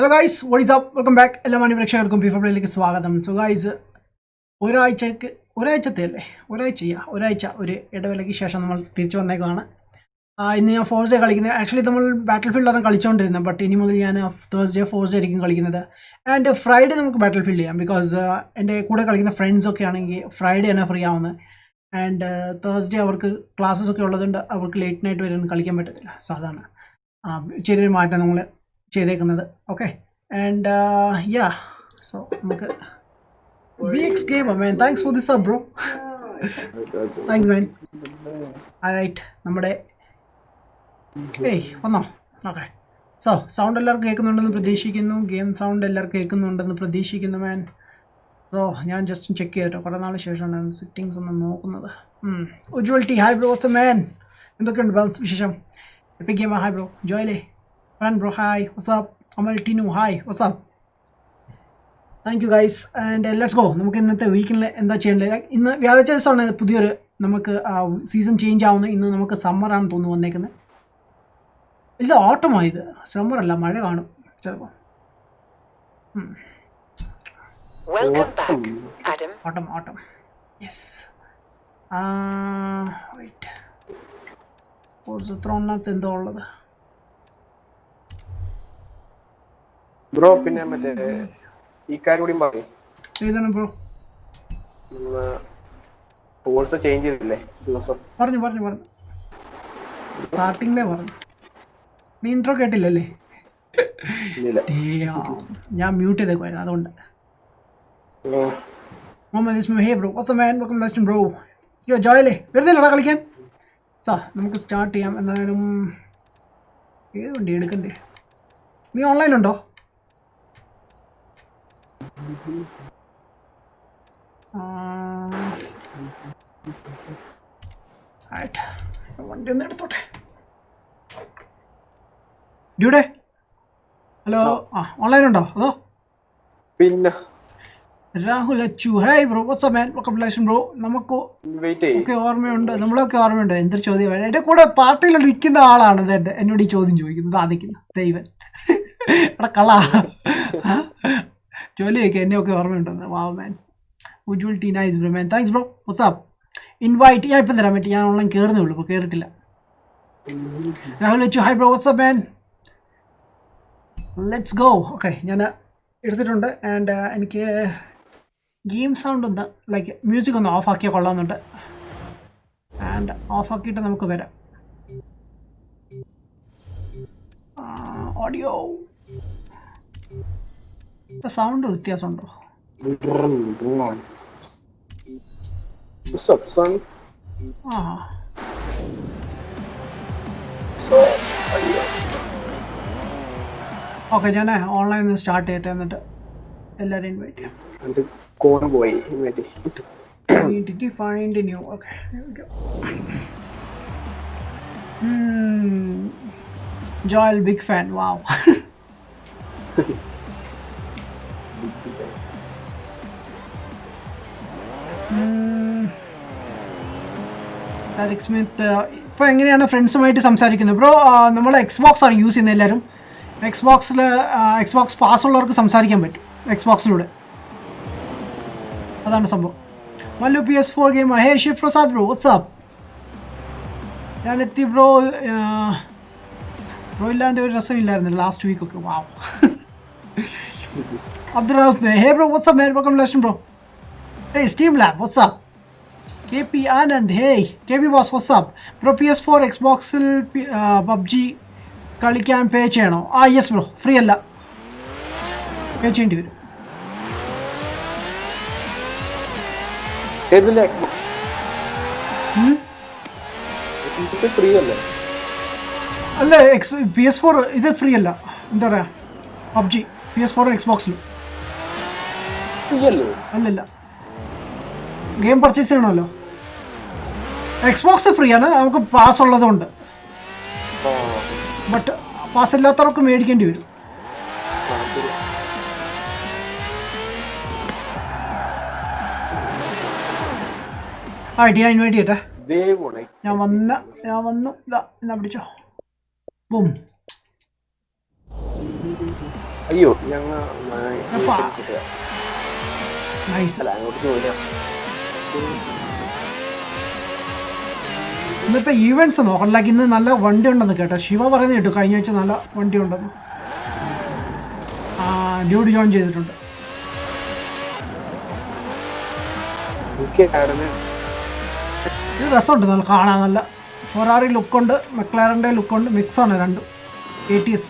Hello guys what is up welcome back എല്ലാ മാന്യ പ്രേക്ഷകർക്കും FIFA പ്ലേയിലേക്ക് സ്വാഗതം. സോ ഗൈസ് ഒരാഴ്ച ഒരു ഇടവേളയ്ക്ക് ശേഷം നമ്മൾ തിരിച്ചു വന്നേക്കാണ്. ഇന്ന് ഞാൻ ഫോർസേ കളിക്കുന്നത്. ആക്ച്വലി നമ്മൾ ബാറ്റിൽ ഫീൽഡാണ് കളിച്ചുകൊണ്ടിരുന്നത്, ബട്ട് ഇനി മുതൽ ഞാൻ തേഴ്സ്ഡേ ഫോർസേ ആയിരിക്കും കളിക്കുന്നത്. ആൻഡ് ഫ്രൈഡേ നമുക്ക് ബാറ്റിൽ ഫീൽഡ് ചെയ്യാം, ബിക്കോസ് എൻ്റെ കൂടെ കളിക്കുന്ന ഫ്രണ്ട്സൊക്കെ ആണെങ്കിൽ ഫ്രൈഡേ തന്നെ ഫ്രീ ആവുന്നത്. ആൻഡ് തേഴ്സ്ഡേ അവർക്ക് ക്ലാസ്സസ് ഒക്കെ ഉള്ളതുകൊണ്ട് അവർക്ക് ലേറ്റ് നൈറ്റ് വരെ ഒന്നും കളിക്കാൻ പറ്റത്തില്ല. സോ അതാണ് ചെറിയൊരു മാറ്റം നമ്മൾ ചെയ്തേക്കുന്നത്. ഓക്കെ, ആൻഡ് യാ, സോ നമുക്ക് VX gamer man, thanks for this up bro. Thanks man. Alright, നമ്മുടെ വന്നോ? ഓക്കെ, സോ സൗണ്ട് എല്ലാവർക്കും കേൾക്കുന്നുണ്ടെന്ന് പ്രതീക്ഷിക്കുന്നു. ഗെയിം സൗണ്ട് എല്ലാവർക്കും കേൾക്കുന്നുണ്ടെന്ന് പ്രതീക്ഷിക്കുന്നു മാൻ. സോ ഞാൻ ജസ്റ്റ് ചെക്ക് ചെയ്തിട്ടോ, കുറേ നാൾ ശേഷമാണ് സെറ്റിങ്സ് ഒന്ന് നോക്കുന്നത്. Ujwal T hi bro, what's man, എന്തൊക്കെയുണ്ട് ബാലൻസ് വിശേഷം? എപ്പിക് ഗെയിമർ ഹായ് ബ്രോ, ജോയിലേ ഫ്രൺ bro hi, what's up Amal Tinu hi, what's up, thank you guys. And let's go. നമുക്ക് ഇന്നത്തെ വീക്കിൽ എന്താ ചെയ്യേണ്ടത്? ഇന്ന് വ്യാഴാഴ്ച ദിവസമാണ് പുതിയൊരു നമുക്ക് സീസൺ ചേഞ്ച് ആവുന്നത്. ഇന്ന് നമുക്ക് സമ്മറാണെന്ന് തോന്നുന്നു വന്നേക്കുന്നത്. ഇല്ല, ഓട്ടമായത്, സമ്മറല്ല, മഴ കാണും ചിലപ്പോൾ. ഓട്ടം യെസ്. വെയിറ്റ്, എത്ര എണ്ണത്ത് എന്തോ ഉള്ളത് ബ്രോ? പിന്നെ മറ്റേ ഈ കാര്യം കൂടി പറഞ്ഞു. ഏതാണ് ബ്രോ? കോഴ്സ് ചേഞ്ച് ചെയ്തില്ലേ ദിവസം? പറഞ്ഞു സ്റ്റാർട്ടിങ്ങിലേ പറഞ്ഞു. നീ ഇൻട്രോ കേട്ടില്ലല്ലേ? ഞാൻ മ്യൂട്ട് ചെയ്തേക്കുമായിരുന്നു, അതുകൊണ്ട്. Hey bro, what's up man, welcome last bro. Yo ജോയലേ, വരുന്നില്ലടാ കളിക്കാൻ? സാ നമുക്ക് സ്റ്റാർട്ട് ചെയ്യാം. എന്തായാലും ഏത് വണ്ടി എടുക്കണ്ടേ? നീ ഓൺലൈനുണ്ടോ? വണ്ടി ഒന്ന് എടുത്തോട്ടെ. ഡ്യൂഡേ, ഹലോ. ഓൺലൈൻ ഉണ്ടോ അതോ? പിന്നെ Rahul Achu hi bro, what's up man, welcome to live bro. നമുക്ക് ഒക്കെ ഓർമ്മയുണ്ട്, നമ്മളൊക്കെ ഓർമ്മയുണ്ട്. എന്തൊരു ചോദ്യം! എൻ്റെ കൂടെ പാർട്ടിയിൽ നിൽക്കുന്ന ആളാണ് എന്നോട് ഈ ചോദ്യം ചോദിക്കുന്നത്. നിൽക്കുന്ന ദൈവൻ എടാ കള ജോലി ചോദിക്കുക, എന്നെ ഒക്കെ ഓർമ്മയുണ്ടെന്ന്. വാവ് മാൻ, ഉജ്വൽ ടി നൈസ് ബ്രോ മാൻ, താങ്ക്സ് ബ്രോ. വാട്ട്സ്ആപ്പ് ഇൻവൈറ്റ് ഞാൻ ഇപ്പം തരാൻ പറ്റി, ഞാൻ ഓൺലൈൻ കയറുന്നേ ഉള്ളൂ, ഇപ്പോൾ കയറിയിട്ടില്ല. Rahul Achu hi bro, what's up man, let's go. Okay, ഞാൻ എടുത്തിട്ടുണ്ട്. ആൻഡ് എനിക്ക് ഗെയിം സൗണ്ട് ഒന്ന് ലൈക്ക് മ്യൂസിക് ഒന്ന് ഓഫ് ആക്കിയാൽ കൊള്ളാമെന്നുണ്ട്. ആൻഡ് ഓഫ് ആക്കിയിട്ട് നമുക്ക് വരാം. ഓഡിയോ സൗണ്ട് വ്യത്യാസമുണ്ടോ? ഓക്കെ, ഞാൻ ഓൺലൈൻ ഒന്ന് സ്റ്റാർട്ട് ചെയ്യട്ടെ, എന്നിട്ട് എല്ലാവരും ഇൻവൈറ്റ് ചെയ്യാം. Find new. Okay, here we go. Joel, big fan. Wow. Sarik Smith, ഇപ്പോൾ എങ്ങനെയാണ് ഫ്രണ്ട്സുമായിട്ട് സംസാരിക്കുന്നത് ബ്രോ? നമ്മൾ എക്സ്ബോക്സ് ആണ് യൂസ് ചെയ്യുന്നത് എല്ലാവരും. എക്സ്ബോക്സ് പാസ് ഉള്ളവർക്ക് സംസാരിക്കാൻ പറ്റും എക്സ്ബോക്സിലൂടെ, അതാണ് സംഭവം. മല്ലു PS4 ഗെയിമർ ഹേ ഷിഫ് പ്രസാദ് ബ്രോ, വാട്ട്സ്ആപ്പ്. ഞാൻ എത്തി ബ്രോ. ഇല്ലാൻ്റെ ഒരു രസമില്ലായിരുന്നില്ല ലാസ്റ്റ് വീക്കൊക്കെ. Wow. Abdurahman hey bro, what's up man, welcome lesion bro. Hey steam lab, what's up. KP Anand hey KP boss, what's up bro. PS4 എക്സ്ബോക്സിൽ PUBG കളിക്കാൻ പേ ചെയ്യണോ? യെസ് ബ്രോ, ഫ്രീ അല്ല, പേ ചെയ്യേണ്ടി വരും. അല്ല, PS4 ഇത് ഫ്രീ അല്ല. എന്താ പറയുക, PUBG PS4 എക്സ്ബോക്സിൽ അല്ലല്ല, ഗെയിം പർച്ചേസ് ചെയ്യണമല്ലോ. എക്സ്ബോക്സ് ഫ്രീ ആണ്, നമുക്ക് പാസ് ഉള്ളതുകൊണ്ട്. ബട്ട് പാസ് ഇല്ലാത്തവർക്ക് മേടിക്കേണ്ടി വരും. ഞാൻ ഇൻവൈറ്റ് ചെയ്യട്ടെ. ഞാൻ വന്നു. എന്നാ പിടിച്ചോ. ബും. അയ്യോ ഞങ്ങൾ എപ്പാ? നൈസ്. അല്ല അങ്ങോട്ട് ചോദിക്കാം. ഇന്നത്തെ ഈവൻറ്റ്സ് നോക്കണം. ലൈക്ക് ഇന്ന് നല്ല വണ്ടി ഉണ്ടെന്ന് കേട്ടോ. ശിവ പറയുന്നത് കേട്ടു കഴിഞ്ഞ ആഴ്ച നല്ല വണ്ടി ഉണ്ടെന്ന്. ഡ്യൂട്ടി ജോയിൻ ചെയ്തിട്ടുണ്ട്. ഇത് രസമുണ്ട് നല്ല കാണാൻ. നല്ല ഫെറാറി ലുക്കുണ്ട്, മെക്ലാരൻ്റെ ലുക്കുണ്ട്, മിക്സാണ് രണ്ടും. ATS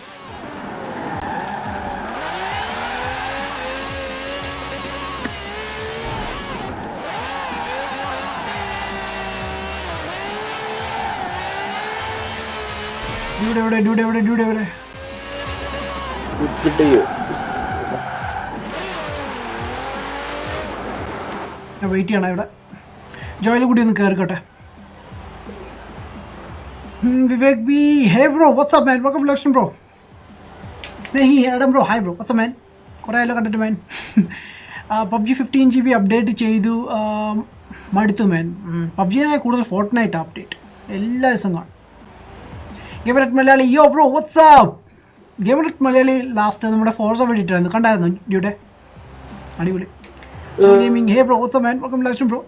ഡ്യൂഡ് എവിടെ? ഞാൻ വെയിറ്റ് ചെയ്യണം ഇവിടെ. ജോയിൽ കൂടി ഒന്ന് കയറിക്കോട്ടെ. Vivek B, hey bro, what's up man, welcome ലക്ഷൻ bro. Snehi Adam bro, hi bro, what's up man, കുറേ ആയാലും കണ്ടിട്ട് മാൻ. PUBG 15 GB അപ്ഡേറ്റ് ചെയ്തു, മടുത്തു മാൻ. PUBG കൂടുതൽ ഫോർട്ട്നൈറ്റ് അപ്ഡേറ്റ് എല്ലാ ദിവസവും കാണും. ഗെയിമർ മലയാളി, യോ bro WhatsApp. Gamer Malayali last നമ്മുടെ ഫോർസ വേണ്ടിയിട്ടായിരുന്നു, കണ്ടായിരുന്നു ഡ്യൂടെ? അടിപൊളി. ഗെയിമിംഗ്, ഹേ bro what's up man, welcome ലക്ഷൻ bro.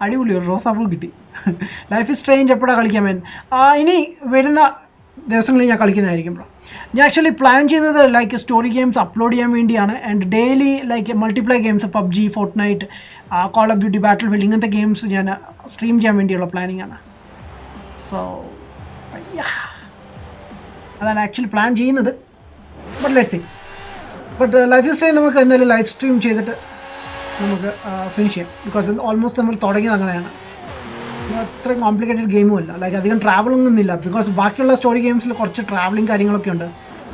അടിപൊളി ഒരു റോസാപ്പൂ കിട്ടി. ലൈഫ് ഇസ് സ്ട്രേഞ്ച് എപ്പോഴാണ് കളിക്കാൻ മാൻ? ഇനി വരുന്ന ദിവസങ്ങളിൽ ഞാൻ കളിക്കുന്നതായിരിക്കും ബ്രോ. ഞാൻ ആക്ച്വലി പ്ലാൻ ചെയ്യുന്നത് ലൈക്ക് സ്റ്റോറി ഗെയിംസ് അപ്ലോഡ് ചെയ്യാൻ വേണ്ടിയാണ്. And daily like multiply games, PUBG, Fortnite, Call of duty, Battlefield, ഇങ്ങനത്തെ ഗെയിംസ് ഞാൻ സ്ട്രീം ചെയ്യാൻ വേണ്ടിയുള്ള പ്ലാനിങ് ആണ്. സോ അതാണ് ആക്ച്വലി പ്ലാൻ ചെയ്യുന്നത്. But let's see. But life is strange നമുക്ക് എന്തായാലും ലൈവ് സ്ട്രീം ചെയ്തിട്ട് നമുക്ക് ഫിനിഷ് ചെയ്യാം. ബിക്കോസ് ഓൾമോസ്റ്റ് നമ്മൾ തുടങ്ങിയത് അങ്ങനെയാണ്. അത്ര കോംപ്ലിക്കേറ്റഡ് ഗെയിമും അല്ല, ലൈക്ക് അധികം ട്രാവലിംഗ് ഒന്നുമില്ല. ബിക്കോസ് ബാക്കിയുള്ള സ്റ്റോറി ഗെയിംസിൽ കുറച്ച് ട്രാവലിംഗ് കാര്യങ്ങളൊക്കെ ഉണ്ട്.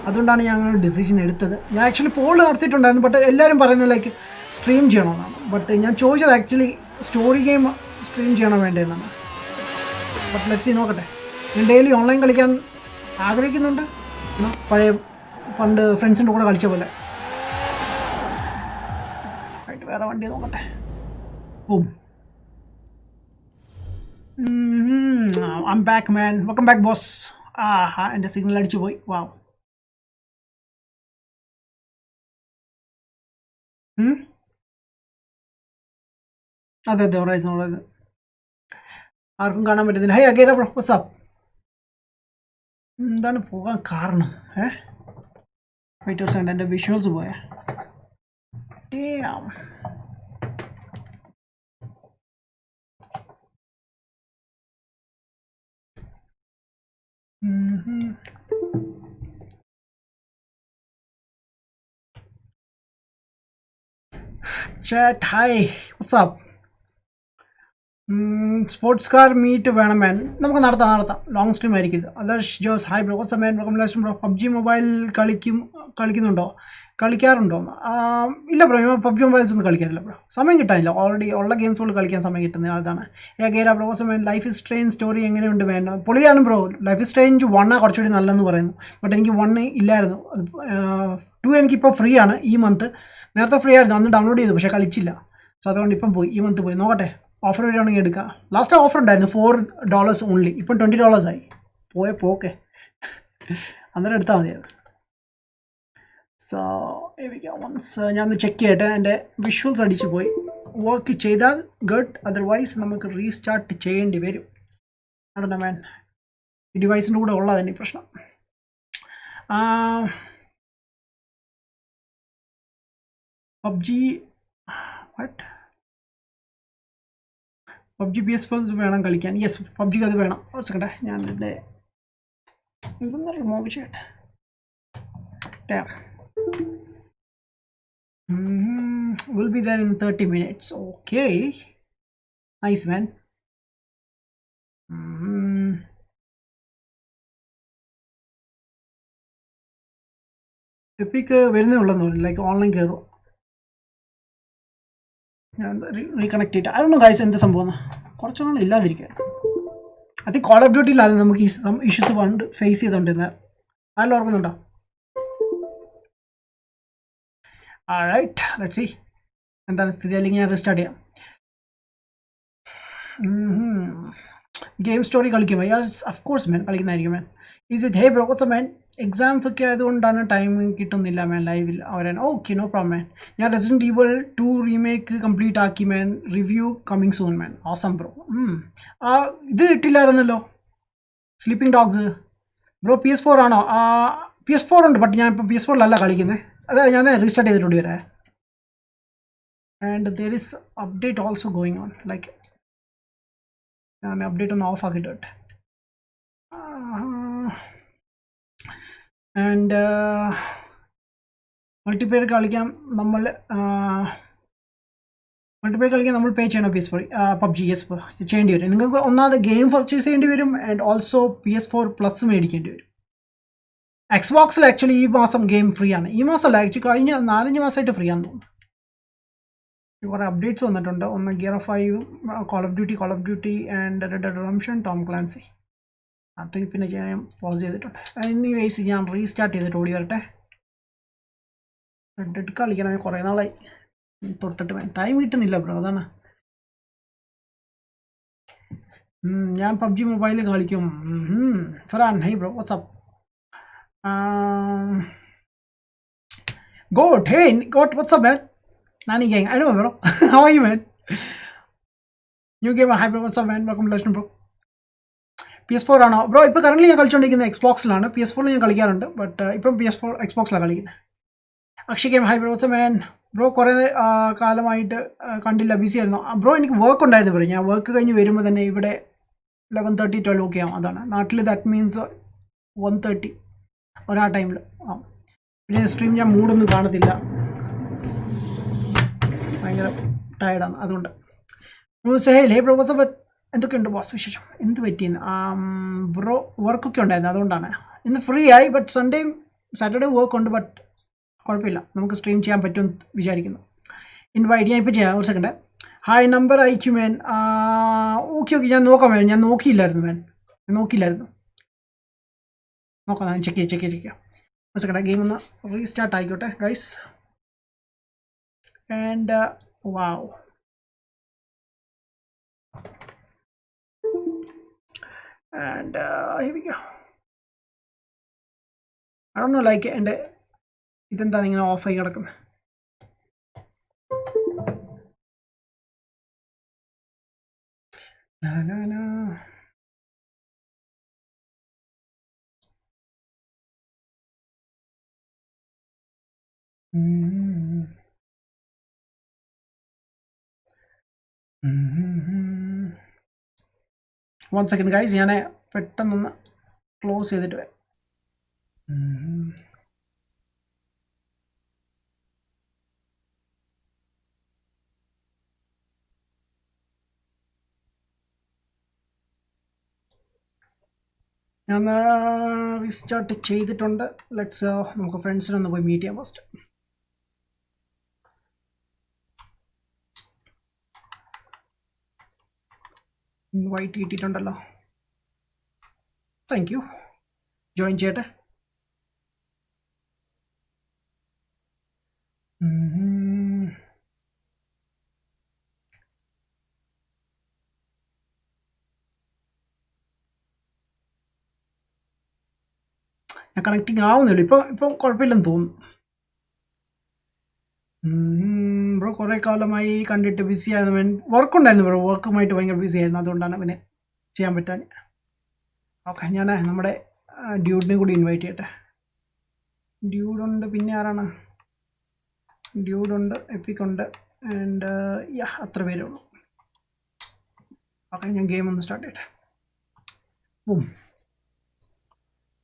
അതുകൊണ്ടാണ് ഞാൻ അങ്ങനെ ഡിസിഷൻ എടുത്തത്. ഞാൻ ആക്ച്വലി പോൾ നടത്തിയിട്ടുണ്ടായിരുന്നു, ബട്ട് എല്ലാവരും പറയുന്നത് ലൈക്ക് സ്ട്രീം ചെയ്യണമെന്നാണ്. ബട്ട് ഞാൻ ചോദിച്ചത് ആക്ച്വലി സ്റ്റോറി ഗെയിം സ്ട്രീം ചെയ്യണോ വേണ്ടതെന്നാണ്. ബട്ട് ലെറ്റ്സ് സീ, നോക്കട്ടെ. ഞാൻ ഡെയിലി ഓൺലൈൻ കളിക്കാൻ ആഗ്രഹിക്കുന്നുണ്ട്, പഴയ പണ്ട് ഫ്രണ്ട്സിൻ്റെ കൂടെ കളിച്ച പോലെ. ആയിട്ട് വേറെ വണ്ടി നോക്കട്ടെ. I'm back man, welcome back boss. എൻ്റെ സിഗ്നൽ അടിച്ചു പോയി. വാവ്. അതെ ഹൊറൈസൺ ആർക്കും കാണാൻ പറ്റുന്നില്ല. High again bro, WhatsApp. എന്താണ് പോകാൻ കാരണം? വെയിറ്റ് എൻ്റെ വിഷ്വൽസ് പോയാ. Chat, hi, what's up? Sports car meet വേണം മാൻ. നമുക്ക് നടത്താം. ലോങ് സ്ട്രീം ആയിരിക്കും ഇത്. Atharsh Jose, hi bro, what's up man, welcome last bro. PUBG mobile കളിക്കുന്നുണ്ടോ? കളിക്കാറുണ്ടോ? ഇല്ല ബ്രോ, ഞാൻ PUBG മൊബൈൽസ് ഒന്നും കളിക്കാറില്ല ബ്രോ. സമയം കിട്ടാനില്ല. ഓൾറെഡി ഉള്ള ഗെയിംസുകൾ കളിക്കാൻ സമയം കിട്ടുന്നില്ല. അതാണ്. Khera bro, what's up man, life is strange story എങ്ങനെയുണ്ട് മാൻ? പൊളിയാണ് ബ്രോ. ലൈഫ് ഇസ് സ്ട്രേഞ്ച് 1 കുറച്ചുകൂടി നല്ലതെന്ന് പറയുന്നു. ബട്ട് എനിക്ക് 1 ഇല്ലായിരുന്നു. 2 എനിക്കിപ്പോൾ ഫ്രീ ആണ് ഈ മന്ത്. നേരത്തെ ഫ്രീ ആയിരുന്നു, അന്ന് ഡൗൺലോഡ് ചെയ്തു, പക്ഷേ കളിച്ചില്ല. സോ അതുകൊണ്ട് ഇപ്പം പോയി, ഈ മന്ത് പോയി. നോക്കട്ടെ, ഓഫർ വരികയാണെങ്കിൽ എടുക്കാം. ലാസ്റ്റ് ഓഫർ ഉണ്ടായിരുന്നു $4 ഓൺലി. ഇപ്പം $20 ആയി. പോക്കെ അന്നേരം എടുത്താൽ മതിയായിരുന്നു. സോ വൺസ് ഞാനൊന്ന് ചെക്ക് ചെയ്യട്ടെ. എൻ്റെ വിഷ്വൽസ് അടിച്ചു പോയി. വർക്ക് ചെയ്താൽ ഗുഡ്, അതർവൈസ് നമുക്ക് റീസ്റ്റാർട്ട് ചെയ്യേണ്ടി വരും. അടണ്ട മാൻ, ഈ ഡിവൈസിൻ്റെ കൂടെ ഉള്ളതാണ് ഈ പ്രശ്നം. PUBG what? PUBG PS4 വേണം കളിക്കാൻ. യെസ്, PUBG അത് വേണം. ഒരു സെക്കൻഡ്, ഞാൻ ഇതിൻ്റെ ഇതൊന്ന് റിമൂവ് ചെയ്യട്ടെ. Will be there in 30 minutes. Okay, nice man. Epic വരുന്നേ ഉള്ളെന്ന് തോന്നുന്നു. ലൈക്ക് ഓൺലൈൻ കയറും. ഞാൻ റീകണക്ട് ചെയ്തിട്ട് അതൊന്നും ഗൈസ് എന്ത് സംഭവം കുറച്ചു നാൾ ഇല്ലാതിരിക്കുക. അത് കോൾ ഓഫ് ഡ്യൂട്ടിയിലായിരുന്നു നമുക്ക് ഈ ഇഷ്യൂസ് പണ്ട് ഫേസ് ചെയ്തുകൊണ്ടിരുന്നത്. ആരെല്ലാം ഓർക്കുന്നുണ്ടോ? റൈറ്റ്, ലെറ്റ്സ് സീ എന്താണ് സ്ഥിതി. അല്ലെങ്കിൽ ഞാൻ റീസ്റ്റാർട്ട് ചെയ്യാം. ഗെയിം സ്റ്റോറി കളിക്കുമോ? യെസ് ഓഫ് കോഴ്സ് മാൻ, കളിക്കുന്നതായിരിക്കും man. Is it? Hey bro, what's up man, exams ഒക്കെ ആയതുകൊണ്ടാണ് ടൈം കിട്ടുന്നില്ല മാൻ ലൈവിൽ അവരാൻ. Okay no problem man. ഞാൻ റെസിഡൻറ്റ് ഈവിൾ 2 റീമേക്ക് കംപ്ലീറ്റ് ആക്കി man. Review coming soon man. Awesome bro. ഇത് ഇട്ടില്ലായിരുന്നല്ലോ സ്ലീപ്പിംഗ് ഡോഗ്സ് ബ്രോ. PS4 ആണോ? PS4 ഉണ്ട്, ബട്ട് ഞാൻ ഇപ്പോൾ PS4 കളിക്കുന്നത്. അല്ല, ഞാൻ റീസ്റ്റാർട്ട് ചെയ്തിട്ടുണ്ട് വരെ. And there is update also going on. Like ഞാൻ അപ്ഡേറ്റ് ഒന്ന് ഓഫ് ആക്കിയിട്ട്. ആൻഡ് മൾട്ടിപ്ലെയർ കളിക്കാൻ നമ്മൾ പേ ചെയ്യണം. PS4 PUBG യെസ് ചെയ്യേണ്ടി വരും. നിങ്ങൾക്ക് ഒന്നാമത് ഗെയിം പർച്ചേസ് ചെയ്യേണ്ടി വരും. ആൻഡ് ഓൾസോ PS4 പ്ലസ് മേടിക്കേണ്ടി വരും. Xboxൽ ആക്ച്വലി ഈ മാസം ഗെയിം ഫ്രീ ആണ്. ഈ മാസമല്ല, ആക്ച്വലി കഴിഞ്ഞ 4-5 മാസമായിട്ട് ഫ്രീ ആണെന്ന് തോന്നുന്നു. കുറേ അപ്ഡേറ്റ്സ് വന്നിട്ടുണ്ട്. ഒന്ന് gear 5, call of duty and red dead redemption, Tom Clancy. അത് പിന്നെ ഞാൻ പോസ് ചെയ്തിട്ടുണ്ട്. ഇനി വേസ് ഞാൻ റീസ്റ്റാർട്ട് ചെയ്തിട്ട് ഓടി വരട്ടെ. റെഡ് ഡെഡ് കളിക്കണേ കുറേ നാളായി തൊട്ടിട്ട്. ടൈം കിട്ടുന്നില്ല ബ്രോ, അതാണ്. ഞാൻ PUBG മൊബൈലിൽ കളിക്കും. Farhan hi bro, what's up. Goat, hey, Goat, what's up, man? Nani gang, I know, bro. How are you, man? New gamer, hi, bro, what's up, man? Welcome to Legend, bro. PS4 ആണോ bro? ഇപ്പോൾ current ഞാൻ കളിച്ചുകൊണ്ടിരിക്കുന്നത് Xboxലാണ്. PS4 ഞാൻ കളിക്കാറുണ്ട്, but ഇപ്പം PS4 Xboxലാണ് കളിക്കുന്നത്. Akshay game, hi bro, what's up man? Bro കുറേ കാലമായിട്ട് കണ്ടില്ല, ബിസി ആയിരുന്നു ബ്രോ. എനിക്ക് വർക്ക് ഉണ്ടായിരുന്നു ബ്രോ. ഞാൻ വർക്ക് കഴിഞ്ഞ് വരുമ്പോൾ തന്നെ ഇവിടെ 11:30 12 ഒക്കെ ആവും. അതാണ് നാട്ടിൽ. ദാറ്റ് മീൻസ് 1:30 ഒരാ ടൈമിൽ. പിന്നെ സ്ട്രീം ഞാൻ മൂഡൊന്നും കാണത്തില്ല, ഭയങ്കര ടയർഡാണ്. അതുകൊണ്ട് ഹേ ബ്രോ, വാട്ട്സ് എന്തൊക്കെയുണ്ട് ബോസ് വിശേഷം? എന്ത് പറ്റിയെന്ന് ബ്രോ? വർക്കൊക്കെ ഉണ്ടായിരുന്നു, അതുകൊണ്ടാണ്. ഇന്ന് ഫ്രീ ആയി, ബട്ട് സൺഡേയും സാറ്റർഡേ വർക്ക് ഉണ്ട്, ബട്ട് കുഴപ്പമില്ല, നമുക്ക് സ്ട്രീം ചെയ്യാൻ പറ്റുമെന്ന് വിചാരിക്കുന്നു. ഇൻവൈറ്റ് ഞാൻ ഇപ്പോൾ ചെയ്യാം. ഒരു സെക്കൻഡ്. ഹായ്, നമ്പർ അയക്കും മേൻ. ഓക്കെ, ഞാൻ നോക്കാം മേൻ. ഞാൻ നോക്കിയില്ലായിരുന്നു. നോക്കാം, ഞാൻ ചെക്ക് ചെയ്യാം. ഒരു സെക്കൻഡ്, ഗെയിം ഒന്ന് റീസ്റ്റാർട്ട് ആയിക്കോട്ടെ guys. And wow, and here we go. I don't know, like എൻ്റെ ഇതെന്താണ് ഇങ്ങനെ ഓഫായി കിടക്കുന്നത്? വൺ സെക്കൻഡ് ഗൈസ്, ഞാൻ പെട്ടെന്നൊന്ന് ക്ലോസ് ചെയ്തിട്ട് വരാം. ഞാൻ റീസ്റ്റാർട്ട് ചെയ്തിട്ടുണ്ട്. ലെറ്റ്സ് നമുക്ക് ഫ്രണ്ട്സിനൊന്ന് പോയി മീറ്റ് ചെയ്യാം ഫസ്റ്റ്. ഇൻവൈറ്റ് കിട്ടിയിട്ടുണ്ടല്ലോ, താങ്ക് യു. ജോയിൻ ചെയ്യട്ടെ. ഞാൻ കണക്റ്റിംഗ് ആവുന്നില്ല ഇപ്പോൾ കുഴപ്പമില്ലെന്ന് തോന്നുന്നു. ബ്രോ കുറേ കാലമായി കണ്ടിട്ട് ബിസി ആയിരുന്നു. വർക്കുണ്ടായിരുന്നു ബ്രോ, വർക്കുമായിട്ട് ഭയങ്കര ബിസി ആയിരുന്നു, അതുകൊണ്ടാണ് പിന്നെ ചെയ്യാൻ പറ്റാൻ. ഓക്കെ, ഞാൻ നമ്മുടെ ഡ്യൂഡിനെ കൂടി ഇൻവൈറ്റ് ചെയ്യട്ടെ. ഡ്യൂഡുണ്ട്, പിന്നെ ആരാണ്? ഡ്യൂഡുണ്ട്, എപ്പിക്കുണ്ട്, ആൻഡ് അത്ര പേരേ ഉള്ളൂ. ഓക്കെ, ഞാൻ ഗെയിം ഒന്ന് സ്റ്റാർട്ട് ചെയ്യട്ടെ.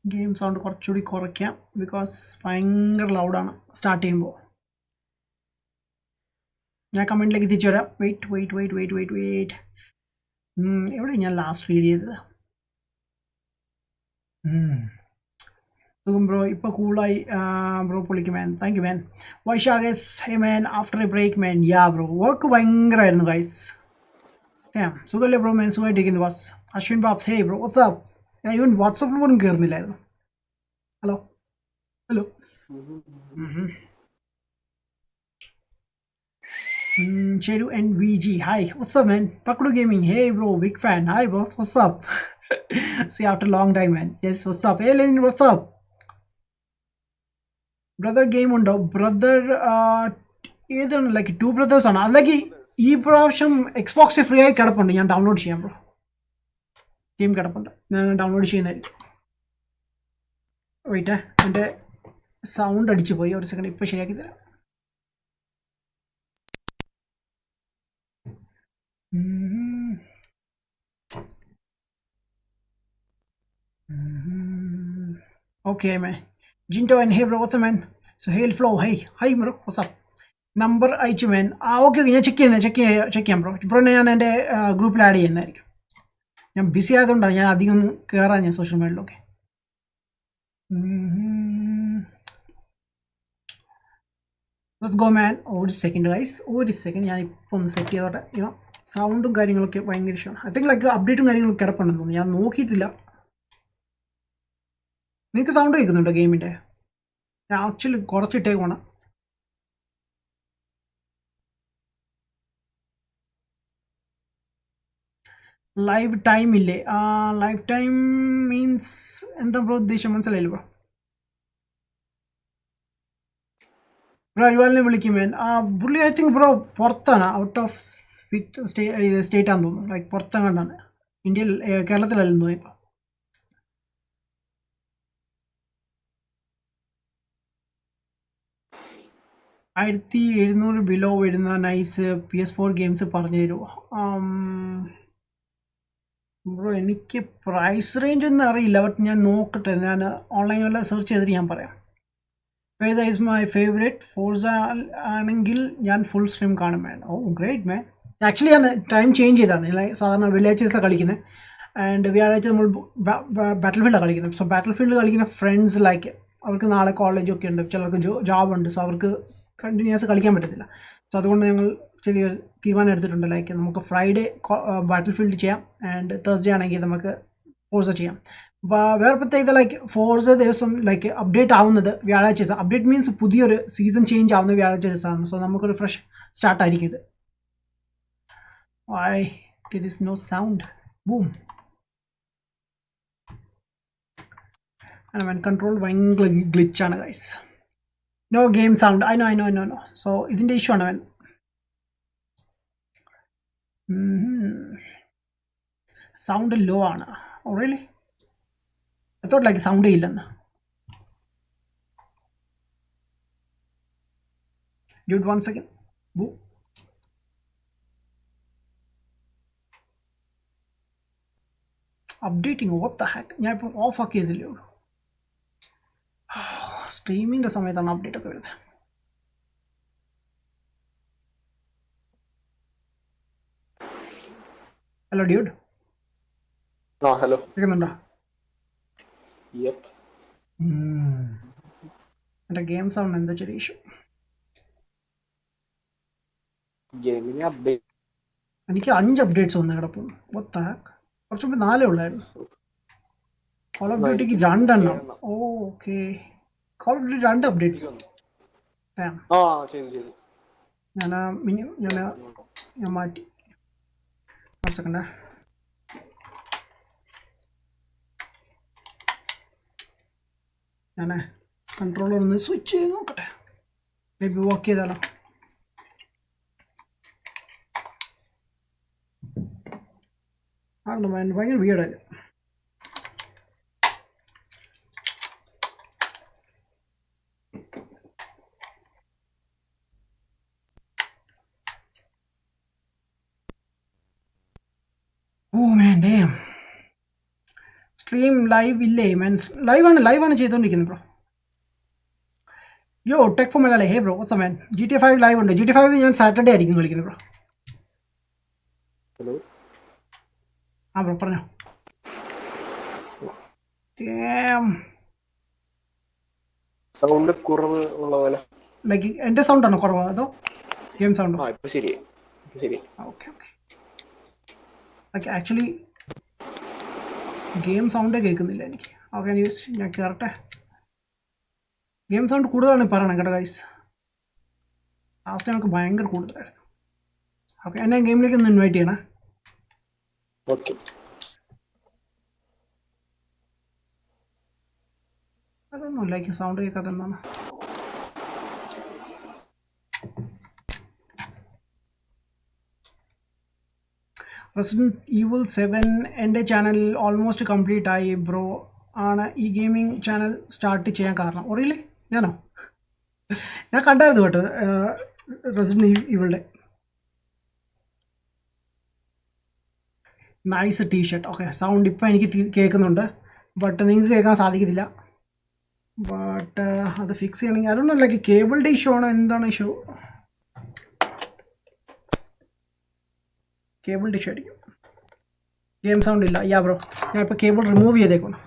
ഗെയിം സൗണ്ട് കുറച്ചുകൂടി കുറയ്ക്കാം, ബിക്കോസ് ഭയങ്കര ലൗഡാണ് സ്റ്റാർട്ട് ചെയ്യുമ്പോൾ. ഞാൻ കമൻറ്റിലേക്ക് തിരിച്ചു വരാം. വെയിറ്റ്. എവിടെ ഞാൻ ലാസ്റ്റ് റീഡ് ചെയ്തത്? സുഖം ബ്രോ, ഇപ്പോൾ കൂളായി ബ്രോ, പൊളിക്കും മാൻ. Thank you man. വൈശാഖസ്, hey man, after a break man. Ya bro, work ഭയങ്കരമായിരുന്നു ഗൈസ്. സുഖമല്ലേ ബ്രോ? മാൻ സുഖമായിട്ടിരിക്കുന്നു ബസ്. Ashwin Babs, hey bro, what's up. ഞാൻ ഈവൻ വാട്സാപ്പിൽ പോലും കയറുന്നില്ലായിരുന്നു. Hello. Cheru NVG, hi, what's up man? Takdu Gaming, hey bro, big fan. Hi boss, what's up? See, after a long time man. Yes, what's up? Hey Lenin, what's up? Brother game ഉണ്ടോ? Brother ഏതാണ്? Like 2 brothers ആണ്. അല്ലെങ്കിൽ ഈ പ്രാവശ്യം Xbox free ആയി കിടപ്പുണ്ട്, ഞാൻ download ചെയ്യാം ബ്രോ. ഗെയിം കിടപ്പുണ്ട്, ഞാൻ ഡൗൺലോഡ് ചെയ്യുന്നതായിരിക്കും. വെയിറ്റ്, എൻ്റെ സൗണ്ട് അടിച്ചു പോയി, ഒരു സെക്കൻഡ്, ഇപ്പോൾ ശരിയാക്കി തരാം. Okay, man. Jinto and hey bro, what's up man? So hail flow, hi bro, what's up? Number അയച്ചു മാൻ. ഓക്കെ, ഞാൻ ചെക്ക് ചെയ്യാം ബ്രോ. ഇപ്പോൾ ഞാൻ എൻ്റെ ഗ്രൂപ്പിൽ ആഡ് ചെയ്യുന്നതായിരിക്കും. ഞാൻ ബിസി ആയതുകൊണ്ടാണ് ഞാൻ അധികം ഒന്ന് കയറാൻ ഞാൻ സോഷ്യൽ മീഡിയയിലൊക്കെ. Let's go man. ഒരു സെക്കൻഡ് ഗൈസ്, ഒരു സെക്കൻഡ്, ഞാൻ ഇപ്പോൾ ഒന്ന് സെറ്റ് ചെയ്തോട്ടെ. യുനോ സൗണ്ടും കാര്യങ്ങളൊക്കെ ഭയങ്കര ഇഷ്ടമാണ്. ഐ തിങ്ക് ലൈക്ക് അപ്ഡേറ്റും കാര്യങ്ങളൊക്കെ കിടപ്പുണ്ടെന്ന് തോന്നുന്നു, ഞാൻ നോക്കിയിട്ടില്ല. നിങ്ങൾക്ക് സൗണ്ട് കേൾക്കുന്നുണ്ടോ ഗെയിമിൻ്റെ? ഞാൻ ആക്ച്വലി കുറച്ചിട്ടേക്കാണ്. ലൈവ് ടൈം ഇല്ലേ? ലൈവ് ടൈം മീൻസ് എന്താ ബ്രോ ഉദ്ദേശം? മനസ്സിലായില്ല ബ്രോ. ബ്രോ അരിവാലിനെ വിളിക്കുമേൻ. പുള്ളി ഐ തിങ്ക് ബ്രോ പുറത്താണ്, ഔട്ട് ഓഫ് സ്റ്റേറ്റ് ആണെന്ന് തോന്നുന്നു. ലൈക്ക് പുറത്തെങ്ങാണ്ടാണ്, ഇന്ത്യയിൽ, കേരളത്തിലല്ലെന്ന് തോന്നി. ഇപ്പോൾ 1700 ബിലോ വരുന്ന നൈസ് PS4 ഗെയിംസ് പറഞ്ഞു തരുമോ? ബ്രോ എനിക്ക് പ്രൈസ് റേഞ്ച് ഒന്നും അറിയില്ല, ബട്ട് ഞാൻ നോക്കട്ടെ, ഞാൻ ഓൺലൈൻ വല്ല സെർച്ച് ചെയ്തിട്ട് ഞാൻ പറയാം. Forza is my favourite. Forza ആണെങ്കിൽ ഞാൻ ഫുൾ സ്ട്രീം കാണും മാൻ. ഓ ഗ്രേറ്റ് മാൻ. ആക്ച്വലി ഞാൻ ടൈം ചേഞ്ച് ചെയ്താണ്. സാധാരണ വെള്ളിയാഴ്ച ദിവസം കളിക്കുന്നത്, ആൻഡ് വ്യാഴാഴ്ച നമ്മൾ ബാറ്റിൽ ഫീൽഡാണ് കളിക്കുന്നത്. സോ ബാറ്റിൽ ഫീൽഡ് കളിക്കുന്ന ഫ്രണ്ട്സ് ലൈക്ക് അവർക്ക് നാളെ കോളേജൊക്കെ ഉണ്ട്, ചിലർക്ക് ജോബ് ഉണ്ട്, സോ അവർക്ക് കണ്ടിന്യൂസ് കളിക്കാൻ പറ്റത്തില്ല. സോ അതുകൊണ്ട് ഞങ്ങൾ ചെറിയൊരു തീരുമാനം എടുത്തിട്ടുണ്ട്, ലൈക്ക് നമുക്ക് ഫ്രൈഡേ ബാറ്റിൽ ഫീൽഡ് ചെയ്യാം, ആൻഡ് തേഴ്സ്ഡേ ആണെങ്കിൽ നമുക്ക് ഫോർസ ചെയ്യാം. അപ്പോൾ വേറെ പ്രത്യേകത ലൈക്ക് ഫോർസ ദിവസം ലൈക്ക് അപ്ഡേറ്റ് ആവുന്നത് വ്യാഴാഴ്ച ദിവസം. അപ്ഡേറ്റ് മീൻസ് പുതിയൊരു സീസൺ ചേഞ്ച് ആവുന്നത് വ്യാഴാഴ്ച ദിവസമാണ്. സോ നമുക്കൊരു ഫ്രഷ് സ്റ്റാർട്ട് ആയിരിക്കും ഇത്. Why there is no sound? Boom. അവൻ കൺട്രോൾ ഭയങ്കര ഗ്ലിച്ചാണ് guys. No game sound. I know. So ഇതിൻ്റെ ഇഷ്യൂ ആണ് അവൻ. സൗണ്ട് ലോ ആണ്. Oh really? I thought like സൗണ്ടേ ഇല്ലെന്ന്. Dude 1 second. Updating, what the hack? ഞാൻ ഇപ്പോൾ ഓഫ് ആക്കിയതില്ലേ ഉള്ളൂ. സ്ട്രീമിൻ്റെ സമയത്താണ് അപ്ഡേറ്റ് ഒക്കെ വരുന്നത്. Hello dude. ഹലോ, കേൾക്കുന്നുണ്ടോ? യെപ്പ്. എൻ്റെ ഗെയിം സൗണ്ട് എന്താ ചെറിയ ഇഷ്യൂ. ഗെയിമിന് അപ്ഡേറ്റ് എനിക്ക് 5 അപ്ഡേറ്റ്സ് വന്നു കിടപ്പും. What the hack? കുറച്ച് മുമ്പ് 4 ഉള്ളായിരുന്നു. കോൾ ഓഫ് ഡ്യൂട്ടിക്ക് 2 എണ്ണം. Okay, call of duty 2 updates. ഞാൻ മാറ്റി. ഒരു സെക്കൻഡ്. ഞാൻ കൺട്രോളർ ഒന്ന് സ്വിച്ച് ചെയ്ത് നോക്കട്ടെ, മേ ബി വർക്ക് ചെയ്താലോ. ഭയങ്കര വീടായത്. ഓ മാൻ ഡേം. സ്ട്രീം ലൈവ് ഇല്ലേ മാൻ? ലൈവാണ് ചെയ്തുകൊണ്ടിരിക്കുന്നത് ബ്രോ. യോ ടെക് ഫോം അല്ലേ? Hey bro, what's up man? GTA 5 live ഉണ്ട്. GTA 5 ഞാൻ സാറ്റർഡേ ആയിരിക്കും കളിക്കുന്നത് ബ്രോ. ഹലോ. ബ്രോ പറഞ്ഞോ. സൗണ്ട് കുറവ് ഉള്ള പോലെ. ലൈക്ക് എൻ്റെ സൗണ്ടാണോ കുറവ്, അതോ ഗെയിം സൗണ്ടോ? ഇപ്പൊ ശരി. ഓക്കെ. ലൈക്ക് ആക്ച്വലി ഗെയിം സൗണ്ടേ കേൾക്കുന്നില്ല എനിക്ക്. ഓക്കെ, ഞാൻ കയറട്ടെ. ഗെയിം സൗണ്ട് കൂടുതലാണ് പറയണം കേട്ടോ ഗൈസ്. ലാസ്റ്റ് നമുക്ക് ഭയങ്കര കൂടുതലായിരുന്നു. ഓക്കെ, എന്നെ ഗെയിമിലേക്ക് ഒന്ന് ഇൻവൈറ്റ് ചെയ്യണേ. ഓക്കെ. അതൊന്നും ലൈക്ക് സൗണ്ട് കേൾക്കാത്ത എന്താണ്? റെസിഡന്റ് ഈവിൾ 7 എൻ്റെ ചാനൽ ഓൾമോസ്റ്റ് കംപ്ലീറ്റ് ആയി ബ്രോ ആണ് ഈ ഗെയിമിംഗ് ചാനൽ സ്റ്റാർട്ട് ചെയ്യാൻ കാരണം. ഓറിയില്ലേ ഞാനോ? ഞാൻ കണ്ടായിരുന്നു കേട്ടോ റെസിഡന്റ് ഈവിളുടെ. Nice T shirt. ഓക്കെ, സൗണ്ട് ഇപ്പം എനിക്ക് കേൾക്കുന്നുണ്ട്, ബട്ട് നിങ്ങൾക്ക് കേൾക്കാൻ സാധിക്കത്തില്ല. ബട്ട് അത് ഫിക്സ് ചെയ്യണമെങ്കിൽ അതൊന്നും ലൈക്ക് കേബിളിൻ്റെ ഇഷ്യൂ ആണോ എന്താണ് ഇഷ്യൂ? കേബിളിൻ്റെ ഇഷ്യൂ ആയിരിക്കും. ഗെയിം സൗണ്ട് ഇല്ല. യാ ബ്രോ, ഞാൻ ഇപ്പോൾ കേബിൾ റിമൂവ് ചെയ്തേക്കണം,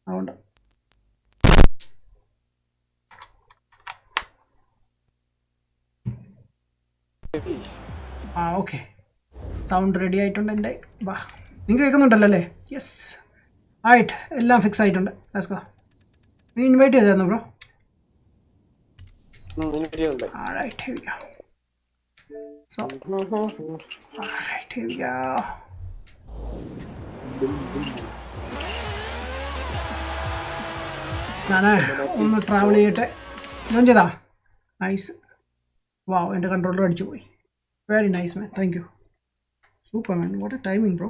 അതുകൊണ്ട്. ആ ഓക്കെ, സൗണ്ട് റെഡി ആയിട്ടുണ്ട് എൻ്റെ. വാ, നിങ്ങൾക്ക് കേൾക്കുന്നുണ്ടല്ലോ അല്ലേ? യെസ്, ആയിട്ട് എല്ലാം ഫിക്സ് ആയിട്ടുണ്ട്. Let's go. നീ ഇൻവൈറ്റ് ചെയ്തായിരുന്നു bro? Alright, here we go. So, alright, here we go. ഞാനേ ഒന്ന് ട്രാവൽ ചെയ്യട്ടെ. ജോയിൻ ചെയ്താ? നൈസ്. വാവ്, എൻ്റെ കൺട്രോളർ അടിച്ചു പോയി. Very nice man, thank U. Super man, what A timing bro.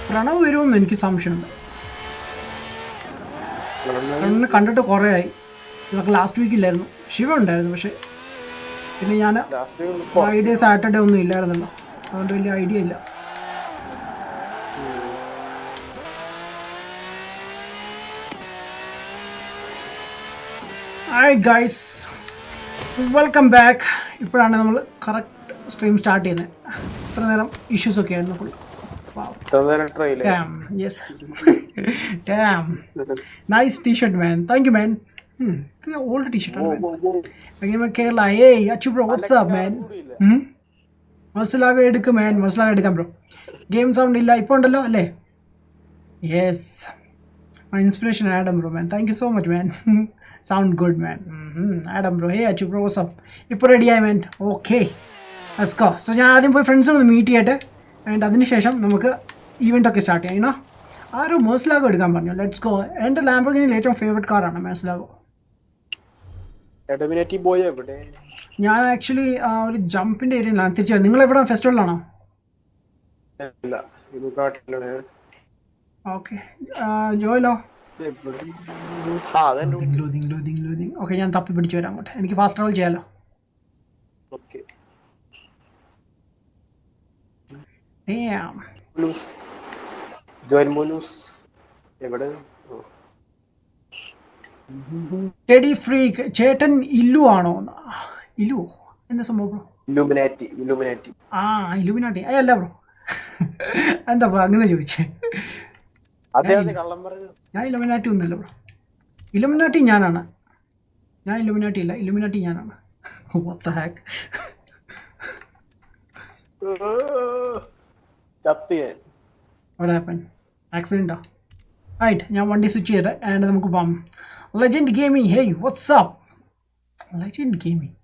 Pranav വരുമെന്ന് എനിക്ക് സംശയമുണ്ട്. പ്രണവിനെ കണ്ടിട്ട് കുറേ ആയി. നമുക്ക് ലാസ്റ്റ് വീക്ക് ഇല്ലായിരുന്നു, ശിവ ഉണ്ടായിരുന്നു. പക്ഷെ പിന്നെ ഞാൻ ഫ്രൈഡേ സാറ്റർഡേ ഒന്നും ഇല്ലായിരുന്നല്ലോ, അതുകൊണ്ട് വലിയ ഐഡിയ ഇല്ല. Hi guys, welcome back. ഇപ്പോഴാണ് നമ്മൾ കറക്റ്റ് സ്ട്രീം സ്റ്റാർട്ട് ചെയ്യുന്നത്. ഇത്ര നേരം ഇഷ്യൂസൊക്കെ ആയിരുന്നു full. Damn, yes. Damn. Nice t-shirt, man. Thank you, man. This is an old t-shirt, man. Again, Kerala. Hey, Achu bro, what's up, man? മനസ്സിലാകെ എടുക്കും മാൻ, മനസ്സിലാകെ എടുക്കാം bro. Game sound ഇല്ല ഇപ്പോൾ ഉണ്ടല്ലോ അല്ലേ? Yes, my inspiration Adam bro man. Thank you so much man. Sound good man. Adam bro, hey Achu bro, what's up? ഇപ്പോൾ റെഡിയായി man. Okay, let's go. So ഞാൻ ആദ്യം പോയി ഫ്രണ്ട്സിനൊന്ന് മീറ്റ് ചെയ്യട്ടെ, ആൻഡ് അതിനുശേഷം നമുക്ക് ഈവെൻ്റൊക്കെ സ്റ്റാർട്ട് ചെയ്യാം. ഇനോ ആരും മേഴ്സിലാഗോ എടുക്കാൻ പറഞ്ഞു. Let's go. എൻ്റെ ലാംബോർഗിനിയിൽ ഏറ്റവും ഫേവറേറ്റ് കാറാണ് മേഴ്സിലാഗോ. ഞാൻ ആക്ച്വലി ഒരു ജമ്പിൻ്റെ ഏരിയയിലാണ് തിരിച്ചു. നിങ്ങൾ എവിടെ ഫെസ്റ്റിവലിലാണോ? ഓക്കെ, ജോയിലോ? ഓക്കെ, ഞാൻ തപ്പി പിടിച്ചു വരാം അങ്ങോട്ട്. എനിക്ക് ഫാസ്റ്റ് ട്രാവൽ ചെയ്യാലോ. Damn. ടെഡി ഫ്രീക്ക് ചേട്ടൻ ഇല്ലു ആണോ? ഇല്ലു എന്താ സംഭവം? ആ, ഇലുമിനാട്ടി അല്ല ബ്രോ. എന്താ ബ്രോ അങ്ങനെ ചോദിച്ചേ? ഞാൻ ഇലുമിനാറ്റി ഒന്നുമല്ല ബ്രോ. ഇലുമിനാറ്റി ഞാനാണ്. ഞാൻ ഇലുമിനാറ്റി ഇല്ല, ഇലുമിനാറ്റി ഞാനാണ്. What the heck? What happened? Accident? Right, ഞാൻ വണ്ടി സ്വിച്ച് ചെയ്തേ ആൻഡ് നമുക്ക് പോകാം. Legend gaming, hey what's up? Legend gaming.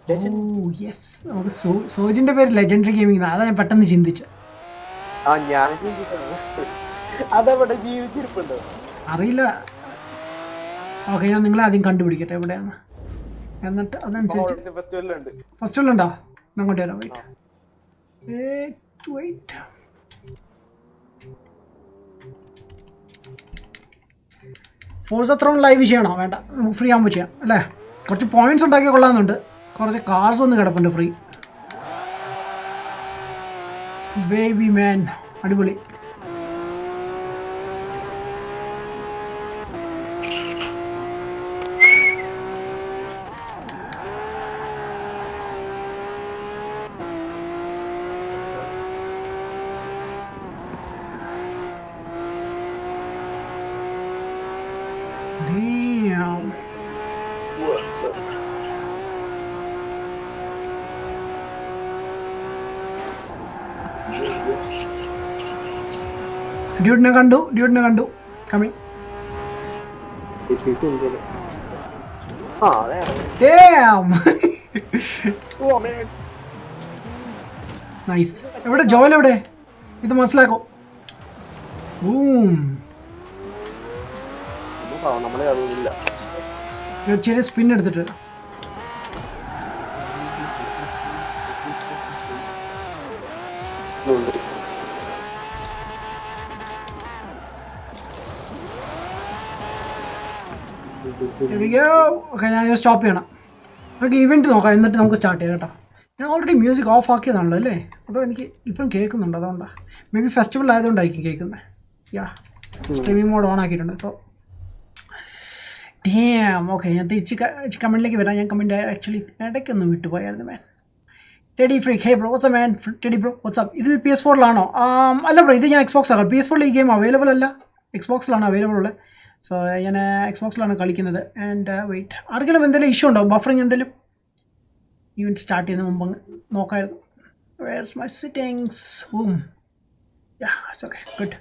Oh yes, നമുക്ക് സോജിന്റെ പേര് ലെജൻഡറി ഗെയിമിംഗ്. അതാ ഞാൻ പെട്ടെന്ന് ചിന്തിച്ചത്. അറിയില്ല. ഓക്കെ, ഞാൻ നിങ്ങളെ ആദ്യം കണ്ടുപിടിക്കട്ടെ എവിടെയാണ്, എന്നിട്ട് അതനുസരിച്ച്. ഫെസ്റ്റിവലുണ്ടോ? അങ്ങോട്ട് വരാം. വെയിറ്റ്. ഫോഴ്സ ത്രോൺ ലൈവ് ചെയ്യണോ? വേണ്ട, നമുക്ക് ഫ്രീ ആകുമ്പോൾ ചെയ്യാം അല്ലേ? കുറച്ച് പോയിന്റ്സ് ഉണ്ടാക്കി കൊള്ളാമെന്നുണ്ട്. കുറച്ച് കാർസ് ഒന്ന് കിടപ്പുണ്ട് ഫ്രീ. ബേബി മാൻ, അടിപൊളി. Damn. What's up? ഡ്യൂട്ടിനെ കണ്ടു. കമ്മിങ്. Damn. നൈസ്. എവിടെ ജോയൽ എവിടെ? ഇത് മനസ്സിലാക്കോ? നമ്മളെ അറിയില്ല. ചെറിയ സ്പിൻ എടുത്തിട്ട് ഓക്കെ. ഞാൻ സ്റ്റോപ്പ് ചെയ്യണം. നമുക്ക് ഇവൻറ്റ് നോക്കാം, എന്നിട്ട് നമുക്ക് സ്റ്റാർട്ട് ചെയ്യാം കേട്ടോ. ഞാൻ ഓൾറെഡി മ്യൂസിക് ഓഫ് ആക്കിയതാണല്ലോ അല്ലേ? അതോ എനിക്ക് ഇപ്പം കേൾക്കുന്നുണ്ട്, അതുകൊണ്ടാണ്. മേ ബി ഫെസ്റ്റിവൽ ആയതുകൊണ്ടായിരിക്കും കേൾക്കുന്നത്. യാ, സ്ട്രീമിംഗ് മോഡ് ഓൺ ആക്കിയിട്ടുണ്ട്. സോ ഓക്കെ, ഞാൻ തിരിച്ച് കമൻറ്റിലേക്ക് വരാം. ഞാൻ കമൻറ്റ് ആക്ച്വലി ഇടയ്ക്കൊന്നും വിട്ടുപോയായിരുന്നു man. Teddy freak, hey bro what's man. Teddy bro what's ഇതിൽ PS4ലാണോ? അല്ല ബ്രോ, ഇത് ഞാൻ Xbox ആണ്. PS4ൽ ഈ ഗെയിം അവൈലബിൾ അല്ല, Xboxലാണ് അവൈലബിൾ ഉള്ളത്. സോ ഞാൻ Xboxലാണ് കളിക്കുന്നത്. ആൻഡ് വെയിറ്റ്, ആർക്കെങ്കിലും എന്തെങ്കിലും ഇഷ്യൂ ഉണ്ടോ? ബഫറിങ് എന്തെങ്കിലും? ഈവൻറ്റ് സ്റ്റാർട്ട് ചെയ്യുന്ന മുമ്പ് നോക്കായിരുന്നു. Where's my settings? Ya, it's okay, good.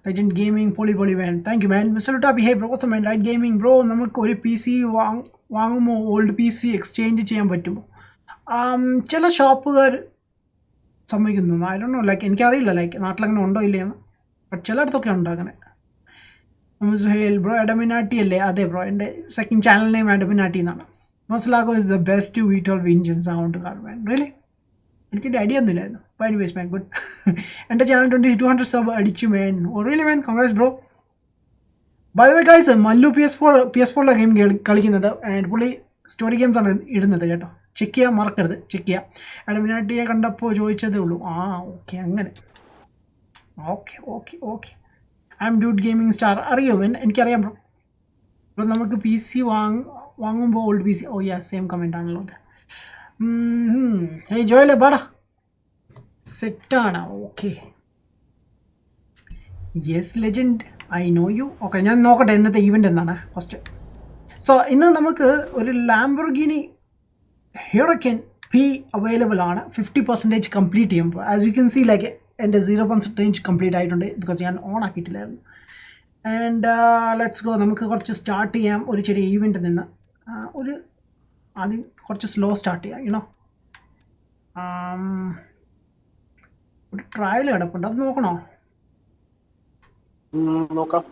Legend gaming പൊളി man. Thank you man. Mister Tappy, hey bro what's man. Right gaming bro, നമുക്ക് ഒരു PC വാങ്ങുമ്പോൾ ഓൾഡ് PC എക്സ്ചേഞ്ച് ചെയ്യാൻ പറ്റുമോ? ചില ഷോപ്പുകാർ സമ്മതിക്കുന്നു. ഐ ഡോണ്ട് നോ, ലൈക്ക് എനിക്കറിയില്ല ലൈക്ക് നാട്ടിലങ്ങനെ ഉണ്ടോ ഇല്ലയെന്ന്. ബട്ട് ചിലയിടത്തൊക്കെ ഉണ്ട് അങ്ങനെ. സുഹേൽ ബ്രോ, എഡമിനാട്ടി അല്ലേ? അതെ ബ്രോ, എൻ്റെ സെക്കൻഡ് ചാനൽ നെയിം എഡമിനാട്ടി എന്നാണ്. മസ്ലാഗോ is the best V12 engine sound car man. Really? എനിക്കിൻ്റെ ഐഡിയ ഒന്നുമില്ലായിരുന്നു. അപ്പോൾ എനിവേസ് മാൻ, ഗുഡ്. എൻ്റെ ചാനൽ 200 സബ് അടിച്ചു man. Oh really man, congrats bro. By the way guys, Mallu PS4 game കളിക്കുന്നത്. ആൻഡ് പുള്ളി സ്റ്റോറി ഗെയിംസ് ആണ് ഇടുന്നത് കേട്ടോ. ചെക്ക് ചെയ്യാൻ മറക്കരുത്, ചെക്ക് ചെയ്യാം. എഡമിനാട്ടിയെ കണ്ടപ്പോൾ ചോദിച്ചതേ ഉള്ളൂ. ഓക്കെ, അങ്ങനെ. Okay. I'm dude gaming star. അറിയോ? എനിക്കറിയാം ബ്രോ. ബ്രോ, നമുക്ക് PC വാങ്ങുമ്പോൾ old PC. Oh yeah, same comment ആണല്ലോ അത്. ജോയല്ലേ പാടാ, സെറ്റാണ്. Okay, yes legend, I know you. Okay, ഞാൻ നോക്കട്ടെ ഇന്നത്തെ ഈവൻ്റ് എന്താണ് ഫസ്റ്റ്. സോ ഇന്ന് നമുക്ക് ഒരു ലാംബോർഗിനി ഹ്യൂറക്കൻ P അവൈലബിൾ ആണ്. 50% കംപ്ലീറ്റ് ചെയ്യുമ്പോൾ as you can see like എൻ്റെ 0% കംപ്ലീറ്റ് ആയിട്ടുണ്ട്, ബിക്കോസ് ഞാൻ ഓൺ ആക്കിയിട്ടില്ലായിരുന്നു. And let's go. നമുക്ക് കുറച്ച് സ്റ്റാർട്ട് ചെയ്യാം ഒരു ചെറിയ ഈവൻ്റ് നിന്ന്. ആദ്യം കുറച്ച് സ്ലോ സ്റ്റാർട്ട് ചെയ്യാം. യുനോ, ഒരു ട്രയൽ കിടപ്പുണ്ട്, അത് നോക്കണോ? നോക്കാം.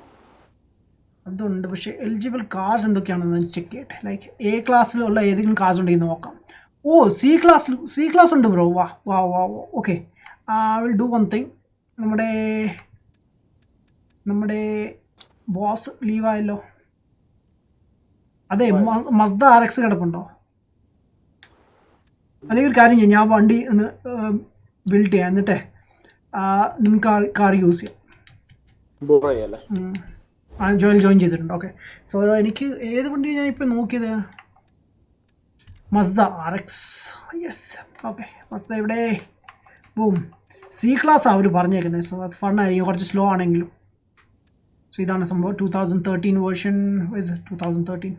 അതുണ്ട്, പക്ഷേ എലിജിബിൾ കാർസ് എന്തൊക്കെയാണെന്ന് ചെക്ക് ചെയ്യട്ടെ. ലൈക്ക് A ക്ലാസ്സിലുള്ള ഏതെങ്കിലും കാർസ് ഉണ്ടെങ്കിൽ നോക്കാം. C ക്ലാസ് ഉണ്ട് ബ്രോ. വാ. Okay, will do one thing. നമ്മുടെ ബോസ് ലീവായല്ലോ. അതെ, മസ്ദ RX കിടപ്പുണ്ടോ? അല്ലെങ്കിൽ ഒരു കാര്യം ചെയ്യാം, ഞാൻ വണ്ടി ഒന്ന് ബിൽഡ് ചെയ്യാം, എന്നിട്ടേ നിങ്ങൾക്ക് കാർ യൂസ് ചെയ്യാം. ജോയിൻ ചെയ്തിട്ടുണ്ട്. ഓക്കെ, സോ എനിക്ക് ഏത് വണ്ടി ഞാൻ ഇപ്പോൾ നോക്കിയത്? Mazda RX. Yes, okay. Mazda ഇവിടെ. C ക്ലാസ് അവർ പറഞ്ഞേക്കുന്നത്. സോ അത് ഫണ്ണായിരിക്കും, കുറച്ച് സ്ലോ ആണെങ്കിലും. സോ ഇതാണ് സംഭവം. 2013 വേർഷൻ. 2013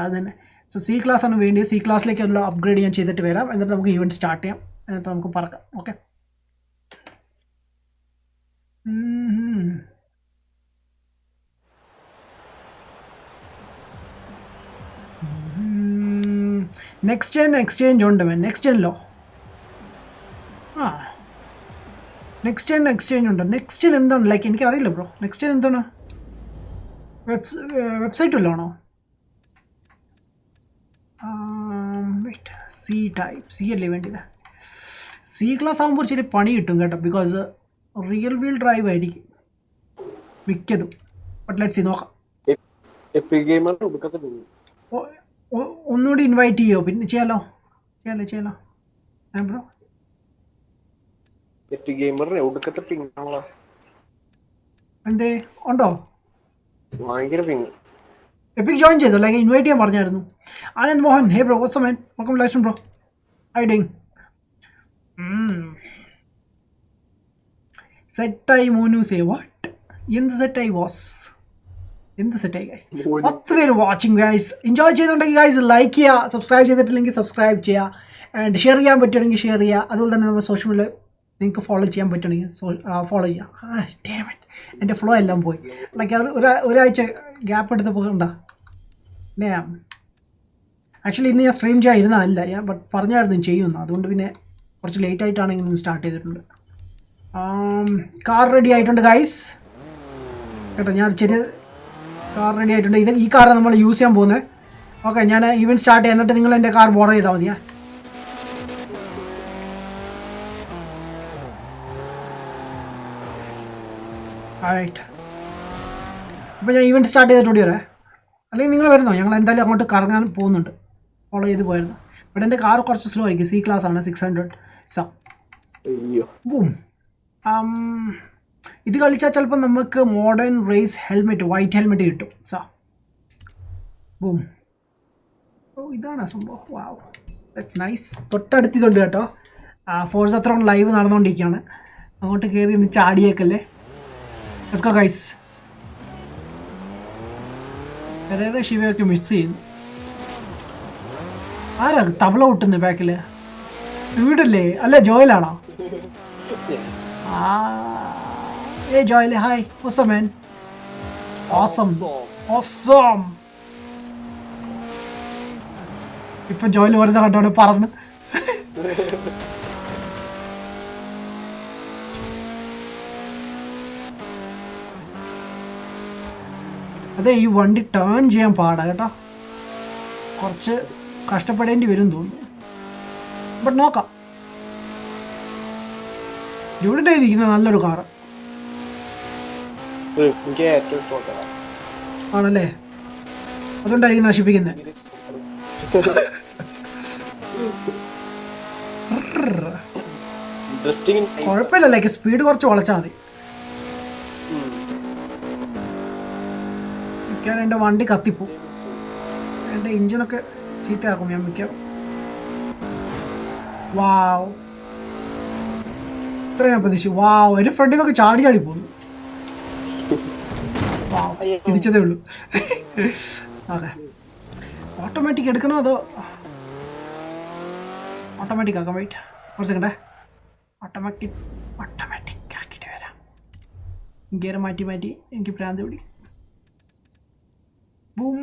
അത് തന്നെ. സോ C ക്ലാസ് ആണ് വേണ്ടിയത്. C ക്ലാസ്സിലേക്കുള്ള അപ്ഗ്രേഡ് ഞാൻ ചെയ്തിട്ട് വരാം. എന്നിട്ട് നമുക്ക് ഈവൻറ്റ് സ്റ്റാർട്ട് ചെയ്യാം, എന്നിട്ട് നമുക്ക് പറക്കാം. ഓക്കെ. നെക്സ്റ്റ് ജെൻ എക്സ്ചേഞ്ച് ഉണ്ട് മാൻ. നെക്സ്റ്റ് ജെനിലോ? നെക്സ്റ്റ് ജെൻ എക്സ്ചേഞ്ച് ഉണ്ട്. നെക്സ്റ്റ് ജെൻ എന്താണ് ലൈക്ക് എനിക്കറിയില്ല ബ്രോ. നെക്സ്റ്റ് ജെൻ എന്താണ്? വെബ്സൈറ്റ് വല്ലതാണോ? വെയിറ്റ്, C അല്ലേ വേണ്ടത്? C ക്ലാസ് ആകുമ്പോൾ ഇച്ചിരി പണി കിട്ടും കേട്ടോ, ബിക്കോസ് റിയൽ വീൽ ഡ്രൈവ് ആയിരിക്കും മിക്കതും. ബട്ട് ലെറ്റ്സ് സീ, നോക്കാം. ഒന്നുകൂടി ഇൻവൈറ്റ് ചെയ്യോ? പിന്നെ ചെയ്യാലോ ബ്രോ. എന്തേ ഉണ്ടോ? എപ്പിക് ജോയിൻ ചെയ്തോ? ലൈക്ക് ഇൻവൈറ്റ് ചെയ്യാൻ പറഞ്ഞായിരുന്നു. Anand Mohan, hey bro what's man. Welcome ലൈഷൻ ബ്രോ. Hi doing? സെറ്റായി മോനൂസേ. വാട്ട്? എന്ത് സെറ്റായി ബോസ്? എന്ത് സെറ്റായി ഗൈസ്? 10 പേര് വാച്ചിങ് ഗൈസ്. എൻജോയ് ചെയ്തുണ്ടെങ്കിൽ ഗൈസ് ലൈക്ക് ചെയ്യുക, സബ്സ്ക്രൈബ് ചെയ്തിട്ടില്ലെങ്കിൽ സബ്സ്ക്രൈബ് ചെയ്യുക, ആൻഡ് ഷെയർ ചെയ്യാൻ പറ്റുകയാണെങ്കിൽ ഷെയർ ചെയ്യുക. അതുപോലെ തന്നെ നമ്മൾ സോഷ്യൽ മീഡിയ നിങ്ങൾക്ക് ഫോളോ ചെയ്യാൻ പറ്റുകയാണെങ്കിൽ ഫോളോ ചെയ്യുക. എൻ്റെ ഫ്ലോ എല്ലാം പോയി. ലൈക്ക് ഒരാഴ്ച ഗ്യാപ്പ് എടുത്തപ്പോൾ ഉണ്ടോ? ആക്ച്വലി ഇന്ന് ഞാൻ സ്ട്രീം ചെയ്യാതിരുന്നതല്ല ഞാൻ ബട്ട് പറഞ്ഞായിരുന്നു ചെയ്യുമെന്ന്, അതുകൊണ്ട് പിന്നെ കുറച്ച് ലേറ്റ് ആയിട്ടാണ് ഇങ്ങനെ സ്റ്റാർട്ട് ചെയ്തിട്ടുണ്ട്. കാർ റെഡി ആയിട്ടുണ്ട് ഗൈസ് കേട്ടോ. ഞാൻ ചെറിയ കാർ റെഡി ആയിട്ടുണ്ട്. ഈ കാറാണ് നമ്മൾ യൂസ് ചെയ്യാൻ പോകുന്നത്. ഓക്കെ, ഞാൻ ഈവൻ സ്റ്റാർട്ട് ചെയ്യാം, എന്നിട്ട് നിങ്ങൾ എൻ്റെ കാർ ബോർഡർ ചെയ്താൽ മതിയാ. റൈറ്റ്, അപ്പോൾ ഞാൻ ഈവൻറ്റ് സ്റ്റാർട്ട് ചെയ്തിട്ട് ഓടി വരാം. അല്ലെങ്കിൽ നിങ്ങൾ വരുന്നോ? ഞങ്ങൾ എന്തായാലും അങ്ങോട്ട് കറങ്ങാൻ പോകുന്നുണ്ട്, ഫോളോ ചെയ്ത് പോയിരുന്നു. ബട്ട് എൻ്റെ കാർ കുറച്ച് സ്ലോ ആയിരിക്കും. C ക്ലാസ് ആണ്, 600. So boom. ഇത് കളിച്ചാൽ ചിലപ്പോൾ നമുക്ക് modern race helmet, white helmet കിട്ടും. So boom. ഓ, ഇതാണ് സംഭവം. വാവ്, ദാറ്റ്സ് നൈസ്. തൊട്ടടുത്തിതുണ്ട് കേട്ടോ. ഫോഴ്സ ത്രോൺ ലൈവ് നടന്നുകൊണ്ടിരിക്കുകയാണ്. അങ്ങോട്ട് കയറി ഒന്ന് ചാടിയേക്കല്ലേ. Let's go guys. വേറെ ശിവയൊക്കെ മിസ് ചെയ്യുന്നു. ആരാ തബല പൊട്ടുന്നത് ബാക്കിൽ? വീടല്ലേ? അല്ല, ജോയലാണോ? Joel, hi. What's man? Awesome awesome. ഇപ്പൊ ജോയൽ വെറുതെ കണ്ടോണ്ട് പറന്ന്. അതെ, ഈ വണ്ടി ടേൺ ചെയ്യാൻ പാടാ കേട്ടോ. കുറച്ച് കഷ്ടപ്പെടേണ്ടി വരും തോന്നുന്നു. ബട്ട് നോക്കാം. ഇവിടെ ഇരിക്കുന്ന നല്ലൊരു കാറ് ആണല്ലേ, അതുകൊണ്ടായിരിക്കും നശിപ്പിക്കുന്നത്. കുഴപ്പമില്ല, ലൈക്ക് സ്പീഡ് കുറച്ച് വളച്ചാൽ മതി. മിക്കവാറും എൻ്റെ വണ്ടി കത്തിപ്പോ, എൻ്റെ എഞ്ചിനൊക്കെ ചീത്തയാക്കും ഞാൻ മിക്കവാറും. വാവ്, ഇത്ര ഞാൻ പ്രതീക്ഷിച്ചു. വാവ്, എൻ്റെ ഫ്രണ്ടിൽ നിന്നൊക്കെ ചാടി ചാടി പോകുന്നു. വാവ്, ഇടിച്ചതേ ഉള്ളൂ. അതെ, ഓട്ടോമാറ്റിക് എടുക്കണോ അതോ ഓട്ടോമാറ്റിക് ആക്കാം? വെയിറ്റ് ഒരു സെക്കൻഡേ, ഓട്ടോമാറ്റിക് ആക്കിയിട്ട് വരാം. ഗിയർ മാറ്റി മാറ്റി എനിക്ക് ഭ്രാന്ത് പിടി. ബൂം,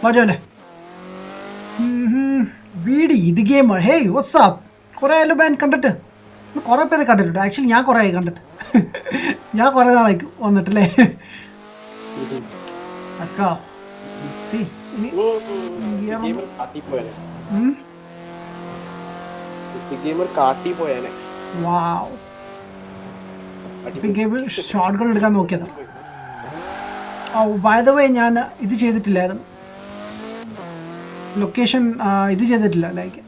ബാജോല്ലേ വീടി. ഇത് ഗെയിമാണ്. Hey, WhatsApp. കുറേ ആയാലും ബാൻ കണ്ടിട്ട്, കുറേ പേരെ കണ്ടിട്ടുണ്ട്. ആക്ച്വലി ഞാൻ കുറേ ആയി കണ്ടിട്ട്. ഞാൻ കുറേ നാളായി വന്നിട്ടല്ലേ. ഷോട്ട് ഗൺ എടുക്കാൻ നോക്കിയതാ. ബൈ ദ വേ, ഞാൻ ഇത് ചെയ്തിട്ടില്ലായിരുന്നു, ലൊക്കേഷൻ ഇത് ചെയ്തിട്ടില്ല. ലൈക്ക്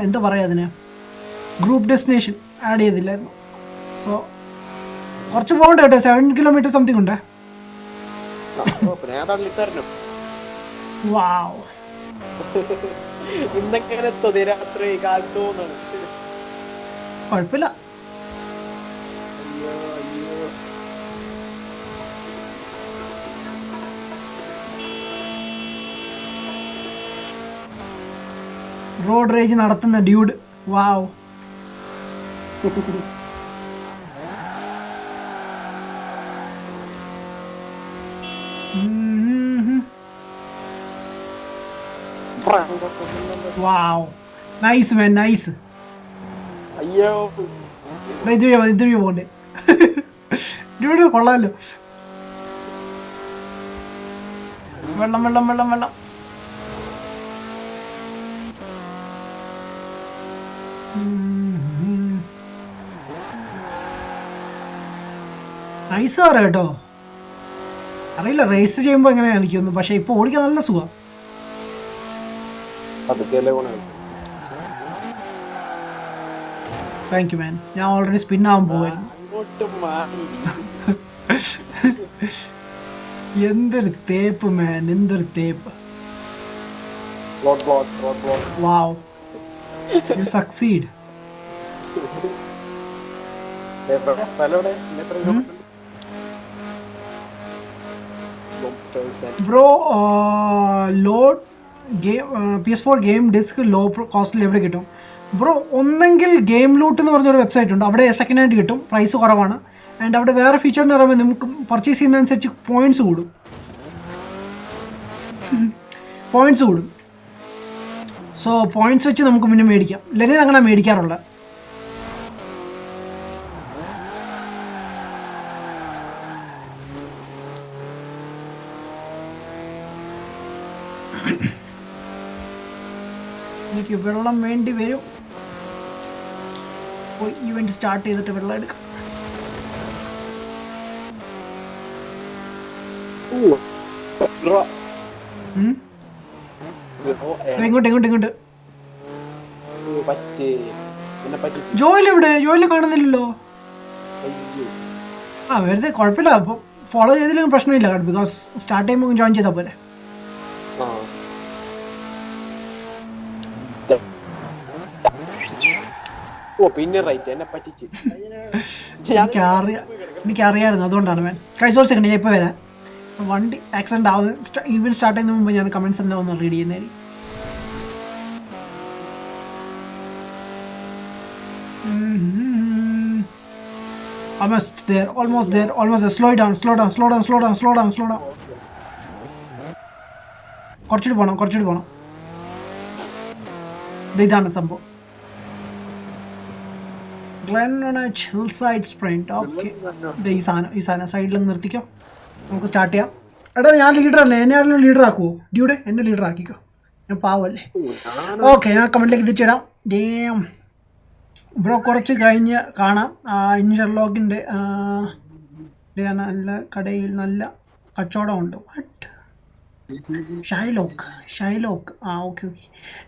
എന്താ പറയുക അതിന്, ഗ്രൂപ്പ് ഡെസ്റ്റിനേഷൻ ആഡ് ചെയ്തില്ലായിരുന്നു. സോ കുറച്ച് പോകണ്ട കേട്ടോ, 7 കിലോമീറ്റർ സംതിങ് ഉണ്ട്. വാവ്, കുഴപ്പമില്ല. റോഡ് റേജ് നടത്തുന്ന ഡ്യൂഡ്. വാവ്, വാവ്, നൈസ് മാൻ, നൈസ്. ഇതുവഴി പോകണ്ടേ? ഡ്യൂഡ് കൊള്ളാമല്ലോ. വെള്ളം വെള്ളം വെള്ളം വെള്ളം. നൈസ് കാറ് കേട്ടോ. അറിയില്ല റേസ് ചെയ്യുമ്പോൾ എങ്ങനെയാണ് എനിക്കൊന്നും, പക്ഷെ ഇപ്പോൾ ഓടിക്കാൻ നല്ല സുഖം. താങ്ക് യു മാൻ. ഞാൻ ഓൾറെഡി സ്പിൻ ആവാൻ പോവായിരുന്നു. എന്തൊരു തേപ്പ് മാൻ, എന്തൊരു തേപ്പ്. Wow, you succeed. Bro, low game PS4 game disc low കോസ്റ്റിൽ എവിടെ കിട്ടും? ബ്രോ ഒന്നെങ്കിൽ ഗെയിം ലൂട്ട് എന്ന് പറഞ്ഞൊരു വെബ്സൈറ്റ് ഉണ്ട്, അവിടെ സെക്കൻഡ് ഹാൻഡ് കിട്ടും, പ്രൈസ് കുറവാണ്. ആൻഡ് അവിടെ വേറെ ഫീച്ചർ എന്ന് പറയുമ്പോൾ നമുക്ക് പർച്ചേസ് ചെയ്യുന്നതനുസരിച്ച് പോയിന്റ്സ് കൂടും. സോ പോയിന്റ്സ് വെച്ച് നമുക്ക് പിന്നെ മേടിക്കാം. ലെനിൻ അങ്ങനെ മേടിക്കാറുള്ളത്. എനിക്ക് വെള്ളം വേണ്ടി വരും. പോയി ഇവന്റ് സ്റ്റാർട്ട് ചെയ്തിട്ട് വെള്ളം എടുക്കാം. ഇങ്ങോട്ട് ജോയിൽ എവിടെ? ജോയിലെ കാണുന്നില്ലല്ലോ. വെറുതെ കുഴപ്പമില്ല. അപ്പോൾ ഫോളോ ചെയ്തില്ലെങ്കിൽ പ്രശ്നമില്ല, ബിക്കോസ് സ്റ്റാർട്ട് ചെയ്യുമ്പോൾ ജോയിൻ ചെയ്താൽ പോലെ. എനിക്കറിയായിരുന്നു, അതുകൊണ്ടാണ് ഞാൻ കൈസോഴ്സ് ഞാൻ ഇപ്പോൾ വരാം. വണ്ടി ആക്സിഡന്റ് ആവുന്നത് ഈവൻ സ്റ്റാർട്ട് ചെയ്യുന്ന മുമ്പ് ഞാൻ കമന്റ്സ് എന്താണെന്ന് റീഡ് ചെയ്യുന്നതായിരിക്കും. Almost there. Slow down. കുറച്ചുകൂടി പോണം. ഇതാണ് സംഭവം. ഗ്ലെൻറിച്ച് ഹിൽസൈഡ് സ്പ്രിന്റ്. ഓക്കെ, ഈ സാധനം സൈഡിൽ നിർത്തിക്കോ, നമുക്ക് സ്റ്റാർട്ട് ചെയ്യാം. എടാ ഞാൻ ലീഡറല്ലേ, എന്നെ ആരെങ്കിലും ലീഡർ ആക്കുമോ? ഡ്യൂടെ എന്നെ ലീഡർ ആക്കിക്കോ, ഞാൻ പാവല്ലേ. ഓക്കെ, ഞാൻ കമൻറ്റിലേക്ക് എത്തിച്ചേരാം. ഡേം ബ്രോ കുറച്ച് കഴിഞ്ഞ് കാണാം. ഇൻഷർലോക്കിൻ്റെ നല്ല കടയിൽ നല്ല കച്ചവടമുണ്ട്. What? Shylock. Okay.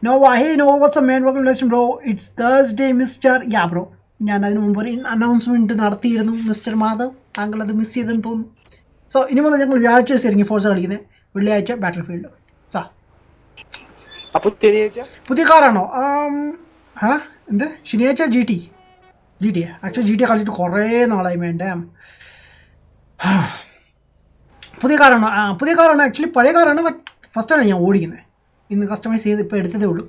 No what's a man, welcome lesson bro. It's Thursday mister. Yeah bro, ഞാൻ അതിന് മുമ്പ് ഒരു അനൗൺസ്മെൻറ്റ് നടത്തിയിരുന്നു മിസ്റ്റർ മാധവ്. താങ്കൾ അത് മിസ് ചെയ്തെന്ന് തോന്നുന്നു. സോ ഇനി മുതൽ ഞങ്ങൾ വ്യാഴാഴ്ച ആയിരിക്കും ഫോഴ്സ് കളിക്കുന്നത്, വെള്ളിയാഴ്ച ബാറ്റിൽ ഫീൽഡ്. പുതിയ കാറാണോ? എന്ത് ശനിയാഴ്ച G T actually G T കളിച്ചിട്ട് കുറേ നാളായി. വേണ്ടേ, പുതിയ കാറാണ് ആക്ച്വലി. പഴയ കാറാണ്, ബട്ട് ഫസ്റ്റാണ് ഞാൻ ഓടിക്കുന്നത്. ഇന്ന് കസ്റ്റമൈസ് ചെയ്ത് ഇപ്പോൾ എടുത്തതേ ഉള്ളൂ.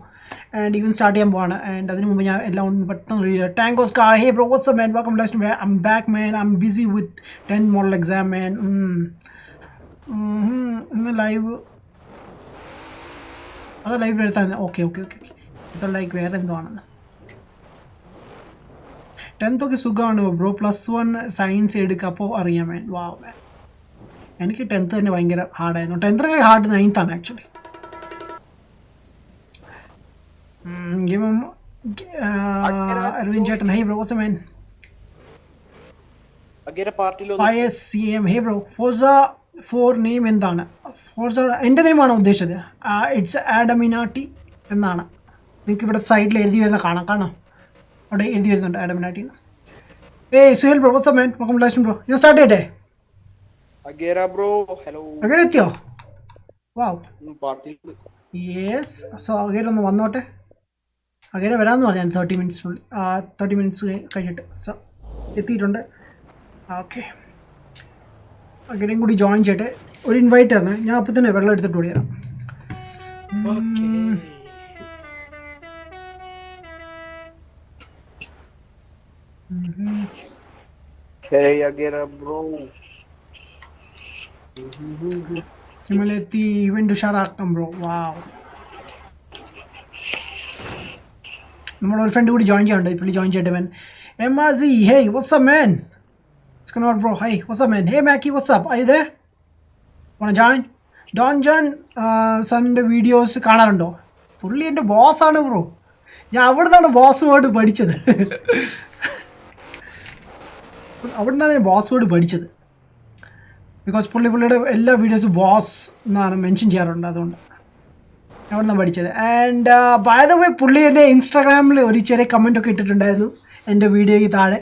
ആൻഡ് ഈവൻ സ്റ്റാർട്ട് ചെയ്യാൻ പോവാണ്. ആൻഡ് അതിന് മുമ്പ് ഞാൻ എല്ലാം ഒന്ന് പെട്ടെന്ന് ടാങ്കോസ് car. Hey bro, what's up man, welcome to I am back man. I am busy with 10th model exam man. ഇന്ന് ലൈവ് എടുത്താൽ ഓക്കെ. ഇത് ലൈക്ക് വേറെ എന്തോ ആണെന്ന്. 10th ഒക്കെ സുഖമാണ് ബ്രോ. +1 സയൻസ് എടുക്കുക, അപ്പോൾ അറിയാം മാൻ. വാവ് മാൻ, എനിക്ക് 10th തന്നെ ഭയങ്കര ഹാർഡായിരുന്നു. 10th ഹാർഡ് 9th ആണ് ആക്ച്വലി. അരവിന്ദ് ചേട്ടൻ, ഹേ ബ്രോ, വാട്ട്സ് മാൻ. YSCM, ഹേ ബ്രോ. ഫോർസ 4 നെയിം എന്താണ്? ഫോർസ എൻ്റെ നെയിമാണോ ഉദ്ദേശിച്ചത്? ഇറ്റ്സ് ആഡമിനാട്ടി എന്നാണ്. നിങ്ങൾക്ക് ഇവിടെ സൈഡിൽ എഴുതി വരുന്ന കാണാം. അവിടെ എഴുതി വരുന്നുണ്ട് ആഡമിനാട്ടി. Suhail bro, what's up man, welcome to bro. ഞാൻ സ്റ്റാർട്ട് ചെയ്യട്ടെ? അഗേര എത്തിയോ? Wow, yes. സോ അഗേര ഒന്ന് വന്നോട്ടെ. അഗേര വരാമെന്ന് പറഞ്ഞാൽ 30 മിനിറ്റ്സ് കഴിഞ്ഞിട്ട്. സോ എത്തിയിട്ടുണ്ട്. ഓക്കെ, അഗേരയും കൂടി ജോയിൻ ചെയ്യട്ടെ. ഒരു ഇൻവൈറ്റ് ആണ്, ഞാൻ അപ്പം തന്നെ വെള്ളം എടുത്തിട്ട് ഓടി തരാം. നമ്മളെത്തി. Event ഉഷാറാക്കാം bro. വാവ്, നമ്മളൊരു ഫ്രണ്ട് കൂടി ജോയിൻ ചെയ്യാനുണ്ട്. ഇപ്പോൾ ജോയിൻ ചെയ്യട്ടെ മാൻ. MRZ, hey, what's up man? What's going on bro? Hey, what's up man? Hey Mackie, what's up? Are you there? Wanna join? Don John സണ്ണിൻ്റെ വീഡിയോസ് കാണാറുണ്ടോ? പുള്ളി എൻ്റെ ബോസാണ് ബ്രോ. ഞാൻ അവിടെ നിന്നാണ് ബോസ് വേർഡ് പഠിച്ചത്. ബിക്കോസ് പുള്ളിയുടെ എല്ലാ വീഡിയോസും ബോസ് എന്നാണ് മെൻഷൻ ചെയ്യാറുണ്ട്, അതുകൊണ്ട് അവിടെ നിന്നാണ് പഠിച്ചത്. ആൻഡ് ബൈ ദ വേ, പുള്ളി എൻ്റെ ഇൻസ്റ്റാഗ്രാമിൽ ഒരു ചെറിയ കമൻറ്റൊക്കെ ഇട്ടിട്ടുണ്ടായിരുന്നു എൻ്റെ വീഡിയോയ്ക്ക് താഴെ.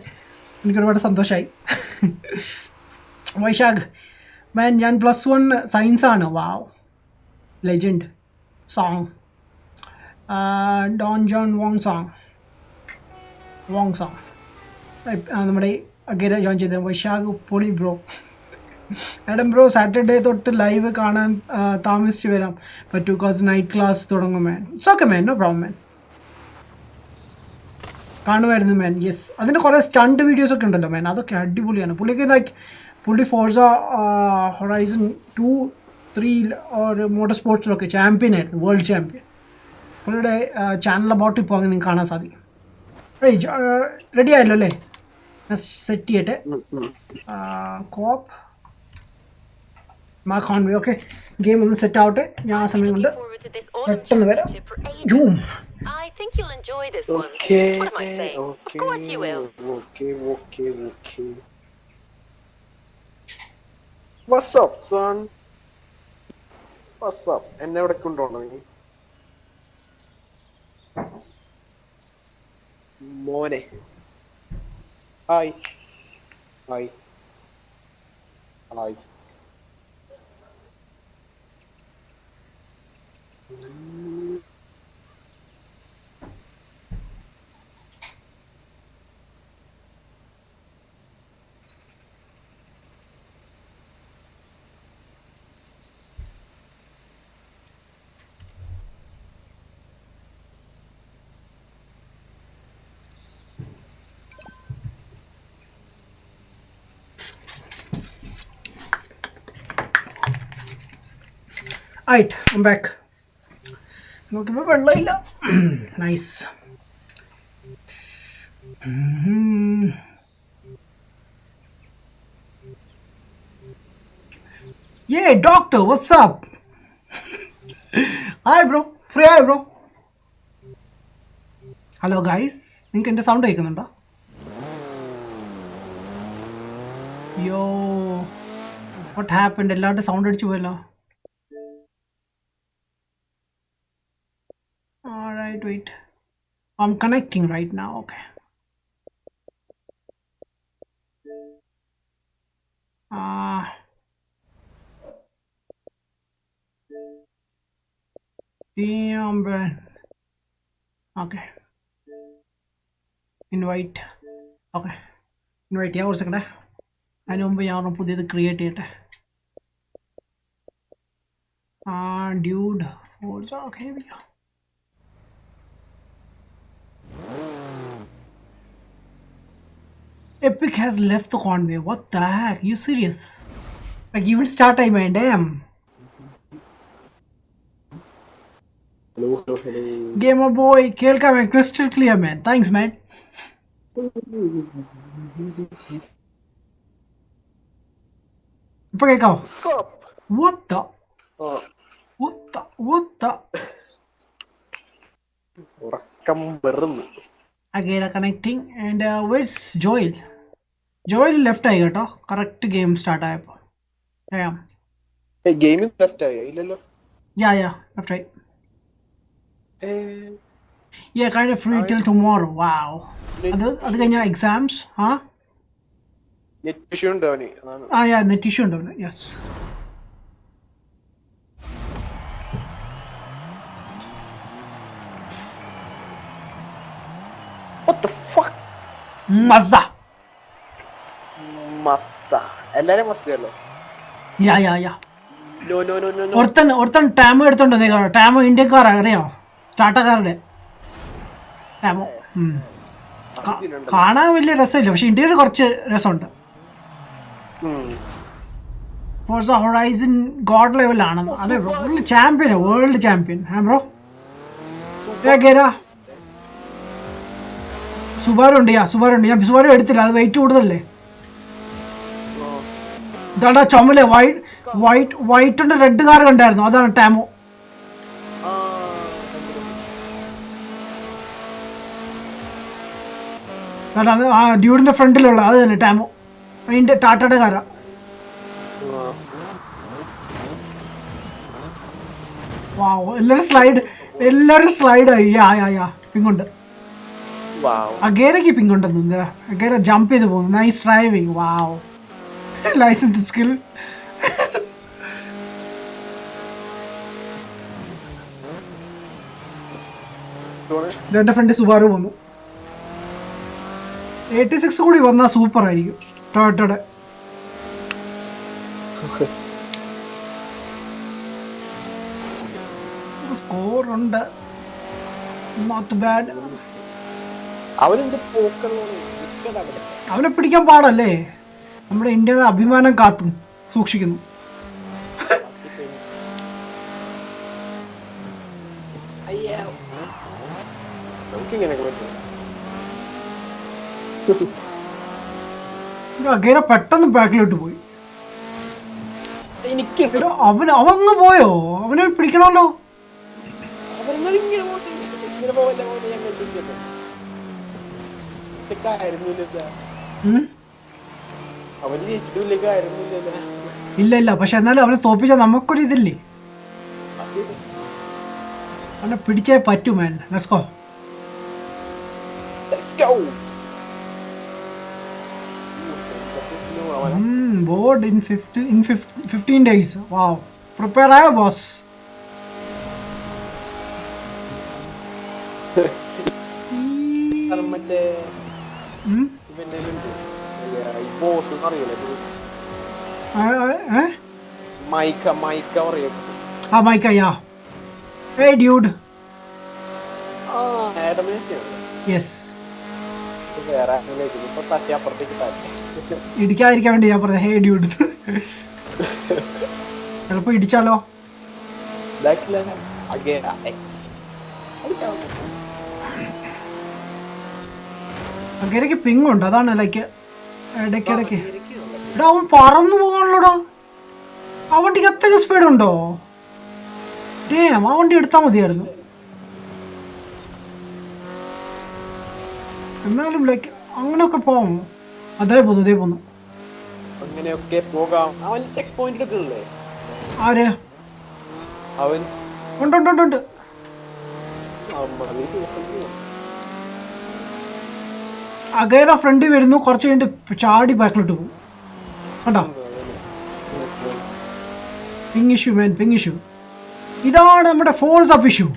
എനിക്കൊരുപാട് സന്തോഷമായി. വൈശാഖ് മാൻ, ഞാൻ +1 സയൻസാണ്. Wow, legend song. Don John Wong song നമ്മുടെ അഗേര ജോയിൻ ചെയ്ത വൈശാഖ് പൊളി ബ്രോ. മാഡം ബ്രോ, സാറ്റർഡേ തൊട്ട് ലൈവ് കാണാൻ താമസിച്ച് വരാം പറ്റൂ, ബിക്കോസ് നൈറ്റ് ക്ലാസ് തുടങ്ങും man. It's okay man, no problem man. കാണുമായിരുന്നു മാൻ. യെസ്, അതിൻ്റെ കുറേ സ്റ്റണ്ട് വീഡിയോസ് ഒക്കെ ഉണ്ടല്ലോ മാൻ, അതൊക്കെ അടിപൊളിയാണ്. പുള്ളിക്ക് ലൈക്ക് പുള്ളി ഫോർസ ഹൊറൈസൺ 2, 3 ഒരു മോട്ടോർ സ്പോർട്സിലൊക്കെ ചാമ്പ്യൻ ആയിരുന്നു, വേൾഡ് ചാമ്പ്യൻ. പുള്ളിയുടെ ചാനൽ അബൌട്ട് ഇപ്പോൾ അങ്ങനെ നിങ്ങൾക്ക് കാണാൻ സാധിക്കും. റെഡി ആയല്ലോ അല്ലേ? സെറ്റ് ചെയ്യട്ടെ. കോപ്പ് മാർക്ക് ഹോൺവേ. ഓക്കെ, ഗെയിം ഒന്ന് സെറ്റ് ആവട്ടെ. ഞാൻ ആ സമയം കൊണ്ട് പെട്ടെന്ന് വരാം. Zoom. I think you'll enjoy this one. Okay. What am I saying? Okay. Of course you will. Okay. What's up, son? What's up? എന്നെ എവിടെ കൊണ്ടുപോകണം നീ? മോനെ. ഹായ്. Alright, I'm back. നോക്കിയപ്പോൾ വെള്ളമില്ല. Nice. Yeah, doctor, what's up? Hi bro, free hi bro. Hello guys, നിങ്ങൾക്ക് എൻ്റെ sound കേൾക്കുന്നുണ്ടോ? യോ, വാട്ട് ഹാപ്പൻഡ്? എല്ലാവരുടെ സൗണ്ട് അടിച്ചു പോയല്ലോ. Alright, wait. I'm connecting right now, okay. Damn, man. Okay. Invite. Okay. Invite ചെയ്യാം. ഒരു സെക്കൻഡ്. അതിന് മുമ്പ് ഞാൻ പുതിയത് ക്രിയേറ്റ് ചെയ്യട്ടെ. Dude. Okay, here we go. Epic has left the convoy. What the heck? You serious? Like even start time and damn. Hello. Gamer boy, കേൾക്കാം man, crystal clear man. Thanks man. ഇപ്പൊ കേൾക്കാം. What the? ഉറക്കം വെറുന്നു. Again connecting and where's Joel? Joel left ആയി കേട്ടോ, correct game start ആയപ്പോൾ. ഗെയിമിൽ left ആയോ? ഇല്ലല്ലോ. Yeah, left ആയി. Yeah, kind of free till tomorrow. Wow. അത് കഴിഞ്ഞാൽ എക്സാംസ്. നെറ്റ് ഇഷ്യൂ ഉണ്ടോ അവന്? Yeah, നെറ്റ് ഇഷ്യൂ ഉണ്ടോ? യെസ്. What the fuck? മസ്ത. എല്ലാരും മസ്തയല്ലോ. Yeah. No. ഒരുത്തൻ ടാമോ എടുത്തോണ്ട് വന്നേക്കാ. ടാമോ ഇന്ത്യക്കാരാ, അറിയോ? ടാറ്റക്കാരുടെ ടാമോ. കാണാൻ വലിയ രസമില്ല, പക്ഷെ ഇന്ത്യയിൽ കുറച്ച് രസമുണ്ട്. ഫോർസ ഹൊറൈസൺ ഗോഡ് ലെവലാണ്. അതെ bro, full champion, world champion. Bro കേരാ. സുബാരു ഉണ്ട്. ഞാൻ സുബാരു എടുത്തില്ല, അത് വെയിറ്റ് കൂടുതലല്ലേ. ഇതാണ്ടാ ചുമല് വൈറ്റ് റെഡ് കാർ കണ്ടായിരുന്നു, അതാണ് ടാമോ. ആ ഡ്യൂഡിന്റെ ഫ്രണ്ടിലുള്ള അത് തന്നെ ടാമോ, അതിന്റെ ടാറ്റയുടെ കാരാ. വാവ്, എല്ലാരും സ്ലൈഡായി. യാ പിങ്ങുണ്ട്. അഗേരക്ക് പിങ്ങുണ്ടെന്ന്. അഗേര ജമ്പ് ചെയ്ത് പോകുന്നു. Nice driving. Wow, licence skill. എന്റെ ഫ്രണ്ട് സുബാറു വന്നു. 86 കൂടി വന്നാൽ സൂപ്പർ ആയിരിക്കും ടൊയോട്ടയുടെ. സ്കോർ ഉണ്ട്, നോട്ട് ബാഡ്. അവനെന്ത് പോക്കുള്ളൂ അവിടെ. അവനെ പിടിക്കാൻ പാടല്ലേ, നമ്മുടെ ഇന്ത്യയുടെ അഭിമാനം കാത്തും സൂക്ഷിക്കുന്നു. നമുക്കിങ്ങനെ അഗേര പെട്ടെന്ന് ബാക്കിലോട്ട് പോയി. എനിക്ക് അവങ്ങ് പോയോ? അവനെ പിടിക്കണമല്ലോ. അവന് ജയിച്ചിട്ടില്ല. ഇല്ല ഇല്ല, പക്ഷെ എന്നാലും അവനെ തോപ്പിച്ചാൽ നമുക്കൊരു ഇതില്ലേ, അവനെ പിടിച്ചേ പറ്റൂ man. Let's go. Board in 15 days. Wow. Prepare ആയോ ബോസ്? മറ്റേ ബോസ് അറിയില്ലേ, മൈക്ക അറിയാം. ആ Mika, yeah. Hey dude. Yes. ഇടിക്കാതിരിക്കാൻ വേണ്ടി ഞാൻ പറഞ്ഞ ഹേ ഡ്യൂഡ്. ചിലപ്പോ ഇടിച്ചാലോ. അങ്ങനെയൊക്കെ പിങ് ഉണ്ട്, അതാണ് ലൈക്ക് ഇടയ്ക്കിടയ്ക്ക്. എടാ അവൻ പറന്നു പോകാനുള്ളടാ. ആ വണ്ടിക്ക് അത്രയ്ക്ക് സ്പീഡുണ്ടോ? ആ വണ്ടി എടുത്താൽ മതിയായിരുന്നു. എന്നാലും ലൈക്ക് അങ്ങനെയൊക്കെ പോവാമോ? അതേ പോന്നു. അങ്ങനെയൊക്കെ പോകാം. അവൻ ചെക്ക് പോയിന്റ് ഒക്കെ ഉള്ളേ. ആര്? അവൻ ഉണ്ട്. അഗേര ഫ്രണ്ടിൽ വരുന്നു, കുറച്ച് കഴിഞ്ഞിട്ട് ചാടി ബാക്കിലോട്ട് പോകും. കണ്ടോ? പിങ് ഇഷ്യൂ മാൻ, പിങ് ഇഷ്യൂ. ഇതാണ് നമ്മുടെ ഫോഴ്സ് അപ്പ് ഇഷ്യൂ.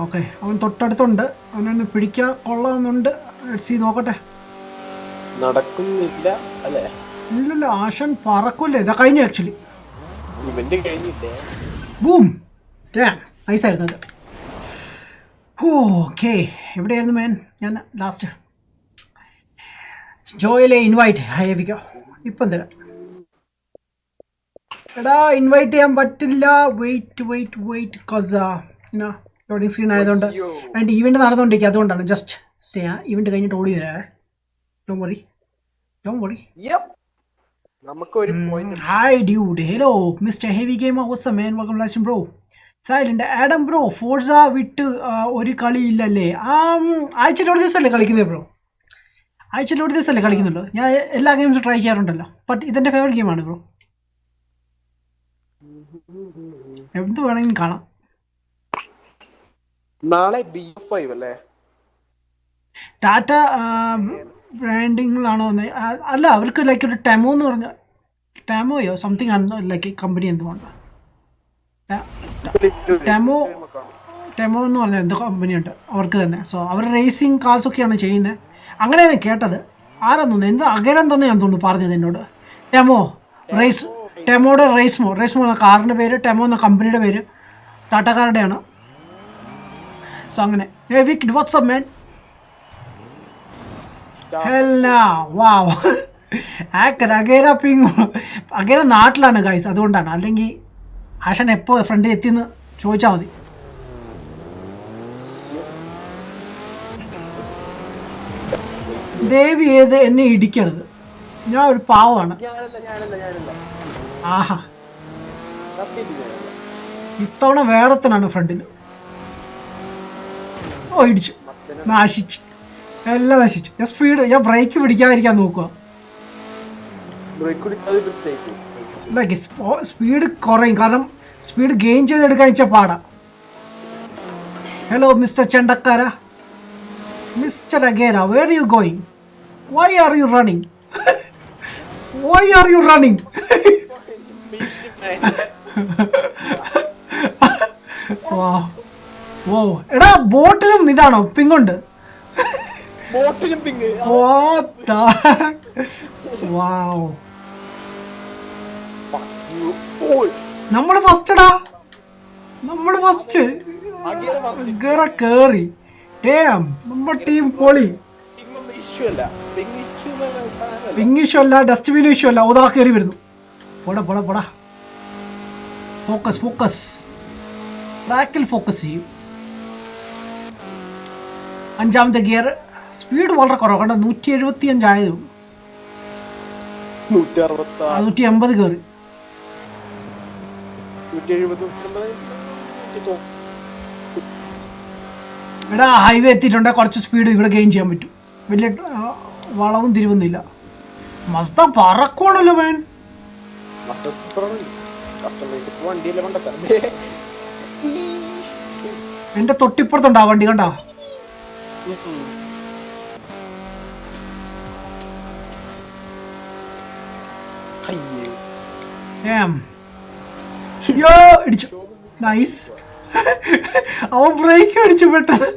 ഓക്കെ, അവൻ തൊട്ടടുത്തുണ്ട്. അവനൊന്ന് പിടിക്കാൻ കൊള്ളാമെന്നുണ്ട്. നോക്കട്ടെ. നടക്കുന്നില്ല അല്ലേ? ഇല്ലല്ല, ആശൻ പറക്കൂല്ലേ. ഇതാ കഴിഞ്ഞു ആക്ച്വലി. ബൂം, നൈസായിരുന്നു അത്. ഓക്കെ, എവിടെയായിരുന്നു മാൻ? ഞാൻ ലാസ്റ്റ് ജോയിലെ ഇൻവൈറ്റ് ഹൈവിക്കോ. ഇപ്പം തരാം. എടാ ഇൻവൈറ്റ് ചെയ്യാൻ പറ്റില്ല. വെയിറ്റ് കോസ് ലോഡിങ് സ്ക്രീൻ ആയതുകൊണ്ട് ആൻഡ് ഈവെന്റ് നടന്നുകൊണ്ടിരിക്കുക, അതുകൊണ്ടാണ്. Just stay. ഈവെന്റ് കഴിഞ്ഞിട്ട് ഓടി വരാവേ. Don't worry. Hi dude. Hello mister heavy gamer. What's up man? Welcome last bro. Silent Adam bro. Forza വിട്ട് ഒരു കളി ഇല്ലല്ലേ? ആഴ്ചയിൽ ഒരു ദിവസമല്ലേ കളിക്കുന്നത് ബ്രോ? ആഴ്ചയിൽ ഒരു ദിവസമല്ലേ കളിക്കുന്നുള്ളൂ? ഞാൻ എല്ലാ ഗെയിംസും ട്രൈ ചെയ്യാറുണ്ടല്ലോ. ബട്ട് ഇതെൻ്റെ ഫേവറേറ്റ് ഗെയിമാണ് ബ്രോ. എന്ത് വേണമെങ്കിലും കാണാം. നാളെ B5 അല്ലേ? ടാറ്റ ബ്രാൻഡിങ്ങിലാണോ? അല്ല, അവർക്ക് ലൈക്ക് ഒരു ടെമോ എന്ന് പറഞ്ഞ ടെമോയോ സംതിങ് ആണ് ലൈക്ക് കമ്പനി. എന്തുകൊണ്ട് ടെമോ എന്ന് പറഞ്ഞാൽ എന്ത് കമ്പനിയുണ്ട് അവർക്ക് തന്നെ. സോ അവർ റേസിങ് കാർസൊക്കെയാണ് ചെയ്യുന്നത്. അങ്ങനെയാണ് കേട്ടത്. ആരെന്ന് എന്ത് അകരം തന്നെ ഞാൻ തോന്നുന്നു പറഞ്ഞത് എന്നോട്. ടെമോയുടെ റേസ്മോ എന്ന കാറിൻ്റെ പേര്, ടെമോ എന്ന കമ്പനിയുടെ പേര് ടാറ്റക്കാരുടെയാണ്. സോ അങ്ങനെ. വാട്ട്സ്ആപ്പ് മാൻ? അഗേര നാട്ടിലാണ് ഗൈസ്, അതുകൊണ്ടാണ്. അല്ലെങ്കിൽ ആശാൻ എപ്പോൾ ഫ്രണ്ടിൽ എത്തിയെന്ന് ചോദിച്ചാൽ മതി. ദേവി ഏത് എന്നെ ഇടിക്കരുത്, ഞാൻ ഒരു പാവമാണ്. ആഹാ, ഇത്തവണ വേറെത്തനാണ് ഫ്രണ്ടിൽ. ഓ ഇടിച്ചു, നാശിച്ചു, എല്ലാം നശിച്ചു. ഞാൻ ബ്രേക്ക് പിടിക്കാതിരിക്കാൻ നോക്കുക. സ്പീഡ് കുറയും, കാരണം സ്പീഡ് ഗെയിൻ ചെയ്തെടുക്കാൻ വെച്ചാൽ പാടാ. ഹലോ മിസ്റ്റർ ചെണ്ടക്കാര, mister Agera, where you going? Why are you running? എടാ ബോട്ടിലും ഇതാണോ പിങ്ങുണ്ട്? നമ്മള് ഫസ്റ്റടാ. നമ്മള് ഫസ്റ്റ് അഗേര ഫസ്റ്റ് കേറി നമ്മുടെ ടീം പൊളി. പിങ്ങൊന്നും ഇഷ്യൂ അല്ല. പിങ് ഇഷ്യൂ സാധനമല്ല. പിങ് ഇഷ്യൂ അല്ല, ഡസ്റ്റ്ബിൻ ഇഷ്യൂ അല്ല. ഉദാ കയറി വരുന്നു. പോടാ ഫോക്കസ് ട്രാക്കിൽ ഫോക്കസ് ചെയ്യും. 5ാമത്തെ ഗിയർ. സ്പീഡ് വളരെ കുറവ് കണ്ട. 175 ആയതും 180 കയറി. 170 എടാ ഹൈവേ എത്തിയിട്ടുണ്ടെങ്കിൽ കുറച്ച് സ്പീഡ് ഇവിടെ ഗെയിൻ ചെയ്യാൻ പറ്റും. വലിയ വളവും തിരിവൊന്നുമില്ല. മസ്ത പറക്കണല്ലോ വേൻ. എന്റെ തൊട്ടിപ്പുറത്തുണ്ടാ വണ്ടി കണ്ടാ. ഇടിച്ചു. നൈസ്. അവൻ ബ്രേക്ക് അടിച്ചു പെട്ടത്.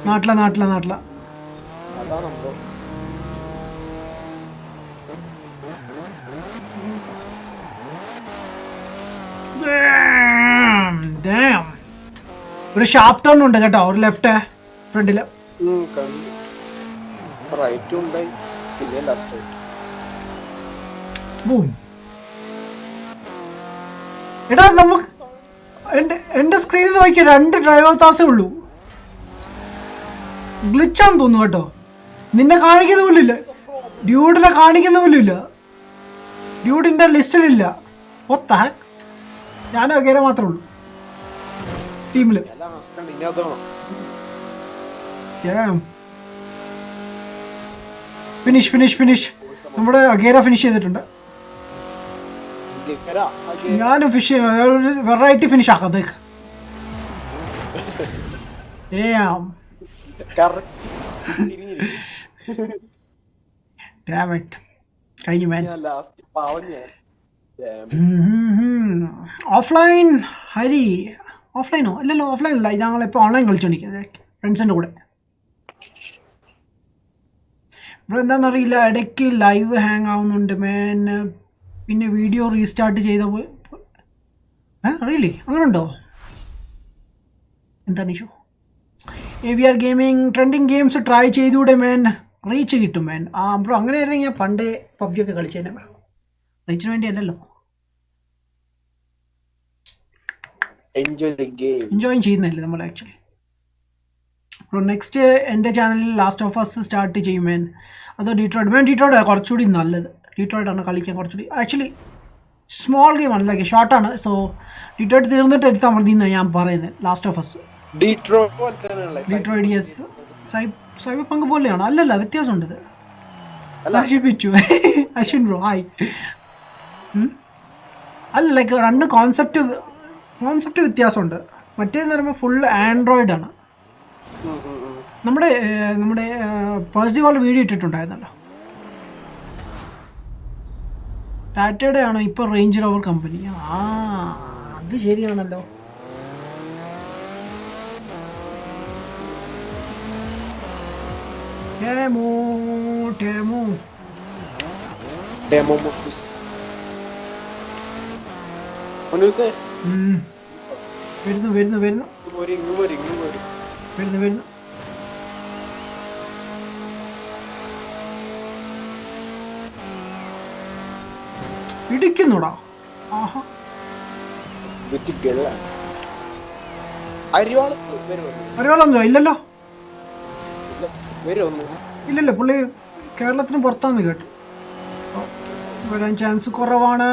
നാട്ടില ഒരു ഷാർപ്പ് ടേൺ ഉണ്ട് കേട്ടോ, ഒരു ലെഫ്റ്റ് ഫ്രണ്ടില്. എടാ നമുക്ക് എന്റെ സ്ക്രീനിൽ നോക്കിയ 2 ഡ്രൈവർ താസേ ഉള്ളൂ. ഗ്ലിച്ചാന്ന് തോന്നുന്നു കേട്ടോ. നിന്നെ കാണിക്കുന്ന പോലും ഇല്ല. ഡ്യൂഡിനെ കാണിക്കുന്ന പോലും ഇല്ല. ഡ്യൂഡിന്റെ ലിസ്റ്റിലില്ല. ഞാനും അഗേര മാത്രമേ ഉള്ളൂ ടീമില്. ഫിനിഷ്. നമ്മുടെ അഗേര ഫിനിഷ് ചെയ്തിട്ടുണ്ട്. ഞാനും വെറൈറ്റി ഫിനിഷ് ആക്കാം. കഴിഞ്ഞു മാൻ. ഓഫ്ലൈൻ ഹരി. ഓഫ്ലൈനോ അല്ലല്ലോ, ഓഫ്ലൈൻ അല്ല. ഇത് ഞങ്ങളിപ്പോൾ ഓൺലൈൻ കളിച്ചോണ്ടിരിക്കുന്നത് ഫ്രണ്ട്സിൻ്റെ കൂടെ. ഇവിടെ എന്താണെന്നറിയില്ല, ഇടയ്ക്ക് ലൈവ് ഹാങ് ആവുന്നുണ്ട് മാൻ. പിന്നെ വീഡിയോ റീസ്റ്റാർട്ട് ചെയ്ത അറിയില്ലേ, അങ്ങനെ ഉണ്ടോ? എന്താണ് issue? AVR gaming trending games try ചെയ്തുകൂടെ മാൻ? റീച്ച് കിട്ടും മാൻ. ബ്രോ അങ്ങനെ ആയിരുന്നെങ്കിൽ ഞാൻ പണ്ടേ PUBG ഒക്കെ കളിച്ചേനെ. റീച്ചിന് വേണ്ടി അല്ലല്ലോ. എൻജോയ് ചെയ്യുന്നതല്ലേ നമ്മൾ ആക്ച്വലി. അപ്പോൾ നെക്സ്റ്റ് എൻ്റെ ചാനലിൽ ലാസ്റ്റ് ഓഫ് അസ് സ്റ്റാർട്ട് ചെയ്യും മാൻ. അതോ ഡീട്രോയിഡ് കുറച്ചുകൂടി നല്ലത്. ഡീട്രോയിഡാണ് കളിക്കാൻ കുറച്ചുകൂടി. ആക്ച്വലി സ്മോൾ ഗെയിമാണ്, ലൈക്ക് ഷോർട്ടാണ്. സോ ഡീട്രോയിഡ് തീർന്നിട്ട് എടുത്താൽ മതി എന്നാണ് ഞാൻ പറയുന്നത്. Last of us Detroit yes. Cyberpunk പോലെയാണ്. അല്ലല്ല, വ്യത്യാസമുണ്ട്. ഇത് നശിപ്പിച്ചു അശ്വിൻ ബ്രോ ഹായ്. അല്ല, ലൈക്ക് 2 കോൺസെപ്റ്റ് വ്യത്യാസമുണ്ട്. മറ്റേന്ന് പറയുമ്പോൾ ഫുൾ ആൻഡ്രോയിഡാണ്. നമ്മുടെ പേഴ്സിവാൾ വീഡിയോ ഇട്ടിട്ടുണ്ടായിരുന്നല്ലോ. ടാറ്റയുടെ ആണോ ഇപ്പോൾ റേഞ്ച് റോവർ കമ്പനി? അത് ശരിയാണല്ലോ. വരുന്നു. ഇടിക്കുന്നുടാ. അറിയാളോ? ഇല്ലല്ലോ. ഇല്ലല്ലോ, പുള്ളി കേരളത്തിന് പുറത്താന്ന് കേട്ടു. വരാൻ ചാൻസ് കുറവാണ്.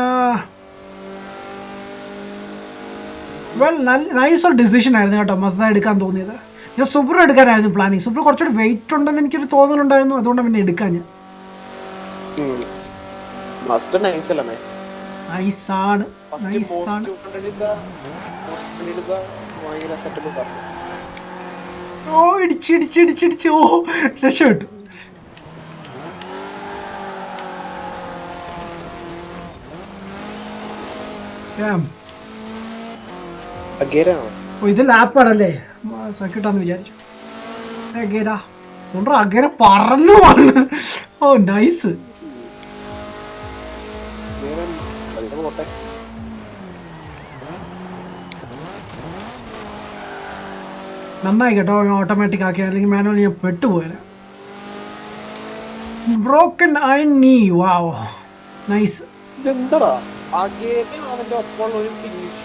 നൈസ് ഒരു ഡിസിഷൻ ആയിരുന്നു കേട്ടോ മസ്ത എടുക്കാൻ തോന്നിയത്. ഞാൻ സുബ്രു എടുക്കാനായിരുന്നു പ്ലാനിങ്. സുബ്രു കുറച്ചുകൂടി വെയിറ്റ് ഉണ്ടെന്ന് എനിക്കൊരു തോന്നലുണ്ടായിരുന്നു. അതുകൊണ്ടാണ് പിന്നെ എടുക്കാൻ ഞാൻ. നൈസാണ്. ഓ ഇടിച്ച് ഓ രക്ഷപ്പെട്ടു. ഇത് ലാപ്പാണല്ലേ, സർക്യൂട്ടാന്ന് വിചാരിച്ചു. അഗേര പറന്നു. ഓ നൈസ്. പോട്ടെ. നന്നായി കേട്ടോ ഓട്ടോമാറ്റിക് ആക്കി, അല്ലെങ്കിൽ മാനുവൽ ഞാൻ പെട്ടുപോയത്. ബ്രോക്കൺ അയൺ നീ, വാവ് നൈസ്. ഇതെന്താടാ ആകെയും അവന്റെ ഒപ്പം ഒരു ഫിനിഷ്.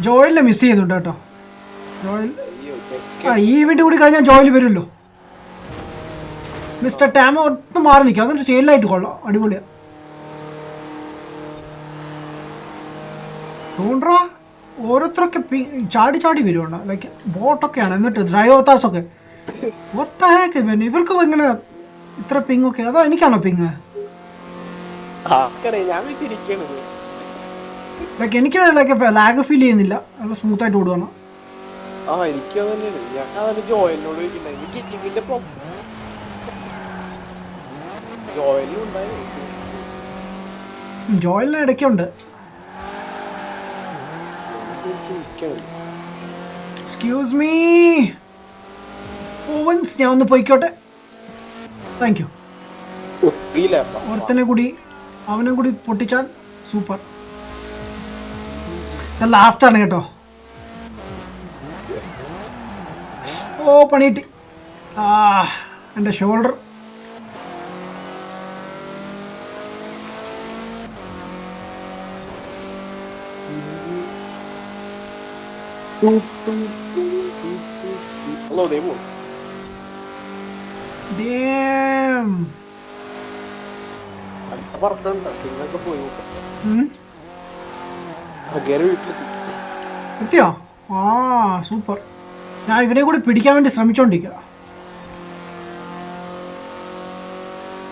ജോയിലിനെ മിസ് ചെയ്യുന്നുണ്ട് കേട്ടോ. ജോയിൽ അയ്യോ ആ ഈ ഇവന്റ് കൂടി കഴിഞ്ഞാൽ ജോയിൽ വരുമല്ലോ. മിസ്റ്റർ ടാമ ഒട്ടും മാറി നിൽക്കുക, അതൊരു ചേലായിട്ട് കൊള്ളാം, അടിപൊളിയാണ്. തോണ്ടാ ഓരോരുത്തരൊക്കെ ചാടി ചാടി വരുവാണ്, ലൈക്ക് ബോട്ടൊക്കെയാണ്, എന്നിട്ട് ഡ്രൈവേഴ്സാസൊക്കെ ഒറ്റ ഇവർക്ക് ഇങ്ങനെ ഇത്ര പിങ്ങൊക്കെ. അതോ എനിക്കാണോ പിങ്? ഞാൻ വിചാരിക്കണത് ലൈക്ക് എനിക്ക് ലൈക്ക് ലാഗ് ഫീൽ ചെയ്യുന്നില്ല, നല്ല സ്മൂത്തായിട്ട് ഓടുവാണ്. എനിക്ക് തന്നെയാണ്. ഞാൻ അതിന് ജോയലിനോട് ചോദിക്കണ്ട, എനിക്ക് ഇതിന്റെ ജോയലും ഉണ്ടായി. ജോയലിന് ഇടയ്ക്കുണ്ട്. എക്സ്ക്യൂസ് മീ ഓവൻസ്, ഞാൻ ഒന്ന് പോയിക്കോട്ടെ. Thank you. ഒരുത്തനെ കൂടി അവനെ കൂടി പൊട്ടിച്ചാൽ സൂപ്പർ. ഞാൻ ലാസ്റ്റാണ് കേട്ടോ. ഓ പണിയിട്ട് എൻ്റെ ഷോൾഡർ. ഹലോ ദേവു. പറഞ്ഞിട്ടുണ്ട് നിങ്ങളൊക്കെ പോയി നോക്കാം. വീട്ടിലെത്തി എത്തിയോ? ആ സൂപ്പർ. ഞാൻ ഇവനെ കൂടി പിടിക്കാൻ വേണ്ടി ശ്രമിച്ചോണ്ടിരിക്കുക.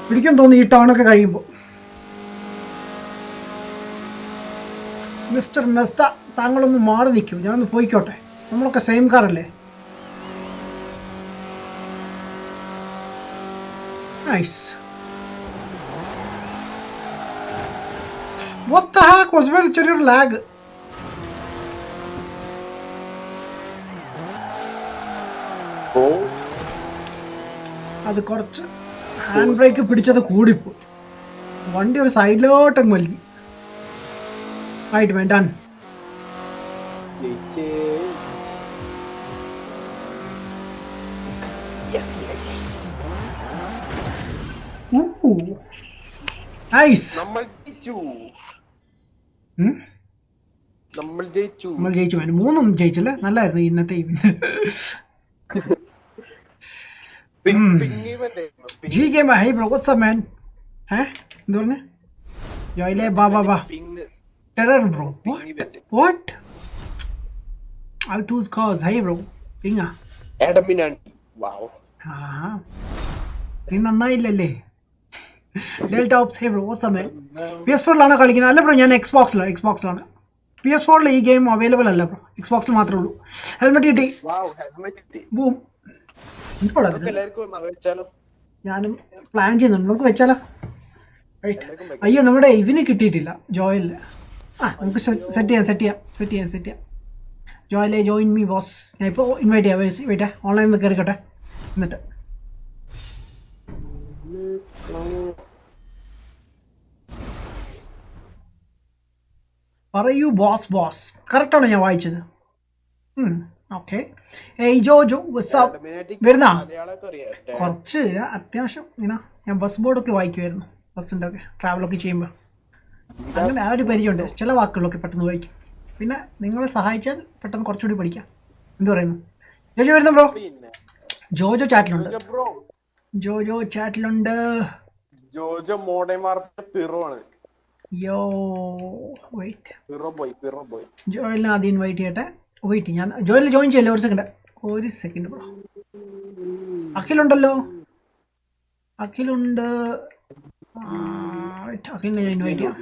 പിടിക്കാൻ തോന്നി ഈ ടേണൊക്കെ കഴിയുമ്പോൾ. മിസ്റ്റർ മെസ്ത, താങ്കളൊന്ന് മാറി നിൽക്കൂ, ഞാനൊന്ന് പോയിക്കോട്ടെ. നമ്മളൊക്കെ സെയിം കാറല്ലേ? Nice. What the heck was very ചെറിയൊരു ലാഗ്. അത് കുറച്ച് ഹാൻഡ് ബ്രേക്ക് പിടിച്ചത് കൂടിപ്പോ, വണ്ടി ഒരു സൈഡിലോട്ടങ്ങ് വലിഞ്ഞു. ആയിട്ട് വേണ്ടാൻ. നൈസ്. നമ്മൾ ജയിച്ചു. മൂന്നും ജയിച്ചല്ലേ? നല്ലായിരുന്നു ഇന്നത്തെ event. G game hi bro, what's up മാൻ? എന്ത് പറഞ്ഞേ? ജോയിലേ ബാ ബാ ബാ. Terror bro. What? Althus cause. Hey bro. Pinga. Adamant. Wow. നീ നന്നായില്ലല്ലേ? Delta ops. ഹേ ബ്രോ, വാട്ട്സ് അപ്പ് മാൻ? PS4ലാണ് കളിക്കുന്നത്? അല്ല ബ്രോ, ഞാൻ എക്സ്ബോക്സിലാണ്. PS4ൽ ഈ ഗെയിം അവൈലബിൾ അല്ല ബ്രോ, എക്സ്ബോക്സിൽ മാത്രമേ ഉള്ളൂ. ഹെൽമെറ്റ് കിട്ടി. ബൂം. ഞാനും പ്ലാൻ ചെയ്യുന്നുണ്ട്, നമുക്ക് വെച്ചാലോ? അയ്യോ, നമ്മുടെ ഇവന് കിട്ടിയിട്ടില്ല, ജോയലിന്. നമുക്ക് സെറ്റ് ചെയ്യാം. ജോയിലെ ജോയിൻ മീ ബോസ്. ഞാൻ ഇപ്പോൾ ഇൻവൈറ്റ് ചെയ്യാം. വെയിറ്റ്, ഓൺലൈനിൽ നിന്ന് കയറിക്കട്ടെ. എന്നിട്ട് പറയൂ ബോസ്. കറക്റ്റാണ് ഞാൻ വായിച്ചത്. ഓക്കെ. ഏയ് ജോജോ വരുന്ന കുറച്ച് അത്യാവശ്യം ഇങ്ങനെ ഞാൻ ബസ് ബോർഡൊക്കെ വായിക്കുമായിരുന്നു, ബസ്സിൻ്റെ ഒക്കെ ട്രാവലൊക്കെ ചെയ്യുമ്പോൾ. അങ്ങനെ ആ ഒരു പരിചയമുണ്ട്. ചില വാക്കുകളൊക്കെ പെട്ടെന്ന് വായിക്കും. പിന്നെ നിങ്ങളെ സഹായിച്ചാൽ പെട്ടെന്ന് കുറച്ചുകൂടി പഠിക്കാം. എന്ത് പറയുന്നു? ജോജോ വരുന്നു ബ്രോ. ജോജോ ചാറ്റിലുണ്ട്. യോ വെയിറ്റ്, ജോയിലിനെ ആദ്യം ഇൻവൈറ്റ് ചെയ്യട്ടെ. വെയിറ്റ്, ഞാൻ ജോയിലിൽ ജോയിൻ ചെയ്യല്ലേ? ഒരു സെക്കൻഡ് ബ്രോ. അഖിലുണ്ടല്ലോ, അഖിലുണ്ട്. അഖിലിനെ ഞാൻ ഇൻവൈറ്റ് ചെയ്യാം.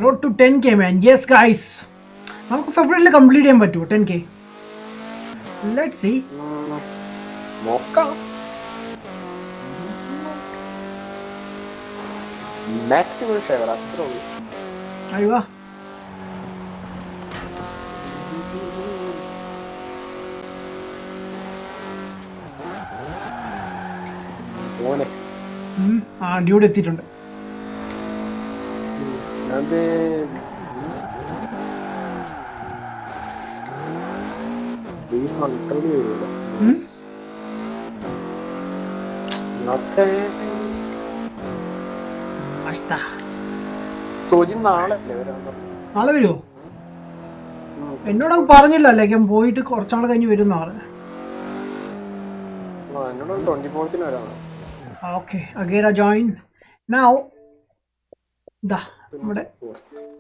Road to 10K man. Yes guys, നമുക്ക് ഫെബ്രുവരിയിൽ കംപ്ലീറ്റ് ചെയ്യാൻ പറ്റുമോ 10K? Let's see. നോക്കാം. മാക്സിമം ഷെയർ അത്രേ ഉള്ളൂ. അയ്യോ, മോനെ ആ ഡ്യൂഡ് എത്തിയിട്ടുണ്ട്. അത് ഉം? അഷ്ടാ. സോജിൻ നാളെ അല്ലേ വരാൻ പറഞ്ഞു? നാളെ വരുമോ? എന്നോട് പറഞ്ഞില്ല ലേക്കും പോയിട്ട് കുറച്ചാൾ കഴിഞ്ഞ് വരും എന്നാ പറഞ്ഞത്. എന്നോട് 24th വരാണ്. Okay Agera join now. ഇതാ നമ്മുടെ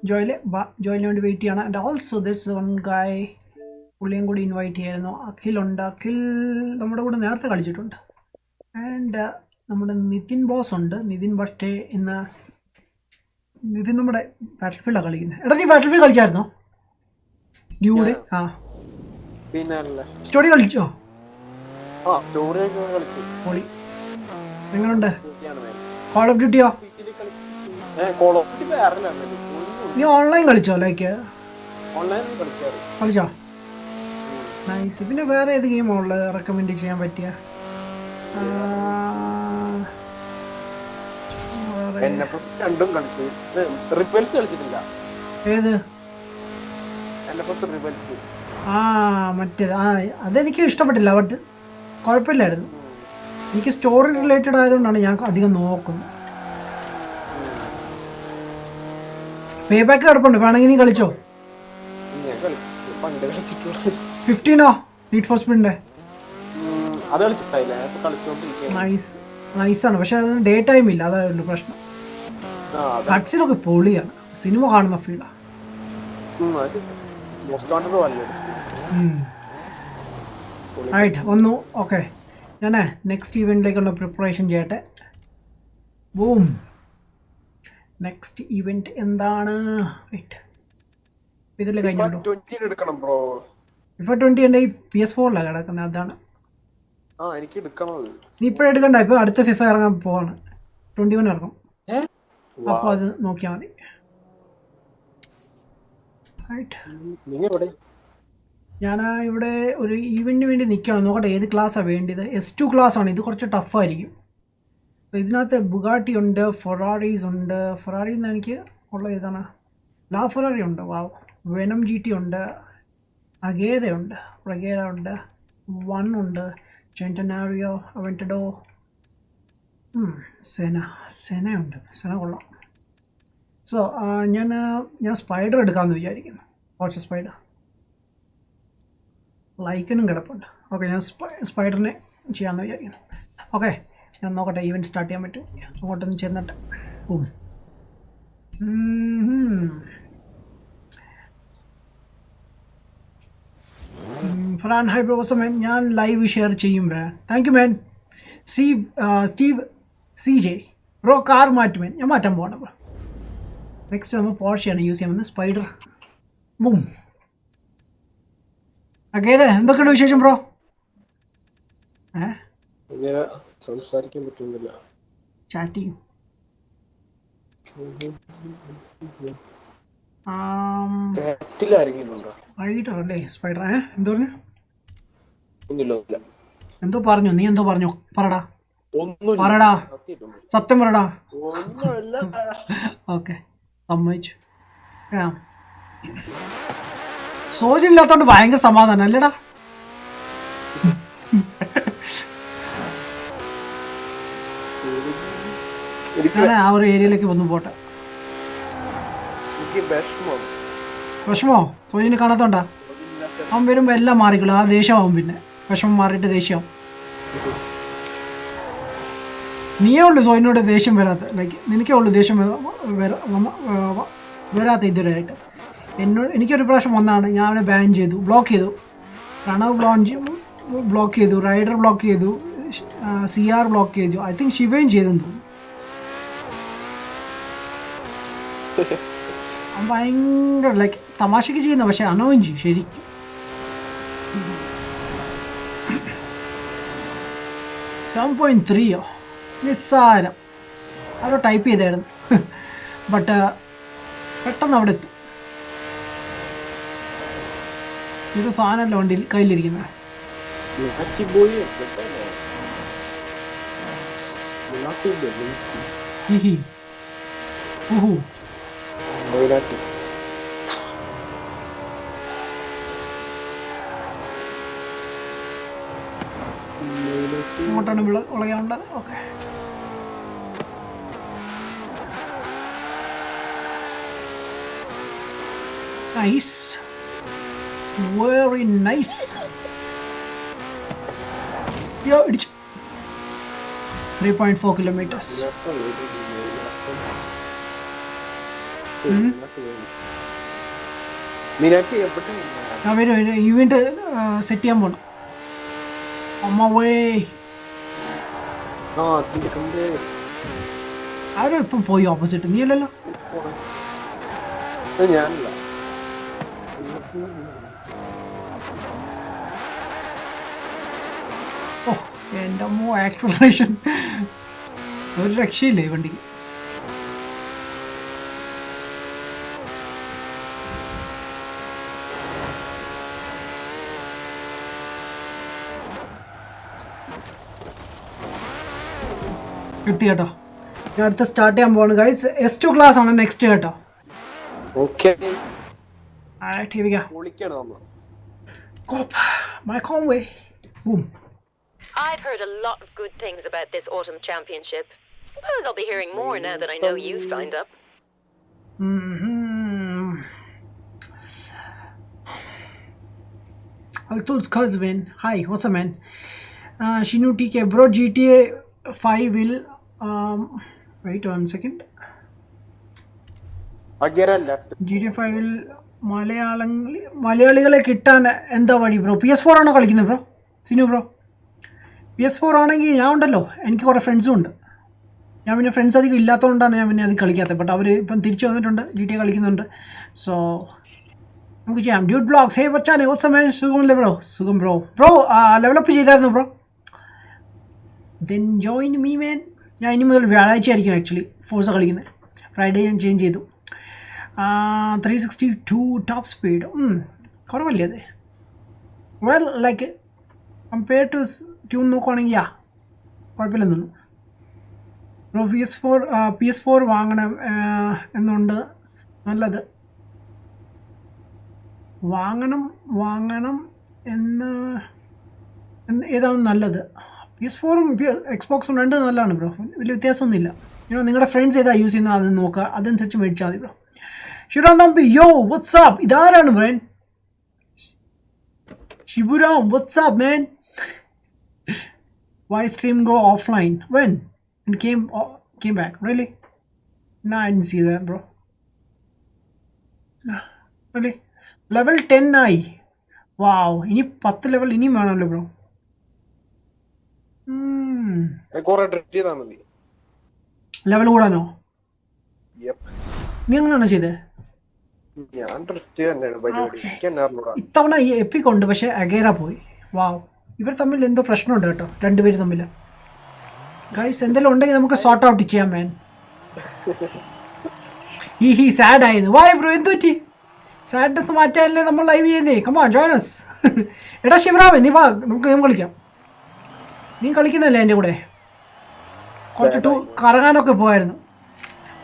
ജോയിലിന് വേണ്ടി വെയിറ്റ് ചെയ്യണം. ആൻഡ് ഓൾസോ ദിസ് വൺ ഗായ്, പുള്ളിയും കൂടി ഇൻവൈറ്റ് ചെയ്യായിരുന്നു. അഖിലുണ്ട്. അഖിൽ നമ്മുടെ കൂടെ നേരത്തെ കളിച്ചിട്ടുണ്ട്. ആൻഡ് നമ്മുടെ നിതിൻ ബോസ് ഉണ്ട്. നിതിൻ പക്ഷേ ഇന്ന് നിതിൻ നമ്മുടെ ബാറ്റിൽ ഫീൽഡാണ് കളിക്കുന്നത്. എടാ നീ ബാറ്റിൽ ഫീൽഡ് കളിച്ചായിരുന്നോ ഡ്യൂഡ്? ആ പിന്നെ സ്റ്റോറി കളിച്ചോ? കളി എങ്ങനെയുണ്ട് കോൾ ഓഫ് ഡ്യൂട്ടിയോ? നീ ഓൺലൈൻ കളിച്ചോ? ലൈക്ക് കളിച്ചോ? നൈസ്. പിന്നെ വേറെ ഏത് ഗെയിമാണ് ഉള്ളത് റെക്കമെൻഡ് ചെയ്യാൻ പറ്റിയ? ഏത്? മറ്റേത്. അതെനിക്ക് ഇഷ്ടപ്പെട്ടില്ല. ബട്ട് കുഴപ്പമില്ലായിരുന്നു. എനിക്ക് സ്റ്റോറി റിലേറ്റഡ് ആയതുകൊണ്ടാണ് ഞാൻ അധികം നോക്കുന്നത്. പേ ബാക്ക് കിടപ്പുണ്ട്, വേണമെങ്കിൽ നീ കളിച്ചോ. 15 നീഡ് ഫോർ സ്പീഡിന്റെ നൈസാണ്. പക്ഷെ അത് ഡേ ടൈം ഇല്ല, അതായിരുന്നു പ്രശ്നം. കട്സിനൊക്കെ പൊളിയാണ്, സിനിമ കാണുന്ന ഫീലാണ്. ആയിട്ട് വന്നു. ഓക്കെ, ഞാനേ നെക്സ്റ്റ് ഈവെന്റിലേക്കുള്ള പ്രിപ്പറേഷൻ ചെയ്യട്ടെ. ബൂം. നെക്സ്റ്റ് ഈവെന്റ് എന്താണ്? ഇതിൽ കഴിഞ്ഞല്ലോ. FIFA 20 എൻ്റെ ഈ PS4 കിടക്കുന്നത്. അതാണ് നീ ഇപ്പോഴും എടുക്കണ്ട. ഇപ്പൊ അടുത്ത FIFA ഇറങ്ങാൻ പോവാണ്. 21 ഇറങ്ങും. അപ്പോൾ അത് നോക്കിയാൽ മതി. ഞാൻ ഇവിടെ ഒരു ഈവെന്റിന് വേണ്ടി നിൽക്കുകയാണ്. നോക്കട്ടെ ഏത് ക്ലാസ്സാണ് വേണ്ടത്. S2 ക്ലാസ്സാണ്. ഇത് കുറച്ച് ടഫായിരിക്കും. ഇതിനകത്ത് ബുഗാട്ടി ഉണ്ട്, ഫെറാറീസ് ഉണ്ട്. ഫെറാറിയിൽ നിന്ന് എനിക്ക് ഉള്ള ഏതാണ്? ലാ ഫെറാറി ഉണ്ട്. വാവ്. വെനം GT ഉണ്ട്. അഗേര ഉണ്ട്. പ്രഗേര ഉണ്ട്. 1 ഉണ്ട്. ചെന്റനാരിയോ, അവെന്റഡോ. സെനയുണ്ട്. സെന കൊള്ളാം. സോ ഞാൻ സ്പൈഡർ എടുക്കാമെന്ന് വിചാരിക്കുന്നു. Watch spider. ലൈക്കനും കിടപ്പുണ്ട്. ഓക്കെ, ഞാൻ സ്പൈഡറിനെ ചെയ്യാമെന്ന് വിചാരിക്കുന്നു. ഓക്കെ, ഞാൻ നോക്കട്ടെ ഈവൻറ്റ് സ്റ്റാർട്ട് ചെയ്യാൻ പറ്റും. അങ്ങോട്ടൊന്ന് ചെന്നിട്ട് ഫറാൻ ഹൈ ബ്രോസമൻ, ഞാൻ ലൈവ് ഷെയർ ചെയ്യും. Thank you man. Steve CJ bro car മാറ്റുമേൻ. ഞാൻ മാറ്റാൻ പോകണം ബ്രോ. നെക്സ്റ്റ് നമ്മൾ പോർഷയാണ് യൂസ് ചെയ്യാൻ വന്നത്. സ്പൈഡർ. ബൂം. അഗേരെ എന്തൊക്കെയുണ്ട് വിശേഷം ബ്രോ? സംസാരിക്കാൻ പറ്റുന്നില്ല. ചാറ്റ് ചെയ്യും. അല്ലേ സ്പൈഡർ? എന്തോ പറഞ്ഞു? എന്തോ പറഞ്ഞു. നീ എന്തോ പറഞ്ഞു? പറടാ. സത്യം പറടാ. ഓക്കെ, സമ്മതിച്ചു. സോജൻ ഇല്ലാത്തോണ്ട് ഭയങ്കര സമാധാനം അല്ലേടാ. ഞാൻ ആ ഒരു ഏരിയയിലേക്ക് വന്നു പോട്ടെ. വിഷമോ? സോജിനെ കാണാത്തോണ്ടാ? അവൻ വരുമ്പോ എല്ലാം മാറിക്കുള്ളൂ. ആ ദേഷ്യമാവും. പിന്നെ വിഷമം മാറിയിട്ട് ദേഷ്യമാവും. നീയേ ഉള്ളു സോജിനോട് ദേഷ്യം വരാത്ത. ലൈക്ക് നിനക്കേ ഉള്ളു ദേഷ്യം വരാത്ത ഇതുവരെയായിട്ട്. എനിക്കൊരു പ്രാവശ്യം വന്നാണ്. ഞാൻ അവനെ ബാൻ ചെയ്തു, ബ്ലോക്ക് ചെയ്തു. പ്രണവ് ബ്ലോക്ക് ചെയ്തു, റൈഡർ ബ്ലോക്ക് ചെയ്തു, CR ബ്ലോക്ക് ചെയ്തു. ഐ തിങ്ക് ശിവയും ചെയ്തെന്ന് തോന്നുന്നു. ഭയങ്കര ലൈക്ക് തമാശക്ക് ചെയ്യുന്ന, പക്ഷെ അനോയും ചെയ്യും ശരിക്കും. .3 നിസ്സാരം. ആരോ ടൈപ്പ് ചെയ്തായിരുന്നു. ബട്ട് പെട്ടെന്ന് അവിടെ എത്തും. ഇത് സാധനമല്ല വണ്ടിയിൽ കയ്യിലിരിക്കുന്നത്. ഹിഹി ഊഹു ഇങ്ങോട്ടാണ് വിളയാനുള്ളത്. Okay, nice, very nice. ഇടിച്ചു 3.4 kilometers. ഞാൻ വരും, ഇവന്റ് സെറ്റ് ചെയ്യാൻ പോണം. അമ്മ വേ ആരും ഇപ്പം പോയി ഓപ്പോസിറ്റ്, നീ അല്ലല്ലോ. ഞാനല്ല. ഓ എൻ്റെ അമ്മോ, ആക്സലറേഷൻ ഒരു രക്ഷയില്ലേ ഈ വണ്ടിക്ക്. എത്തി കേട്ടോ. ഞാൻ അടുത്ത് സ്റ്റാർട്ട് ചെയ്യാൻ പോവാണ് ഗൈസ്. S2 ക്ലാസ് ആണ് നെക്സ്റ്റ് കേട്ടോ. Okay, my Conway. Boom. I've heard a lot of good things about this autumn championship. Suppose I'll be hearing more now that I know you've signed up. Altul's cousin. Hi, what's up, man? Shinu TK, bro. GTA 5 will. Wait 1 second. GTA 5 will മലയാളികളെ കിട്ടാൻ എന്താ വഴി bro? PS4 ആണോ കളിക്കുന്നത് bro? Sinu bro, PS4 ആണെങ്കിൽ ഞാൻ ഉണ്ടല്ലോ, എനിക്ക് കുറേ ഫ്രണ്ട്സും ഉണ്ട്. ഞാൻ പിന്നെ ഫ്രണ്ട്സ് അധികം ഇല്ലാത്തതുകൊണ്ടാണ് ഞാൻ പിന്നെ അത് കളിക്കാത്തത്. ബട്ട് അവർ ഇപ്പം തിരിച്ചു വന്നിട്ടുണ്ട്, GTA കളിക്കുന്നുണ്ട്. സോ നമുക്ക് ചെയ്യാം. ഡ്യൂഡ് ബ്ലോഗ്സ്, ഹേ ബച്ചാനെ, സമയം സുഖമല്ലേ ബ്രോ? സുഖം ബ്രോ. ബ്രോ ലെവലപ്പ് ചെയ്തായിരുന്നു bro? Then join me man. ഞാൻ ഇനി മുതൽ വ്യാഴാഴ്ച ആയിരിക്കും ആക്ച്വലി ഫോഴ്സ കളിക്കുന്നത്. ഫ്രൈഡേ ഞാൻ ചേഞ്ച് ചെയ്തു. 362 ടോപ്പ് സ്പീഡ് കുറവല്ലേ അത്? Well like compare to tune നോക്കുവാണെങ്കിൽ കുഴപ്പമില്ലെന്ന് തോന്നുന്നു ബ്രോ. PS4 വാങ്ങണം എന്നുണ്ട്. നല്ലത് വാങ്ങണം എന്ന് ഏതാണ് നല്ലത്? PS4ഉം Xboxും രണ്ടും നല്ലതാണ് ബ്രോ, വലിയ വ്യത്യാസമൊന്നുമില്ല. നിങ്ങളുടെ ഫ്രണ്ട്സ് ഏതാ യൂസ് ചെയ്യുന്നത് അത് നോക്കുക, അതനുസരിച്ച് മേടിച്ചാൽ മതി ബ്രോ. ഷിബുറാം Thampi, yo what's up. ഇതാരാണ് ബ്രൻ? Shiburam, what's up man. Why stream go offline? When? And came back. Really? No, I didn't see that, bro. No, really? Level 10 ആയി. Wow. ഇനി 10 ലെവൽ ഇനിയും വേണമല്ലോ ബ്രോ. ലെവൽ കൂടാനോ? നീ അങ്ങനെയാണോ ചെയ്തേ? ഇത്തവണ ഈ എപ്പിക് ഉണ്ട്, പക്ഷെ അഗേര പോയി. വാവ്, ഇവർ തമ്മിൽ എന്തോ പ്രശ്നമുണ്ട് കേട്ടോ, രണ്ടുപേര് തമ്മിൽ. ഗൈസ് എന്തെങ്കിലും ഉണ്ടെങ്കിൽ നമുക്ക് സോർട്ട് ഔട്ട് ചെയ്യാം മാൻ. ഈ സാഡ് ആയിരുന്നു. വായ് ബ്രോ, എന്ത് പറ്റി? സാഡ്നെസ് മാറ്റാനല്ലേ നമ്മൾ ലൈവ് ചെയ്യുന്നേ. Come on join us. എടാ ശിവറാമൻ, നീ വാ, നമുക്ക് ഗെയിം കളിക്കാം. നീ കളിക്കുന്നല്ലേ എൻ്റെ കൂടെ? കുറച്ച് കറങ്ങാനൊക്കെ പോയായിരുന്നു.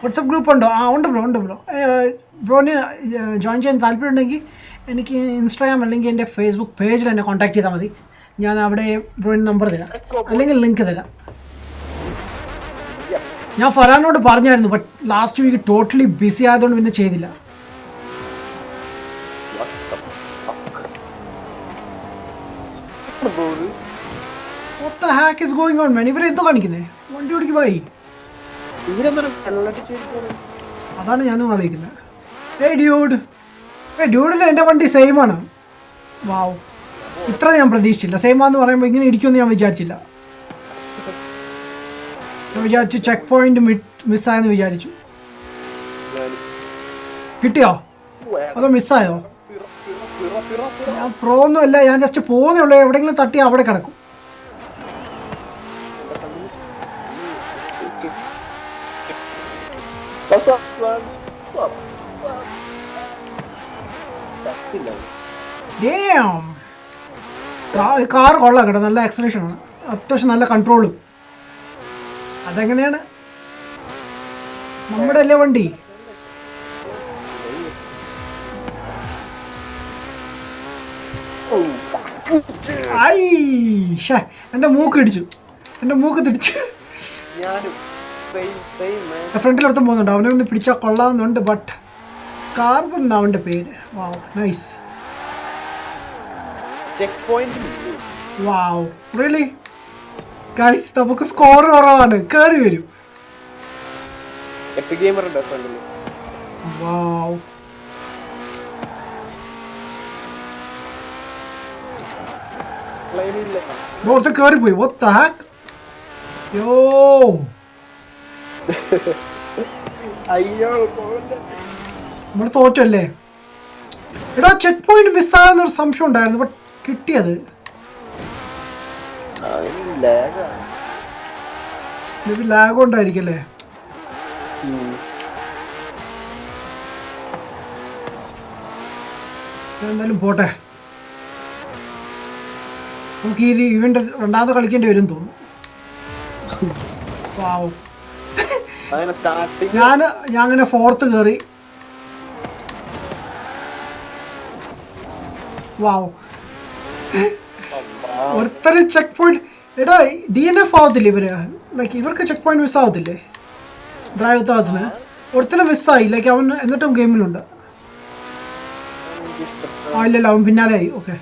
വാട്സപ്പ് ഗ്രൂപ്പ് ഉണ്ടോ? ഉണ്ട് ബ്രോ, ഉണ്ട് ബ്രോ. ബ്രോന് ജോയിൻ ചെയ്യാൻ താല്പര്യമുണ്ടെങ്കിൽ എനിക്ക് ഇൻസ്റ്റാഗ്രാം അല്ലെങ്കിൽ എൻ്റെ ഫേസ്ബുക്ക് പേജിൽ എന്നെ കോൺടാക്ട് ചെയ്താൽ മതി. ഞാൻ അവിടെ ബ്രോയിൻ്റെ നമ്പർ തരാം, അല്ലെങ്കിൽ ലിങ്ക് തരാം. ഞാൻ ഫറാനോട് പറഞ്ഞായിരുന്നു, but last week totally busy ആയതുകൊണ്ട് പിന്നെ ചെയ്തില്ല. What the heck is going on, man? ഇവരെന്തോ കാണിക്കുന്നേ? വണ്ടി ഓടിക്ക് പോയി. അതാണ് ഞാനും ആലോചിക്കുന്നത്. ഡ്യൂഡിന് എൻ്റെ വണ്ടി സെയിം ആണ്. വാവ്, ഇത്ര ഞാൻ പ്രതീക്ഷിച്ചില്ല. സെയിം ആണെന്ന് പറയുമ്പോൾ ഇങ്ങനെ ഇരിക്കുമെന്ന് ഞാൻ വിചാരിച്ചില്ല. ഞാൻ വിചാരിച്ചു ചെക്ക് പോയിന്റ് മിസ്സായെന്ന് വിചാരിച്ചു. കിട്ടിയോ അതോ മിസ്സായോ? ഞാൻ പ്രോ ഒന്നും അല്ല, ഞാൻ ജസ്റ്റ് പോകുന്നേ ഉള്ളൂ. എവിടെയെങ്കിലും തട്ടി അവിടെ കിടക്കും. കാർ കൊള്ളാം കേട്ടോ, നല്ല ആക്സലേഷൻ ആണ്, അത്യാവശ്യം നല്ല കൺട്രോളും. അതെങ്ങനെയാണ്? നമ്മുടെ അല്ലേ വണ്ടി? എന്റെ മൂക്ക് ഇടിച്ചു, എന്റെ മൂക്ക് തിരിച്ചു. ഫ്രണ്ടിലടുത്ത് പോകുന്നുണ്ട്, അവനെ ഒന്ന് പിടിച്ചാൽ കൊള്ളാവുന്നുണ്ട്. ബട്ട് കാർബൺ അവന്റെ പേര്. വാവ്, നൈസ്. വാവ്, റിയലി ഗൈസ്, നമുക്ക് സ്കോർ കുറവാണ്, കേറി വരും. വാവ്, നോർത്ത് കയറിപ്പോയി. What the heck? യോ, നമ്മള് തോറ്റല്ലേ? എടാ, ചെക്ക് പോയിന്റ് മിസ്സായെന്നൊരു സംശയം ഉണ്ടായിരുന്നു, ബട്ട് കിട്ടിയത്. ലാഗ് ഉണ്ടായിരിക്കല്ലേ? എന്തായാലും പോട്ടെ, നമുക്ക് ഈ ഇവന്റ് രണ്ടാമത് കളിക്കേണ്ടി വരും തോന്നുന്നു. വാവ്, ഞാൻ അങ്ങനെ ഫോർത്ത് കയറി. വാവ്, ഒരുത്തര് ചെക്ക് പോയിന്റ്. എടാ, DNF ആവത്തില്ലേ ഇവര്? ലൈക്ക് ഇവർക്ക് ചെക്ക് പോയിന്റ് മിസ് ആവത്തില്ലേ? ഡ്രൈവ് താസിന് ഒരുത്തരം മിസ്സായി, ലൈക്ക് അവൻ എന്നിട്ടും ഗെയിമിലുണ്ട്. ഇല്ലല്ല, അവൻ പിന്നാലെ ആയി. ഓക്കെ,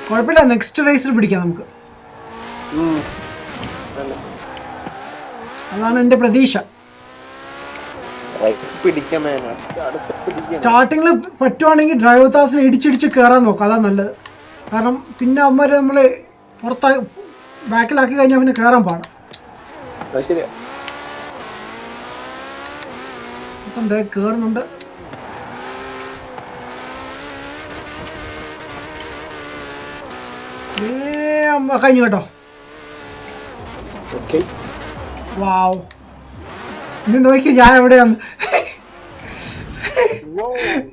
കുഴപ്പമില്ല, നെക്സ്റ്റ് റേസിൽ പിടിക്കാം നമുക്ക്. അതാണ് എന്റെ പ്രതീക്ഷ. സ്റ്റാർട്ടിങ്ങിൽ പറ്റുവാണെങ്കിൽ ഡ്രൈവർ താസിൽ ഇടിച്ചിടിച്ച് കയറാൻ നോക്കാം, അതാ നല്ലത്. കാരണം പിന്നെ അവന്മാര് നമ്മള് ബാക്കിലാക്കി കഴിഞ്ഞാൽ പിന്നെ കയറാൻ പാടാം. എന്താ കയറുന്നുണ്ട്? കഴിഞ്ഞു കേട്ടോ. വാവ്, ഇനി നോക്കി ഞാൻ എവിടെയാണ്?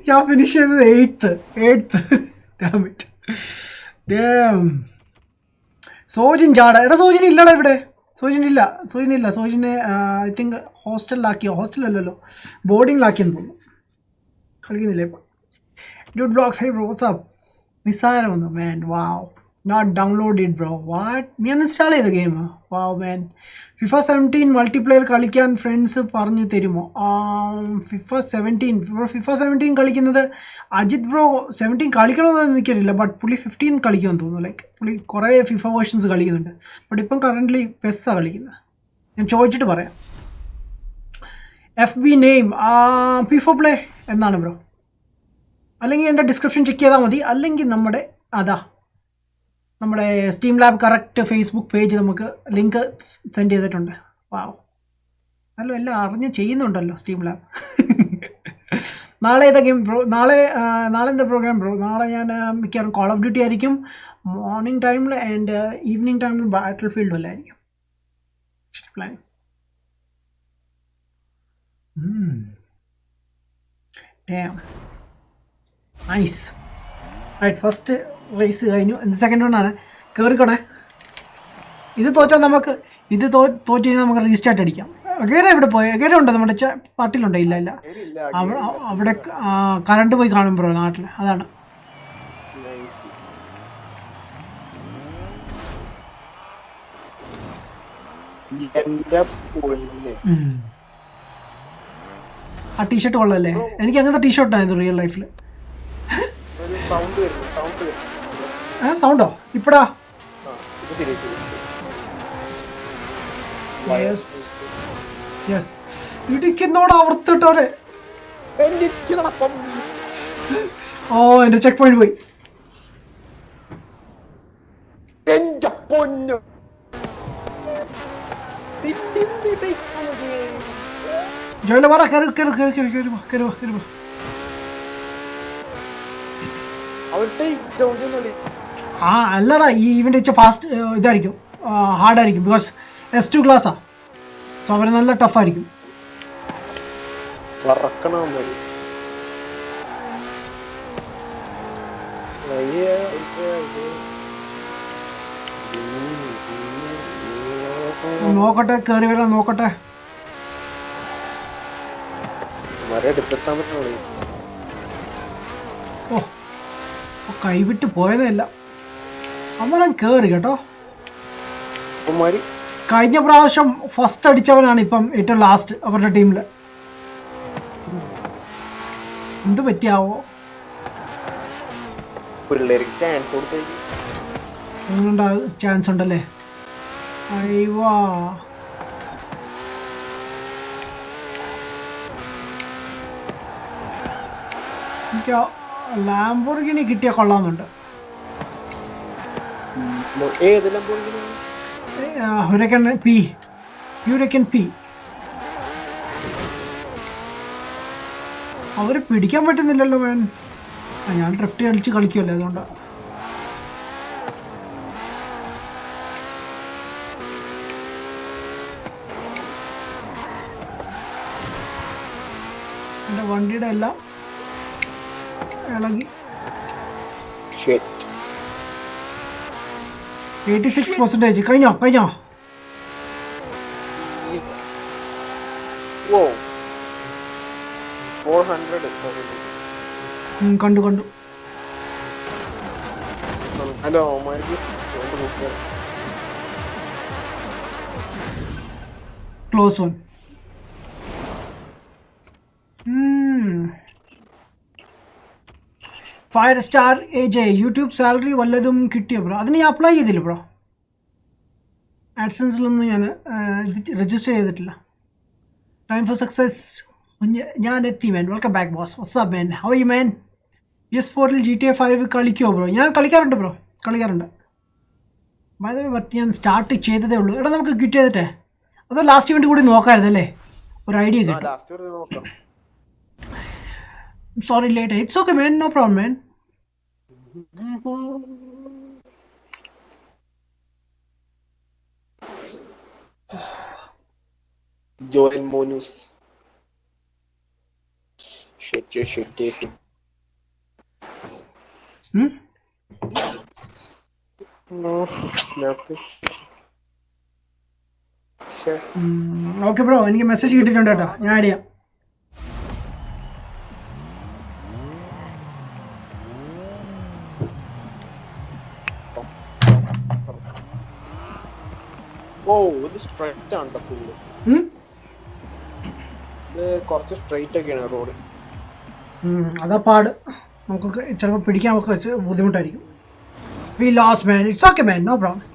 ഞാൻ ഫിനിഷ് ചെയ്തത് 8th. സോജിൻ ജാട. എടാ, സോജിൻ ഇല്ലടാ ഇവിടെ. സോജിനില്ല. സോജിനെ ഐ തിങ്ക് ഹോസ്റ്റലല്ലല്ലോ, ബോർഡിങ്ങിലാക്കിയെന്ന് തോന്നുന്നു. കളിക്കുന്നില്ല ഇപ്പം. Dude vlogs, hi bro, what's up? നിസ്സാരമൊന്നും man. Wow, not downloaded bro. What? നീ അൺഇൻസ്റ്റാൾ ചെയ്ത game? Wow man. FIFA 17 multiplayer കളിക്കാൻ ഫ്രണ്ട്സ് പറഞ്ഞു തരുമോ? FIFA 17 കളിക്കുന്നത് അജിത് ബ്രോ. 17 കളിക്കണമെന്ന് എനിക്കറിയില്ല, ബട്ട് പുള്ളി 15 കളിക്കുമെന്ന് തോന്നുന്നു. ലൈക്ക് പുള്ളി കുറേ FIFA വേർഷൻസ് കളിക്കുന്നുണ്ട്, ബട്ട് ഇപ്പം കറൻ്റ്ലി പെസ്സാണ് കളിക്കുന്നത്. ഞാൻ ചോദിച്ചിട്ട് പറയാം. FB നെയിം FIFA പ്ലേ എന്നാണ് ബ്രോ. അല്ലെങ്കിൽ എൻ്റെ ഡിസ്ക്രിപ്ഷൻ ചെക്ക് ചെയ്താൽ മതി, അല്ലെങ്കിൽ നമ്മുടെ steam lab correct Facebook page നമുക്ക് ലിങ്ക് സെൻഡ് ചെയ്തിട്ടുണ്ട്. വാവ്, അല്ലോ എല്ലാം അറിഞ്ഞ് ചെയ്യുന്നുണ്ടല്ലോ സ്റ്റീം ലാബ്. നാളെ ഏതാ ഗെയിം ബ്രോ? നാളെ എന്താ പ്രോഗ്രാം ബ്രോ? നാളെ ഞാൻ മിക്കവാറും കോൾ ഓഫ് ഡ്യൂട്ടി ആയിരിക്കും മോർണിംഗ് ടൈമിൽ, ആൻഡ് ഈവനിങ് ടൈമിൽ ബാറ്റിൽ ഫീൽഡ് വല്ല ആയിരിക്കും plan. Nice. Right, first race കഴിഞ്ഞു. സെക്കൻഡ് റൗണ്ടാണ്. കയറിക്കോണേ. ഇത് തോറ്റാൽ നമുക്ക് തോറ്റ് കഴിഞ്ഞാൽ നമുക്ക് റീസ്റ്റാർട്ട് അടിക്കാം. ഗേര എവിടെ പോയി? ഗേര ഉണ്ടോ നമ്മുടെ പാർട്ടിയിലുണ്ടോ? ഇല്ല. അവിടെ കറണ്ട് പോയി കാണും ബ്രോ നാട്ടിൽ, അതാണ്. ആ ടീഷർട്ട് കൊള്ളല്ലേ? എനിക്ക് അങ്ങനത്തെ ടീഷർട്ടായിരുന്നു റിയൽ ലൈഫിൽ. സൗണ്ടോ ഇപ്പടാ? ഇടിക്കുന്നോട് അവർത്തിട്ടോടെ. ഓ, എന്റെ ചെക്ക് പോയിന്റ് പോയി. ജോയിലെ വാടാ, കയറുക. അല്ലടാ, ഈ ഇവന്റ് വെച്ച ഫാസ്റ്റ് ഇതായിരിക്കും, ഹാർഡായിരിക്കും. ബിക്കോസ് S2 ക്ലാസ്സാ, സോ അവര് നല്ല ടഫായിരിക്കും. നോക്കട്ടെ, കയറി വരാൻ നോക്കട്ടെ. എടുത്തെത്താൻ പറ്റുള്ളൂ. ഓ, കൈവിട്ട് പോയതല്ല, അവൻ കയറി കേട്ടോ. കഴിഞ്ഞ പ്രാവശ്യം ഫസ്റ്റ് അടിച്ചവനാണ് ഇപ്പം ഏറ്റവും ലാസ്റ്റ് അവരുടെ ടീമിൽ. എന്ത് പറ്റിയാവോ? ചാൻസ് ഉണ്ടല്ലേ? അയ്യോ, എനിക്ക് ലാംബോർഗിനി കിട്ടിയ കൊള്ളാമെന്നുണ്ട്. ഹുരക്കൻ പി, ഹ്യൂരക്കൻ പി. അവരെ പിടിക്കാൻ പറ്റുന്നില്ലല്ലോ മാൻ. ഞാൻ ഡ്രിഫ്റ്റ് കളിച്ച് കളിക്കുമല്ലേ, അതുകൊണ്ടാണ്. എൻ്റെ വണ്ടിയുടെ എല്ലാം ഇളകി. 86%. കഴിഞ്ഞോ? കണ്ടു. Hello, close one. Fire star AJ YouTube salary വല്ലതും കിട്ടിയോ ബ്രോ? അതിന് ഞാൻ അപ്ലൈ ചെയ്തില്ല ബ്രോ. ആഡ്സൻസിലൊന്നും ഞാൻ രജിസ്റ്റർ ചെയ്തിട്ടില്ല. Time for success. ഞാൻ എത്തി man. Welcome back boss. What's up man? How are you man? PS4 GTA 5 കളിക്കുമോ ബ്രോ? ഞാൻ കളിക്കാറുണ്ട് ബ്രോ, കളിക്കാറുണ്ട്. ബട്ട് ഞാൻ സ്റ്റാർട്ട് ചെയ്തതേ ഉള്ളൂ. എടാ, നമുക്ക് കിറ്റ് ചെയ്തിട്ടേ അതോ ലാസ്റ്റ് ഇവൻ്റ് കൂടി നോക്കാമായിരുന്നല്ലേ? ഒരു ഐഡിയ കിട്ടും. Sorry late. It's okay man, no problem man. Joel മോനൂസ്. ഓക്കെ ബ്രോ, എനിക്ക് മെസ്സേജ് കിട്ടിയിട്ടുണ്ട് കേട്ടോ, ഞാൻ ആഡ് ചെയ്യാം. ഓ, ഇത് സ്ട്രൈറ്റ് ആണ് ഫുള്ള്. കുറച്ച് സ്ട്രൈറ്റ് ഒക്കെയാണ് റോഡ്. അതാ പാട്. നമുക്ക് ചിലപ്പോൾ പിടിക്കാൻ നമുക്ക് ബുദ്ധിമുട്ടായിരിക്കും. We lose man. It's okay man, no problem.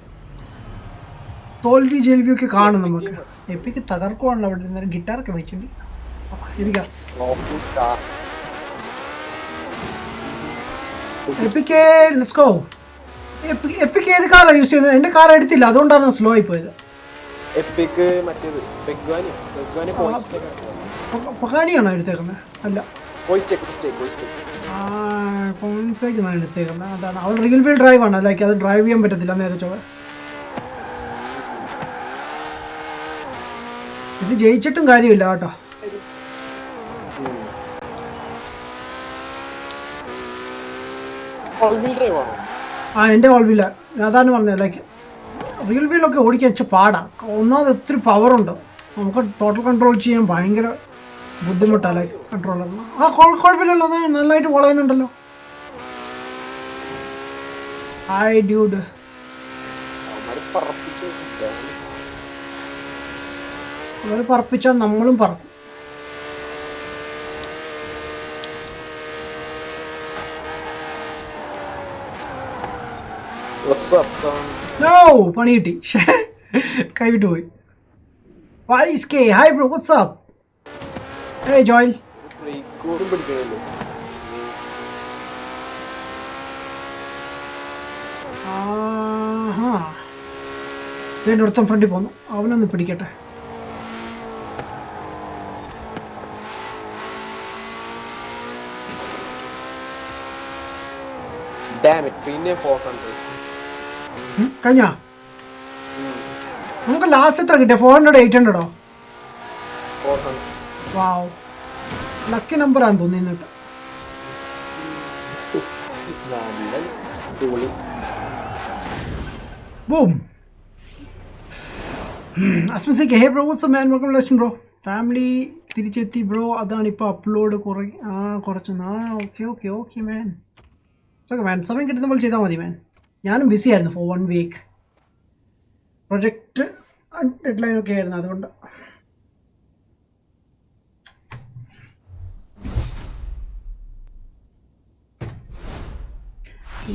തോൽവി ജയിൽവിയൊക്കെ കാണും നമുക്ക്. എപ്പിക്ക് തകർക്കുവാണല്ലോ അവിടെ നിന്ന്. ഗിറ്റാറൊക്കെ വെച്ചിട്ടുണ്ട്. ഇരിക്കാം. Epic let's go. എപ്പിക്ക് ഏത് കാറാണ് യൂസ് ചെയ്യുന്നത്? എൻ്റെ കാർ എടുത്തില്ല, അതുകൊണ്ടാണ് സ്ലോ ആയി പോയത്. പകാനിയാണോ എടുത്തേക്കുന്നത്? അല്ല, കോൺസൈക്കാണ് എടുത്തേക്കുന്നത്. അതാണ് അവൾ റിയൽ വീൽ ഡ്രൈവ് ആണ്. ലൈക്ക് അത് ഡ്രൈവ് ചെയ്യാൻ പറ്റത്തില്ല നേരെ ചൊവ്വ. ഇത് ജയിച്ചിട്ടും കാര്യമില്ല കേട്ടോ. എൻ്റെ ഓൾ വീല അതാണ് പറഞ്ഞത്. ലൈക്ക് റിയൽ വീലൊക്കെ ഓടിക്കാൻ വെച്ചാൽ പാടാണ്. ഒന്നാമത് ഒത്തിരി പവറുണ്ട്. നമുക്ക് ടോട്ടൽ കൺട്രോൾ ചെയ്യാൻ ഭയങ്കര ബുദ്ധിമുട്ടാണ്. ലൈക്ക് കൺട്രോളറിന് കുഴപ്പമില്ലല്ലോ, അത് നല്ലതായിട്ട് വളയുന്നുണ്ടല്ലോ. Hi dude. അവർ പറപ്പിച്ചാൽ നമ്മളും പറക്കും. പണി കിട്ടി, കൈവിട്ട് പോയി. Hi bro, WhatsApp? Hey Joel. ഇതിൻ്റെ അടുത്ത ഫ്രണ്ടിൽ പോന്നു. അവനൊന്ന് പിടിക്കട്ടെ. കഴിഞ്ഞ നമുക്ക് ലാസ്റ്റ് എത്ര കിട്ടിയ? 400 800? വാവ്, ലക്കി നമ്പറാന്ന് തോന്നി ഇന്നത്തെ. നല്ല അടിപൊളി. ബൂം. അസ്മിസിക്ക് hey bro what's up man welcome lesion bro. Family തിരിച്ചെത്തി ബ്രോ. അതാണ് ഇപ്പോൾ അപ്ലോഡ് കുറച്ച് okay okay okay man. Okay man, സമയം കിട്ടുമ്പോൾ ചെയ്താൽ മതി മാൻ. ഞാനും ബിസി ആയിരുന്നു ഫോർ 1 വീക്ക്. പ്രൊജക്റ്റ് ഡെഡ്ലൈൻ ഒക്കെ ആയിരുന്നു, അതുകൊണ്ട്.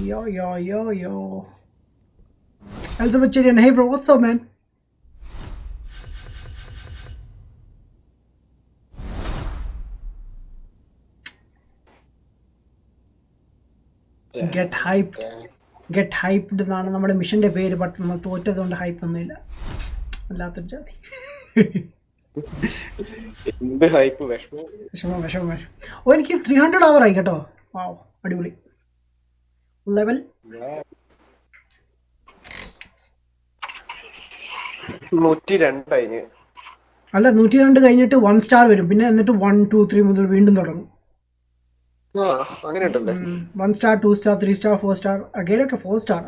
Yo. Elizabeth Cherian, hey bro, what's up man? Get hyped എന്നാണ് നമ്മുടെ മിഷന്റെ പേര്. ബട്ട് നമ്മൾ തോറ്റതുകൊണ്ട് ഹൈപ്പ് ഒന്നുമില്ല. അല്ലാത്തൊരു ജാതി. എന്ത് ഹൈപ്പ്, വിഷമം. ഓ, എനിക്ക് 300 hour ആയി കേട്ടോ. വാവ്, അടിപൊളി ലെവൽ. 102 അല്ല, 102 കഴിഞ്ഞിട്ട് 1 സ്റ്റാർ വരും. പിന്നെ എന്നിട്ട് 1 2 3 മുതൽ വീണ്ടും തുടങ്ങും. അങ്ങനെ ഉണ്ടല്ലേ? 1 സ്റ്റാർ 2 സ്റ്റാർ 3 സ്റ്റാർ 4 സ്റ്റാർ അഗൈനൊക്കെ 4 സ്റ്റാർ.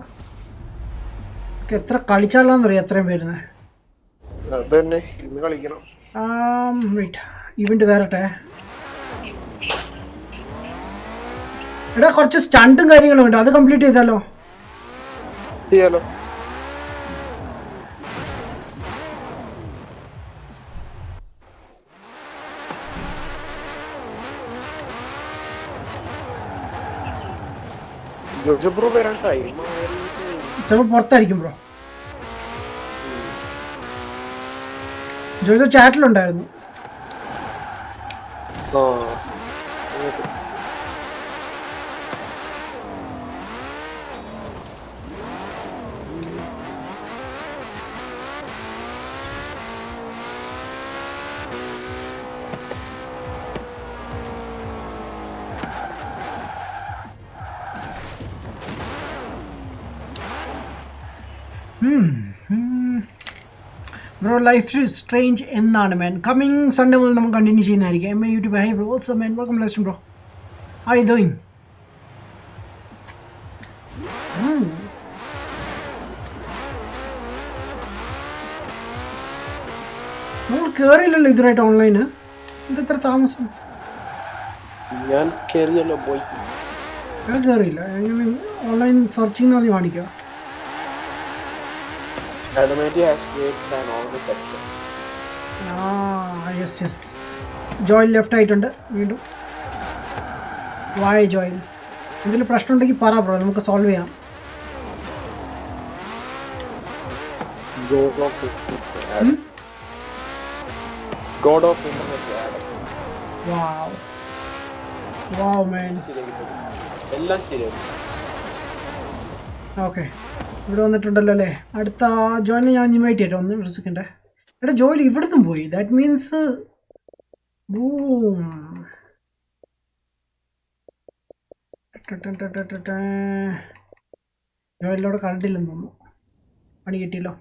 എത്ര കളിച്ചാലാന്നറിയാം എത്രയും വരുന്നത്. അത് തന്നെ ഇന്ന് കളിക്കണം. ഇവന്റ് വരട്ടെ. എടാ, കുറച്ച് സ്റ്റണ്ടും കാര്യങ്ങളും ഉണ്ട്, അത് കംപ്ലീറ്റ് ചെയ്താലോ? ചെയ്യാലോ. ബ്രോ വരാൻ ടൈം ചിലപ്പോൾ പുറത്തായിരിക്കും ബ്രോ. ജോജോ ചാറ്റിലുണ്ടായിരുന്നു. ബ്രോ ലൈഫ് സ്ട്രേഞ്ച് എന്നാണ് മാൻ. കമ്മിങ് സൺഡേ മുതൽ നമുക്ക് കണ്ടിന്യൂ ചെയ്യുന്നതായിരിക്കും. M A YouTube. Hi bro, what's up man, welcome lesion bro. How are you doing? നമ്മൾ കയറിയില്ലല്ലോ ഇതുവരായിട്ട് ഓൺലൈന്. ഇതെത്ര താമസം? ഞാൻ കേറിയല്ലോ പോയി. ഞാൻ കയറിയില്ല. ഓൺലൈൻ സെർച്ചിങ് എന്ന് പറഞ്ഞ് കാണിക്കുക. യെസ്. ജോയിൽ ലെഫ്റ്റ് ആയിട്ടുണ്ട് വീണ്ടും. വായ ജോയിൽ. എന്തെങ്കിലും പ്രശ്നം ഉണ്ടെങ്കിൽ പറ ബ്രോ, നമുക്ക് സോൾവ് ചെയ്യാം. വാവ് മാൻ. എല്ലാം ശരിയായി. ഓക്കെ, ഇവിടെ വന്നിട്ടുണ്ടല്ലോ അല്ലേ. അടുത്ത ജോയിനെ ഞാൻ ഇൻവൈറ്റ് ചെയ്യട്ടെ. ഒന്ന് സെക്കൻഡ്. എടാ, ജോയിൽ ഇവിടുത്തും പോയി. ദാറ്റ് മീൻസ് ജോയിലോടെ കണ്ടില്ലെന്ന് തോന്നുന്നു. പണി കിട്ടിയല്ലോ.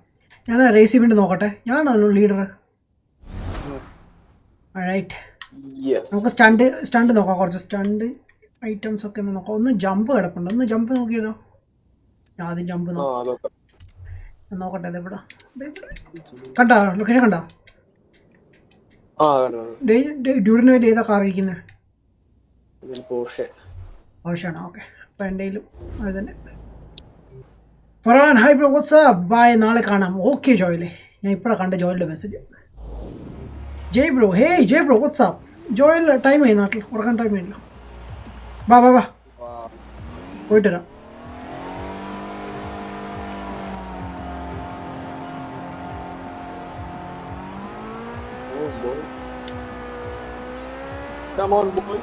ഞാൻ റേസ് ഇവന്റ് നോക്കട്ടെ. ഞാനാണല്ലോ ലീഡർ. റൈറ്റ്, നമുക്ക് സ്റ്റണ്ട് നോക്കാം. കുറച്ച് സ്റ്റണ്ട് ഐറ്റംസ് ഒക്കെ ഒന്ന് നോക്കാം. ഒന്ന് ജമ്പ് കിടപ്പുണ്ട്. ഒന്ന് ജമ്പ് നോക്കിയല്ലോ. ഞാൻ ആദ്യം ജമ്പ് നോക്കട്ടെ. അതെവിടെ കണ്ടാ? ലൊക്കേഷൻ കണ്ടാ? ഡ്യൂഡിന് വേണ്ടി ഏതാ കാർ ഇരിക്കുന്നത്? പോർഷെയാണോ? ഓക്കെ, അപ്പം എൻ്റെ അത് തന്നെ. Farhan, hi bro, what's up? Bye, നാളെ കാണാം. ഓക്കെ ജോയിലെ, ഞാൻ ഇപ്പോഴാണ് കണ്ട ജോയിലിൻ്റെ message. Jay bro, hey Jay bro, what's up? ജോയിൽ ടൈമായി, നാട്ടിൽ ഉറങ്ങാൻ ടൈമായില്ലോ. വാ പോയിട്ട് വരാം. Come on, boy.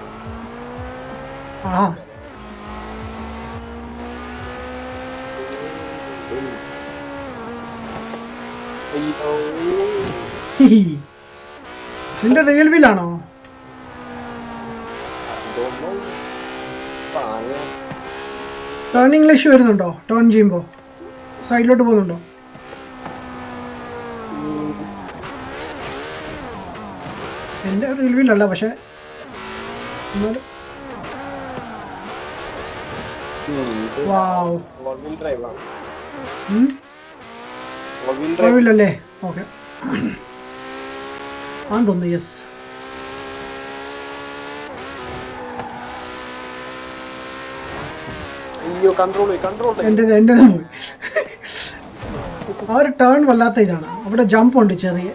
നിന്റെ റിയൽ വീലാണോ? ടേൺ ഇംഗ്ലീഷ് വരുന്നുണ്ടോ? ടേൺ ചെയ്യുമ്പോൾ സൈഡിലോട്ട് പോകുന്നുണ്ടോ? എൻ്റെ റിയൽ വീലല്ല, പക്ഷെ എന്നാലും വാവ്. വീൽ ഡ്രൈവ് ആണ്. ഉം. Wheel drive കുഴപ്പമില്ലല്ലേ? ഓക്കെ ആന്ന് തോന്നുന്നു. യെസ്. അയ്യോ കൺട്രോൾ എൻ്റെ പോയി. ആ ഒരു ടേൺ വല്ലാത്ത ഇതാണ്. അവിടെ ജമ്പ് ഉണ്ട് ചെറിയ.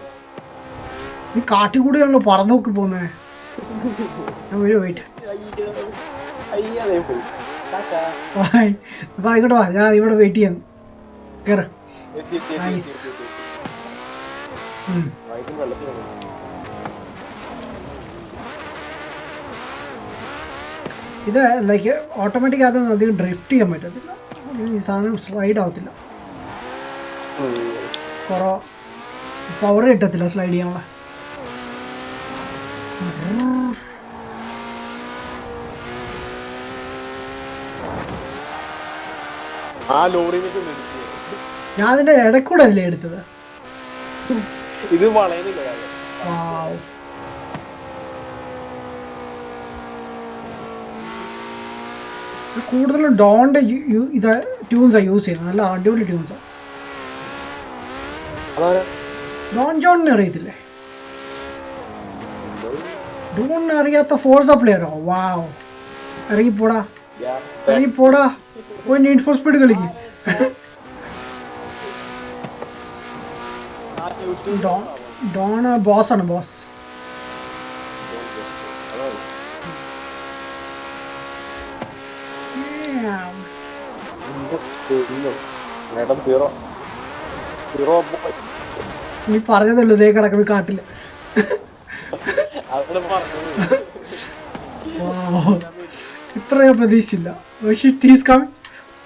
ഈ കാട്ടിൽ കൂടിയാണല്ലോ പറന്ന് നോക്കി പോകുന്നത്. ഞാൻ വരും. വെയിറ്റ്. അയ്യാതെ പോയി. ടാറ്റാ. അപ്പോൾ ആയിക്കോട്ടെ വാ, ഞാൻ ഇവിടെ വെയിറ്റ് ചെയ്യുന്നു. കയറ. എത്തി. നൈസ്. വൈകിട്ട് വെള്ളത്തിൽ വന്നു. ഇത് ലൈക്ക് ഓട്ടോമാറ്റിക് ആദ്യം അധികം ഡ്രിഫ്റ്റ് ചെയ്യാൻ പറ്റത്തില്ല. ഈ സാധനം സ്ലൈഡ് ആവത്തില്ല. കുറേ പവർ കിട്ടത്തില്ല സ്ലൈഡ് ചെയ്യാനുള്ള. ആ ലോറിയിലേക്ക് ഞാൻ അതിൻ്റെ ഇടയ്ക്കൂടെ അല്ലേ എടുത്തത്. ഇത് വളയുന്നില്ല. വാവ്. കൂടുതലും ഡോണിൻ്റെ ഇത് ട്യൂൺസാണ് യൂസ് ചെയ്യുന്നത്. നല്ല അടിപൊളി ട്യൂൺസാണ്. ഡോൺ ജോണിനെ അറിയത്തില്ലേ? ഡോണിനെ അറിയാത്ത ഫോർസ പ്ലെയറോ? വാവ്. ഇറങ്ങിപ്പോടാ. പോയി നീഡ് ഫോർ സ്പീഡ് കളിക്ക്. ഡോൺ ബോസാണ്. ബോസ്. നീ പറഞ്ഞതല്ലോ ഇതേ കിടക്കുന്ന കാട്ടില്. ഇത്ര ഞാൻ പ്രതീക്ഷിച്ചില്ല.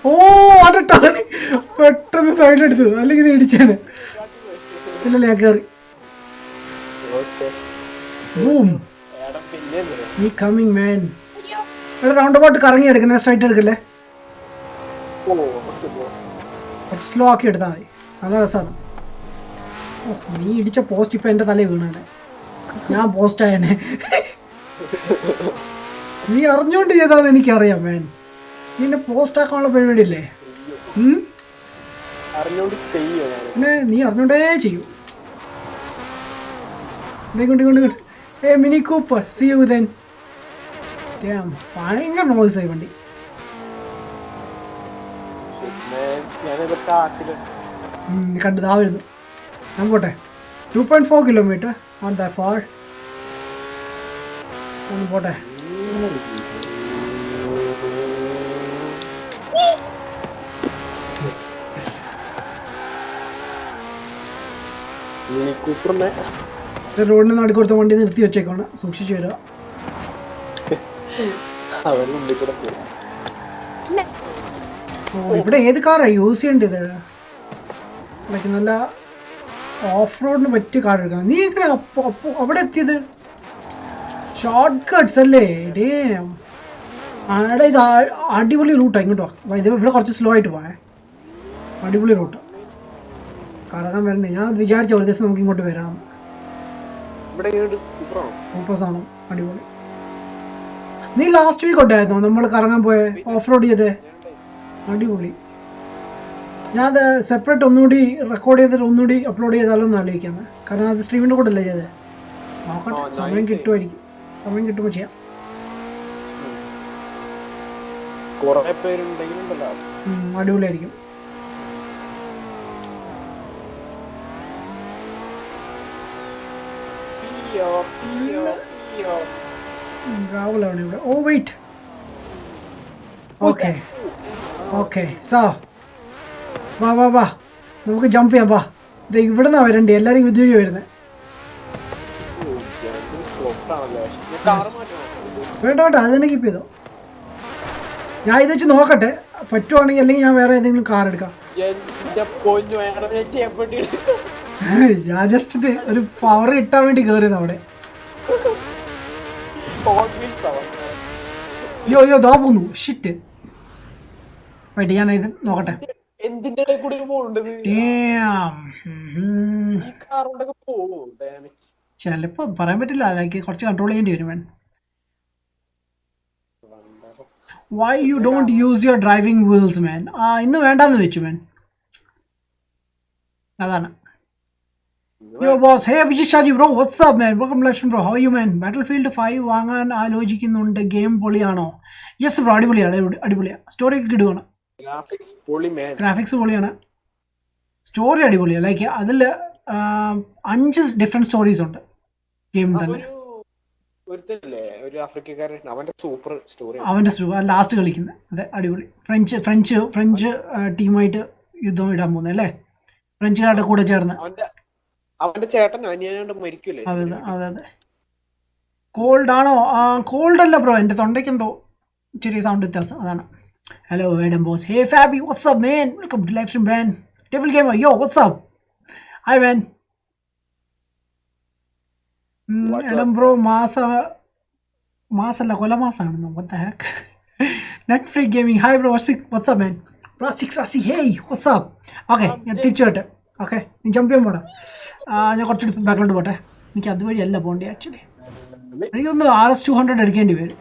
ഓ അടട്ടാണ് പെട്ടെന്ന് സൈഡിലെടുത്തു. അല്ലെങ്കിൽ ഇത് ഇടിച്ചാണ്. ഇല്ലല്ലേ ഞാൻ കയറി. നീ കമ്മിങ് മാൻ. ഇവിടെ റൗണ്ട് അബൌട്ട് കറങ്ങി എടുക്കണേ. സ്ട്രൈറ്റ് എടുക്കല്ലേ. കുറച്ച് സ്ലോ ആക്കി എടുത്താൽ മതി. നല്ല രസമാണ്. ഓ നീ ഇടിച്ച പോസ്റ്റ് ഇപ്പം എൻ്റെ തലയിൽ വീണേ. ഞാൻ പോസ്റ്റ് ആയനെ. നീ അറിഞ്ഞുകൊണ്ട് ചെയ്താന്ന് എനിക്കറിയാം മാൻ. നിന്നെ പോസ്റ്റ് ആക്കാനുള്ള പരിപാടിയില്ലേ? പിന്നെ നീ അറിഞ്ഞോണ്ടേ ചെയ്യൂ. കൊണ്ട് mini Cooper C you then. ഭയങ്കര നോയ്സ് ആയി വണ്ടി. കണ്ടു വരുന്നു. ഞാൻ പോട്ടെ. 2.4 കിലോമീറ്റർ ഓൺ ദ ഫാർ. പോട്ടെ. റോഡിന് നടുക്ക് കൊടുത്ത വണ്ടി നിർത്തി വെച്ചേക്കാണ്. സൂക്ഷിച്ചു വരിക. ഇവിടെ ഏത് കാറാണ് യൂസ് ചെയ്യേണ്ടത്? ലൈക്ക് നല്ല ഓഫ് റോഡിന് പറ്റിയ കാർ എടുക്കണം. നീ എങ്ങനെ അവിടെ എത്തിയത്? ഷോർട്ട് കട്ട്സ് അല്ലേ? ആടെ ഇത് അടിപൊളി റൂട്ടാണ്. ഇങ്ങോട്ടോ ഇത് ഇവിടെ കുറച്ച് സ്ലോ ആയിട്ട് പോയേ. അടിപൊളി റൂട്ട്. കറങ്ങാൻ വരണ്ടേ? ഞാൻ വിചാരിച്ച ഒരു ദിവസം നമുക്ക് ഇങ്ങോട്ട് വരാം. സൂപ്പർ സാധനം. അടിപൊളി. നീ ലാസ്റ്റ് വീക്ക് ഉണ്ടായിരുന്നോ നമ്മൾ കറങ്ങാൻ പോയെ? ഓഫ് റോഡ് ചെയ്തേ? അടിപൊളി. ഞാൻ അത് സെപ്പറേറ്റ് ഒന്നുകൂടി റെക്കോർഡ് ചെയ്തിട്ട് ഒന്നുകൂടി അപ്ലോഡ് ചെയ്താലോ എന്ന് ആലോചിക്കുന്നത്. കാരണം അത് സ്ട്രീമിൻ്റെ കൂടെ അല്ലേ ചെയ്തത്. നോക്കട്ടെ, സമയം കിട്ടുമായിരിക്കും. സമയം കിട്ടുമ്പോൾ ചെയ്യാം. അടിപൊളിയായിരിക്കും. ഗ്രാവലാണ് ഇവിടെ. ഓ വെയിറ്റ്. ഓക്കെ ഓക്കെ സാ വാ നമുക്ക് ജമ്പ് ചെയ്യാം. വാ. ഇത് ഇവിടെ നിന്നാണ് വരണ്ടേ. എല്ലാവരും ഇതുവഴി വരുന്നത്. വേണ്ട അത് തന്നെ കീപ്പ് ചെയ്തോ. ഞാൻ ഇത് വെച്ച് നോക്കട്ടെ പറ്റുവാണെങ്കിൽ. അല്ലെങ്കിൽ ഞാൻ വേറെ ഏതെങ്കിലും കാർ എടുക്കാം. ഞാൻ ജസ്റ്റ് ഇത് ഒരു പവർ കിട്ടാൻ വേണ്ടി കയറിയത് അവിടെ. അയ്യോ ദാ പോന്നു. ഷിറ്റ്. വേണ്ടി ഞാൻ ഇത് നോക്കട്ടെ. ചിലപ്പോ പറയാൻ പറ്റില്ല. അതിലേക്ക് കുറച്ച് കൺട്രോൾ ചെയ്യേണ്ടി വരും. Why you don't use your driving wheels man. ഇന്ന് വേണ്ടാന്ന് വെച്ചു മാൻ. അതാണ്. Yo boss, hey Abhijit Shaji bro, what's up man? Welcome Lakshman bro, how are you man? Battlefield 5 വാങ്ങാൻ ആലോചിക്കുന്നുണ്ട്. ഗെയിം പൊളിയാണോ? യെസ് ബ്രോ, അടിപൊളിയാണ്, അടിപൊളിയാണ്. സ്റ്റോറി ഒക്കെ കിടുവാണ്, ഗ്രാഫിക്സ് പൊളിയാണ്, സ്റ്റോറി അടിപൊളിയാണ്. ലൈക്ക് അതിൽ 5 ഡിഫറെൻറ്റ് സ്റ്റോറീസ് ഉണ്ട് ഗെയിം തന്നെ. അവൻ്റെ ലാസ്റ്റ് കളിക്കുന്നത് അതെ അടിപൊളി. ഫ്രഞ്ച് ടീമായിട്ട് യുദ്ധം ഇടാൻ പോകുന്നത് അല്ലേ, ഫ്രഞ്ചുകാരുടെ കൂടെ ചേർന്ന്. അവന്റെ ചേട്ടൻ അനിയാണ്ട് മരിക്കൂലേ? അതെ അതെ അതെ. കോൾഡ് ആണോ? കോൾഡ് അല്ല ബ്രോ, എൻ്റെ തൊണ്ടയ്ക്ക് എന്തോ ചെറിയ സൗണ്ട് വ്യത്യാസം, അതാണ്. Hello Adam boss, hey Fabi, what's up man, welcome to live stream brand table gamer. Yo what's up, hi man. Adam bro മാസല്ല കൊലമാസാണെന്നോ? what the heck? Net free gaming, hi bro, what's up man. Razi hey what's up. Okay, ഞാൻ തിരിച്ചു വരട്ടെ. Okay, നീ jump ചെയ്യാൻ പോടാ. ഞാൻ കുറച്ചുകൂടി ബാക്ക്ഗ്രൗണ്ട് പോട്ടെ. എനിക്ക് അതുവഴിയല്ല പോകേണ്ടി ആക്ച്വലി. എനിക്കൊന്ന് RS-200 എടുക്കേണ്ടി വരും.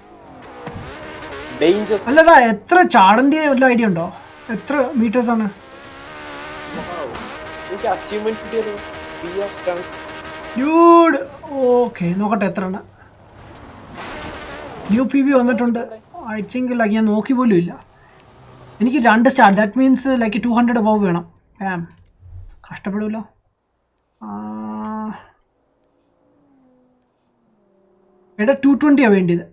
അല്ലടാ, എത്ര ചാടേണ്ട വല്ല ഐഡിയ ഉണ്ടോ? എത്ര മീറ്റേഴ്സ് ആണ്? ഡ്യൂഡ് ഓക്കെ, നോക്കട്ടെ എത്ര ആണ്. ന്യൂ PB വന്നിട്ടുണ്ട്. ഐ തിങ്ക് ലൈക്ക് ഞാൻ നോക്കി പോലും ഇല്ല. എനിക്ക് 2 star, that means like 200 above വേണം. കഷ്ടപ്പെടുമല്ലോ. എടാ 220 വേണ്ടിയത്.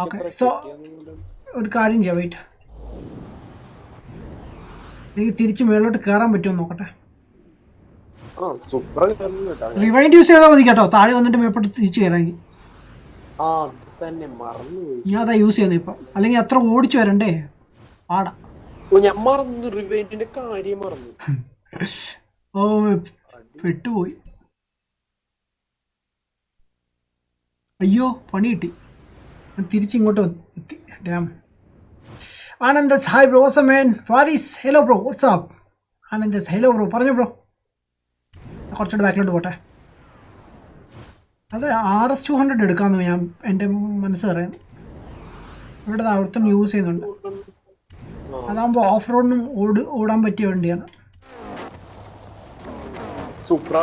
ഓക്കെ, സോ ഒരു കാര്യം ചെയ്യാം, വെയിറ്റ്. എനിക്ക് തിരിച്ച് മേളിലോട്ട് കയറാൻ പറ്റുമോ നോക്കട്ടെ. റിവൈൻഡ് യൂസ് ചെയ്താൽ മതി കേട്ടോ, താഴെ വന്നിട്ട് മേപ്പോട്ട് തിരിച്ച് കയറാമെങ്കിൽ. ഞാൻ അതാ യൂസ് ചെയ്യുന്നത് ഇപ്പം, അല്ലെങ്കിൽ അത്ര ഓടിച്ചു വരണ്ടേ, പാടാ. ഓ പെട്ടുപോയി, അയ്യോ പണി കിട്ടി. തിരിച്ചിങ്ങോട്ട് എത്തി. Damn. Anandas hi bro, what's man. Faris hello bro, what's up. Anandas hello bro, പറഞ്ഞു ബ്രോ. കുറച്ചുകൂടെ ബാക്കിലോട്ട് പോട്ടെ. അതെ, RS-200 എടുക്കാമെന്ന് ഞാൻ എൻ്റെ മനസ്സ് പറയുന്നു. ഇവിടെ അവിടുത്തെ യൂസ് ചെയ്യുന്നുണ്ട്. അതാകുമ്പോൾ ഓഫ് റോഡിനും ഓടാൻ പറ്റിയ വണ്ടിയാണ്. സുപ്ര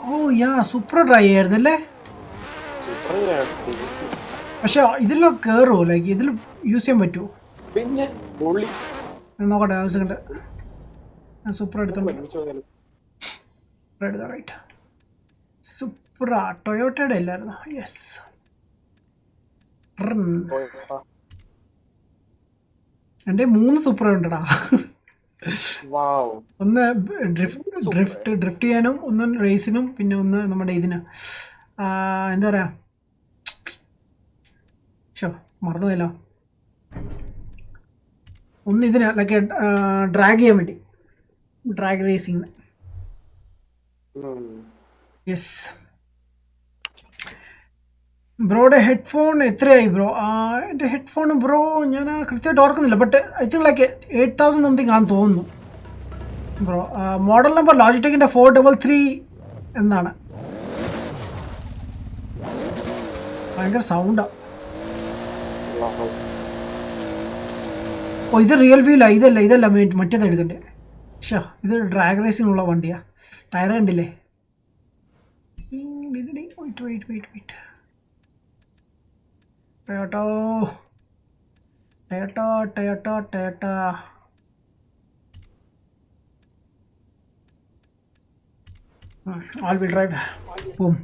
ഓ യാ സുപ്ര ഡ്രൈ ആയിരുന്നു അല്ലേ? പക്ഷെ ഇതിൽ കയറുമോ? ലൈക്ക് ഇതിൽ യൂസ് ചെയ്യാൻ പറ്റുമോ? പിന്നെ നോക്കട്ടെ, ആവശ്യമുണ്ട്. സുപ്ര എടുത്തോണ്ട് റൈറ്റ്. സുപ്ര ടൊയോട്ടയുടെ അല്ലായിരുന്നു. യെസ്, എൻ്റെ 3 സുപ്ര ഉണ്ടടാ. ഒന്ന് ഡ്രിഫ്റ്റ് ചെയ്യാനും, ഒന്ന് റേസിനും, പിന്നെ ഒന്ന് നമ്മുടെ ഇതിന് എന്താ പറയാ, മറന്നുപോയല്ലോ. ഒന്ന് ഇതിന് ലൈക്ക് ഡ്രാഗ് ചെയ്യാൻ വേണ്ടി, ഡ്രാഗ് റേസിംഗ്. യെസ്. ബ്രോയുടെ ഹെഡ്ഫോൺ എത്രയായി ബ്രോ? എൻ്റെ ഹെഡ്ഫോൺ ബ്രോ ഞാൻ കൃത്യമായിട്ട് ഓർക്കുന്നില്ല, but I think like 8000 something ആണെന്ന് തോന്നുന്നു ബ്രോ. മോഡൽ നമ്പർ ലോജിടെക്കിൻ്റെ 433 എന്നാണ്. ഭയങ്കര സൗണ്ടാ. ഓ ഇത് റിയൽ വീലാ, ഇതല്ല മറ്റേത് എടുക്കണ്ടേ. ഇത് ഡ്രാഗ് റേസിനുള്ള വണ്ടിയാ. ടയർ കണ്ടില്ലേ? Wait Toyota. All wheel drive. Boom.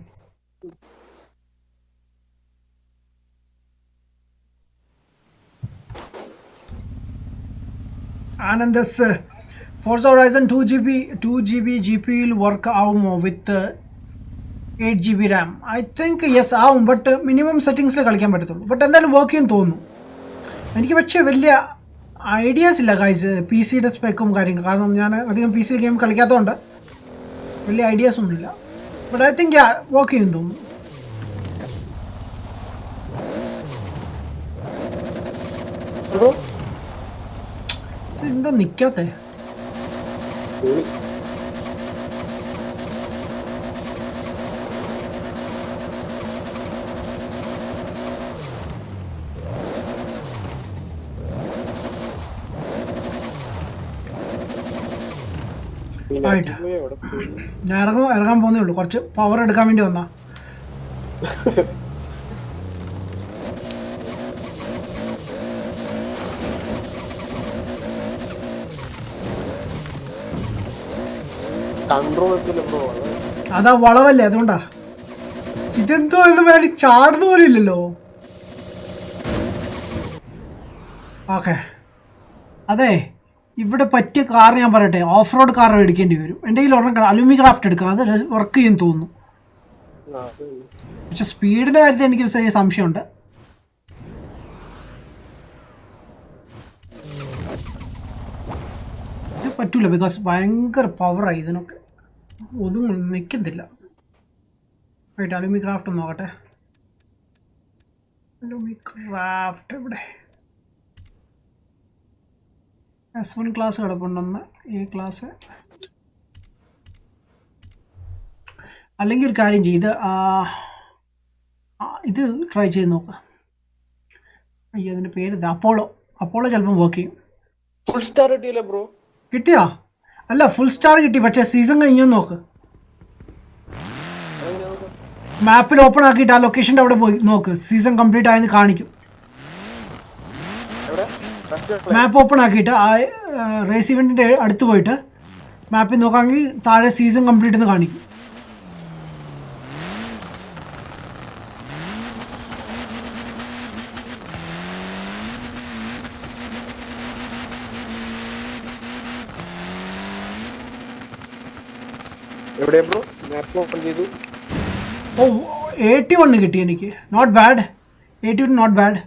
Anand's Forza Horizon 2GB GPU will work out with 8GB RAM. I think yes ആവും, ബട്ട് മിനിമം സെറ്റിങ്സിൽ കളിക്കാൻ പറ്റത്തുള്ളൂ. ബട്ട് എന്തായാലും വർക്ക് ചെയ്യുമെന്ന് തോന്നുന്നു എനിക്ക്. പക്ഷേ വലിയ ഐഡിയാസ് ഇല്ല ഗൈസ് PC-യുടെ സ്പെക്കും കാര്യങ്ങളും, കാരണം ഞാൻ അധികം PC ഗെയിം കളിക്കാത്തതുകൊണ്ട് വലിയ ഐഡിയാസ് ഒന്നുമില്ല. ബട്ട് ഐ തിങ്ക് വർക്ക് ചെയ്യുമെന്ന് തോന്നുന്നു. എന്താ നിൽക്കാത്തേ? ആയിട്ട് ഞാൻ ഇറങ്ങാൻ പോകുന്നേ ഉള്ളൂ. കുറച്ച് പവർ എടുക്കാൻ വേണ്ടി വന്നാ. കൺട്രോൾ എത്തില്ല ബ്രോ. അതാ വളവല്ലേ, അതുകൊണ്ടാ. ഇതെന്തോ വേണ്ടി ചാടുന്ന പോലും ഇല്ലല്ലോ. ഓക്കെ, അതെ, ഇവിടെ പറ്റിയ കാർ ഞാൻ പറയട്ടെ, ഓഫ് റോഡ് കാർ എടുക്കേണ്ടി വരും. എൻ്റെ കയ്യിൽ ഒരെണ്ണം അലൂമി ക്രാഫ്റ്റ് എടുക്കാം, അത് വർക്ക് ചെയ്യും തോന്നുന്നു. പക്ഷെ സ്പീഡിൻ്റെ കാര്യത്തിൽ എനിക്കൊരു ചെറിയ സംശയമുണ്ട്. ഇത് പറ്റൂല, ബിക്കോസ് ഭയങ്കര പവറായി ഇതിനൊക്കെ, ഒന്നും നിൽക്കുന്നില്ല. റൈറ്റ്, അലൂമി ക്രാഫ്റ്റ് ഒന്ന് നോക്കട്ടെ. അലൂമി ക്രാഫ്റ്റ് എവിടെ? S1 class കിടപ്പുണ്ടെന്ന്. ഈ ക്ലാസ് അല്ലെങ്കിൽ ഒരു കാര്യം ചെയ്ത് ഇത് ട്രൈ ചെയ്ത് നോക്കുക. അയ്യോ, അതിൻ്റെ പേര് അപ്പോളോ ചിലപ്പം വർക്ക് ചെയ്യും. ഫുൾ സ്റ്റാർ കിട്ടിയില്ല ബ്രോ. കിട്ടിയാ? അല്ല, ഫുൾ സ്റ്റാർ കിട്ടി, പക്ഷേ സീസൺ കഴിഞ്ഞൊന്ന് നോക്ക്. മാപ്പിൽ ഓപ്പൺ ആക്കിയിട്ട് ആ ലൊക്കേഷൻ്റെ അവിടെ പോയി നോക്ക്, സീസൺ കംപ്ലീറ്റ് ആയെന്ന് കാണിക്കും. മാപ്പ് ഓപ്പൺ ആക്കിയിട്ട് ആ റേസ് ഇവൻറ്റിൻ്റെ അടുത്ത് പോയിട്ട് മാപ്പിൽ നോക്കാമെങ്കിൽ താഴെ സീസൺ കംപ്ലീറ്റ് എന്ന് കാണിക്കും. എവിടെ ബ്രോ? മാപ്പ് ഓപ്പൺ ചെയ്തു. ഓ, 81 കിട്ടി എനിക്ക്. Not bad. 81 not bad.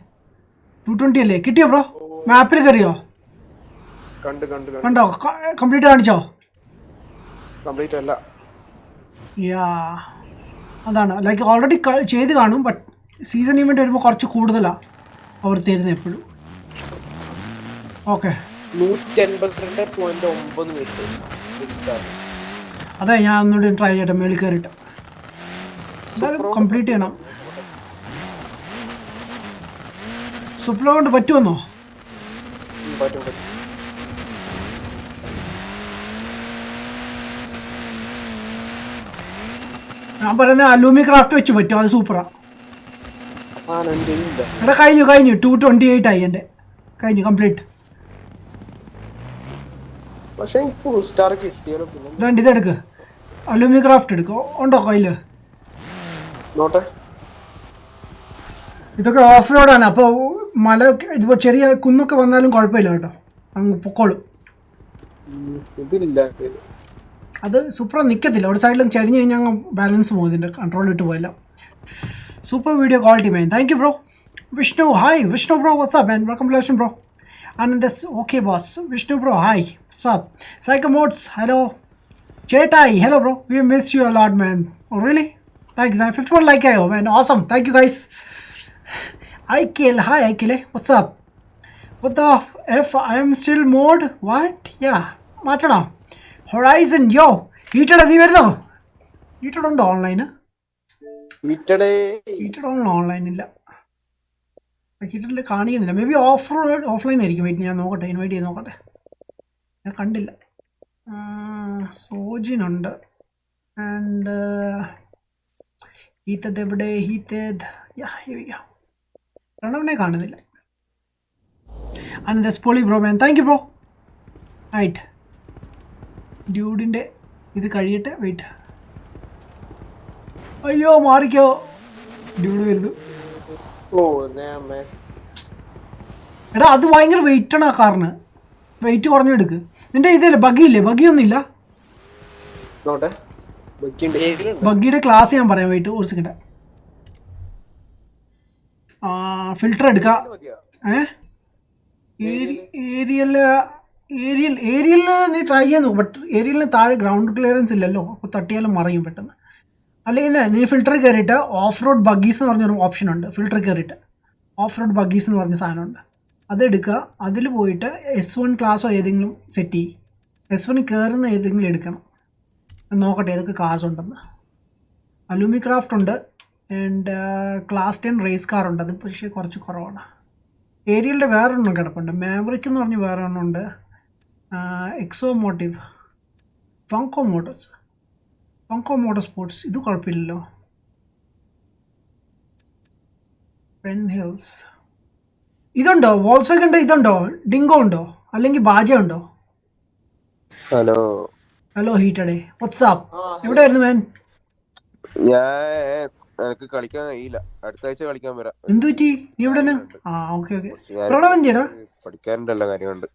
220 അല്ലേ? കിട്ടിയോ ബ്രോ? മാപ്പിൽ കയറിയോ? കണ്ടോ? കംപ്ലീറ്റ് കാണിച്ചോ? കംപ്ലീറ്റ് അല്ല. യാ, അതാണ് ലൈക്ക് ഓൾറെഡി ചെയ്ത് കാണും, ബട്ട് സീസൺ ഇവൻറ്റ് വരുമ്പോൾ കുറച്ച് കൂടുതലാണ് അവർ തരുന്നത് എപ്പോഴും. Okay, 182.9 minute. അതെ, ഞാൻ ഒന്നുകൂടി ട്രൈ ചെയ്യട്ടെ മേളിൽ കയറിയിട്ട്. എന്തായാലും കംപ്ലീറ്റ് ചെയ്യണം. സുപ്ലോ കൊണ്ട് പറ്റുമെന്നോ? ഞാൻ പറയുന്നത് അലൂമി ക്രാഫ്റ്റ് വെച്ച് പറ്റും, അത് സൂപ്പറാ. എടാ കഴിഞ്ഞു 228 ആയി എൻ്റെ, കഴിഞ്ഞു കംപ്ലീറ്റ്. ഇതാണ്ട് ഇതെടുക്ക്, അലൂമി ക്രാഫ്റ്റ് എടുക്കോ, ഉണ്ടോ കയ്യില്? ഇതൊക്കെ ഓഫ് റോഡാണ്, അപ്പോൾ മല ഇതിപ്പോൾ ചെറിയ കുന്നൊക്കെ വന്നാലും കുഴപ്പമില്ല കേട്ടോ, അങ്ങ് പൊക്കോളും. അത് സൂപ്പർ നിൽക്കത്തില്ല, ഒരു സൈഡിലും ചരിഞ്ഞ് കഴിഞ്ഞാൽ അങ്ങ് ബാലൻസ് പോകും, ഇതിൻ്റെ കൺട്രോൾ ഇട്ട് പോയില്ല. Super video quality man, thank you bro. Vishnu, hi Vishnu bro, what's up man, welcome ലക്ഷൻ bro. Anandas, okay boss. Vishnu bro, hi, what's up. Psycho mods, hello. ചേട്ടായി, hello bro, we miss you a lot man. Oh really? Thanks man, 51 like ayo man, awesome, thank you guys. Aikil, hi Aikil, what's up? What the f, I am still mode, what? Yeah, matana Horizon, yo, heated adi verno, heated undo online, heated online illa, heated le kaaniyenilla, maybe offline ആയിരിക്കും. Wait ഞാൻ നോക്കട്ടെ, invite ചെയ്ത് നോക്കട്ടെ, ഞാൻ കണ്ടില്ല. സോജിനുണ്ട്. And ഹീത്തത് എവിടെ? ഹീത്തത് പ്രണവനെ കാണുന്നില്ല. ആൻഡ് ദസ് പോളി bro man, thank you bro. Right, ഡ്യൂഡിൻ്റെ ഇത് കഴിയട്ടെ, വെയിറ്റ്. അയ്യോ മാറിക്കോ, ഡ്യൂഡ് വരുന്നു. എടാ അത് ഭയങ്കര വെയിറ്റാണ് ആ കാറിന്, വെയിറ്റ് കുറഞ്ഞെടുക്ക്. നിന്റെ ഇതല്ലേ ബഗ്ഗിയില്ലേ? ബഗ്ഗിയൊന്നും ഇല്ല. ബഗ്ഗിയുടെ ക്ലാസ് ഞാൻ പറയാം, വെയിറ്റ് ഒരു സെക്കൻഡ്. ഫിൽറ്റർ എടുക്കാം. ഏരിയലിൽ നീ ട്രൈ ചെയ്യാൻ നോക്കും, ബട്ട് ഏരിയലിന് താഴെ ഗ്രൗണ്ട് ക്ലിയറൻസ് ഇല്ലല്ലോ, അപ്പോൾ തട്ടിയാലും മറിയും പെട്ടെന്ന്. അല്ലെങ്കിൽ നീ ഫിൽറ്റർ കയറിയിട്ട് ഓഫ് റോഡ് ബഗ്ഗീസ് എന്ന് പറഞ്ഞൊരു ഓപ്ഷൻ ഉണ്ട്. ഫിൽറ്റർ കയറിയിട്ട് ഓഫ് റോഡ് ബഗ്ഗീസ് എന്ന് പറഞ്ഞ സാധനമുണ്ട്, അതെടുക്കുക. അതിൽ പോയിട്ട് S1 ക്ലാസ്സോ ഏതെങ്കിലും സെറ്റ് ചെയ്യും. S1 കയറുന്ന ഏതെങ്കിലും എടുക്കണം. നോക്കട്ടെ ഏതൊക്കെ കാർസ് ഉണ്ടെന്ന്. അലൂമി ക്രാഫ്റ്റ് ഉണ്ട്, ആൻഡ് ക്ലാസ് 10 റേസ് കാർ ഉണ്ട്, അത് പക്ഷേ കുറച്ച് കുറവാണ്. ഏരിയലിൻ്റെ വേറെ ഒന്നും കിടപ്പുണ്ട്, മാവറിക് എന്ന് പറഞ്ഞ് വേറെ ഒന്നും ഉണ്ട്. എക്സോ മോട്ടീവ് ഫങ്കോ മോട്ടോർ സ്പോർട്സ് ഇത് കുഴപ്പമില്ലല്ലോ. പെൻ ഹിൽസ് ഇതുണ്ടോ? വോൾസ്വാഗന്റെ ഇതുണ്ടോ? ഡിങ്കോ ഉണ്ടോ? അല്ലെങ്കിൽ ബാജ ഉണ്ടോ? ഹലോ, ഹലോ ഹീറ്റഡേ, വാട്സാപ്പ്. എവിടെയായിരുന്നു മാൻ? ഞാൻ എനിക്ക് കളിക്കാൻ കഴിയില്ല. അടുത്ത ആഴ്ച കളിക്കാൻ വരാം. എന്തു പറ്റി? നീ എവിടെ? ആ ഓക്കെ ഓക്കെ. പ്രണവ് എന്തിയടാ? പഠിക്കാനുണ്ടല്ലോ കാര്യമുണ്ട്.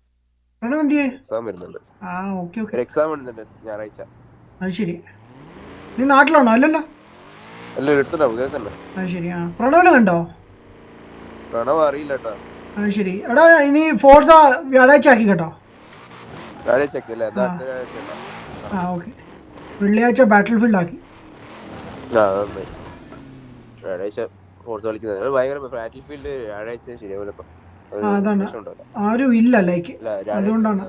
പ്രണവ് എന്തിയേ? എക്സാം വരുന്നുണ്ട്. ആ ഓക്കെ ഓക്കെ. ഒരു എക്സാം വരുന്നുണ്ട് ഞായറാഴ്ച. അത് ശരി. നീ നാട്ടിലാണോ? അല്ലല്ലോ. അല്ല, എടുത്തിട്ടാ പുതിയ തന്നെ. അത് ശരി. ആ പ്രണവിനെ കണ്ടോ? പ്രണവ് അറിയില്ല കേട്ടോ. അത് ശരി. എടാ ഇനി ഫോർസ വ്യാഴാഴ്ച ആക്കി കേട്ടോ. വ്യാഴാഴ്ച അല്ലേ? അത് അടുത്ത വ്യാഴാഴ്ച അല്ല. ആ ഓക്കെ. വെള്ളിയാഴ്ച ബാറ്റിൽ ഫീൽഡ് ആക്കി. ആ നന്നായി. വ്യാഴാഴ്ച ഫോർസ് കളിക്കുന്നത് ഭയങ്കര ബാറ്റിൽ ഫീൽഡ്. വ്യാഴാഴ്ച ശരിയാവില്ല. അതാണ് ആരും ഇല്ല ലൈക്ക്, അതുകൊണ്ടാണ്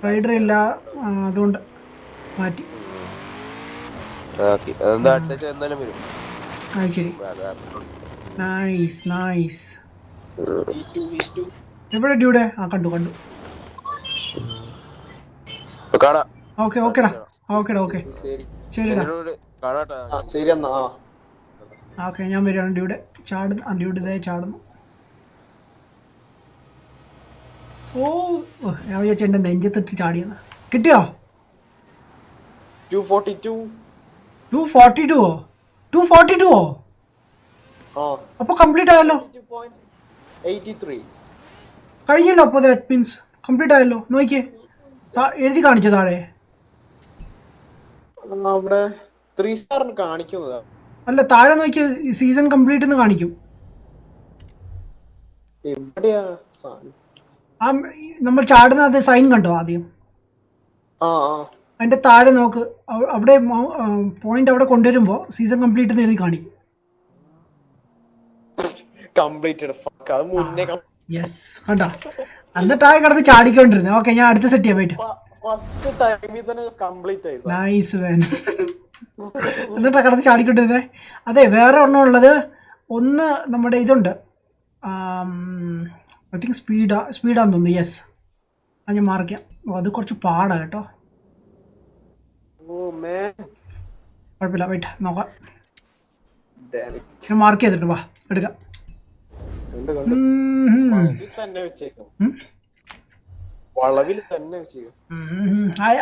റൈഡർ ഇല്ല, അതുകൊണ്ട് മാറ്റി. അടുത്ത ആഴ്ച എന്തായാലും വരും. അത് ശരി. Nice nice. എവിടെ ഡ്യൂടെ? ആ കണ്ടു കണ്ടു. കാണാം. ഓക്കെ ഓക്കെടാ. ഓക്കെടാ ഓക്കെ ശരിടാ. ശരി എന്നാ. ഓക്കെ ഞാൻ വരികയാണ്. ഡ്യൂടെ ചാടുന്നു. ആ ഡ്യൂഡ് ഇതേ ചാടുന്നു. ഓ ഞാൻ വിചാരിച്ചു എൻ്റെ നെഞ്ചത്തിട്ട് ചാടിയെന്ന്. കിട്ടിയോ? 242. 242 അപ്പൊ കംപ്ലീറ്റ് ആയല്ലോ. 83. കഴിഞ്ഞല്ലോ. അപ്പോൾ ദാറ്റ് മീൻസ് കംപ്ലീറ്റ് ആയല്ലോ. നോക്കിയേ, എഴുതി കാണിച്ചു താഴെ. അവിടെ 3 സ്റ്റാറിന് കാണിക്കുന്നതാ. അല്ല താഴെ നോക്കിയ സീസൺ കംപ്ലീറ്റ് എന്ന് കാണിക്കും. എവിടെയാ ആ നമ്മൾ ചാടുന്ന അത് സൈൻ കണ്ടോ ആദ്യം? അതിന്റെ താഴെ നോക്ക്. അവിടെ പോയിന്റ് അവിടെ കൊണ്ടുവരുമ്പോൾ സീസൺ കംപ്ലീറ്റ് എന്ന് എഴുതി കാണിക്കും. യെസ് കണ്ടോ? എന്നിട്ടായി കിടന്ന് ചാടിക്കൊണ്ടിരുന്നത്. ഓക്കെ ഞാൻ അടുത്ത സെറ്റ് ചെയ്യാൻ പറ്റും. നൈസ് മാൻ. എന്നിട്ടാ കിടന്ന് ചാടിക്കൊണ്ടിരുന്നേ. അതെ വേറെ ഒരെണ്ണം ഉള്ളത്. ഒന്ന് നമ്മുടെ ഇതുണ്ട്, ഐ തിങ്ക് സ്പീഡാന്ന് തോന്നുന്നു. യെസ് അത് ഞാൻ മാർക്കാം. അത് കുറച്ച് പാടാണ് കേട്ടോ. കുഴപ്പമില്ല, വെയിറ്റ് നോക്കാം. ഞാൻ മാർക്ക് ചെയ്തിട്ട് വാ എടുക്കാം.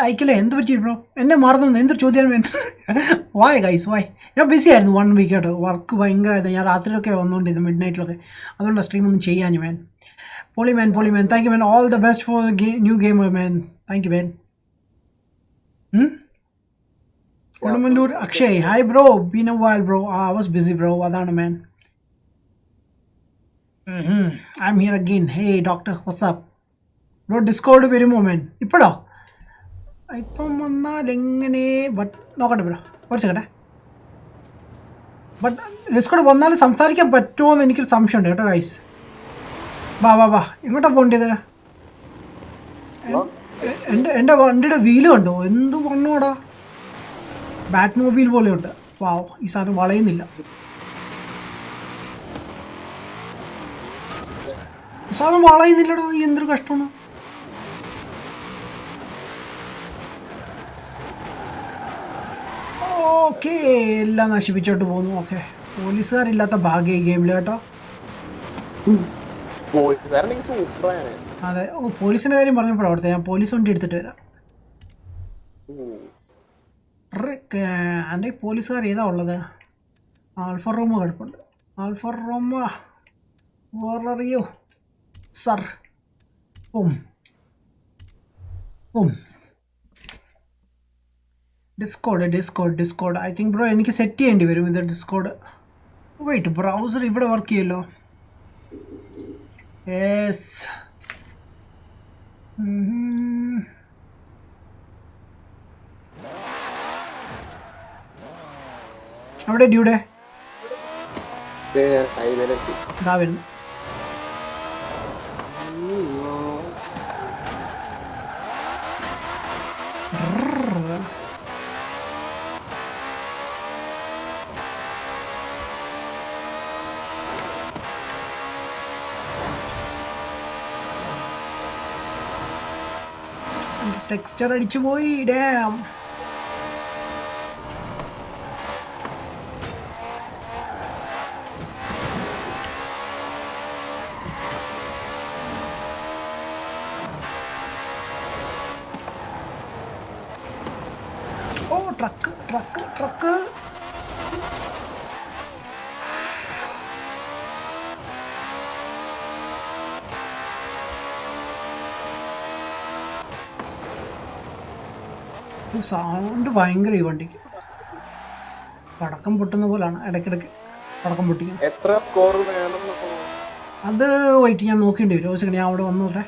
അയക്കല്ലേ? എന്ത് പറ്റി ബ്രോ? എന്നെ മറന്നു. എന്തൊരു ചോദ്യം വേണ്ട. വായ് ഗൈസ് വായ്. ഞാൻ ബിസി ആയിരുന്നു 1 വീക്ക് ആയിട്ട്. വർക്ക് ഭയങ്കരമായിരുന്നു. ഞാൻ രാത്രിയിലൊക്കെ വന്നുകൊണ്ടിരുന്നു, മിഡ് നൈറ്റിലൊക്കെ. അതുകൊണ്ടാണ് സ്ട്രീം ഒന്നും ചെയ്യാൻ. മാൻ പൊളി man. Thank you man. All the best for new gamer man. Thank you man. Kodungallur Akshay hi bro. Been a while bro. I was busy bro. അതാണ് man. I'm here again. Hey doctor, what's up? Bro Discord വരുമോ man? ഇപ്പോഴോ? ഇപ്പം വന്നാൽ എങ്ങനെ? But നോക്കട്ടെ bro, കുറച്ച് കേട്ടെ. But Discord വന്നാൽ സംസാരിക്കാൻ പറ്റുമോ എന്ന് എനിക്കൊരു സംശയമുണ്ട് കേട്ടോ ഗൈസ്. വാ ഇങ്ങോട്ടാ പോകേണ്ടത്? എൻ്റെ വണ്ടിയുടെ വീല് കണ്ടോ? എന്തു വണ്ണോടാ, ബാറ്റ് മൊബൈൽ പോലെയുണ്ട്. വാവ്, ഈ സാധനം വളയുന്നില്ല. സാധനം വളയുന്നില്ലടാ. എന്തൊരു കഷ്ടമാണ്. ഓക്കെ എല്ലാം നശിപ്പിച്ചോട്ട് പോകുന്നു. ഓക്കെ പോലീസുകാരില്ലാത്ത ഭാഗ്യ ഈ ഗെയിമിൽ കേട്ടോ. അതെ. ഓ പോലീസിന്റെ കാര്യം പറഞ്ഞപ്പോൾ അവിടുത്തെ ഞാൻ പോലീസ് വണ്ടി എടുത്തിട്ട് വരാം. എൻ്റെ പോലീസുകാർ ഏതാ ഉള്ളത്? ആൽഫ റോമോ കിടപ്പുണ്ട്. ആൽഫ റോമോ അറിയോ sir? Discord I think bro എനിക്ക് സെറ്റ് ചെയ്യേണ്ടി വരും ഇത്. ഡിസ്കോഡ് വെയിറ്റ്, ബ്രൗസർ ഇവിടെ വർക്ക് ചെയ്യുമല്ലോ. യെസ്. അവിടെ ഡ്യൂടെ ഇതാ വരുന്നു. ടെക്സ്ചർ അടിച്ചു പോയി. ഡാം ട്രക്ക് സൗണ്ട് ഭയങ്കര ഈ വണ്ടിക്ക് പടക്കം പൊട്ടുന്ന പോലാണ് ഇടയ്ക്കിടയ്ക്ക് പടക്കം പൊട്ടിക്കുന്നത്. എത്ര സ്കോർ വേണം? അത് വൈറ്റ് ഞാൻ നോക്കേണ്ടി വരും. ഒരു സെക്കൻഡ് ഞാൻ അവിടെ വന്നോട്ടെ.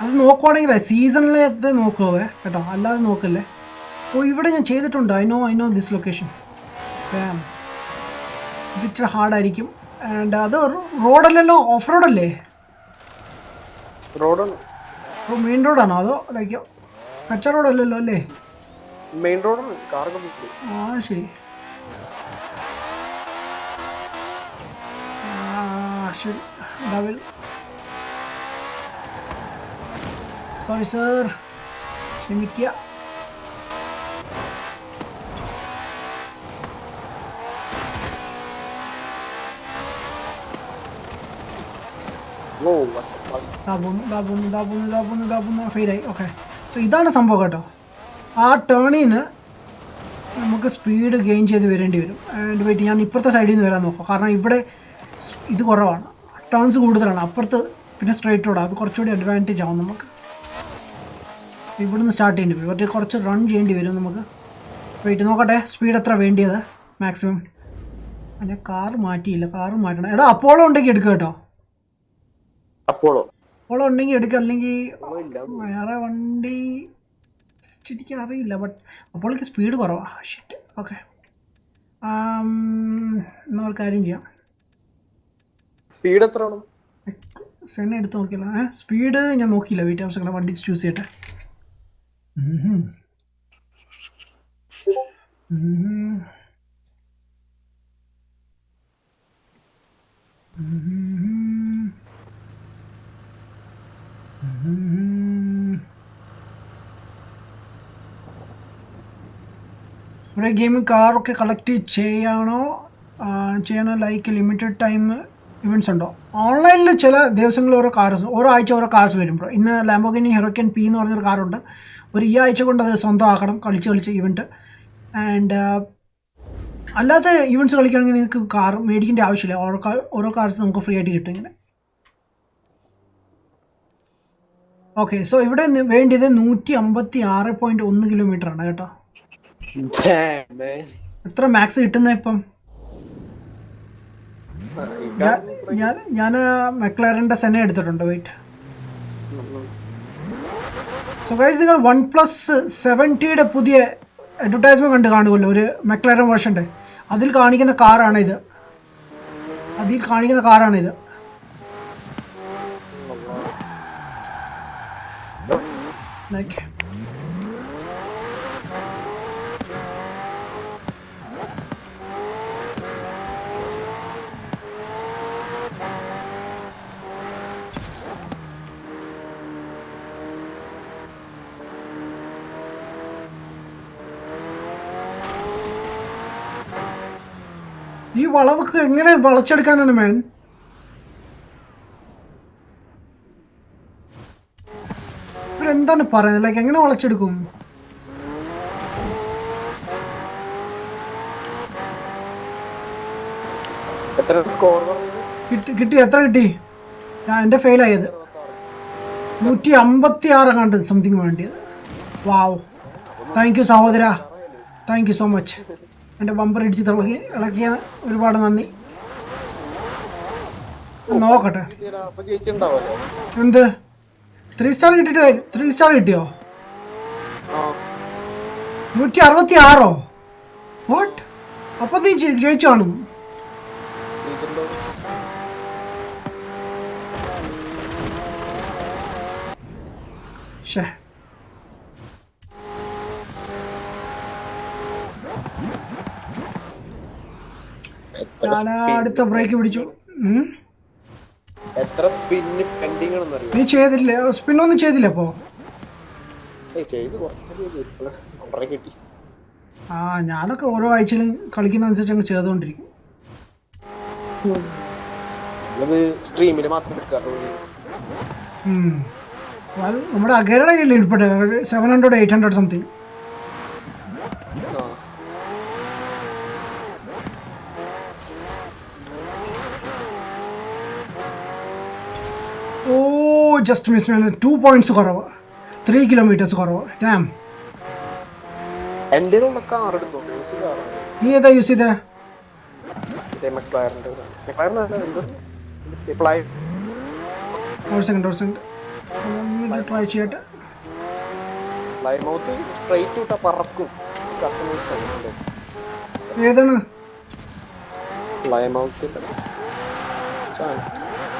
അത് നോക്കുവാണെങ്കിൽ സീസണിലത്തെ നോക്കുവേ കേട്ടോ, അല്ലാതെ നോക്കല്ലേ. ഓ ഇവിടെ ഞാൻ ചെയ്തിട്ടുണ്ട്. I know this location. ഇത് ഇച്ചിരി ഹാർഡായിരിക്കും. ആൻഡ് അത് റോഡല്ലല്ലോ, ഓഫ് റോഡല്ലേ? റോഡാണ്. മെയിൻ റോഡാണോ അതോ ലൈക്ക് കച്ച റോഡല്ലല്ലോ അല്ലേ? മെയിൻ റോഡാണ്. കാറൊക്കെ ആ ശരി. ശരി ഡബിൾ സോറി സർ, ക്ഷമിക്കുക. ഫെയിലായി. ഓക്കെ, സോ ഇതാണ് സംഭവം കേട്ടോ. ആ ടേണിൽ നിന്ന് നമുക്ക് സ്പീഡ് ഗെയിൻ ചെയ്ത് വരേണ്ടി വരും. ആൻഡ് വെയിറ്റ്, ഞാൻ ഇപ്പുറത്തെ സൈഡിൽ നിന്ന് വരാൻ നോക്കാം. കാരണം ഇവിടെ ഇത് കുറവാണ്, ടേൺസ് കൂടുതലാണ്. അപ്പുറത്ത് പിന്നെ സ്ട്രേറ്റ് റോഡാണ്, അത് കുറച്ചുകൂടി അഡ്വാൻറ്റേജ് ആവും നമുക്ക്. ഇവിടുന്ന് സ്റ്റാർട്ട് ചെയ്യേണ്ടി വരും, പക്ഷേ കുറച്ച് റൺ ചെയ്യേണ്ടി വരും നമുക്ക്. വെയിറ്റ് നോക്കട്ടെ സ്പീഡ് എത്ര വേണ്ടിയത് മാക്സിമം. ഞാൻ കാറ് മാറ്റിയില്ല, കാറ് മാറ്റണം. എടാ അപ്പോളോ ഉണ്ടെങ്കിൽ എടുക്കുക കേട്ടോ. അപ്പോളോ ഉണ്ടെങ്കിൽ എടുക്കുക, അല്ലെങ്കിൽ വേറെ വണ്ടി എനിക്ക് അറിയില്ല. ബട്ട് അപ്പോഴേക്ക് സ്പീഡ് കുറവാണ്. ഷിറ്റ്. ഓക്കെ, എന്നാൽ ഒരു കാര്യം ചെയ്യാം. സ്പീഡ് എത്ര ആണ്? സെന്നെ എടുത്ത് നോക്കിയല്ലോ. സ്പീഡ് ഞാൻ നോക്കിയില്ല. വെയിറ്റ് ആവശ്യം വണ്ടി ചൂസ് ചെയ്യട്ടെ. ഇവിടെ ഗെയിമിൽ കാറൊക്കെ കളക്ട് ചെയ്യണോ ലൈക്ക് ലിമിറ്റഡ് ടൈം ഇവൻറ്റ്സ് ഉണ്ടോ? ഓൺലൈനിൽ ചില ദിവസങ്ങളിൽ ഓരോ ആഴ്ച ഓരോ കാർസ് വരും. ബ്രോ ഇന്ന് ലാംബോർഗിനി ഹെറോക്കൻ പി എന്ന് പറഞ്ഞൊരു കാറുണ്ട്. ഒരു ഈ ആഴ്ച കൊണ്ട് അത് സ്വന്തമാക്കണം കളിച്ച് ഇവൻറ്റ്. ആൻഡ് അല്ലാത്ത ഇവൻറ്റ്സ് കളിക്കുകയാണെങ്കിൽ നിങ്ങൾക്ക് കാർ മേടിക്കേണ്ട ആവശ്യമില്ല. ഓരോ കാർസ് നമുക്ക് ഫ്രീ ആയിട്ട് കിട്ടും ഇങ്ങനെ. ഓക്കെ, സോ ഇവിടെ വേണ്ടിയത് 156.1 കിലോമീറ്റർ ആണ് കേട്ടോ. എത്ര മാക്സ് കിട്ടുന്നത് ഇപ്പം? ഞാൻ മെക്ലാരൻ്റെ സെന്നെ എടുത്തിട്ടുണ്ട്. വെയിറ്റ്, സോ ഗൈസ് നിങ്ങൾ OnePlus 70 പുതിയ അഡ്വർടൈസ്മെന്റ് കണ്ട് കാണുമല്ലോ, ഒരു മെക്ലാരൻ വേർഷൻ്റെ. അതിൽ കാണിക്കുന്ന കാറാണിത്. ലൈക്ക് ഈ വളവൊക്കെ എങ്ങനെ വളച്ചെടുക്കാനാണ് മാൻ? ഇവരെന്താണ് പറയുന്നത്? ലൈക്ക് എങ്ങനെ വളച്ചെടുക്കും? കിട്ടി. എത്ര കിട്ടി? എൻ്റെ ഫെയിലായത് 156 കണ്ട് സംതിങ് വേണ്ടിയത്. വാവ്, താങ്ക് യു സഹോദര, താങ്ക് യു സോ മച്ച്. എൻ്റെ ബമ്പർ ഇടിച്ച് ഇളക്കിയ ഒരുപാട് നന്ദി. നോക്കട്ടെ എന്ത് 3 സ്റ്റാർ കിട്ടിയിട്ട് 3 സ്റ്റാർ കിട്ടിയോ? 166? വാട്ട്? അപ്പോൾ നീ ജയിച്ചു കാണും. ശേ, ഞാൻ അടുത്ത ബ്രേക്ക് പിടിച്ചു. എത്ര സ്പിന്ന് പെൻഡിങ് ആണെന്നറിയോ? നീ ചെയ്തില്ലേ? സ്പിന്നൊന്നും ചെയ്തില്ല അപ്പോ? കിട്ടി. ഞാനൊക്കെ ഓരോ ആഴ്ചയിലും കളിക്കുന്ന അനുസരിച്ച് അങ്ങ് ചെയ്തുകൊണ്ടിരിക്കും. സ്ട്രീമില് മാത്രം എടുക്കാറുള്ളൂ. നമ്മുടെ അഗേരയുടെ കയ്യിൽ ഇരിപ്പട്ടെ 700 800 സംതിങ്. ഓ ജസ്റ്റ് മിസ് 2 പോയിന്റ്സ് കുറവ്, 3 കിലോമീറ്റേഴ്സ് കുറവ്. ഡാം. എൻ്റെ കാർ എടുത്തോ? നീ ഏതാ യൂസ് ചെയ്തേ? ഒരു സെക്കൻഡ് ട്രൈ ചെയ്യട്ടെ. സ്ട്രൈറ്റ് വിട്ടാ പറക്കും. ഏതാണ്?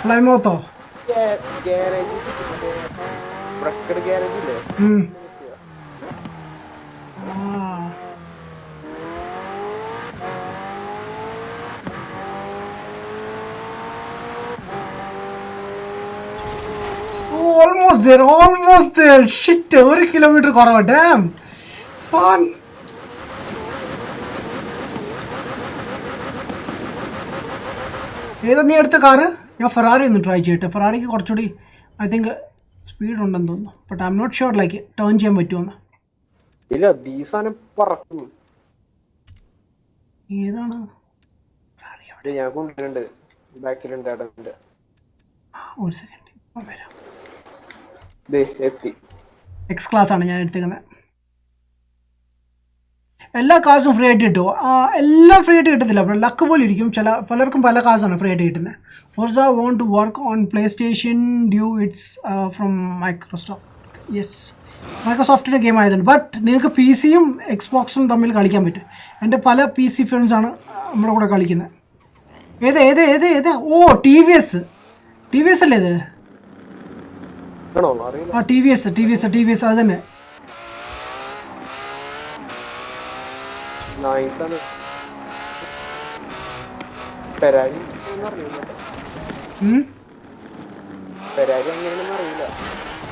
പ്ലൈമൗത്തോ? Almost there. Shit, 1 kilometer കുറവാ. Damn. Fun. ഏതാ നീ എടുത്ത കാറ്? ഞാൻ ഫെറാറി ഒന്ന് ട്രൈ ചെയ്യട്ടെ. ഫെറാറിക്ക് കുറച്ചുകൂടി ഐ തിങ്ക് സ്പീഡ് ഉണ്ടെന്ന് തോന്നുന്നു. But I'm not sure like turn ചെയ്യാൻ പറ്റുമെന്ന്. ഇല്ല, ദീസാനം പറക്കും. ഏതാണ്? ഞാൻ കൊണ്ടുവരുന്നുണ്ട്, ബാക്കിലുണ്ട്. അവിടെ ഒരു സെക്കൻഡ് വരാം. എത്തി. എക്സ് ക്ലാസ് ആണ് ഞാൻ എടുത്തേക്കുന്നത്. എല്ലാ കാർസും ഫ്രീ ആയിട്ട് കിട്ടുമോ? എല്ലാം ഫ്രീ ആയിട്ട് കിട്ടത്തില്ല. അപ്പോൾ ലക്ക് പോലെ ഇരിക്കും. പലർക്കും പല കാർസാണ് ഫ്രീ ആയിട്ട് കിട്ടുന്നത്. Forza won't to work on PlayStation due it's from Microsoft. Yes, മൈക്രോസോഫ്റ്റിൻ്റെ ഗെയിം ആയതുകൊണ്ട്. ബട്ട് നിങ്ങൾക്ക് പി സിയും എക്സ്ബോക്സും തമ്മിൽ കളിക്കാൻ പറ്റും. എൻ്റെ പല പി സി ഫ്രണ്ട്സാണ് നമ്മുടെ കൂടെ കളിക്കുന്നത്. ഏതാ? ഓ ടി വി എസ് അല്ലേ ഇത്? ആ ടി വി എസ് അത് തന്നെ.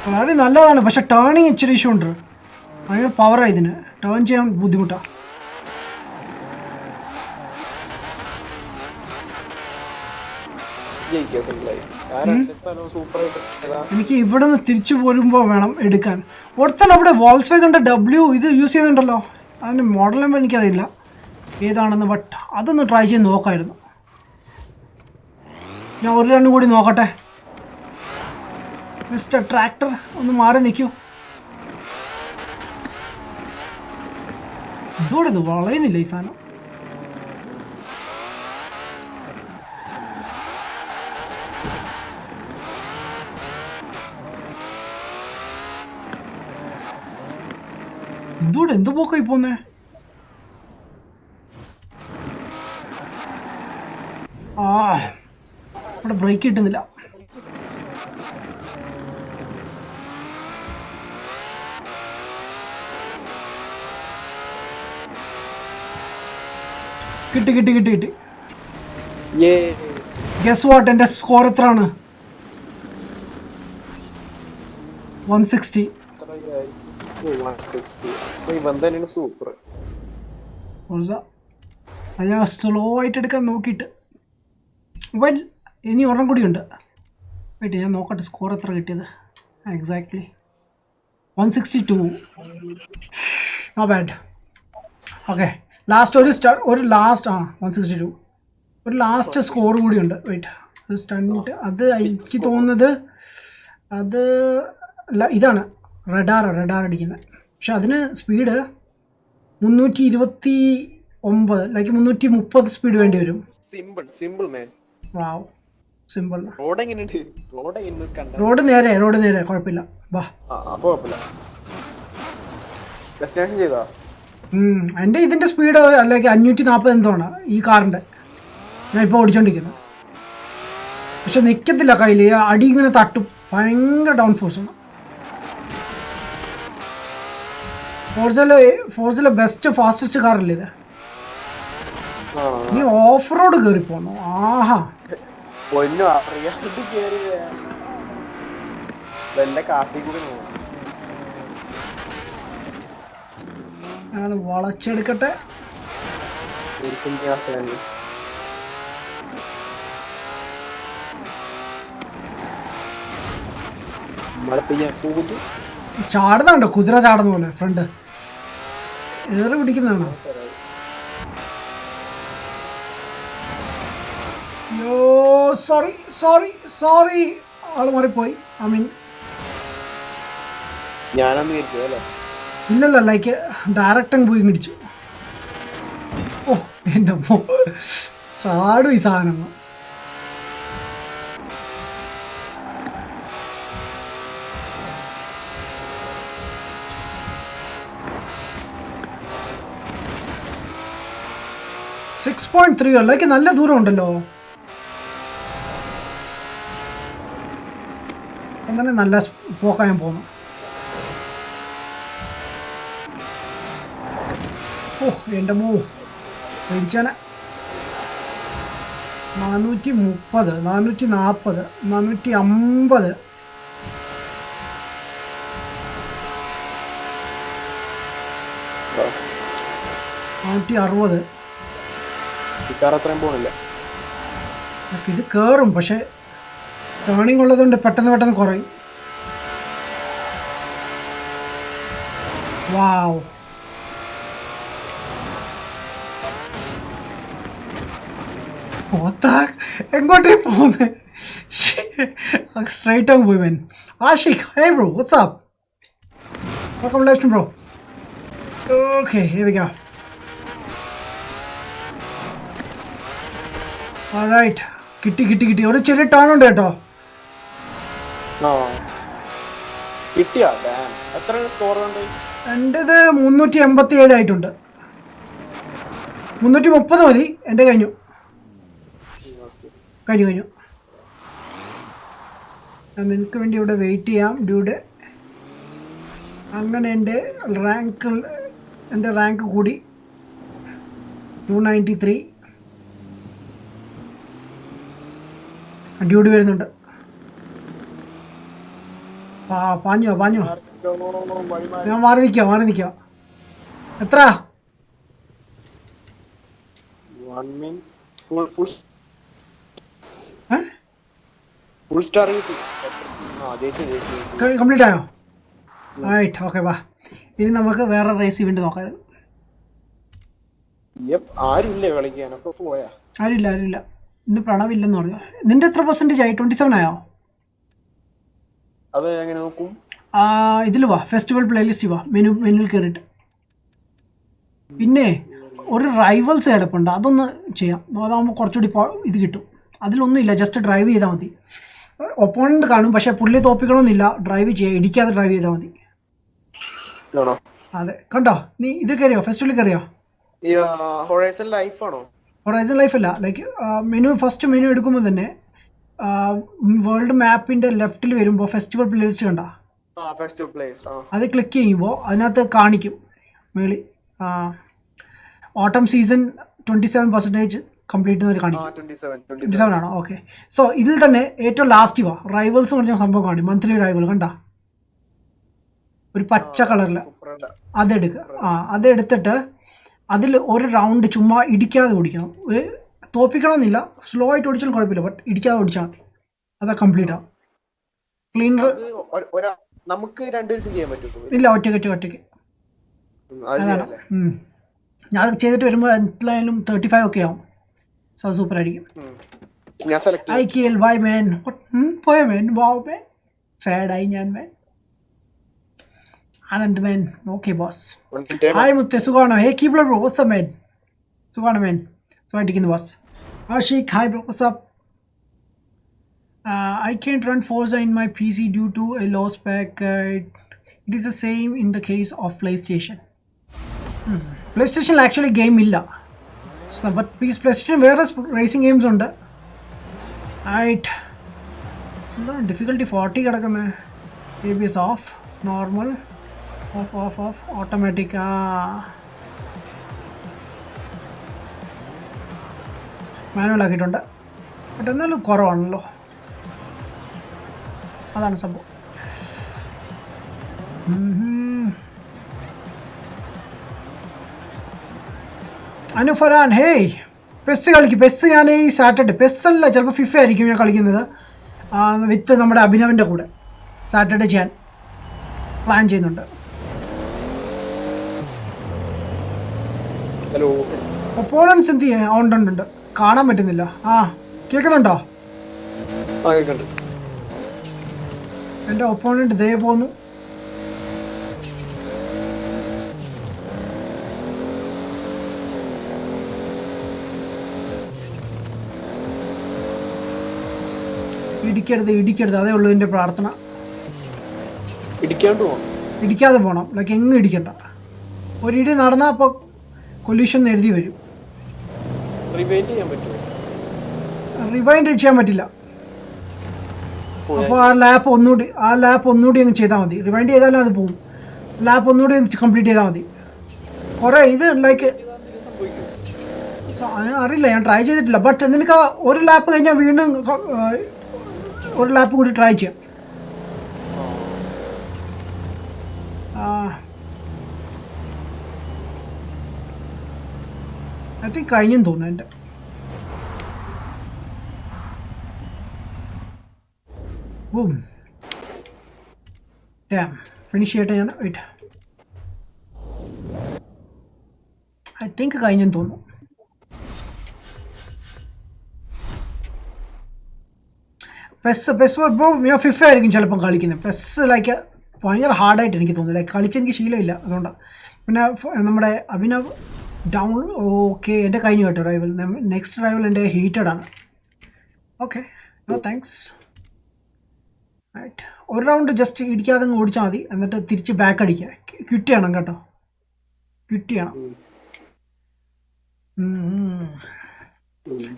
ഫെറാറി നല്ലതാണ്, പക്ഷെ ടേണിങ് ഇച്ചിരി ഇഷ്യൂ ഉണ്ട്. ഭയങ്കര പവറാണ് ഇതിന്, ടേൺ ചെയ്യാൻ ബുദ്ധിമുട്ടാണ്. എനിക്ക് ഇവിടെ നിന്ന് തിരിച്ചു പോരുമ്പോൾ വേണം എടുക്കാൻ. ഒരുത്തൻ അവിടെ വോൾസ്വാഗന്റെ W ഇത് യൂസ് ചെയ്യുന്നുണ്ടല്ലോ. അതിൻ്റെ മോഡൽ നമ്പർ എനിക്കറിയില്ല ഏതാണെന്ന്, ബട്ട് അതൊന്ന് ട്രൈ ചെയ്ത് നോക്കാമായിരുന്നു. ഞാൻ ഒരു രണ്ടും കൂടി നോക്കട്ടെ. മിസ്റ്റർ ട്രാക്ടർ ഒന്ന് മാറി നിൽക്കൂ. ഇതോടെ ഇത് വളയുന്നില്ല ഈ സാധനം. ഇതോടെ എന്ത് പോക്കായി പോന്നേ? അവിടെ ബ്രേക്ക് കിട്ടുന്നില്ല. കിട്ടി. ഗസ് വാട്ട്, എന്റെ സ്കോർ എത്രയാണ്? 160. ഞാൻ സ്ലോ ആയിട്ട് എടുക്കാൻ നോക്കിയിട്ട്. വെൽ, ഇനി ഒരെണ്ണം കൂടിയുണ്ട്. വെയിറ്റ്, ഞാൻ നോക്കട്ടെ സ്കോർ എത്ര കിട്ടിയത് exactly. 162. No bad. Okay, last ഒരു ലാസ്റ്റ് 162. ഒരു ലാസ്റ്റ് സ്കോർ കൂടിയുണ്ട്. വെയിറ്റ്, ഒരു സ്റ്റണ്ട്. അത് എനിക്ക് തോന്നുന്നത് അത് ഇതാണ് റഡാർ അടിക്കുന്നത്. പക്ഷെ അതിന് സ്പീഡ് 329, ലൈക്ക് 330 സ്പീഡ് വേണ്ടി വരും. സിമ്പിൾ മാൻ. വാവ്, സിമ്പിൾ. റോഡ് നേരെ കുഴപ്പമില്ല. വാ, എൻ്റെ ഇതിൻ്റെ സ്പീഡ് അല്ലെങ്കിൽ 540 എന്തോണ് ഈ കാറിൻ്റെ ഞാൻ ഇപ്പോൾ ഓടിച്ചോണ്ടിരിക്കുന്നത്. പക്ഷെ നിൽക്കത്തില്ല കയ്യിൽ, അടി ഇങ്ങനെ തട്ടും. ഭയങ്കര ഡൗൺ ഫോഴ്സാണ്. ഫോർസിലെ ബെസ്റ്റ് ഫാസ്റ്റസ്റ്റ് കാറല്ലേ ഇത്? നീ ഓഫ് റോഡ് കയറി പോന്നു. ആഹാ, ഞാൻ വളച്ചെടുക്കട്ടെ. മഴ പെയ്യാൻ പോകുന്നു. ചാടുന്നുണ്ടോ കുതിര ചാടുന്ന പോലെ ഫ്രണ്ട് ഏറെ പിടിക്കുന്നതാണോ? യോ സോറി സോറി സോറി ആള് മാറിപ്പോയി. ഐ മീൻ ഞാനന്ന് വിചാരിച്ചത് അല്ലേ. ഇല്ലല്ല ലൈക്ക് ഡയറക്റ്റ് പോയി ഇടിച്ചു. ഓ എൻ്റെ ചാടും ഈ സാധനം. .3 ലൈക്ക് നല്ല ദൂരം ഉണ്ടല്ലോ. അങ്ങനെ നല്ല പോക്കാൻ ഞാൻ പോകുന്നു. ഓ എൻ്റെ പേടിച്ചാനെ. 430 440 450 460. അത്രയും പോണില്ല. ഇത് കയറും പക്ഷെ ടേണിങ് ഉള്ളതുകൊണ്ട് പെട്ടെന്ന് കുറയും. വാവ് എങ്ങോട്ടേ പോകുന്നത്? സ്ട്രൈറ്റ് ആകും പോയി. Ashiq, hey bro, what's up? Welcome left bro. Okay, here we go. Alright, കിട്ടി ഒരു ചെറിയ ടേൺ ഉണ്ട് കേട്ടോ. കിട്ടിയാ? എത്ര സ്കോർ ഉണ്ട്? എൻ്റെത് 387 ആയിട്ടുണ്ട്. 330 മതി. എൻ്റെ കഴിഞ്ഞു. ഞാൻ നിനക്ക് വേണ്ടി ഇവിടെ വെയിറ്റ് ചെയ്യാം ഡ്യൂഡ്. അങ്ങനെ എൻ്റെ റാങ്ക് കൂടി 293. ഡ്യൂഡ് വരുന്നുണ്ട്. പാഞ്ഞോ ഞാൻ മാറി നിൽക്കാം. എത്ര? ഫുൾ സ്റ്റാർ കംപ്ലീറ്റ് ആയോ? റൈറ്റ്, ഓക്കെ വാ. ഇനി നമുക്ക് വേറെ റേസ് ഇവന്റ് നോക്കാം. ആരുമില്ലേ കളിക്കാനൊക്കെ? പോയാ ആരുമില്ല. ഇന്ന് പ്രണവില്ലെന്ന് പറഞ്ഞു. നിന്റെ എത്ര % ആയി? 27 ആയോ? അത് എങ്ങനെ നോക്കും? ഇതിൽ വാ, ഫെസ്റ്റിവൽ പ്ലേലിസ്റ്റ് വാ, മെനുവിൽ കയറിയിട്ട്. പിന്നെ ഒരു റൈവൽസ് കിടപ്പുണ്ട്, അതൊന്ന് ചെയ്യാം. അതാകുമ്പോൾ കുറച്ചുകൂടി ഇത് കിട്ടും. അതിലൊന്നുമില്ല, ജസ്റ്റ് ഡ്രൈവ് ചെയ്താൽ മതി. ഒപ്പോണന്റ് കാണും, പക്ഷെ പുള്ളി തോപ്പിക്കണമെന്നില്ല. ഡ്രൈവ് ചെയ്യുക, ഇടിക്കാതെ ഡ്രൈവ് ചെയ്താൽ മതി. അതെ, കണ്ടോ നീ? ഇത് കയറിയോ? ഫെസ്റ്റിവലിൽ കയറിയോ? ഹൊറൈസൺ ലൈഫ് ആണോ? ഹൊറൈസൺ ലൈഫ് അല്ല, ലൈക്ക് ഫസ്റ്റ് മെനു എടുക്കുമ്പോൾ തന്നെ വേൾഡ് മാപ്പിൻ്റെ ലെഫ്റ്റിൽ വരുമ്പോൾ ഫെസ്റ്റിവൽ പ്ലേലിസ്റ്റ് കണ്ടോ? അത് ക്ലിക്ക് ചെയ്യുമ്പോൾ അതിനകത്ത് കാണിക്കും മേളിൽ ഓട്ടം സീസൺ 27% കംപ്ലീറ്റ് എന്നൊരു കാണിക്കും. 27 ആണോ? ഓക്കെ. സോ ഇതിൽ തന്നെ ഏറ്റവും ലാസ്റ്റ് വാ, റൈവൽസ് പറഞ്ഞ സംഭവം കാണും. മന്ത്ലി റൈവൽ കണ്ട ഒരു പച്ച കളറിൽ അതെടുക്കുക. അതെടുത്തിട്ട് അതിൽ ഒരു റൗണ്ട് ചുമ്മാ ഇടിക്കാതെ ഓടിക്കണം. തോപ്പിക്കണമെന്നില്ല, സ്ലോ ആയിട്ട് ഓടിച്ചാലും കുഴപ്പമില്ല, ബട്ട് ഇടിക്കാതെ ഓടിച്ചാൽ മതി. അതാ കംപ്ലീറ്റ് ആവും. ക്ലീനർ നമുക്ക് രണ്ടുപേർക്കും ചെയ്യാൻ പറ്റും? ഇല്ല, ഒറ്റയ്ക്ക്. അതാണ്. ഞാൻ അത് ചെയ്തിട്ട് വരുമ്പോൾ എന്തായാലും 35 ഒക്കെ ആവും. സോ സൂപ്പർ ആയിരിക്കും. IKL bye man. പോയ മാൻ, വാവ് മാൻ, സാഡായി ഞാൻ man. Anand man, okay boss. Hi മുത്തേ, സുഖമാണോ? Hey Kepler bro, what's up man? സുഖമാണോ മാൻ? സുഖമായിട്ടിരിക്കുന്നു boss. Ashiq, hi bro, what's up? I can't run Forza in my PC due to a low spec. It is the same in the case of PlayStation. PlayStation actually game illa, but PlayStation various racing games ഉണ്ട്. Right, difficulty 40 കിടക്കുന്ന. ABS off, normal, off, automatic. Manual ആക്കിയിട്ടുണ്ട്, but എന്നാലും കുറവാണല്ലോ. അതാണ് സംഭവം. അനുഫറാൻ, hey PES കളിക്കും. PES ഞാൻ ഈ സാറ്റർഡേ, പെസ് അല്ല ചിലപ്പോൾ ഫിഫ ആയിരിക്കും ഞാൻ കളിക്കുന്നത് വിത്ത് നമ്മുടെ അഭിനവിൻ്റെ കൂടെ. സാറ്റർഡേ ചെയ്യാൻ പ്ലാൻ ചെയ്യുന്നുണ്ട്. ഹലോ ഒപ്പോണൻസ് എന്ത് ചെയ്യാൻ ഉണ്ട് കാണാൻ പറ്റുന്നില്ല. ആ കേൾക്കുന്നുണ്ടോ? ആ കേൾക്കണ്ട്. എൻ്റെ ഒപ്പോണൻറ്റ് ദേ പോന്നു. ഇടിക്കരുത് അതേ ഉള്ളൂ എൻ്റെ പ്രാർത്ഥന. ഇടിക്കാണ്ട് പോകണം. ഇടിക്കാതെ പോകണം, ലൈക്ക് എങ്ങും ഇടിക്കണ്ട. ഒരിടി നടന്നാൽ അപ്പോൾ കൊല്യൂഷൻ എഴുതി വരും. റിവൈൻഡ് ചെയ്യാൻ പറ്റുമോ? റിവൈൻഡ് ചെയ്യാൻ പറ്റില്ല. അപ്പോൾ ആ ലാപ്പ് ഒന്നുകൂടി അങ്ങ് ചെയ്താൽ മതി. റിവൈൻഡ് ചെയ്താലും അത് പോകും. ലാപ്പ് ഒന്നുകൂടി കംപ്ലീറ്റ് ചെയ്താൽ മതി. കുറേ ഇത് ലൈക്ക് അറിയില്ല, ഞാൻ ട്രൈ ചെയ്തിട്ടില്ല. ബട്ട് നിനക്ക് ആ ഒരു ലാപ്പ് കഴിഞ്ഞാൽ വീണ്ടും ഒരു ലാപ്പ് കൂടി ട്രൈ ചെയ്യാം. ഐ തിങ്ക് കഴിഞ്ഞെന്ന് തോന്നുന്നു എൻ്റെ. ഫിനിഷ് ചെയ്യട്ടെ ഞാൻ. വെയിറ്റ്, ഐ തിങ്ക് കഴിഞ്ഞെന്ന് തോന്നുന്നു. പെസ് ബ്രോ ഞാൻ ഫിഫ ആയിരിക്കും ചിലപ്പം കളിക്കുന്നത്. പെസ് ലൈക്ക് ഭയങ്കര ഹാർഡായിട്ട് എനിക്ക് തോന്നുന്നു. ലൈക്ക് കളിച്ചെനിക്ക് ശീലമില്ല, അതുകൊണ്ടാണ്. പിന്നെ നമ്മുടെ അഭിനവ് ഡൗൺ. ഓക്കെ, എൻ്റെ കഴിഞ്ഞു കേട്ടോ റൈവൽ. നെക്സ്റ്റ് റൈവൽ എൻ്റെ ഹീറ്റഡ് ആണ്. Okay, no thanks. റൈറ്റ്, ഒരു റൗണ്ട് ജസ്റ്റ് ഇടിക്കാതെ അങ്ങ് ഓടിച്ചാൽ മതി. എന്നിട്ട് തിരിച്ച് ബാക്ക് അടിക്കുക. ക്വിറ്റ് ചെയ്യണം കേട്ടോ, ക്വിറ്റ് ചെയ്യണം.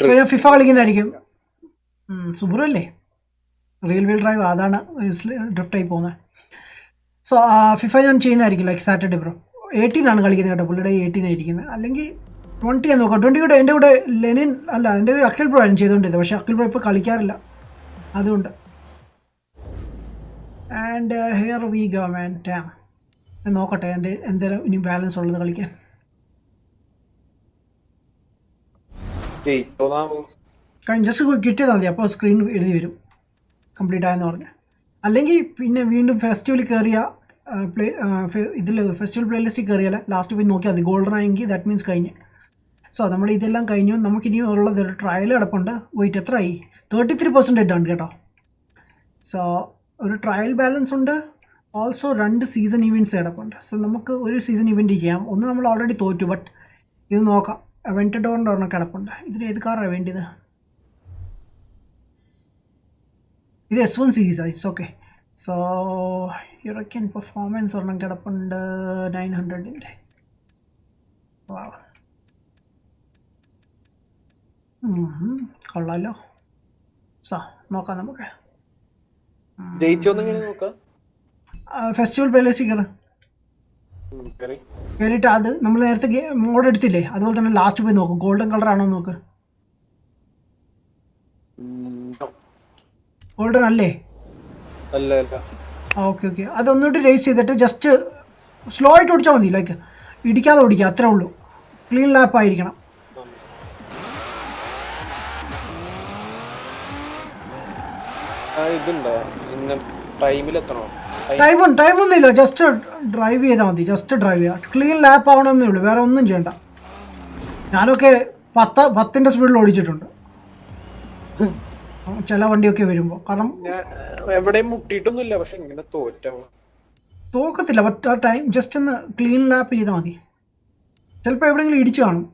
സോ ഞാൻ ഫിഫ കളിക്കുന്നതായിരിക്കും. സുബ്രു അല്ലേ? റിയൽ വീൽ ഡ്രൈവ്, അതാണ് ഡ്രിഫ്റ്റായി പോകുന്നത്. സോ ഫിഫ ഞാൻ ചെയ്യുന്നതായിരിക്കും ലൈക്ക് സാറ്റർഡേ ബ്രോ. 18 ആണ് കളിക്കുന്നത് കേട്ടോ, പുള്ളിയുടെ 18 ആയിരിക്കുന്നത്. അല്ലെങ്കിൽ 20 ഞാൻ നോക്കാം. 20 കൂടെ എൻ്റെ കൂടെ ലെനിൻ അല്ല, എൻ്റെ അഖിൽ ബ്രോ ആണ് ചെയ്തുകൊണ്ടിരുന്നത്. പക്ഷേ അഖിൽ ബ്രോ ഇപ്പോൾ കളിക്കാറില്ല, അതുകൊണ്ട്. And here we go man. Dam, നോക്കട്ടെ എന്തെങ്കിലും ഇനി ബാലൻസ് ഉള്ളത് കളിക്കാൻ. ജസ്റ്റ് കിട്ടിയതാൽ മതി, അപ്പോൾ സ്ക്രീൻ എഴുതി വരും കംപ്ലീറ്റ് ആയെന്ന് പറഞ്ഞ്. അല്ലെങ്കിൽ പിന്നെ വീണ്ടും ഫെസ്റ്റിവൽ കയറിയ ഇതിൽ ഫെസ്റ്റിവൽ പ്ലേലിസ്റ്റിൽ കയറിയാൽ ലാസ്റ്റ് പോയി നോക്കിയാൽ മതി. ഗോൾഡൻ ആയെങ്കിൽ ദാറ്റ് മീൻസ് കഴിഞ്ഞ്. സോ നമ്മൾ ഇതെല്ലാം കഴിഞ്ഞു. നമുക്കിനി ഉള്ളത് ഒരു ട്രയൽ കിടപ്പുണ്ട്. വെയിറ്റ്, എത്ര ആയി? 33% ഉണ്ട് കേട്ടോ. സോ ഒരു ട്രയൽ ബാലൻസ് ഉണ്ട്. ഓൾസോ 2 സീസൺ ഇവൻറ്റ്സ് കിടപ്പുണ്ട്. സോ നമുക്ക് ഒരു സീസൺ ഇവൻറ്റ് ചെയ്യാം. ഒന്ന് നമ്മൾ ഓൾറെഡി തോറ്റു, ബട്ട് ഇത് നോക്കാം. അവൻറ്റഡോറിൻ്റെ ഒരെണ്ണം കിടപ്പുണ്ട്. ഇതിന് ഏത് കാറാണ് വേണ്ടിയത്? ഇത് S1 സീരീസാണ്. It's okay. So European performance ഒരെണ്ണം കിടപ്പുണ്ട് 900-ൻ്റെ. വാവ്, കൊള്ളാമല്ലോ. സോ നോക്കാം നമുക്ക്. ഫെസ്റ്റിവൽ പ്ലേലിസ്റ്റ് കയറിയിട്ട് അത് നമ്മൾ നേരത്തെ മോഡ് എടുത്തില്ലേ, അതുപോലെ തന്നെ ലാസ്റ്റ് പോയി നോക്കും. ഗോൾഡൻ കളർ ആണോ നോക്ക്. ഗോൾഡൻ അല്ലേ? ഓക്കെ ഓക്കെ, അതൊന്നുകൂടി റേസ് ചെയ്തിട്ട് ജസ്റ്റ് സ്ലോ ആയിട്ട് ഓടിച്ചാൽ മതി. ലൈക്ക് ഇടിക്കാതെ ഓടിക്കുക, അത്രേ ഉള്ളൂ. ക്ലീൻ ലാപ്പ് ആയിരിക്കണം. ടൈമൊന്നും ഇല്ല, ജസ്റ്റ് ഡ്രൈവ് ചെയ്താൽ മതി. ജസ്റ്റ് ഡ്രൈവ് ചെയ്യുക, ക്ലീൻ ലാപ്പ് ആവണമെന്നേ ഉള്ളൂ, വേറെ ഒന്നും ചെയ്യണ്ട. ഞാനൊക്കെ 10ൻ്റെ സ്പീഡിൽ ഓടിച്ചിട്ടുണ്ട് ചില വണ്ടിയൊക്കെ വരുമ്പോൾ. കാരണം എവിടെയും മുട്ടിയിട്ടൊന്നുമില്ല, പക്ഷെ ഇങ്ങനെ തോക്കത്തില്ല. ബട്ട് ആ ടൈം ജസ്റ്റ് ഒന്ന് ക്ലീൻ ലാപ്പ് ചെയ്താൽ മതി. ചിലപ്പോൾ എവിടെയെങ്കിലും ഇടിച്ചു കാണും.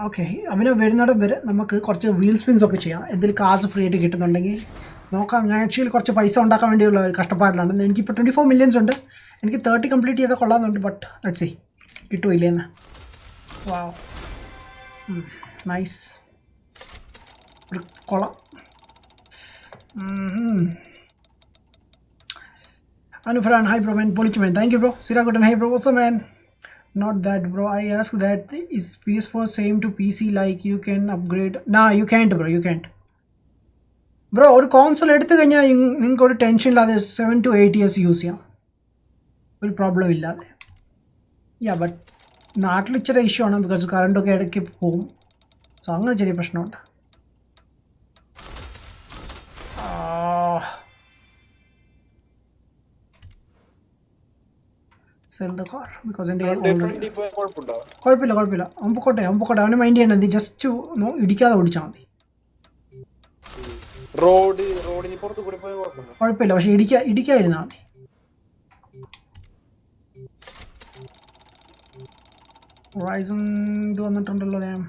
ഓക്കെ, അവന് വരുന്നിടം വരെ നമുക്ക് കുറച്ച് വീൽ സ്പിൻസ് ഒക്കെ ചെയ്യാം. എന്തെങ്കിലും കാർസ് ഫ്രീ ആയിട്ട് കിട്ടുന്നുണ്ടെങ്കിൽ നോക്കാം. ഞാൻ ആക്ച്വലി കുറച്ച് പൈസ ഉണ്ടാക്കാൻ വേണ്ടിയുള്ള ഒരു കഷ്ടപ്പാടിലാണ്. എനിക്കിപ്പോൾ 24 മില്യൺസ് ഉണ്ട്. എനിക്ക് 30 കംപ്ലീറ്റ് ചെയ്താൽ കൊള്ളാമെന്നുണ്ട്. ബട്ട് ലെറ്റ്സ് സീ കിട്ടുമില്ലേന്ന്. വാവ്, നൈസ്, ഒരു കൊള. Anufran, hi bro man, പൊളിച്ചു man, thank you bro. Sirakutan, hey bro, what's up man? Not that bro, I asked that is PS4 same to PC, like you can upgrade? Nah, you can't bro, you can't bro. ഒരു console എടുത്തു കഴിഞ്ഞാൽ നിങ്ങൾക്ക് ഒരു tension ഇല്ലാതെ 7 to 8 years use ചെയ്യാം, ഒരു problem ഇല്ലാതെ. യാ, but നാട്ടിൽ ഇച്ചിരി ഇഷ്യൂ ആണ്, ബിക്കോസ് കറണ്ടൊക്കെ ഇടയ്ക്ക് പോകും. സോ അങ്ങനെ ചെറിയ പ്രശ്നമുണ്ട്. സെൽ ദ കാർ ബിക്കോസ് എൻ്റെ 120 പോയാൽ കുഴപ്പമുണ്ടോ? കുഴപ്പമില്ല അവൻ പൊക്കോട്ടെ അവന് മൈൻഡ് ചെയ്യണത് ജസ്റ്റ് ഇടിക്കാതെ ഓടിച്ചാൽ മതി. റോഡിന് പുറത്ത് കൂടി പോയാൽ കുഴപ്പമുണ്ടോ? കുഴപ്പമില്ല, പക്ഷെ ഇടിക്കാതിരുന്നാൽ മതി. ഹൊറൈസൺ ഇത് വന്നിട്ടുണ്ടല്ലോ ഞാൻ.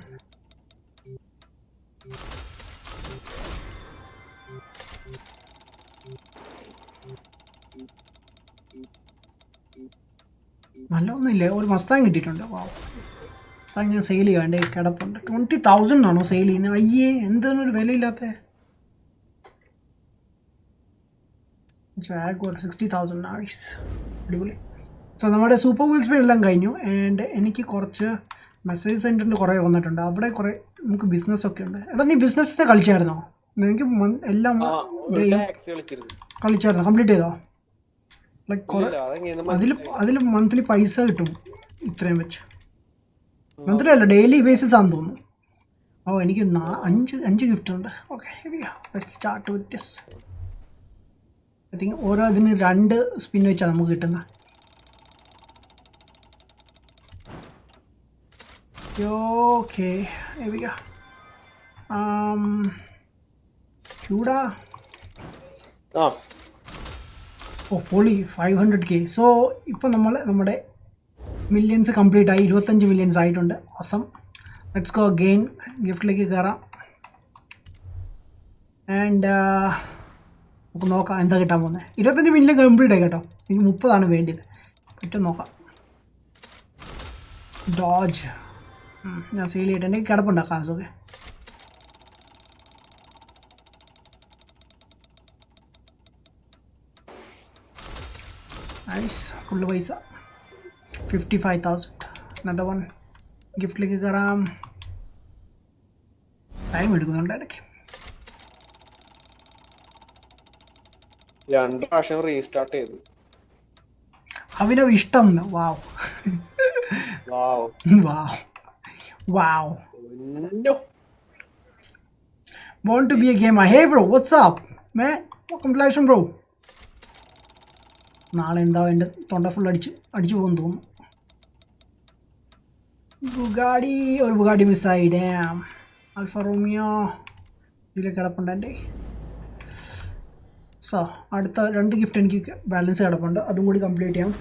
നല്ല ഒന്നുമില്ല, ഒരു മസ്താങ് കിട്ടിയിട്ടുണ്ട്. മസ്താങ് ഞാൻ സെയിൽ ചെയ്യാണ്ട് കിടപ്പുണ്ട്. 20,000 ആണോ സെയിൽ ചെയ്യുന്നത്? അയ്യേ, എന്താണ് ഒരു വിലയില്ലാത്ത. ജാഗ്വാർ 60,000 നൈസ്, അടിപൊളി. സോ നമ്മുടെ സൂപ്പർ വീൽ സ്പീഡ് എല്ലാം കഴിഞ്ഞു. ആൻഡ് എനിക്ക് കുറച്ച് മെസ്സേജ് സെൻറ്ററിൽ കുറേ വന്നിട്ടുണ്ട്. അവിടെ കുറേ നമുക്ക് ബിസിനസ്സൊക്കെ ഉണ്ട്. എടാ നീ ബിസിനസ്സിനെ കളിച്ചായിരുന്നോ? എനിക്ക് എല്ലാം കളിച്ചായിരുന്നോ? കംപ്ലീറ്റ് ചെയ്തോ? ലൈക്ക് കുറേ അതിൽ മന്ത്ലി പൈസ കിട്ടും ഇത്രയും വെച്ച്. മന്ത്ലി അല്ല, ഡെയിലി ബേസിസ് ആണെന്ന് തോന്നുന്നു. എനിക്ക് 5 ഗിഫ്റ്റ് ഉണ്ട്. Okay, start with this. I think ഓരോ ഇതിന് 2 സ്പിൻ വെച്ചാണ് നമുക്ക് കിട്ടുന്നത്. ഓക്കെ, ചൂടാ. പൊളി 500K. സോ ഇപ്പോൾ നമ്മുടെ മില്യൻസ് കംപ്ലീറ്റ് ആയി. 25 മില്യൻസ് ആയിട്ടുണ്ട്. awesome. Let's go again. ഗിഫ്റ്റിലേക്ക് കയറാം. ആൻഡ് നമുക്ക് നോക്കാം എന്താ കിട്ടാൻ പോകുന്നത്. 25 മില്യൺ കംപ്ലീറ്റ് ആയി കേട്ടോ. എനിക്ക് 30 വേണ്ടിയത്. പറ്റും നോക്കാം. ഡോജ് ഞാൻ സെയിൽ ചെയ്തിട്ടുണ്ടെങ്കിൽ കിടപ്പുണ്ടാക്കാം. Okay, nice. ഫുള്ള് പൈസ 55,000. Another one. ഗിഫ്റ്റിലേക്ക് കയറാം. ടൈം എടുക്കുന്നുണ്ട് ഇടയ്ക്ക്. 2 പ്രാവശ്യം റീസ്റ്റാർട്ട് ചെയ്തു. അവനവ് ഇഷ്ടം. വാവ്. Want to be a gamer? Hey bro, what's up man? Welcome to live stream bro. നാളെ എന്താ എൻ്റെ തൊണ്ട ഫുൾ അടിച്ചു പോകുന്നു തോന്നുന്നു. ബുഗാഡി മിസ്സായി. ഡാം. ആൽഫ റോമിയോ ഇതിലേക്ക് കിടപ്പുണ്ട് എൻ്റെ. സോ അടുത്ത 2 ഗിഫ്റ്റ് എനിക്ക് ബാലൻസ് കിടപ്പുണ്ട്. അതും കൂടി കംപ്ലീറ്റ് ചെയ്യാം.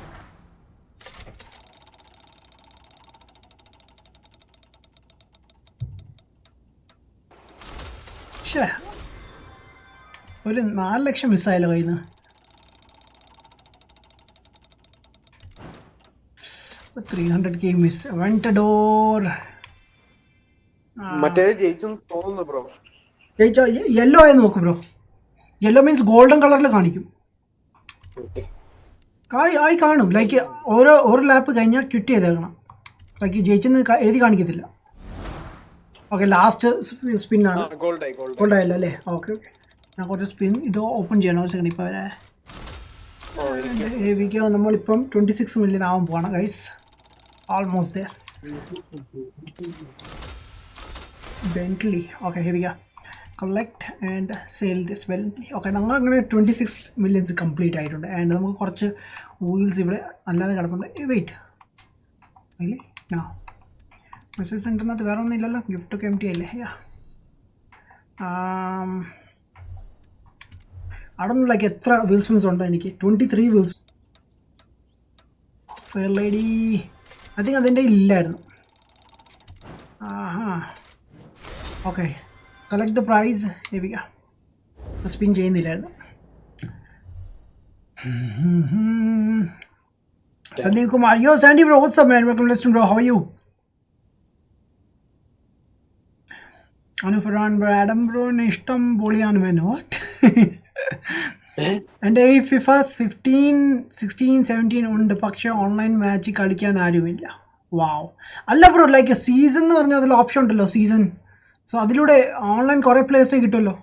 ഒരു 4 ലക്ഷം മിസ്സായല്ലോ കയ്യിൽ നിന്ന്. 300K miss. വെന്റഡോർ മറ്റേ ജയിച്ചെന്ന് തോന്നുന്നു ബ്രോ. ജയിച്ചോ? യെല്ലോ ആയി നോക്ക് ബ്രോ. യെല്ലോ മീൻസ് ഗോൾഡൻ കളറിൽ കാണിക്കും. ആയി കാണും. ലൈക്ക് ഓരോ ലാപ്പ് കഴിഞ്ഞാൽ ക്വിറ്റ് ചെയ്തേക്കണം. ലൈക്ക് ജയിച്ചെന്ന് എഴുതി കാണിക്കത്തില്ല. ഓക്കെ, ലാസ്റ്റ് സ്പിന്നാണ്. ഗോൾഡ് ആയല്ലോ അല്ലേ? ഓക്കെ. ഞാൻ കുറച്ച് സ്പിൻ ഇത് ഓപ്പൺ ചെയ്യണം. ഒരു സെക്കൻഡ്. ഇപ്പോൾ നമ്മളിപ്പം 26 മില്യൺ ആവാൻ പോവാണ് guys. Almost there. Bentley. Okay, collect and sale this Bentley. Okay, നമ്മൾ അങ്ങനെ 26 മില്യൺസ് കംപ്ലീറ്റ് ആയിട്ടുണ്ട്. ആൻഡ് നമുക്ക് കുറച്ച് വീൽസ് ഇവിടെ അല്ലാതെ കിടപ്പുണ്ട്. വെയിറ്റ് അല്ലേ? മെസ്സേജ് സെൻറ്ററിനകത്ത് വേറെ ഒന്നും ഇല്ലല്ലോ. ഗിഫ്റ്റൊക്കെ എം ടി അല്ലേ? അവിടെ നിന്ന് ലൈക്ക് എത്ര വീൽ സ്പിൻസ് ഉണ്ട് എനിക്ക്? 23 wheels. Fair lady I think അതിൻ്റെ ഇല്ലായിരുന്നു. Okay, collect the prize. Spin ചെയ്യുന്നില്ലായിരുന്നു. Sandeep Kumar. Yo Sandy bro, what's up man? Welcome to listen bro. How are you? Anufaran bro. Adam ബ്രോന് ഇഷ്ടം പൊളിയാണ് മാൻ. വാട്ട്? എൻ്റെ ഈ ഫിഫ 15, 16, 17 ഉണ്ട്. പക്ഷേ ഓൺലൈൻ മാച്ച് കളിക്കാൻ ആരുമില്ല. വാവ്. അല്ല ബ്രോ, ലൈക്ക് സീസൺ എന്ന് പറഞ്ഞാൽ അതിൽ ഓപ്ഷൻ ഉണ്ടല്ലോ, സീസൺ. സോ അതിലൂടെ ഓൺലൈൻ കുറേ പ്ലേയേഴ്സിനെ കിട്ടുമല്ലോ,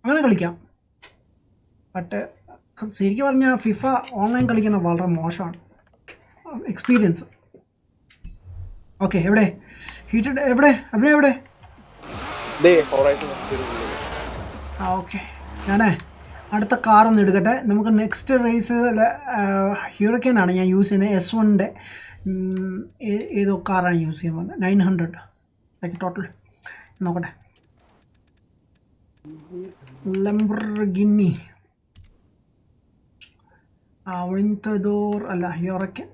അങ്ങനെ കളിക്കാം. ബട്ട് ശരിക്കും പറഞ്ഞാൽ ഫിഫ ഓൺലൈൻ കളിക്കുന്നത് വളരെ മോശമാണ് എക്സ്പീരിയൻസ്. ഓക്കെ, എവിടെ ഹീറ്റഡ്? എവിടെ? ഹൊറൈസൺ. ഓക്കെ, ഞാനേ അടുത്ത കാർ ഒന്ന് എടുക്കട്ടെ. നമുക്ക് നെക്സ്റ്റ് റേസ് ഹ്യൂറിക്കൻ ആണ് ഞാൻ യൂസ് ചെയ്യുന്നത്. S1-ൻ്റെ ഏതോ കാറാണ് യൂസ് ചെയ്യാൻ പോകുന്നത്. 900 ലൈക്ക് ടോട്ടൽ നോക്കട്ടെ. ലംബോർഗിനി അവൻതഡോർ അല്ല, ഹ്യൂറിക്കൻ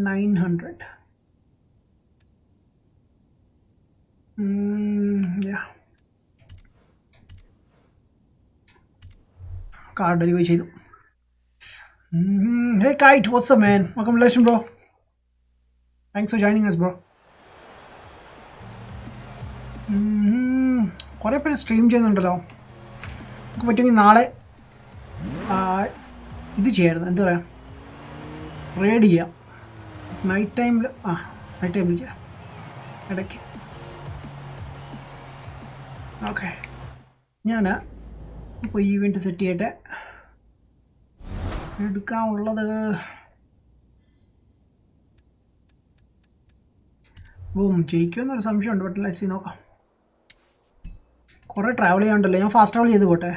900. കാർ ഡെലിവറി ചെയ്തു. Hey Kite, what's up man? Welcome to Lesson bro. Thanks for joining us bro. കുറേ പേര് സ്ട്രീം ചെയ്യുന്നുണ്ടല്ലോ. നമുക്ക് പറ്റുമെങ്കിൽ നാളെ ഇത് ചെയ്യായിരുന്നു, എന്താ പറയുക, റെയ്ഡ് ചെയ്യാം നൈറ്റ് ടൈമിൽ. നൈറ്റ് ടൈമിൽ ചെയ്യാം ഇടയ്ക്ക്. ഓക്കെ, ഞാൻ ഇപ്പോൾ ഈവൻറ്റ് സെറ്റ് ചെയ്യട്ടെ. എടുക്കാനുള്ളത് ജയിക്കുമെന്നൊരു സംശയമുണ്ട്. ബട്ട് ലെറ്റ്സ് സീ, നോക്കാം. കുറേ ട്രാവൽ ചെയ്യാനുണ്ടല്ലോ. ഞാൻ ഫാസ്റ്റ് ട്രാവൽ ചെയ്ത് പോട്ടെ.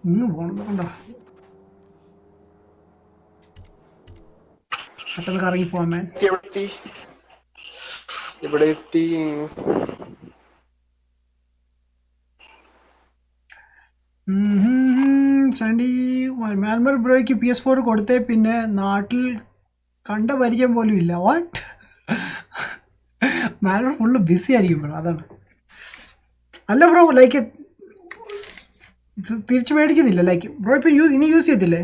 ഇന്ന് പോകണം കണ്ടോ, പെട്ടെന്ന് കറങ്ങി പോവാൻ മാൻ. ഇവിടെ എത്തി. സാൻഡി മാൽമർ ബ്രോയ്ക്ക് PS4 കൊടുത്തേ പിന്നെ നാട്ടിൽ കണ്ട പരിചയം പോലും ഇല്ല. വാട്ട്? മാൽമർ ഫുള്ള് ബിസി ആയിരിക്കും ബ്രോ, അതാണ്. അല്ല ബ്രോ, ലൈക്ക് തിരിച്ചു മേടിക്കുന്നില്ല. ലൈക്ക് ബ്രോ ഇപ്പം ഇനി യൂസ് ചെയ്യത്തില്ലേ?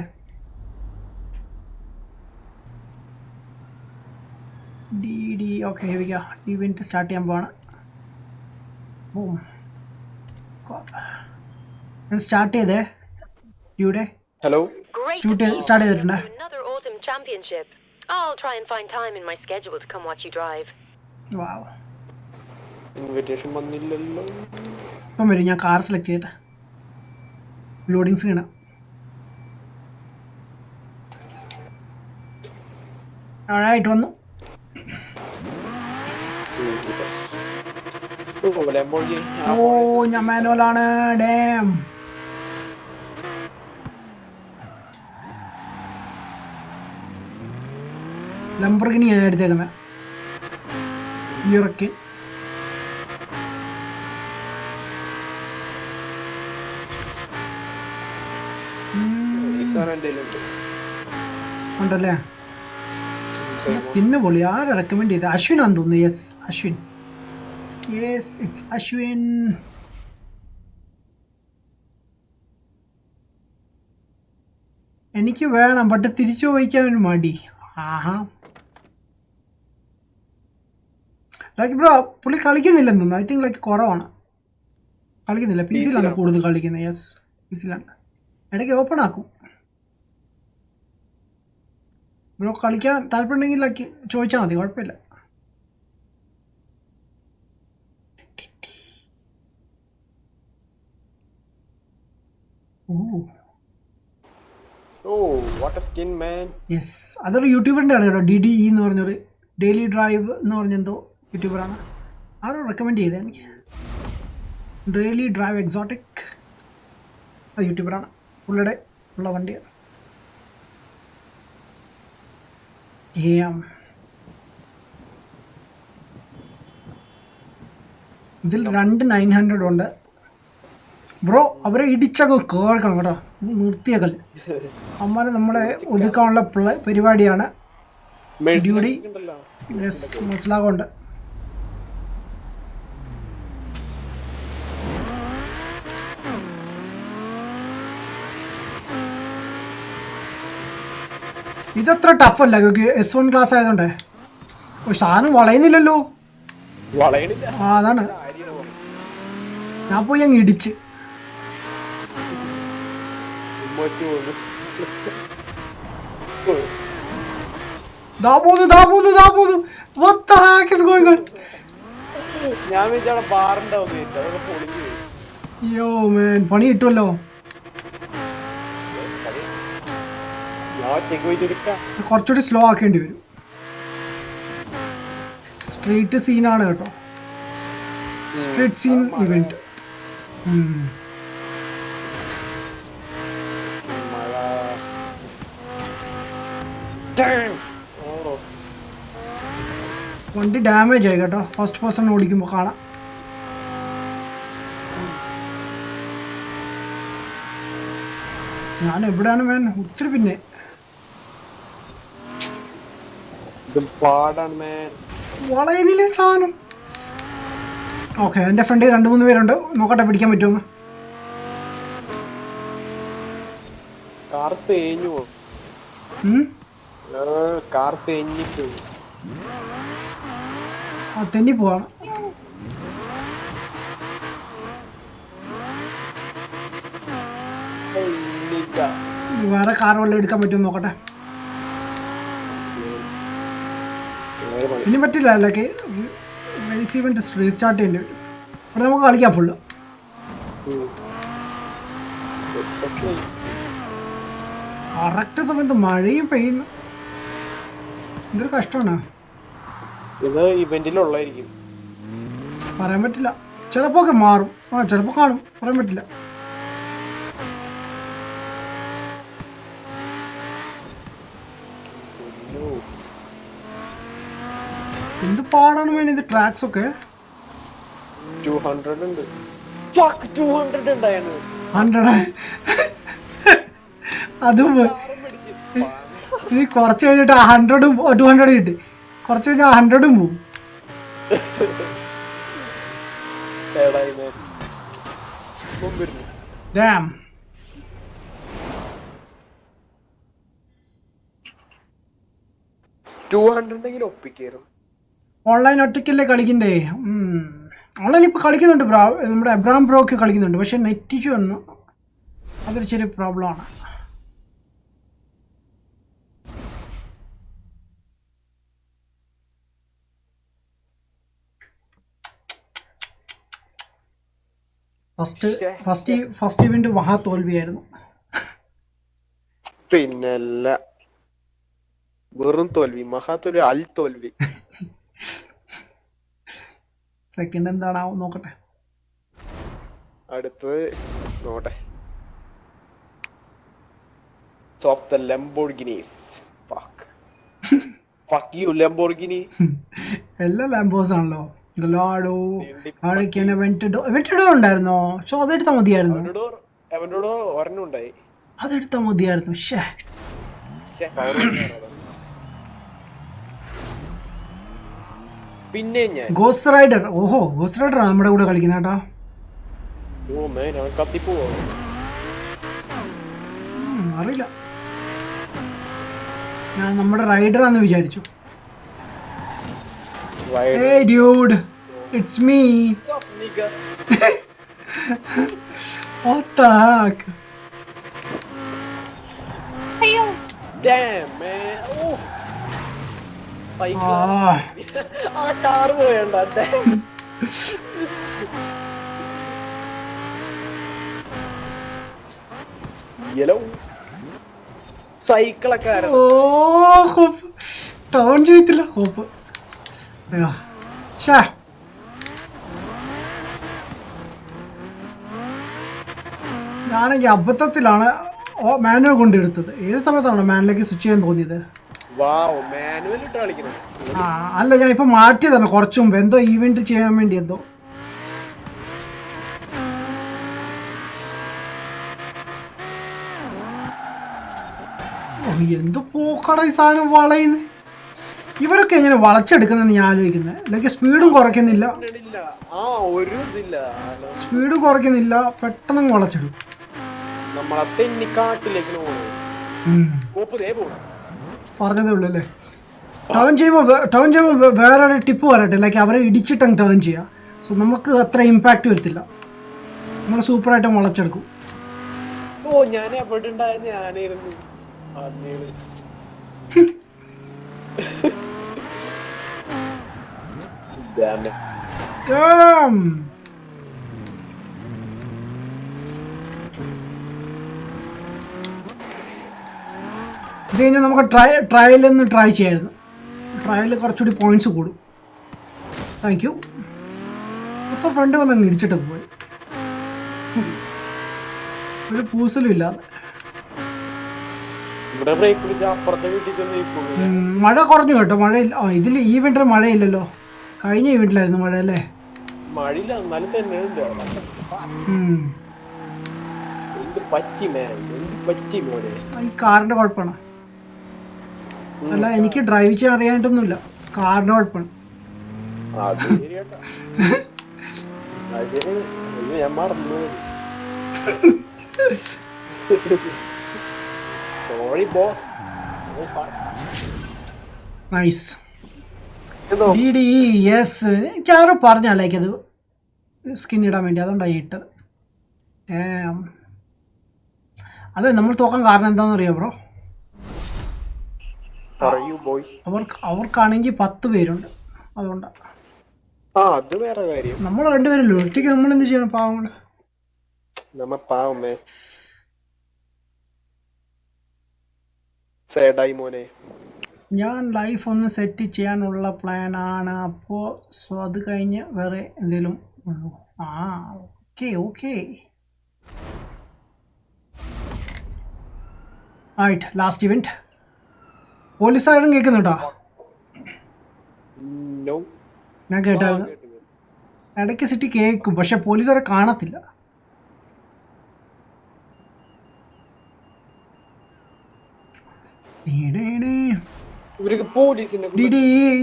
ഓക്കെ, ഇവൻറ്റ് സ്റ്റാർട്ട് ചെയ്യാൻ പോവാണ്. സ്റ്റാർട്ട് ചെയ്തേ ഡ്യൂഡേ. ഹലോ, സ്റ്റാർട്ട് ചെയ്തിട്ടുണ്ട്. Another autumn championship. I'll try and find time in my schedule to come watch you drive. Wow, invitation വന്നില്ലല്ലോ. ഇപ്പം വരും. ഞാൻ കാർ സെലക്ട് ചെയ്യട്ടെ. ലോഡിങ് സ്ക്രീനാ. ആയിട്ട് വന്നു. ഞാൻ മാനുവലാണ്. ഡാം, ലംബോർഗിനി ഞാൻ എടുത്തേക്കുന്നത്. ഹ്യൂറിക്കൻ ഉണ്ടല്ലേ. സ്കിന്ന് പൊളി. ആരാ റെക്കമെൻഡ് ചെയ്തത്? അശ്വിനാന്ന് തോന്നുന്നു. Yes, Ashwin. Yes, it's Ashwin. എനിക്ക് വേണം, ബട്ട് തിരിച്ചു പോയിക്കാൻ ഒരു മടി. ആഹാ, ലൈക്ക് ബ്രോ പുള്ളി കളിക്കുന്നില്ലെന്ന് തോന്നുന്നു. ഐ തിങ്ക് ലൈക്ക് കുറവാണ് കളിക്കുന്നില്ല. PC യിലാണ് കൂടുതൽ കളിക്കുന്നത്. യെസ്, PC യിലാണ്. ഇടയ്ക്ക് ഓപ്പൺ ആക്കും. ബ്രോ കളിക്കാൻ താല്പര്യമുണ്ടെങ്കിൽ ലൈക്ക് ചോദിച്ചാൽ മതി, കുഴപ്പമില്ല. യെസ്, അതൊരു യൂട്യൂബറിൻ്റെ ആണ് കേട്ടോ. DDE എന്ന് പറഞ്ഞൊരു ഡെയിലി ഡ്രൈവ് എന്ന് പറഞ്ഞെന്തോ യൂട്യൂബറാണ്. ആരോ റെക്കമെൻഡ് ചെയ്തത് എനിക്ക്. ഡെയിലി ഡ്രൈവ് എക്സോട്ടിക്, അത് യൂട്യൂബറാണ്. പുള്ളിയുടെ ഉള്ള വണ്ടിയാണ്. ഇതിൽ 900 ഉണ്ട് ബ്രോ. അവരെ ഇടിച്ചൊക്കെ കേൾക്കണം കേട്ടോ, നിർത്തിയേക്കൽ. അമ്മാരെ നമ്മളെ ഒതുക്കാനുള്ള പരിപാടിയാണ് ഡ്യൂട്ടി. മനസ്സിലാകുന്നുണ്ട്. ഇതത്ര ടഫല്ല, S1 ക്ലാസ് ആയതുകൊണ്ടേ. സാധനം വളയുന്നില്ലല്ലോ. അതാണ് ഞാൻ പോയി അങ്ങ് ഇടിച്ച്. പണി കിട്ടുമല്ലോ. ഒറ്റയ്ക്ക് പോയിട്ട് എടുക്കാം. കുറച്ചുകൂടി സ്ലോ ആക്കേണ്ടി വരും. സ്ട്രീറ്റ് സീനാണ് കേട്ടോ, സ്ട്രീറ്റ് സീൻ ഇവന്റ്. മഴ. Damn. ഓ. വണ്ടി ഡാമേജ് ആയി കേട്ടോ, ഫസ്റ്റ് പേഴ്സൺ ഓടിക്കുമ്പോൾ കാണാം. ഞാൻ എവിടെയാണ് മാൻ, ഒത്തിരി പിന്നെ ഇത് പാടാണ് man. വളയുന്നില്ലേ സാധനം. ഓക്കെ, എൻ്റെ ഫ്രണ്ടിൽ 2-3 പേരുണ്ട്, നോക്കട്ടെ പിടിക്കാൻ പറ്റുമെന്ന്. കാർ തേഞ്ഞു പോകും. കാർ തേഞ്ഞിട്ട് ആ തെന്നി പോവാണ്. വേറെ കാർ വല്ലതും എടുക്കാൻ പറ്റുമെന്ന് നോക്കട്ടെ. ഇനി പറ്റില്ല, അല്ലെങ്കിൽ റേസ് ഇവന്റ് റീസ്റ്റാർട്ട് ചെയ്യേണ്ടി വരും. അവിടെ നമുക്ക് കളിക്കാം ഫുള്ള്. കറക്റ്റ് സമയത്ത് മഴയും പെയ്യുന്നു, എന്തൊരു കഷ്ടമാണ്. ഇത് ഇവന്റിലുള്ളായിരിക്കും, പറയാൻ പറ്റില്ല. ചിലപ്പോൾ ഒക്കെ മാറും, ചിലപ്പോൾ കാണും, പറയാൻ പറ്റില്ല. എന്ത് പാടാണ് മേൻ ഇത്, ട്രാക്സ് ഒക്കെ 200 ഉണ്ട്. Fuck, 200 ഉണ്ടായിരുന്നു. 100 അതും ഇനി കുറച്ച് കഴിഞ്ഞിട്ട് 100ഉം 200 കിട്ടി, കുറച്ച് കഴിഞ്ഞാൽ 100ഉം പോവും. ഡാം. 200 ഉണ്ടെങ്കിൽ ഒപ്പിക്കായിരുന്നു. ഓൺലൈൻ ഒറ്റയ്ക്കല്ലേ കളിക്കണ്ടേ? ഓൺലൈൻ ഇപ്പോൾ കളിക്കുന്നുണ്ട് ബ്രോ, നമ്മുടെ എബ്രാം ബ്രോ ഒക്കെ കളിക്കുന്നുണ്ട്. പക്ഷെ നെറ്റ് ഇഷ്യൂ വന്നു, അതൊരു ചെറിയ പ്രോബ്ലമാണ്. ഫസ്റ്റ് ഇവന്റ് മഹാ തോൽവിയായിരുന്നു. പിന്നല്ല, വെറും തോൽവി, മഹാ തോൽവി, അൽ തോൽവി. സെക്കൻഡ് എന്താണാവും നോക്കട്ടെ. അടുത്തത് നോട്ടെ. Of the Lamborghinis. Fuck you Lamborghini. എല്ലാ ലാംബോസ് ആണല്ലോ. ഗലാഡോ ഇവന്റിഡോ ഉണ്ടായിരുന്നോ? സോ അതെടുത്താൽ മതിയായിരുന്നു, ഒരെണ്ണം ഉണ്ടായി, അതെടുത്താൽ മതിയായിരുന്നു. പിന്നെ ഞാൻ ഗോസ്റ്റ് റൈഡർ. ഓഹോ, ഗോസ്റ്റ് റൈഡർ നമ്മുടെ കൂടെ കളിക്കുന്ന കേട്ടാ. കത്തിപ്പോവോ അറിയില്ല, ഞാൻ നമ്മുടെ റൈഡറാന്ന് വിചാരിച്ചു. Hey dude, it's me. What's up, nigga? What the heck? Damn, man. Oh. Cycle. ആ കാർ പോയണ്ട. യെല്ലോ സൈക്കിളൊക്കെ ടൗൺ ചെയ്തില്ല കോപ്പ്. ഞാനെങ്കിൽ അബദ്ധത്തിലാണ് മാനുവൽ കൊണ്ടെടുത്തത്. ഏത് സമയത്താണോ മാനുവലേക്ക് സ്വിച്ച് ചെയ്യാൻ തോന്നിയത്? ആ അല്ല, ഞാൻ ഇപ്പൊ മാറ്റിയതാണ് കുറച്ചു മുമ്പ്, എന്തോ ഈവെന്റ് ചെയ്യാൻ വേണ്ടി എന്തോ. എന്ത് പോക്കട ഈ സാധനം വളയുന്നത്. ഇവരൊക്കെ എങ്ങനെ വളച്ചെടുക്കുന്നെന്ന് ഞാൻ ആലോചിക്കുന്നത്. ലൈക്ക് സ്പീഡും കുറയ്ക്കുന്നില്ല, സ്പീഡ് കുറയ്ക്കുന്നില്ല, പെട്ടെന്ന് വളച്ചെടുക്കും. പറഞ്ഞതേ ഉള്ളൂ അല്ലേ. ടേൺ ചെയ്യുമ്പോൾ വേറെ ടിപ്പ് പറയട്ടെ, ലൈക്ക് അവരെ ഇടിച്ചിട്ടങ്ങ് ടേൺ ചെയ്യുക. സോ നമുക്ക് അത്ര ഇമ്പാക്റ്റ് വരത്തില്ല, നമ്മൾ സൂപ്പറായിട്ട് വളച്ചെടുക്കും. ഓ ഞാൻ എവിടെ ഉണ്ടായിരുന്നു, ഞാനായിരുന്നു. ഇത് കഴിഞ്ഞാൽ നമുക്ക് ട്രയലൊന്ന് ട്രൈ ചെയ്യായിരുന്നു. ട്രയലിൽ കുറച്ചുകൂടി പോയിന്റ്സ് കൂടും. Thank you. മൊത്തം ഫ്രണ്ട് വന്നങ്ങ് ഇടിച്ചിട്ട് പോയി, ഒരു പൂസലും ഇല്ലാതെ. മഴ കുറഞ്ഞു കേട്ടോ, മഴയില്ല. ഇതിൽ ഈ വിന്റർ മഴയില്ലല്ലോ, കഴിഞ്ഞ ഈ വീട്ടിലായിരുന്നു മഴ അല്ലേ? ഈ കാറിന്റെ കുഴപ്പമാണ്. അല്ല, എനിക്ക് ഡ്രൈവ് ചെയ്യാൻ അറിയാനായിട്ടൊന്നുമില്ല, കാറിന്റെ കുഴപ്പമാണ്. നൈസ്. യെസ്, എനിക്കാരോ പറഞ്ഞ ലൈക്ക് അത് സ്കിൻ ഇടാൻ വേണ്ടി, അതുകൊണ്ടായി ഇട്ടത്. അതെ, നമ്മൾ തോക്കാൻ കാരണം എന്താണെന്ന് അറിയാം ബ്രോ? അവർക്കാണെങ്കിൽ 10 പേരുണ്ട്, അതുകൊണ്ടാണ്. നമ്മൾ രണ്ടുപേരല്ലോ, ഒറ്റയ്ക്ക് നമ്മൾ എന്ത് ചെയ്യണം? പാവങ്ങള്. ഞാൻ ലൈഫ് ഒന്ന് സെറ്റ് ചെയ്യാനുള്ള പ്ലാൻ ആണ്. അപ്പോൾ അത് കഴിഞ്ഞ് വേറെ എന്തെങ്കിലും ഉള്ളൂ? ഓക്കെ. ആയിട്ട് ലാസ്റ്റ് ഇവന്റ്. പോലീസുകാരും കേൾക്കുന്നുണ്ടോ? ഞാൻ കേട്ടായിരുന്നു, ഇടയ്ക്ക് സിറ്റി കേൾക്കും, പക്ഷെ പോലീസുകാരെ കാണത്തില്ല.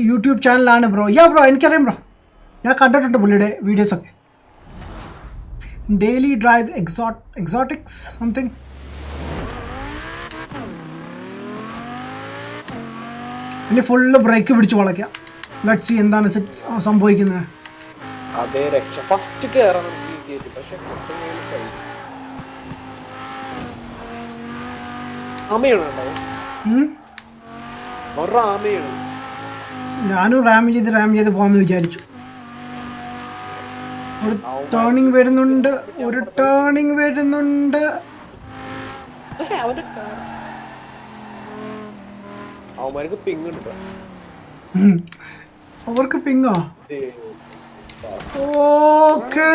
യൂട്യൂബ് ചാനലാണ് ബ്രോ. ബ്രോ എനിക്കറിയാം ബ്രോ, ഞാൻ കണ്ടിട്ടുണ്ട് പുള്ളിയുടെ വീഡിയോസൊക്കെ. Daily drive exotics something. ഇനി ഫുള്ള് ബ്രേക്ക് പിടിച്ച് വളയ്ക്കാം. ലെറ്റ്സ് സീ എന്താണ് സംഭവിക്കുന്നത്. ഞാനും റാം ചെയ്ത് പോകാന്ന് വിചാരിച്ചു. ഒരു ടേണിങ് വരുന്നുണ്ട്. അവർക്ക് പിങ്ങോ? ഓക്കേ.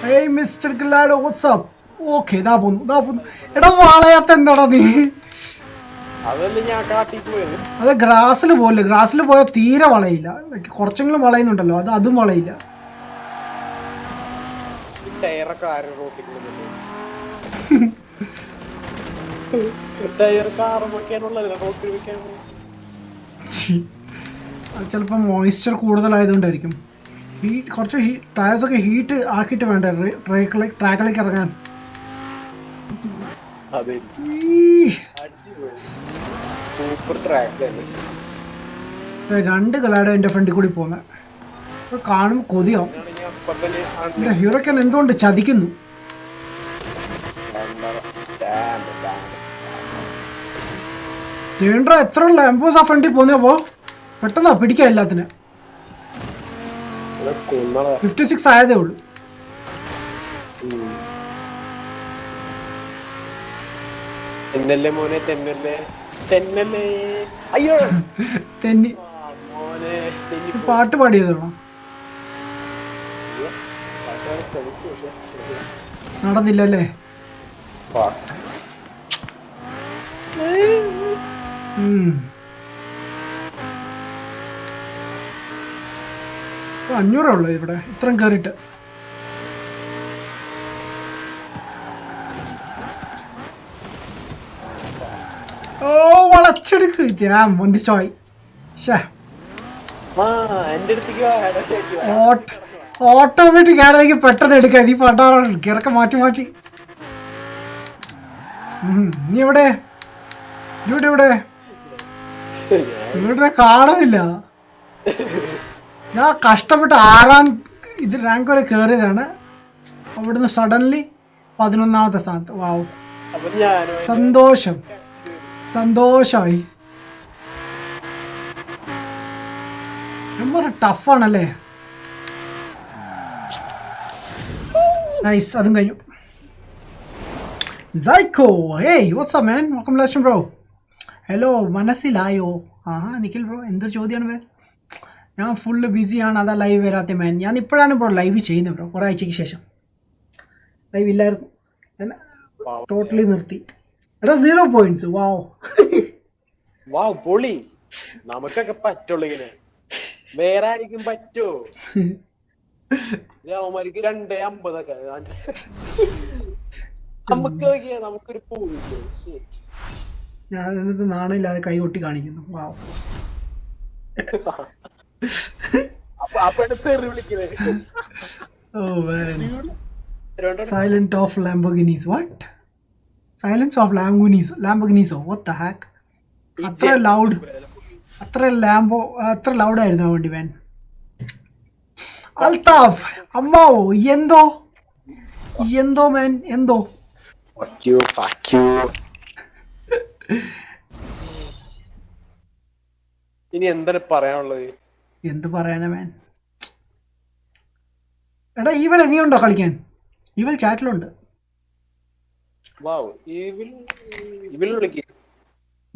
ഹേയ് മിസ്റ്റർ ഗിലാഡോ, വാട്ട്സ് അപ്പ്? ഓക്കെ, ഇതാ പോന്നു. എടാ വളയാത്ത എന്താടാ നീ? അത് ഗ്രാസിൽ പോയാൽ തീരെ വളയില്ല. കുറച്ചെങ്കിലും വളയുന്നുണ്ടല്ലോ, അതും വളയില്ല. ചിലപ്പോൾ മോയ്സ്ചർ കൂടുതലായതുകൊണ്ടായിരിക്കും. കുറച്ച് ടയേഴ്സൊക്കെ ഹീറ്റ് ആക്കിയിട്ട് വേണ്ട ട്രാക്കിലേക്ക് ഇറങ്ങാൻ. രണ്ട് ഗലാഡോ എൻ്റെ ഫ്രണ്ടിൽ കൂടി പോകുന്നത് കാണുമ്പോൾ കൊതിയാവും. എൻ്റെ ഹ്യൂറോക്കൻ എന്തുകൊണ്ട് ചതിക്കുന്നു? എത്ര ലാംബോസ് ആ ഫ്രണ്ടിൽ പോകുന്നപ്പോ പെട്ടെന്നാ പിടിക്കാം എല്ലാത്തിനും. 56 ആയതേ ഉള്ളൂ. പാട്ട് പാടിയതാണോ? നടന്നില്ലല്ലേ? 500 ഇവിടെ ഇത്രയും കയറിയിട്ട്. വളച്ചെടുക്ക്. ഓട്ടോമാറ്റിക് ആണെങ്കിൽ പെട്ടെന്ന് എടുക്കാൻ. നീ പണ്ടാറ കിറക്ക മാറ്റി. നീ എവിടെ? ഇവിടെ കാണുന്നില്ല. ഞാൻ കഷ്ടപ്പെട്ട് 6ാം റാങ്ക് വരെ കയറിയതാണ്. അവിടുന്ന് സഡൻലി 11ാമത്തെ സ്ഥാനത്ത്. വാവ്, സന്തോഷമായി. ரொம்ப ടഫാണല്ലേ? നൈസ്, അതും കഴിഞ്ഞു. Zyko, hey, what's up, man? Welcome, Lashton, bro. Hello മനസ്സിലായോ? നിഖിൽ ബ്രോ എന്തൊരു ചോദ്യമാണ് മാൻ. ഞാൻ ഫുള്ള് ബിസിയാണ്, അതാ ലൈവ് വരാത്ത മാൻ. ഞാൻ ഇപ്പോഴാണ് ബ്രോ ലൈവ് ചെയ്യുന്നത് ബ്രോ, കുറേ ആഴ്ചയ്ക്ക് ശേഷം. ലൈവ് ഇല്ലായിരുന്നു, ഞാൻ ടോട്ടലി നിർത്തി. എടാ 0 points, വാവ്. വാവ് പൊളി. നമുക്കൊക്കെ പറ്റുള്ളൂ ഇങ്ങനെ, വേറെ ആയിരിക്കും പറ്റോ? അവന്മാർക്ക് 2.50 നമുക്കൊരു പോയിന്റ്. ഞാൻ എന്നിട്ട് നാണമില്ലാതെ കൈ കൊട്ടി കാണിക്കുന്നു. Wow. Oh man. Silent of Lamborghinis. What? Silence of ലാംബോർഗിനീസോ? What the heck? അത്ര ലൗഡ്, അത്ര ലൗഡായിരുന്നു ആ വണ്ടി മാൻ. അൽതാഫ് അമ്മാവോ, എന്തോ മാൻ, എന്തോ. ഇനി എന്താണ് പറയാനുള്ളത്? എന്ത് പറയാനാ മാൻ. എടാ ഈവൽ നീ ഉണ്ടോ കളിക്കാൻ? ഈവൽ ചാറ്റിലുണ്ട്.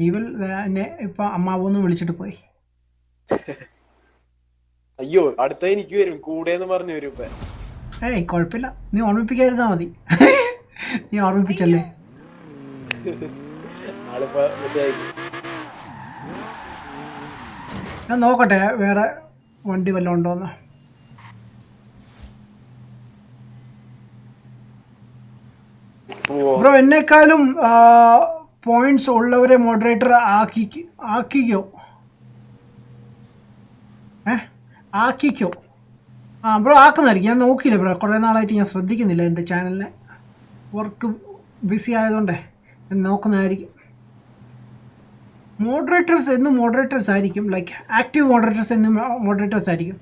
ഈവൽ എന്നെ ഇപ്പൊ അമ്മാവൊന്നും വിളിച്ചിട്ട് പോയി. അയ്യോ, അടുത്ത എനിക്ക് വരും കൂടെ എന്ന് പറഞ്ഞു വരും. ഏയ് കുഴപ്പമില്ല, നീ ഓർമ്മിപ്പിക്കാതിരുന്നാ മതി. നീ ഓർമ്മിപ്പിച്ചല്ലേ. ഞാൻ നോക്കട്ടെ വേറെ വണ്ടി വല്ലതും ഉണ്ടോന്ന്. ബ്രോ എന്നെക്കാളും പോയിന്റ്സ് ഉള്ളവരെ മോഡറേറ്റർ ആക്കിക്കോ. ആക്കിക്കോ. ബ്രോ ആക്കുന്നതായിരിക്കും. ഞാൻ നോക്കിയില്ല ബ്രോ, കുറേ നാളായിട്ട് ഞാൻ ശ്രദ്ധിക്കുന്നില്ല എൻ്റെ ചാനലിനെ. വർക്ക് ബിസി ആയതുകൊണ്ടേ ഞാൻ നോക്കുന്നതായിരിക്കും. മോഡറേറ്റേഴ്സ് ആയിരിക്കും, ലൈക്ക് ആക്റ്റീവ് മോഡറേറ്റേഴ്സ് ആയിരിക്കും.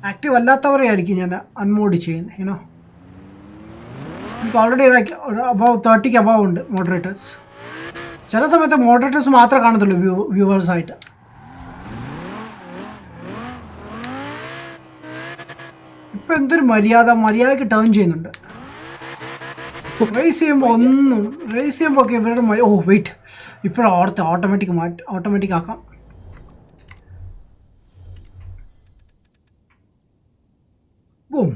ആക്റ്റീവ് അല്ലാത്തവരെ ആയിരിക്കും ഞാൻ അൺമോഡ് ചെയ്യുന്നത്. യുനോ എനിക്ക് ഓൾറെഡി ലൈക്ക് അബവ് 30 അബവ് ഉണ്ട് മോഡറേറ്റേഴ്സ്. ചില സമയത്ത് മോഡറേറ്റേഴ്സ് മാത്രമേ കാണത്തുള്ളൂ വ്യൂവേഴ്സായിട്ട്. ഇപ്പം എന്തൊരു മര്യാദയ്ക്ക് ടേൺ ചെയ്യുന്നുണ്ട്. റേസ് ചെയ്യുമ്പോൾ ഒക്കെ ഇവരുടെ വെയിറ്റ് ഇപ്പോഴും ഓർത്ത് ഓട്ടോമാറ്റിക് ആക്കാം. ബൂം.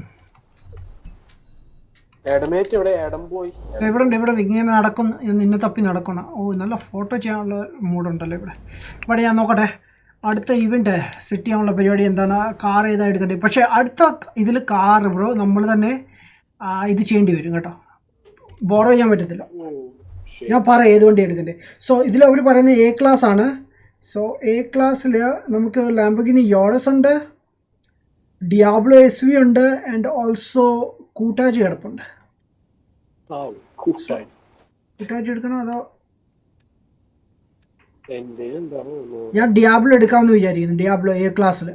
ഇവിടെ ഇങ്ങനെ നടക്കുന്നു, നിന്നെ തപ്പി നടക്കണം. നല്ല ഫോട്ടോ ചെയ്യാനുള്ള മൂഡുണ്ടല്ലോ ഇവിടെ ഞാൻ നോക്കട്ടെ അടുത്ത ഇവന്റ് സെറ്റ് ചെയ്യാനുള്ള പരിപാടി എന്താണ്. കാർ ഏതാ എടുക്കണ്ടേ? പക്ഷേ അടുത്ത ഇതിൽ കാർ ബ്രോ നമ്മൾ തന്നെ ഇത് ചെയ്യേണ്ടി വരും കേട്ടോ. ബോറോ ചെയ്യാൻ പറ്റത്തില്ല. ഞാൻ പറയാം ഏത് വണ്ടി എടുക്കണ്ടേ. സോ ഇതിൽ അവർ പറയുന്നത് എ ക്ലാസ് ആണ്. സോ എ ക്ലാസ്സിൽ നമുക്ക് ലാംബോർഗിനി യോറസ് ഉണ്ട്, ഡിയാബ്ലോ SV ഉണ്ട്, ആൻഡ് ഓൾസോ കൂട്ടാജി കിടപ്പുണ്ട്. കൂട്ടാജി എടുക്കണോ അതോ? ഞാൻ ഡിയാബ്ലോ എടുക്കാമെന്ന് വിചാരിക്കുന്നു. ഡിയാബ്ലോ എ ക്ലാസ്സിൽ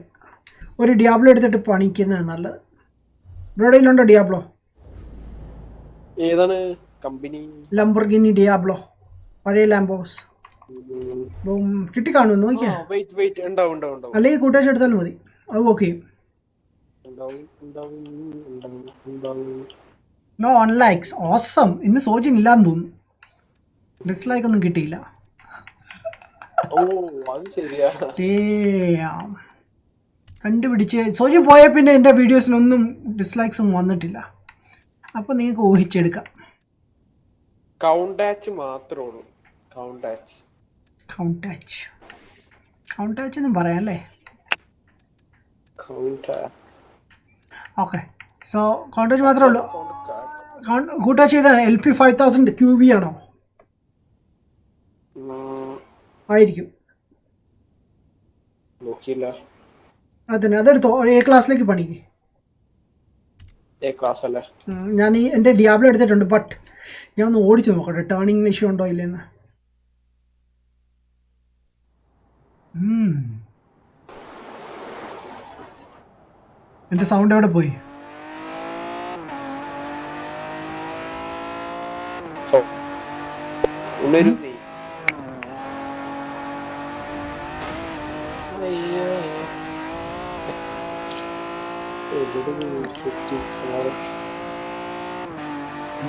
ഒരു ഡിയാബ്ലോ എടുത്തിട്ട് പണിക്കുന്നത് നല്ലത്. ഇവിടെയിലുണ്ടോ ഡിയാബ്ലോ? ഏതാണ് കമ്പനി? ലംബോർഗിനി ഡിയാബ്ലോ, പഴയ ലാംബോസ്. കിട്ടി കാണുമെന്ന് നോക്കിയാ, അല്ലെങ്കിൽ കൂട്ടാഴ്ച എടുത്താലും മതി. അത് ഓക്കെ. നോ അൺലൈക്സ്. ഓസം. ഇന്ന് സോജിൻ ഇല്ലാന്ന് തോന്നുന്നു. ഡിസ്ലൈക്ക് ഒന്നും കിട്ടിയില്ല. കണ്ടുപിടിച്ച് സോജിൻ പോയ പിന്നെ എൻ്റെ വീഡിയോസിനൊന്നും ഡിസ്ലൈക്സ് ഒന്നും വന്നിട്ടില്ല. അപ്പം നിങ്ങൾക്ക് ഊഹിച്ചെടുക്കാം. കൗണ്ടാച്ച് മാത്രമേ ഉള്ളൂ. കൗണ്ടാച്ച് എന്നും പറയാം അല്ലേ? ഓക്കെ. സോ കൗണ്ടാച്ച് മാത്രമേ ഉള്ളൂ. കൂട്ടാച്ച് ചെയ്ത LP 5000 QV ആണോ? ആയിരിക്കും. അതന്നെ, അതെടുത്തോ. എ ക്ലാസ്സിലേക്ക് പണിക്ക്. ഞാൻ എൻ്റെ ഡിയാബ്ലോ എടുത്തിട്ടുണ്ട്, ബട്ട് ഞാൻ ഒന്ന് ഓടിച്ചു നോക്കട്ടെ ടേണിംഗ് ഇഷ്യൂ ഉണ്ടോ ഇല്ലെന്ന്. എൻ്റെ സൗണ്ട് എവിടെ പോയി?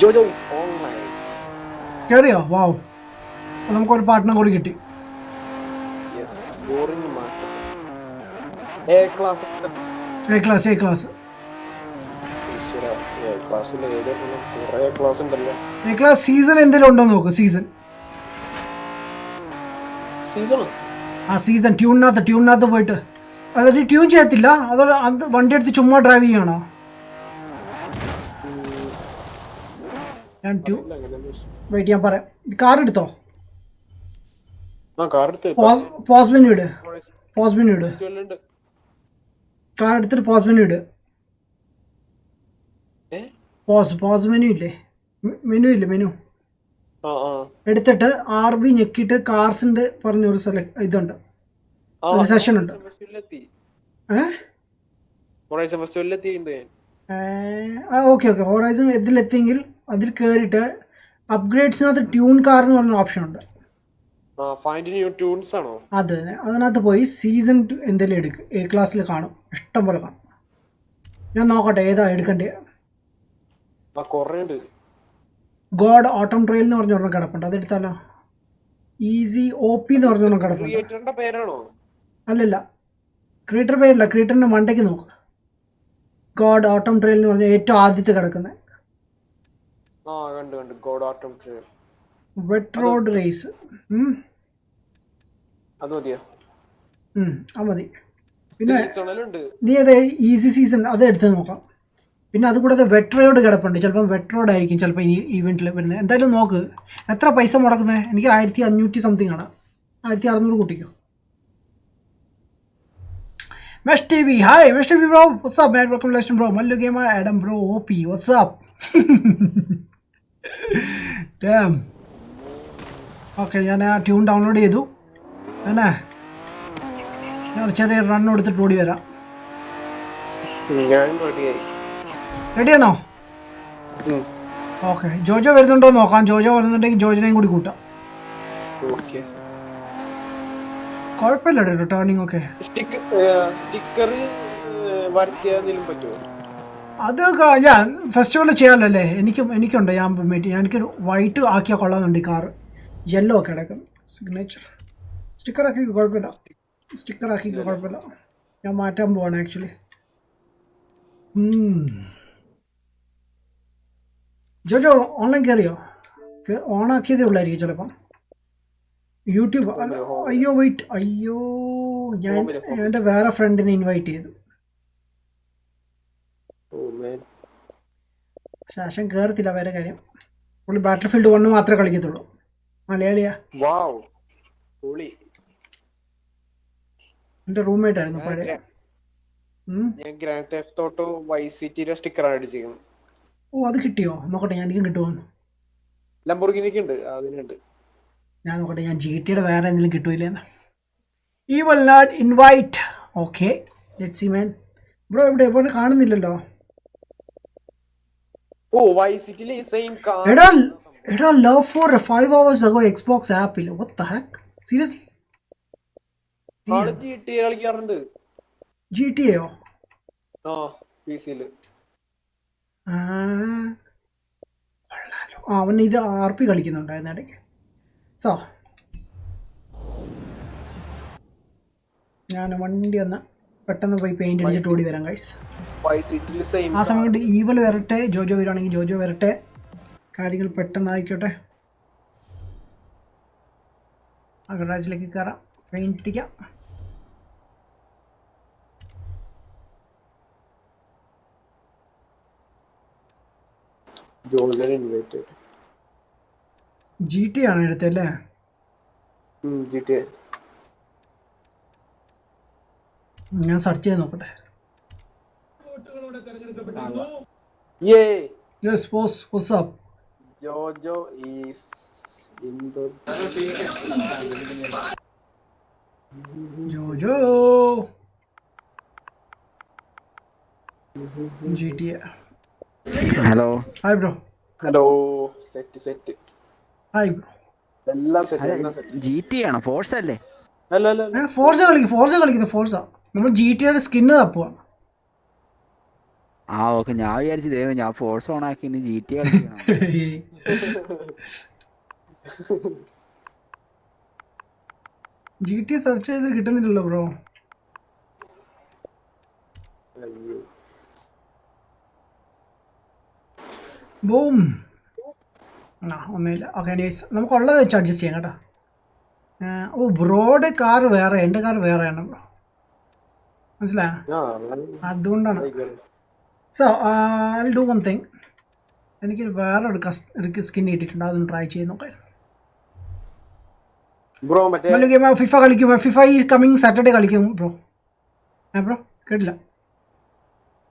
Jojo is online. കയറിയോ? വാവ്, നമുക്കൊരു പാർട്ട്ണർ കൂടി കിട്ടി. യെസ്, ബോറിംഗ് മാറ്റം. A class A class, A class. A ക്ലാസ്സിൽ ഏതെങ്കിലും കുറേ ക്ലാസ് ഉണ്ടല്ലോ. എ ക്ലാസ് സീസൺ എന്തെങ്കിലും ഉണ്ടോ നോക്ക്. സീസൺ സീസണോ? ആ സീസൺ ട്യൂണിനകത്ത് പോയിട്ട്, അതായത് ട്യൂൺ ചെയ്യത്തില്ല, അതോ അത് വണ്ടി എടുത്ത് ചുമ്മാ ഡ്രൈവ് ചെയ്യണോ? ഞാൻ വെയിറ്റ്, ഞാൻ പറയാം. കാർ എടുത്തോ? പോസ് മെനു ഇട്, പോസ് മെനു ഇട്. കാർ എടുത്തിട്ട് പോസ് മെനു ഇട്. പോസ് മെനു ഇല്ലേ? മെനു എടുത്തിട്ട് RB ഞെക്കിയിട്ട് കാർസിന്റെ പറഞ്ഞൊരു ഇതുണ്ട്, ഒരു സെഷൻ ഉണ്ട്. ഓക്കെ, ഹൊറൈസൺ ഇതിലെത്തിയെങ്കിൽ അതിൽ കയറിയിട്ട് അപ്ഗ്രേഡ്സിനകത്ത് ട്യൂൺ കാർ എന്ന് പറഞ്ഞ ഓപ്ഷൻ ഉണ്ട്. അത് അതിനകത്ത് പോയി സീസൺ എന്തെങ്കിലും എടുക്കുക. എ ക്ലാസ്സിൽ കാണും, ഇഷ്ടം പോലെ കാണും. ഞാൻ നോക്കട്ടെ ഏതാ എടുക്കണ്ടേ. ഗോഡ് ഓട്ടം ട്രെയിൽ എന്ന് പറഞ്ഞ ഒരെണ്ണം കിടപ്പുണ്ട്, അതെടുത്താലോ? ഈസി OP എന്ന് പറഞ്ഞ ഒരെണ്ണം കിടപ്പുണ്ട്. അല്ലല്ല, ക്രിയേറ്റർ പേരില്ല, ക്രിയേറ്ററിന്റെ മണ്ടയ്ക്ക് നോക്കുക. ഗോഡ് ഓട്ടം ട്രെയിൽ എന്ന് പറഞ്ഞ ഏറ്റവും ആദ്യത്തെ കിടക്കുന്നത്. വെറ്റ് റോഡ് റേസ് അത് മതി. പിന്നെ നീ അത് ഈസി സീസൺ അത് എടുത്ത് നോക്കാം. പിന്നെ അതുകൂടാതെ വെറ്റ് റോഡ് കിടപ്പുണ്ട്, ചിലപ്പം വെറ്റ് റോഡ് ആയിരിക്കും ചിലപ്പോൾ ഈ ഈവെൻറ്റിൽ വരുന്നത്. എന്തായാലും നോക്ക്. എത്ര പൈസ മുടക്കുന്നത്? എനിക്ക് 1500 സംതിങ് ആണ്. 1600 കൂട്ടിക്കോ. Mesh TV, hi Mesh TV bro, what's up man, welcome to Legend bro, Mallu Gamer, Adam bro, OP, what's up? Damn. Okay, ഞാൻ ആ ട്യൂൺ ഡൗൺലോഡ് ചെയ്തു. എന്നാ ഞാൻ ചെറിയ റൺ എടുത്തിട്ട് ഓടി വരാം. റെഡിയാണോ? ഓക്കെ, ജോജോ വരുന്നുണ്ടോ നോക്കാം. ജോജോ വരുന്നുണ്ടെങ്കിൽ ജോജോനെയും കൂടി കൂട്ടാം. കുഴപ്പമില്ല കേട്ടോ, ടേണിംഗ് ഒക്കെ. അത് ഞാൻ ഫെസ്റ്റിവലിൽ ചെയ്യാമല്ലോ. എനിക്കുണ്ട്. എനിക്കൊരു വൈറ്റ് ആക്കിയാൽ കൊള്ളാമെന്നുണ്ട്. ഈ കാറ് യെല്ലോ ഒക്കെ കിടക്കും. സിഗ്നേച്ചർ സ്റ്റിക്കർ ആക്കി കുഴപ്പമില്ല. ഞാൻ മാറ്റാൻ പോവാണ് ആക്ച്വലി. ജോജോ ഓൺലൈൻ കയറിയോ? ഓണാക്കിയതേ ഉള്ളായിരിക്കും ചിലപ്പം. യൂട്യൂബ്. അയ്യോ ഞാൻ എൻ്റെ വേറെ ഫ്രണ്ടിനെ ഇൻവൈറ്റ് ചെയ്തു. ശേഷം കയറത്തില്ല, വേറെ കാര്യം. പുള്ളി ബാറ്റിൽ ഫീൽഡ് 1 മാത്രമേ കളിക്കത്തുള്ളൂ. മലയാളിയാ. എൻ്റെ റൂംമേറ്റ് ആയിരുന്നു പഴയ. ഓ, അത് കിട്ടിയോ? നോക്കട്ടെ, എനിക്കും കിട്ടുമോ? ഞാൻ നോക്കട്ടെ, ഞാൻ GTയുടെ വേറെ എന്തെങ്കിലും കിട്ടൂലെന്ന്. ഈ will not invite. Okay, let's see man. Bro എവിടെ കാണുന്നില്ലല്ലോ. എടാ love for 5 hours ago Xbox ആപ്പിൽ. what the heck, seriously? GTAയോ? അവൻ ഇത് RP കളിക്കുന്നുണ്ടായിരുന്നു ഇടയ്ക്ക്. സോ ഞാൻ വണ്ടി ഒന്ന് പെട്ടെന്ന് പോയി പെയിന്റ് അടിച്ചിട്ട് ഓടി വരാം ഗൈസ്. ആ സമയം കൊണ്ട് ഈവൽ വരട്ടെ. ജോജോ വരുവാണെങ്കിൽ ജോജോ വരട്ടെ, കാര്യങ്ങൾ പെട്ടെന്ന് ആയിക്കോട്ടെ. ആ ഗറാജിലേക്ക് കയറാം, പെയിന്റ് അടിക്കാം. GTA ആണ് എടുത്തല്ലേ? ഞാൻ സെർച്ച് ചെയ്ത് നോക്കട്ടെ. Yes boss, what's up? Jojo is in the Jojo GTA. Hello. Hi bro. Hello. Set hi bro. എല്ലാം സെറ്റ്. GTA ആണോ? ഫോഴ്സ അല്ലേ? അല്ല ഫോർസ കളിക്കുന്നത്. ഫോർസ നമ്മൾ GTയുടെ സ്കിന്ന് തപ്പുക. ആ ഓക്കെ, ഞാൻ വിചാരിച്ചു ദൈവം ഞാൻ ഫോഴ്സ് ഓൺ ആക്കി GTA കളിക്കണം. GTA സെർച്ച് ചെയ്ത് കിട്ടുന്നില്ലല്ലോ ബ്രോ. അയ്യോ. ബൂം. ഒന്നുമില്ല. ഓക്കെ എനിവേസ് നമുക്കുള്ളത് വെച്ച് അഡ്ജസ്റ്റ് ചെയ്യാം കേട്ടോ. ഓ ബ്രോഡ് കാർ വേറെ, എൻ്റെ കാർ വേറെയാണ് ബ്രോ, മനസ്സിലായോ? അതുകൊണ്ടാണ്. So I do one thing. എനിക്ക് വേറെ ഒരു സ്കിൻ കിട്ടിയിട്ടുണ്ട്, അതൊന്ന് ട്രൈ ചെയ്ത് നോക്കാം. ബ്രോ മറ്റേ ഫിഫ കളിക്കും. ഫിഫ ഈ കമ്മിങ് സാറ്റർഡേ കളിക്കും ബ്രോ. ബ്രോ കേട്ടില്ല.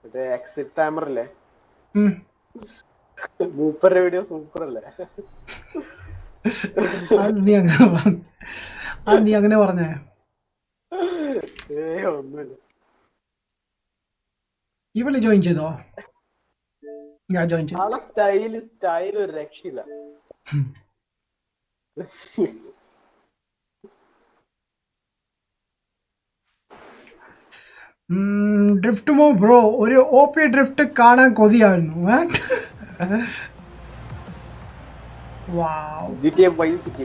മറ്റേ എക്സിറ്റ് ടൈമർ അല്ലേ, മൂപ്പരുടെ വീഡിയോ സൂപ്പർ അല്ലേ? നീ അങ്ങനെ പറഞ്ഞേ? ഒന്നുമില്ല. ഇവള് ജോയിൻ ചെയ്തോ? ഞാൻ ജോയിൻ ചെയ്തു. ആളെ സ്റ്റൈൽ ഒരു രക്ഷയില്ല. ഡ്രിഫ്റ്റ് മൂവ് ബ്രോ, ഒരു OP ഡ്രിഫ്റ്റ് കാണാൻ കൊതിയായിരുന്നു. GTA Vice City.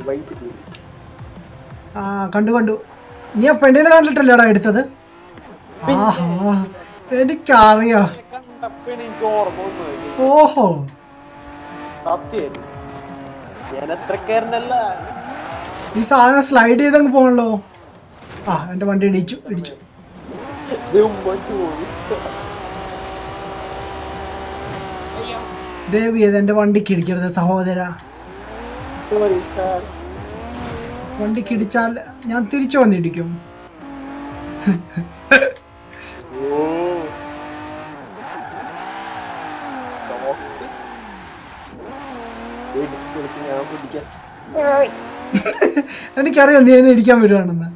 കണ്ടു. നീ ആ പെണ്ണിനെ കണ്ടിട്ടല്ലേടാ എടുത്തത്? എനിക്കറിയാം. ഓഹോ സത്യം, ഞാൻ എത്രക്കാരനല്ല. ഈ സാധനം സ്ലൈഡ് ചെയ്തങ്ങ് പോകണല്ലോ. എന്റെ വണ്ടി ഇടിച്ചു. ദേവി എന്റെ വണ്ടിക്ക് ഇടിക്കരുത് സഹോദര. Sorry sir. വണ്ടിക്ക് ഇടിച്ചാൽ ഞാൻ തിരിച്ചു വന്നിടിക്കും. എനിക്കറിയാം നീ എന്നെ ഇടിക്കാൻ വരുവാണെന്ന്.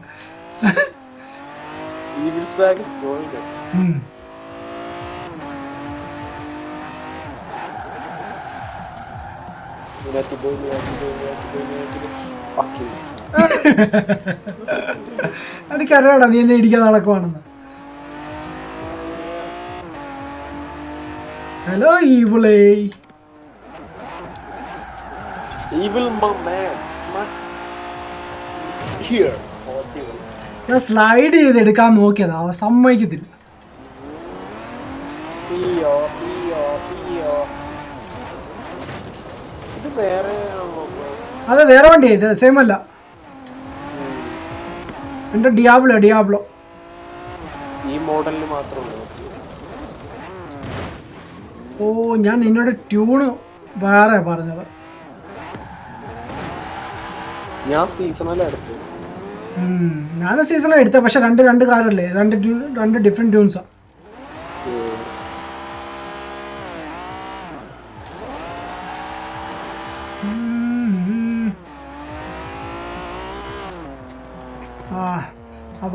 എനിക്കറിയാടാ നീ എന്നെ ഇടിക്കാൻ നടക്കുവാണെന്ന്. ഹലോ ഈവിളേ. ഞാൻ സ്ലൈഡ് ചെയ്ത് എടുക്കാൻ നോക്കിയതാ, സമ്മതിക്കത്തില്ല. അതെ വേറെ വണ്ടിയാ, ഇത് സെയിം അല്ല. എന്റെ ഡിയാബ്ലോ ഈ മോഡലിന് മാത്രമേ. ഓ ഞാൻ നിന്നോട് ട്യൂണ് വേറെ പറഞ്ഞത്. ഞാൻ സീസണല്ല എടുത്തു. ഞാനും സീസണാണ് എടുത്തത്, പക്ഷെ രണ്ട് കാറല്ലേ, രണ്ട് ഡിഫറെന്റ് ട്യൂൺസാ.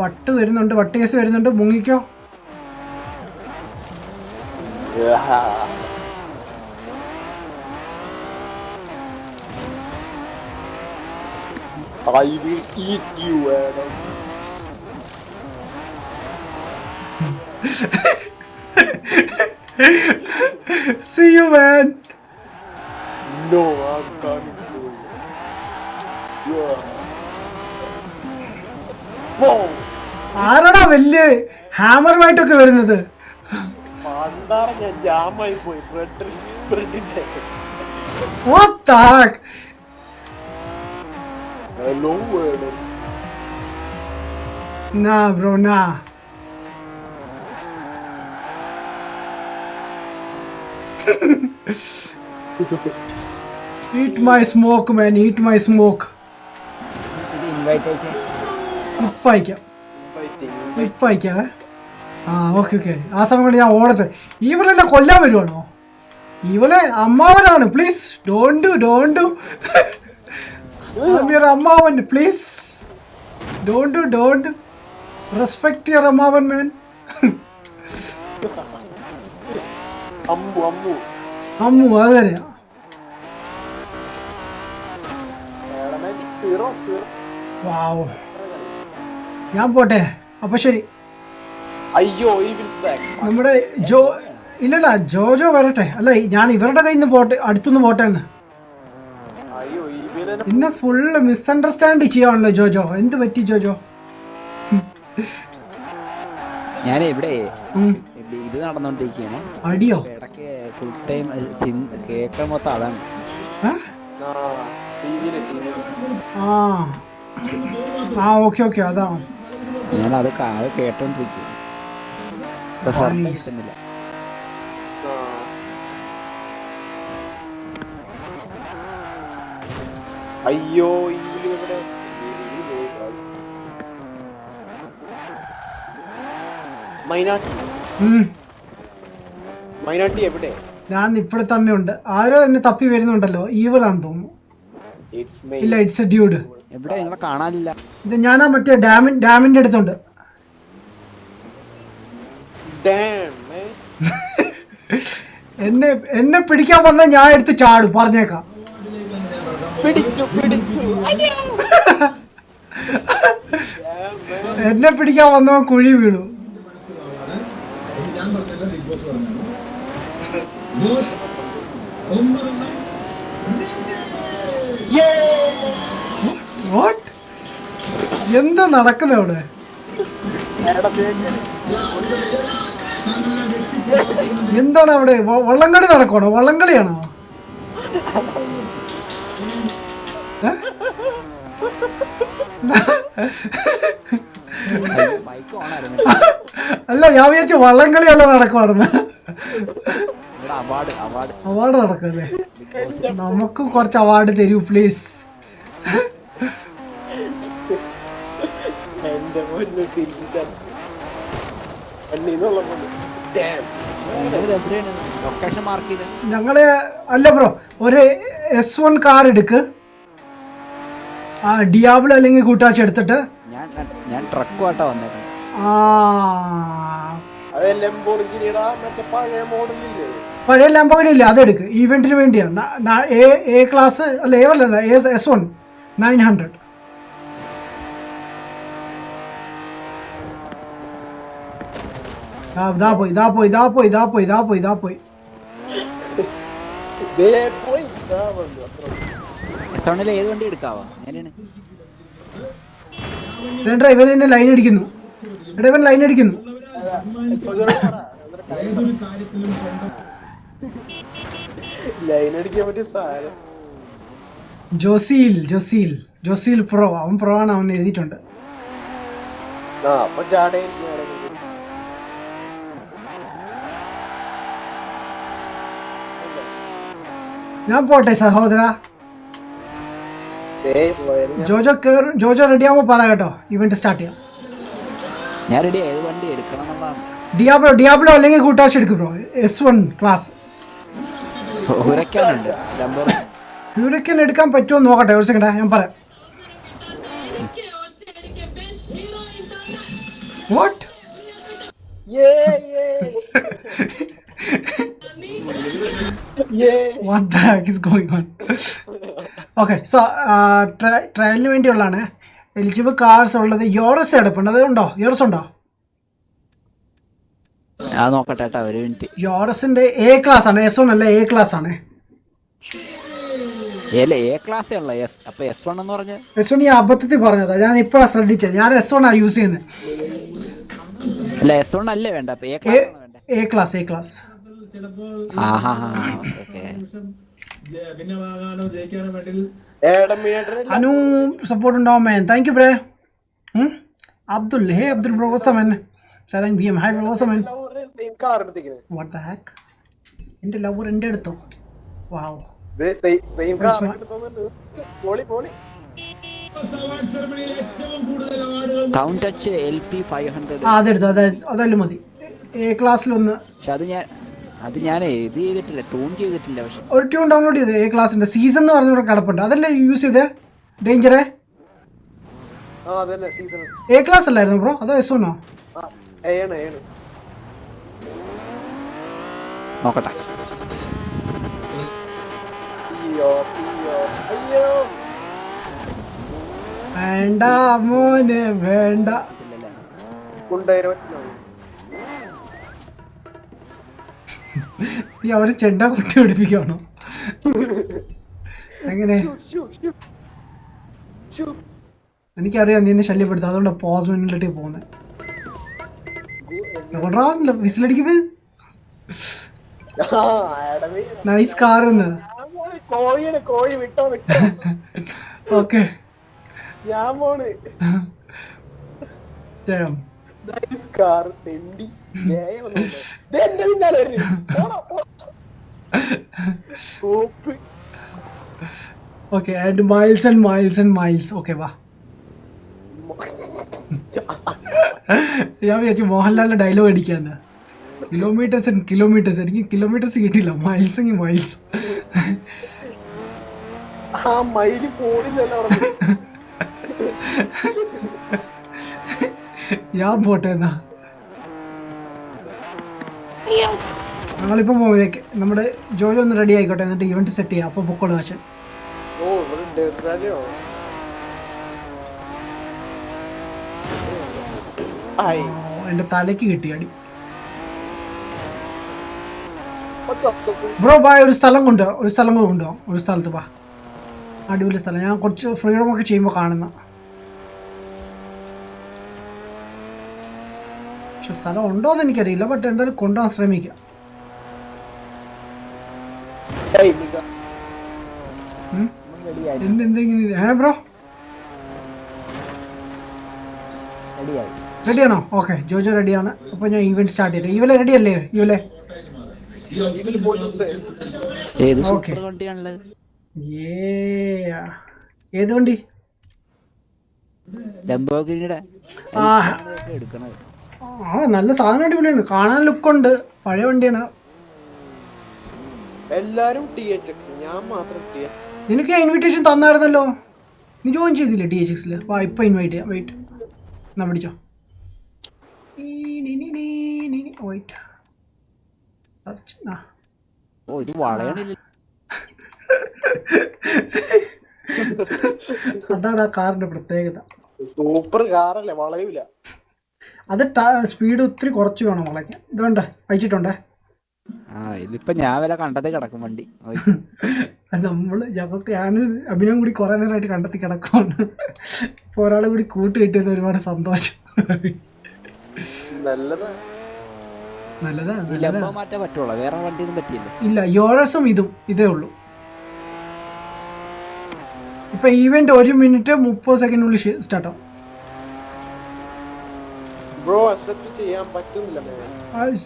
വട്ട് വരുന്നുണ്ട്, വട്ട് കേസ് വരുന്നുണ്ട്, മുങ്ങിക്കോ. I will eat you, Adam. See you, man. No, I'm coming for you. Yeah. Whoa. ആരാടാ വലിയ ഹാമറുമായിട്ടൊക്കെ വരുന്നത്? ഞാൻ ജാമായി പോയി ബ്രെഡിന്റെ. What the heck? Hello, Adam. Nah, bro, nah. Eat my smoke, man. Eat my smoke. ഇപ്പം അയക്കാം. Okay. ആ സമയം കൊണ്ട് ഞാൻ ഓടട്ടെ. ഇവളെന്നെ കൊല്ലാൻ വരുവാണോ? ഇവളെ അമ്മാവനാണ്. Please don't do. I'm your Ammavan, please. Don't. Respect your Ammavan, man. അമ്മു അതറിയാ. വാവ്. ഞാൻ പോട്ടെ, അപ്പൊ ശരി. അയ്യോ നമ്മുടെ ഇല്ലല്ല ജോജോ വരട്ടെ. അല്ല ഞാൻ ഇവരുടെ കയ്യിൽ നിന്ന് പോട്ടെ, അടുത്തുനിന്ന് പോട്ടെ എന്ന്. അയ്യോ ഇവരെ ഇന്ന് ഫുള്ള് മിസ്അണ്ടർസ്റ്റാൻഡ് ചെയ്യാണല്ലോ ജോജോ. എന്ത് പറ്റി ജോജോ? ഞാൻ ഇവിടെ ഉം. ഇത് നടന്നോണ്ടിരിക്കുകയാണ്. അടിയോ? ഇടയ്ക്ക് ഫുൾ ടൈം കേൾക്കാൻ മൊത്തം അതാണ്. ആ ഓക്കെ ഓക്കെ അതാ. ഞാൻ അത് കേട്ടോണ്ടിരിക്കുക. കിട്ടുന്നില്ല. അയ്യോ മൈനാട്ടി എവിടെ? ഞാൻ ഇവിടെ തന്നെ ഉണ്ട്. ആരോ എന്നെ തപ്പി വരുന്നുണ്ടല്ലോ. ഈവലാന്ന് തോന്നുന്നു. ഇല്ല, ഇറ്റ്സ് എ ഡ്യൂഡ്. എവിടെ നിങ്ങളെ കാണാനില്ല. ഇത് ഞാനാ മറ്റേ ഡാമിന്റെ അടുത്തുണ്ട്. എന്നെ പിടിക്കാൻ വന്ന ഞാൻ എടുത്ത് ചാടും, പറഞ്ഞേക്കാം. എന്നെ പിടിക്കാൻ വന്നവൻ കുഴി വീണു. എന്താ നടക്കുന്നത് അവിടെ? എന്താണ് അവിടെ? വള്ളംകളി നടക്കണോ? വള്ളംകളിയാണോ? അല്ല, ഞാൻ വിചാരിച്ചു വള്ളംകളിയല്ല നടക്കുവാണെന്ന്. അവാർഡ് നടക്കല്ലേ? നമുക്ക് കുറച്ച് അവാർഡ് തരൂ പ്ലീസ്. ഞങ്ങള് അല്ല ബ്രോ, ഒരു S1 കാർ എടുക്ക്. ഡിയാബ്ലോ അല്ലെങ്കിൽ കൂട്ടാച്ച എടുത്തിട്ട്. ഞാൻ ട്രക്കുമായിട്ടാ വന്നേക്കുന്നത്. പഴയ ലാംബോർഗിനി ഇല്ലേ, അതെടുക്ക്. ഈവെന്റിന് വേണ്ടിയാണ്. എ ക്ലാസ് അല്ല, എ അല്ല, S1 900. ഇതാ പോയി. ഏത് വണ്ടി എടുക്കാവാ? ഇവൻ എന്നെ ലൈൻ അടിക്കുന്നു. ഇവൻ ലൈൻ അടിക്കുന്നു. ജോസിൽ പ്രോ. അവൻ പ്രോ ആണ്, അവൻ എഴുതിയിട്ടുണ്ട്. ഞാൻ പോട്ടെ സഹോദര. ജോജോ റെഡി ആവുമ്പോ പറ കേട്ടോ, ഇവന്റ് സ്റ്റാർട്ട് ചെയ്യാം. ഞാൻ റെഡി. ഏത് വണ്ടി എടുക്കണം എന്നുള്ളതാണ്. ഡിയാബ്ലോ അല്ലെങ്കിൽ കൂട്ടാശ് എടുക്കും ബ്രോ. S1 ക്ലാസ് ഹ്യൂറിക്കൻ എടുക്കാൻ പറ്റുമോ നോക്കട്ടെ. ഒരു സെക്കൻഡ്, ഞാൻ പറയാം. What? What the heck is going on? Okay, so ട്രയലിന് വേണ്ടിയുള്ളതാണ്. എലിജിബിൾ കാർസ് ഉള്ളത് യോറസ് എടുപ്പുണ്ട്. അത് ഉണ്ടോ? യോറസ് ഉണ്ടോ? നോക്കട്ടെ ഒരു മിനിറ്റ്. യോറസിന്റെ A ക്ലാസ് ആണ്. S1 അല്ല, A ക്ലാസ് ആണ്. A ക്ലാസ് ഉള്ള. അപ്പൊ S1 എന്ന് പറഞ്ഞ S1 ഈ അബദ്ധത്തിൽ പറഞ്ഞതാ. ഞാൻ ഇപ്പോഴാണ് ശ്രദ്ധിച്ചത്. ഞാൻ S1 ആ യൂസ് ചെയ്യുന്നത്. അല്ല, S1 അല്ലേ വേണ്ട. അപ്പൊ A ക്ലാസ്. അനു സപ്പോർട്ട് ഉണ്ടാവും man. Thank you bro. Abdul bro വസമൻ. സരൻ ബിഎം ഹായ് ബ്രോ വസമൻ. What the heck? എന്റെ ലവർ എന്റെ അടുത്തോ? വാവ്. അതെടുത്തോ, അതല്ല മതി. A ക്ലാസ്സിലൊന്ന്. അത് ഞാൻ ഇത് ചെയ്തിട്ടില്ല, ട്യൂൺ ചെയ്തിട്ടില്ല. പക്ഷെ ഒരു ട്യൂൺ ഡൗൺലോഡ് ചെയ്ത് A ക്ലാസിന്റെ സീസൺ എന്ന് പറഞ്ഞ കിടപ്പുണ്ട്. അതല്ലേ യൂസ് ചെയ്തേ? ഡേഞ്ചറേ A ക്ലാസ് അല്ലായിരുന്നു ബ്രോ? അതോ S1 നോക്കട്ടെ. വേണ്ട മോനെ വേണ്ട. നീ അവരെ ചെണ്ട കുട്ടി പിടിപ്പിക്കണോ? എങ്ങനെ? എനിക്കറിയാം നീ എന്നെ ശല്യപ്പെടുത്തും, അതുകൊണ്ടാണ് പോസ് മെന്റിലേക്ക് പോകുന്നത്. വിസിലടിക്കുന്നത് നൈസ് കാർ കോഴി വിട്ടോ ഓക്കെ. ഞാൻ പോണ് നൈസ് കാർ തെണ്ടി എന്റെ പിന്നാലെ okay. And miles and miles and miles. Okay വാ. ഞാൻ വിചാരിച്ചു മോഹൻലാലിന്റെ ഡയലോഗ് അടിക്കാന്ന്. Kilometres and kilometres. എനിക്ക് കിലോമീറ്റേഴ്സ് കിട്ടിയില്ല, മൈൽസ് എങ്കിൽ മൈൽസ്. ആ മൈല് പോണില്ലല്ലോ. ഞാൻ പോട്ടെ എന്നാ. ഞങ്ങളിപ്പം പോയതേക്ക് നമ്മുടെ ജോലി ഒന്ന് റെഡി ആയിക്കോട്ടെ, എന്നിട്ട് ഇവന്റ് സെറ്റ് ചെയ്യാം. അപ്പൊ പൊക്കോളൂ കാശൻ. എന്റെ തലക്ക് കിട്ടി അടി. ബ്രോ ബായ്, ഒരു സ്ഥലം കൊണ്ടുപോകാം, ഒരു സ്ഥലത്ത് വാ. അടിപൊളി സ്ഥലം. ഞാൻ കുറച്ച് ഫ്രീഡം ഒക്കെ ചെയ്യുമ്പോൾ കാണുന്ന. പക്ഷെ സ്ഥലം ഉണ്ടോയെന്ന് എനിക്കറിയില്ല, ബട്ട് എന്തായാലും കൊണ്ടുപോകാൻ ശ്രമിക്കാം. എന്തെങ്കിലും ബ്രോ റെഡിയാണോ? ഓക്കെ, ജോജോ റെഡിയാണ്. അപ്പോൾ ഞാൻ ഈവന്റ് സ്റ്റാർട്ട് ചെയ്യട്ടെ. ഇവലെ റെഡി അല്ലേ? ഇവലെ ഓക്കെ. ഏത് വണ്ടി? നല്ല സാധനം, അടിപൊളിയാണ്, കാണാൻ ലുക്കുണ്ട്, പഴയ വണ്ടിയാണ്. എല്ലാരും THX, ഞാൻ മാത്രം THX. നിനക്ക് ഇൻവിറ്റേഷൻ തന്നായിരുന്നല്ലോ, നീ ജോയിൻ ചെയ്തില്ലേ THX-ല്? വാ, ഇപ്പൊ ഇൻവൈറ്റ് ചെയ്യാം. വെയിറ്റ്, എന്നാ പിടിച്ചോ. വെയിറ്റ്, അതാണ് ആ കാറിന്റെ പ്രത്യേകത. സൂപ്പർ കാറല്ലേ, വളയൂല. അത് സ്പീഡ് ഒത്തിരി കുറച്ച് വേണം വളയ്ക്കാൻ. ഇതുണ്ട്, അയച്ചിട്ടുണ്ടേ. ഇതിപ്പോ ഞാൻ വരെ കണ്ടതേ കിടക്കും വണ്ടി. ഞാൻ അഭിനയം കൂടി കുറെ നേരമായിട്ട് കണ്ടെത്തി കിടക്കുവാണ്. ഇപ്പൊ ഒരാളെ കൂടി കൂട്ട് കിട്ടിയത് ഒരുപാട് സന്തോഷം. നല്ലതാ. മാറ്റാൻ പറ്റുള്ളൂ, വേറെ വണ്ടിയൊന്നും പറ്റിയില്ല. ഇല്ല, യോറസും ഇതേ ഉള്ളൂ. ഇപ്പൊ ഈവന്റ് 1 മിനിറ്റ് 30 സെക്കൻഡിനുള്ളിൽ സ്റ്റാർട്ടാവും. ബ്രോ അക്സെപ്റ്റ് ചെയ്യാൻ പറ്റുന്നില്ല.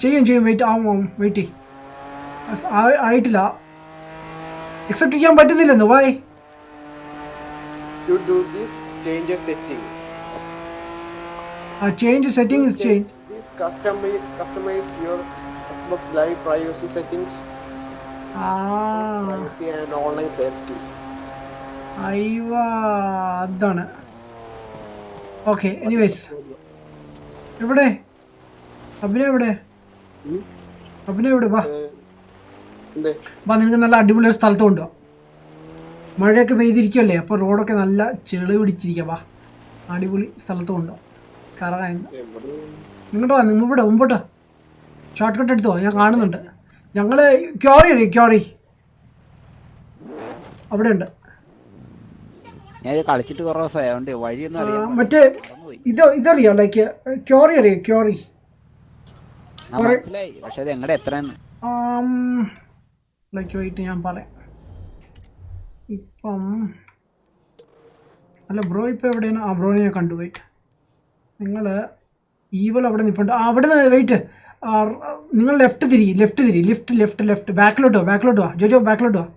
ചെയ്യും. വെയിറ്റ് ആയിട്ടില്ല. അക്സെപ്റ്റ് ചെയ്യാൻ പറ്റുന്നില്ലെന്ന്. Y? You do this change setting. Change setting is change. This customize your Xbox Live privacy settings. Privacy and online safety. അതാണ്. Okay, anyways. എവിടെ അഭിനയ? വാ, നിനക്ക് നല്ല അടിപൊളി ഒരു സ്ഥലത്ത് കൊണ്ടുപോവാം. മഴയൊക്കെ പെയ്തിരിക്കുമല്ലേ, അപ്പോൾ റോഡൊക്കെ നല്ല ചെളി പിടിച്ചിരിക്കാം. വാ, അടിപൊളി സ്ഥലത്ത് കൊണ്ടുപോവാം. കറങ്ങാൻ ഇങ്ങോട്ട് വാ, മുമ്പോട്ടോ ഷോർട്ട് കട്ട് എടുത്തോ, ഞാൻ കാണുന്നുണ്ട്. ഞങ്ങൾ ക്യോറി അവിടെ ഉണ്ട്. ഞാൻ കളിച്ചിട്ട് കുറേ ദിവസമായോണ്ട് വഴിയൊന്നും അറിയാം. മറ്റേ ഇതറിയോ, ലൈക്ക് ക്യോറി അറിയോ? ക്യോറി മനസ്സിലായി, പക്ഷെ അത് എങ്ങടെ എത്രയെന്ന് ലൈക്ക് വെയിറ്റ്, ഞാൻ പറയാം. ഇപ്പം അല്ല ബ്രോ, ഇപ്പം എവിടെയാണ്? ബ്രോനെ ഞാൻ കണ്ടു. വെയിറ്റ്, നിങ്ങൾ ഈവൽ അവിടെ നിൽപ്പുണ്ട്. അവിടെ നിന്ന് വെയിറ്റ്, നിങ്ങൾ ലെഫ്റ്റ് തിരി. ലെഫ്റ്റ് ബാക്കിലോട്ട് വാ ജോജോ, ബാക്കിലോട്ട് വാ.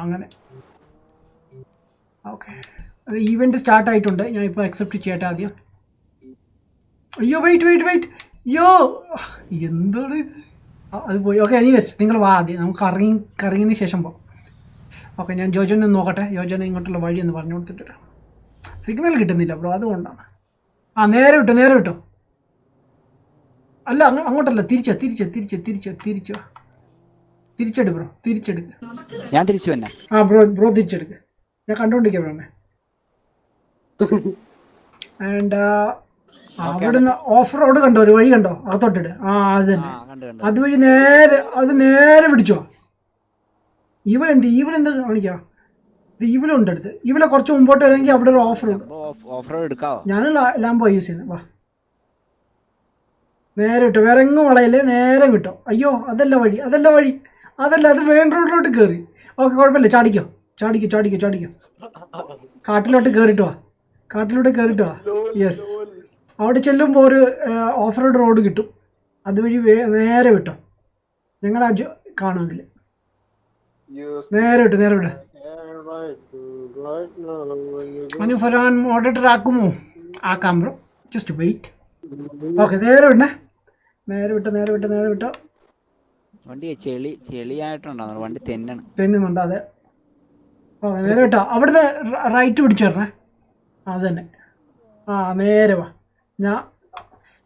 അങ്ങനെ. ഓക്കെ, അത് ഈവന്റ് സ്റ്റാർട്ട് ആയിട്ടുണ്ട്. ഞാൻ ഇപ്പോൾ അക്സെപ്റ്റ് ചെയ്യട്ടെ ആദ്യം. അയ്യോ വെയിറ്റ്, അയ്യോ എന്താണ് ഇത്? അത് പോയി. ഓക്കെ, എനിവേസ് നിങ്ങൾ വാ, ആദ്യം നമുക്ക് കറങ്ങിയതിന് ശേഷം പോകാം. ഓക്കെ, ഞാൻ ജോജോനെ നോക്കട്ടെ. ജോജോനെ ഇങ്ങോട്ടുള്ള വഴി എന്ന് പറഞ്ഞു കൊടുത്തിട്ട് സിഗ്നൽ കിട്ടുന്നില്ല ബ്രോ, അതുകൊണ്ടാണ്. നേരെ വിട്ടോ. അല്ല, അങ്ങോട്ടല്ല, തിരിച്ചെടു ബ്രോ, തിരിച്ചെടുക്ക്. ഞാൻ തിരിച്ചു തന്നെ. ബ്രോ തിരിച്ചെടുക്ക്. ഞാൻ കണ്ടോണ്ടിരിക്കാം ബ്രോനെ. ആൻഡ് അവിടുന്ന് ഓഫ് റോഡ് കണ്ടോ? ഒരു വഴി കണ്ടോ? അകത്തോട്ടിട്ട്. അത് തന്നെ. അതുവഴി നേരെ പിടിച്ചോ. ഇവലെന്ത് കാണിക്കാം? ഇവിലുണ്ട് അടുത്ത്. ഇവിലെ കുറച്ച് മുമ്പോട്ട് വരണമെങ്കിൽ അവിടെ ഒരു ഓഫ് റോഡ്. ഓഫ് റോഡ് എടുക്കാവോ? ഞാൻ ലാംബോ യൂസ് ചെയ്യുന്നത്. വാ നേരെ കിട്ടും, വേറെ എങ്ങും വളയില്ലേ, നേരെ കിട്ടും. അയ്യോ അതല്ല വഴി, അതല്ല വഴി, അതല്ല, അത് മെയിൻ റോഡിലോട്ട് കയറി. ഓക്കെ കുഴപ്പമില്ല, ചാടിക്കോ ചാടിക്കോ ചാടിക്കോ ചാടിക്കോ. കാട്ടിലോട്ട് കയറിയിട്ട് വാ, കാട്ടിലോട്ട് കയറിയിട്ട് വാ. യെസ്, അവിടെ ചെല്ലുമ്പോൾ ഒരു ഓഫ് റോഡ് റോഡ് കിട്ടും, അതുവഴി നേരെ വിട്ടോ. ഞങ്ങൾ കാണും അതിൽ. നേരെ വിട്ടു, നേരെ വിട്ടു. അനുഫരാൻ മോഡറേറ്റർ ആക്കുമോ? ആക്കാം ബ്രോ, ജസ്റ്റ് വെയിറ്റ്. ഓക്കെ നേരെ വിടണേ, നേരെ വിട്ടോ, നേരെ വിട്ടോ, നേരെ വിട്ടോ. വണ്ടി ചെളിയായിട്ടുണ്ടോ? വണ്ടി തെന്നുന്നുണ്ട്. അതെ, ഓക്കെ നേരെ വിട്ടോ. അവിടുന്ന് റൈറ്റ് പിടിച്ചു തരണേ. അത് തന്നെ, ആ നേരെ വാ.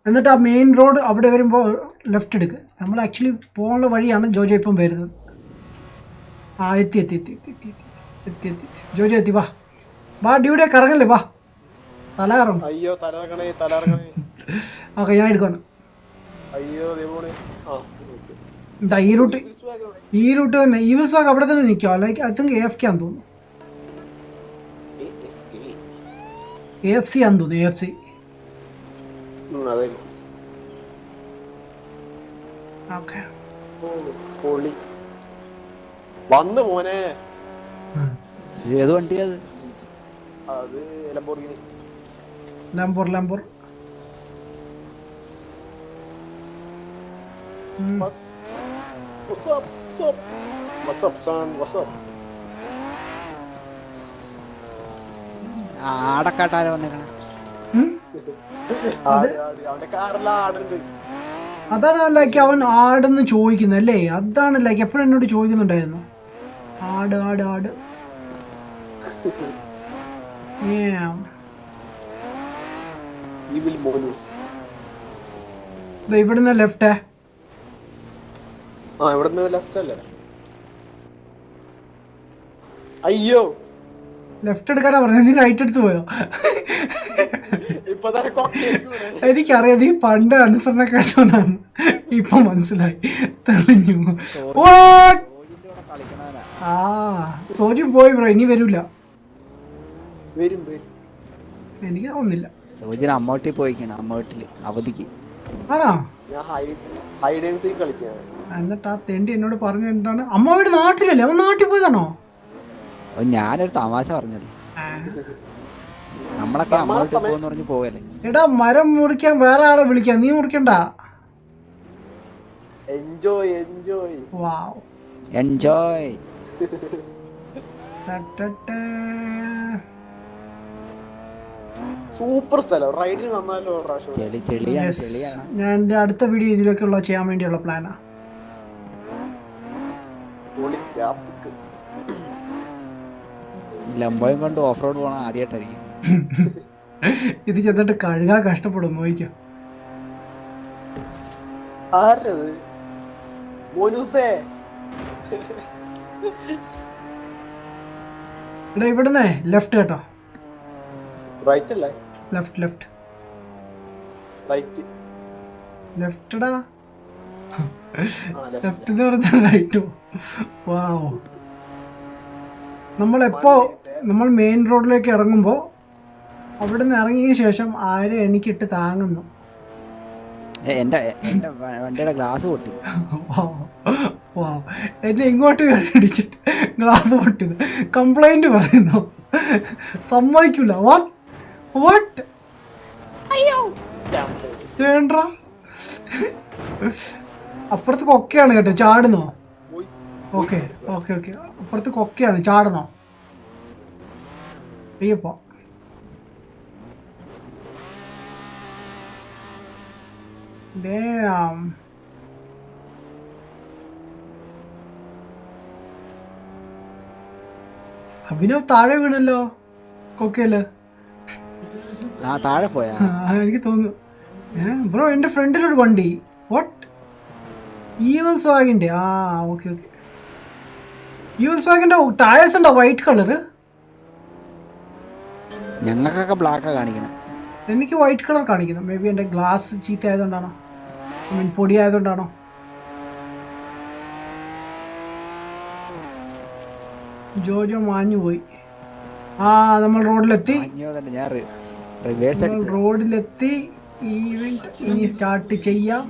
എന്നിട്ട് ആ മെയിൻ റോഡ് അവിടെ വരുമ്പോൾ ലെഫ്റ്റ് എടുക്കുക. നമ്മൾ ആക്ച്വലി പോകാനുള്ള വഴിയാണ് ജോജോ ഇപ്പം വരുന്നത്. ആ എത്തി എത്തി എത്തി എത്തി എത്തി എത്തി എത്തി ജോജോ എത്തി. വാ വാ ഡ്യൂഡേ, കറങ്ങല്ലേ, വാ തല കറങ്ങും. അയ്യോ തലകറങ്ങണേ, തലകറങ്ങണേ. ഓക്കെ ഞാൻ എടുക്കണം. അയ്യോ ദൈവമേ. എന്താ ഈ റൂട്ട് തന്നെ. ഈ ബസ് അവിടെ തന്നെ നിൽക്കുക. ലൈക്ക് ഐ തിങ്ക് AFK ആണെന്ന് തോന്നുന്നു. AFC ആണെന്ന് തോന്നുന്നു, AFC. ഓക്കെ വന്ന് മോനെ. ഏത് വണ്ടിയാ അത്? അത് ലംബോർഗിനി. ലാംബോർ. What's up? What's up, son? What's up? ആടക്കാട്ടാരോ വന്നേക്കണേ. അവന്റെ കാറിലാ ആടുണ്ട്. അതാണ് ലൈക്ക് അവൻ ആടെന്ന് ചോദിക്കുന്നത് അല്ലേ? അതാണ് ലൈക്ക് എപ്പോഴും എന്നോട് ചോദിക്കുന്നുണ്ടായിരുന്നു, ആട് ആട് ആട്. ഇവിടുന്ന് ലെഫ്റ്റ്. ഇവിടുന്ന് ലെഫ്റ്റ് അല്ലേ? അയ്യോ ലെഫ്റ്റ് എടുക്കാനാ പറഞ്ഞത്, നീ റൈറ്റ് എടുത്ത് പോയോ? എനിക്കറിയാം നീ പണ്ട് അനുസരണ കേട്ടോന്നാണ്, ഇപ്പൊ മനസ്സിലായി, തെളിഞ്ഞു. ആ സോജും പോയി ബ്രോ, ഇനി വരൂല. എനിക്ക് തോന്നുന്നില്ല. സോജന അമ്മോട്ടിൽ പോയിക്കാണ്, അമ്മോട്ടില് അവധിക്ക്. ആണോ? എന്നിട്ട് ആ തെണ്ടി എന്നോട് പറഞ്ഞ എന്താണ്, അമ്മ വീട് നാട്ടിലല്ലേ? അവൻ നാട്ടിൽ പോയതാണോ? ഞാനൊരു തമാശ പറഞ്ഞത്. നമ്മളൊക്കെ അമ്മോട്ടിൽ പോന്ന് പറഞ്ഞ് പോവല്ലേ. എടാ മരം മുറിക്കാൻ വേറെ ആളെ വിളിക്കാം, നീ മുറിക്കണ്ട. എൻജോയ് എൻജോയ് വാവ് എൻജോയ്. സൂപ്പർ സ്ഥലം, റൈഡിന് വന്നാലോ? ഞാൻ എന്റെ അടുത്ത വീഡിയോ ഇതിലേക്കുള്ള ചെയ്യാൻ വേണ്ടിയുള്ള പ്ലാനാ. ലംബോയും കൊണ്ട് ഓഫ് റോഡ് പോകണം ആദ്യമായിട്ടായിരിക്കും. ഇത് ചെന്നിട്ട് കഴുകാൻ കഷ്ടപ്പെടും, നോക്കിക്കോ. എടാ ഇവിടുന്ന് ലെഫ്റ്റ് കേട്ടോ. റൈറ്റ് അല്ലേ? ലെഫ്റ്റ് ലെഫ്റ്റ് റൈറ്റ് ലെഫ്റ്റടാ. ലെഫ്റ്റ് എന്ന് പറഞ്ഞാൽ റൈറ്റോ? വാവ്. നമ്മൾ മെയിൻ റോഡിലേക്ക് ഇറങ്ങുമ്പോൾ അവിടെ നിന്ന് ഇറങ്ങിയ ശേഷം ആരും എനിക്കിട്ട് താങ്ങുന്നു. എന്റെ വണ്ടിയുടെ ഗ്ലാസ് പൊട്ടി. എന്നെ ഇങ്ങോട്ട് അടിച്ചിട്ട് ഗ്ലാസ് പൊട്ടിയത് കംപ്ലൈന്റ് പറയുന്നു. സമ്മതിക്കൂല. വാട്ട് വേണ്ട. അപ്പുറത്ത് കൊക്കയാണ് കേട്ടോ, ചാടുന്നോ? ഓക്കെ ഓക്കെ ഓക്കെ, അപ്പുറത്ത് കൊക്കയാണ്, ചാടണോ? അയ്യപ്പോ അഭിനവ് താഴെ വീണല്ലോ കൊക്കയില്. താഴെ പോയാ എനിക്ക് തോന്നുന്നു. ബ്രോ എന്റെ ഫ്രണ്ടിലൊരു വണ്ടി. വാട്ട്? ഈവൽസ് വാഗിന്റെ. ആ ഓക്കെ ഓക്കെ, ഈവൽസ് വാഗിന്റെ ടയേഴ്സ് ഉണ്ടോ വൈറ്റ് കളറ്? ഞങ്ങൾക്കൊക്കെ ബ്ലാക്കാ കാണിക്കണം. എനിക്ക് വൈറ്റ് കളർ കാണിക്കുന്നു. മേ ബി എൻ്റെ ഗ്ലാസ് ചീത്ത ആയതുകൊണ്ടാണോ, ഐ മീൻ പൊടി ആയതുകൊണ്ടാണോ? ജോജോ മാഞ്ഞു പോയി. നമ്മൾ റോഡിലെത്തി. അഞ്ഞോ തന്നെ ഞാൻ റിവേഴ്സ് നമ്മൾ അടിച്ചു. റോഡിലെത്തി. ഈവന്റ് ഇനി സ്റ്റാർട്ട് ചെയ്യാം.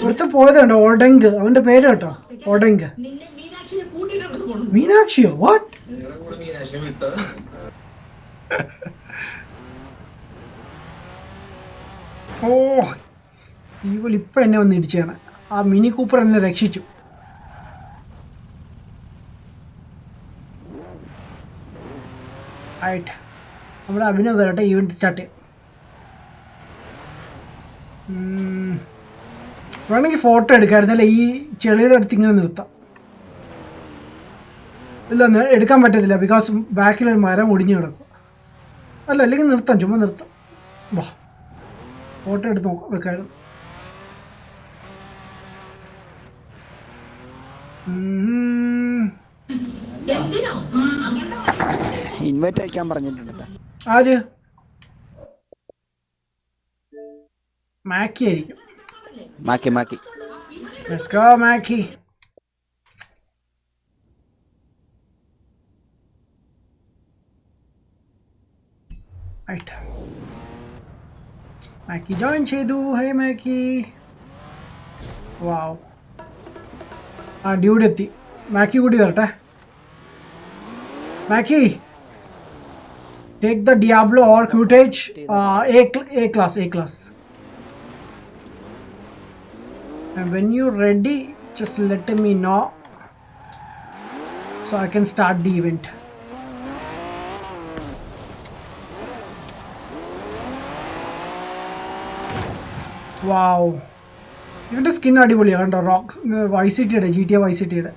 പുറത്ത് പോയതുണ്ടോ ഓഡങ്ക്, അവന്റെ പേര് കേട്ടോ, ഓഡങ്ക്. മീനാക്ഷിയോ? വാട്ട്? ഓ, ഇവൾ ഇപ്പൊ എന്നെ വന്ന് ഇടിച്ചാണ്. ആ മിനി കൂപ്പർ എന്നെ രക്ഷിച്ചു. ആയിട്ട് നമ്മുടെ അഭിനവ് വരട്ടെ, ഈവന്റ് സ്റ്റാർട്ട് ചെയ്യാം. വേണമെങ്കിൽ ഫോട്ടോ എടുക്കാമായിരുന്നല്ലേ, ഈ ചെളിയുടെ അടുത്ത് ഇങ്ങനെ നിർത്താം. ഇല്ല, എടുക്കാൻ പറ്റത്തില്ല, ബിക്കോസ് ബാക്കിലൊരു മരം ഒടിഞ്ഞു കിടക്കും. അല്ല, അല്ലെങ്കിൽ നിർത്താം, ചുമ്മാ നിർത്താം. വാ, ഫോട്ടോ എടുത്ത് നോക്കാം, വെക്കായിരുന്നു. ഇൻവൈറ്റ് അയക്കാൻ പറഞ്ഞിട്ടുണ്ടല്ലോ. ആര്? മാക്കി ആയിരിക്കും. മാക്കി Let's go, മാക്കി. മാക്കി ജോയിൻ ചെയ്തു. ഹേ മാക്കി. വാവ്. ഡ്യൂഡ് എത്തി. മാക്കി കൂടി വരട്ടെ. മാക്കി, take the Diablo or Countach A class. And when you're ready, just let me know so I can start the event. Wow, ഇവൻ്റെ സ്കിൻ അടിപൊളിയാണ് കണ്ടോ. റോക്ക് വൈസിറ്റിയുടെ GTA വൈസിറ്റിയുടെ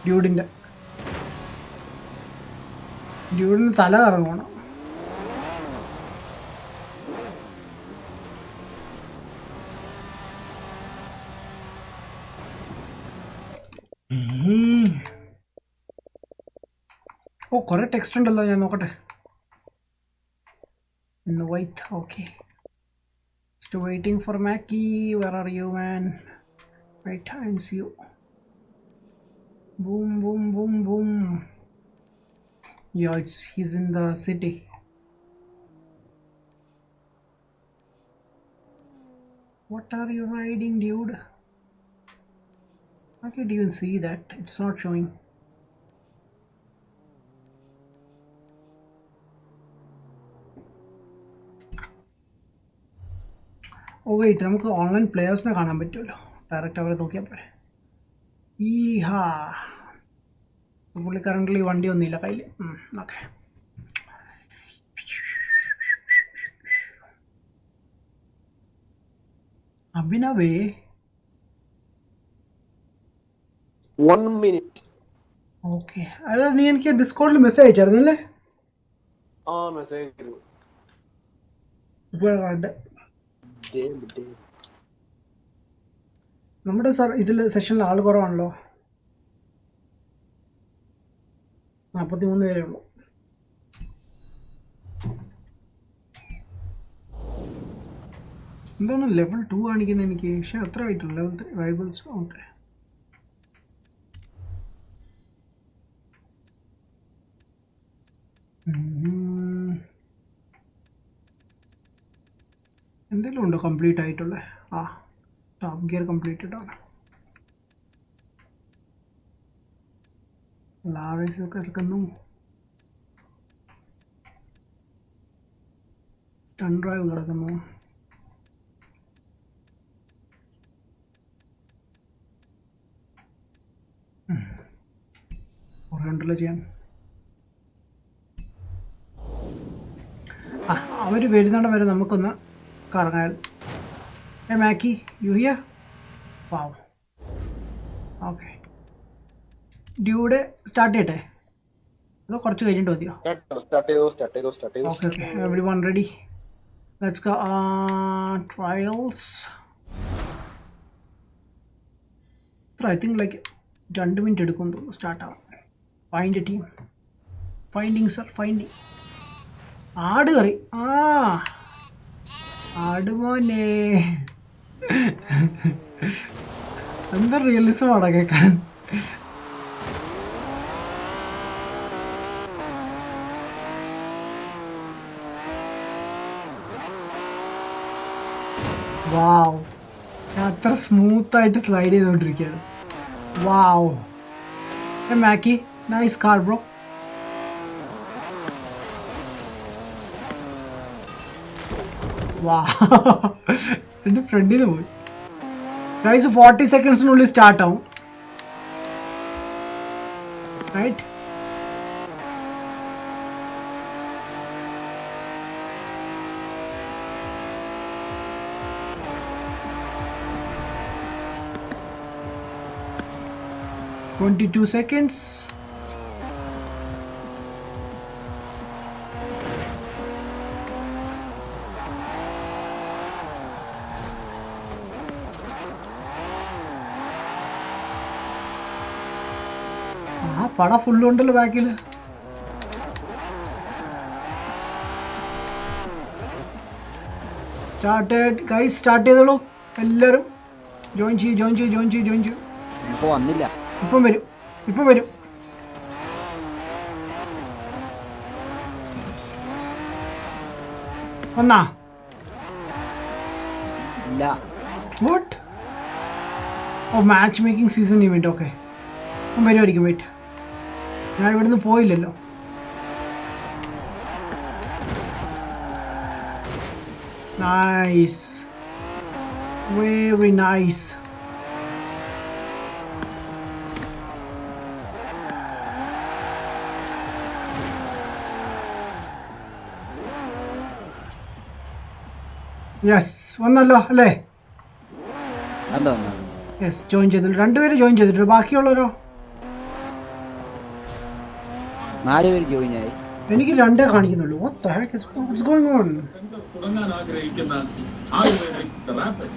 ഡ്യൂഡിന് തല കറങ്ങണം. ഓ, കുറെ ടെക്സ്റ്റ് ഉണ്ടല്ലോ, ഞാൻ നോക്കട്ടെ. ഇന്ന് white. Okay, just waiting for Mackie. Where are you, man? Wait, I see you. Boom, boom, boom, boom. Yeah, he's in the city. What are you riding, dude? I can't even see that. It's not showing. Oh wait, നമുക്ക് online പ്ലെയേഴ്സിനെ കാണാൻ പറ്റുമല്ലോ. Direct അവരെ നോക്കിയാൽ പോരെ. പുള്ളി current വണ്ടി ഒന്നുമില്ല കയ്യിൽ. Okay, അഭിനവേ 1 minute. ഓക്കെ, അല്ല നീ എനിക്ക് ഡിസ്കൗണ്ടിൽ മെസ്സേജ് അയച്ചായിരുന്നല്ലേ? മെസ്സേജ് ഇപ്പോഴാണ്ട് നമ്മുടെ ഇതിൽ സെഷനിൽ ആൾ കുറവാണല്ലോ. 43 പേരേ ഉള്ളൂ. എന്താണ് ലെവൽ 2 കാണിക്കുന്നത് എനിക്ക്? പക്ഷേ അത്ര ആയിട്ടില്ല. ലെവൽ 3 വൈബിൾസ്. ഓക്കെ, എന്തെങ്കിലും ഉണ്ടോ കംപ്ലീറ്റ് ആയിട്ടുള്ള? ടോപ്പ് ഗിയർ കംപ്ലീറ്റഡ് ആണ്. ലാറേഴ്സ് ഒക്കെ എടുക്കുന്നു. ടൺ ഡ്രൈവ് കിടക്കുന്നു. കുറേ ഉണ്ടല്ലോ ചെയ്യാൻ. അവർ വരുന്നിടം വരെ നമുക്കൊന്ന് കറങ്ങാൻ. മാക്കി, you here? Wow. Okay, dude start ചെയ്യട്ടെ അതോ കുറച്ച് കഴിഞ്ഞിട്ട് മതിയോ? സ്റ്റാർട്ട് ചെയ്തു. Okay, everyone ready? Let's go. Trials. I think like 2 minute എടുക്കും തോന്നുന്നു സ്റ്റാർട്ട് ആവാൻ. Find team. Finding sir, finding. ആട് കറി. ആടുമോനെ എന്താ റിയലിസമാണ് കേൾക്കാൻ. വാവ്, അത്ര സ്മൂത്തായിട്ട് സ്ലൈഡ് ചെയ്തുകൊണ്ടിരിക്കുകയാണ്. വാവ്, മാക്കി നൈസ് കാർ ബ്രോ. വാ, എൻ്റെ ഫ്രണ്ടിന് പോയി. ഗൈസ് 40 സെക്കൻഡ്സിനുള്ളിൽ സ്റ്റാർട്ട് ആവും. Right, $22 seconds. ആ പട ഫുള്ള് ഉണ്ടല്ലോ ബാക്കിൽ. സ്റ്റാർട്ടഡ് ഗൈസ്, സ്റ്റാർട്ട് ചെയ്തോളൂ എല്ലാവരും. ജോയിൻ ചെയ്യൂ. ഇപ്പൊ വന്നില്ല. ഇപ്പം വരും. വന്നാ ഇല്ല. What? Oh, match making season event. Okay, വരുമായിരിക്കും. വെയിറ്റ്, ഞാൻ ഇവിടുന്ന് പോയില്ലല്ലോ. Nice, very nice. യെസ്, വന്നല്ലോ അല്ലേ? എന്താ യെസ്, ജോയിൻ ചെയ്തിട്ടുണ്ട്. 2 പേര് ജോയിൻ ചെയ്തിട്ടുണ്ട്. ബാക്കിയുള്ളവരോ? 4 പേര് ജോയിൻ ആയി. എനിക്ക് 2 കാണിക്കുന്നുള്ളൂ. What the heck is going on?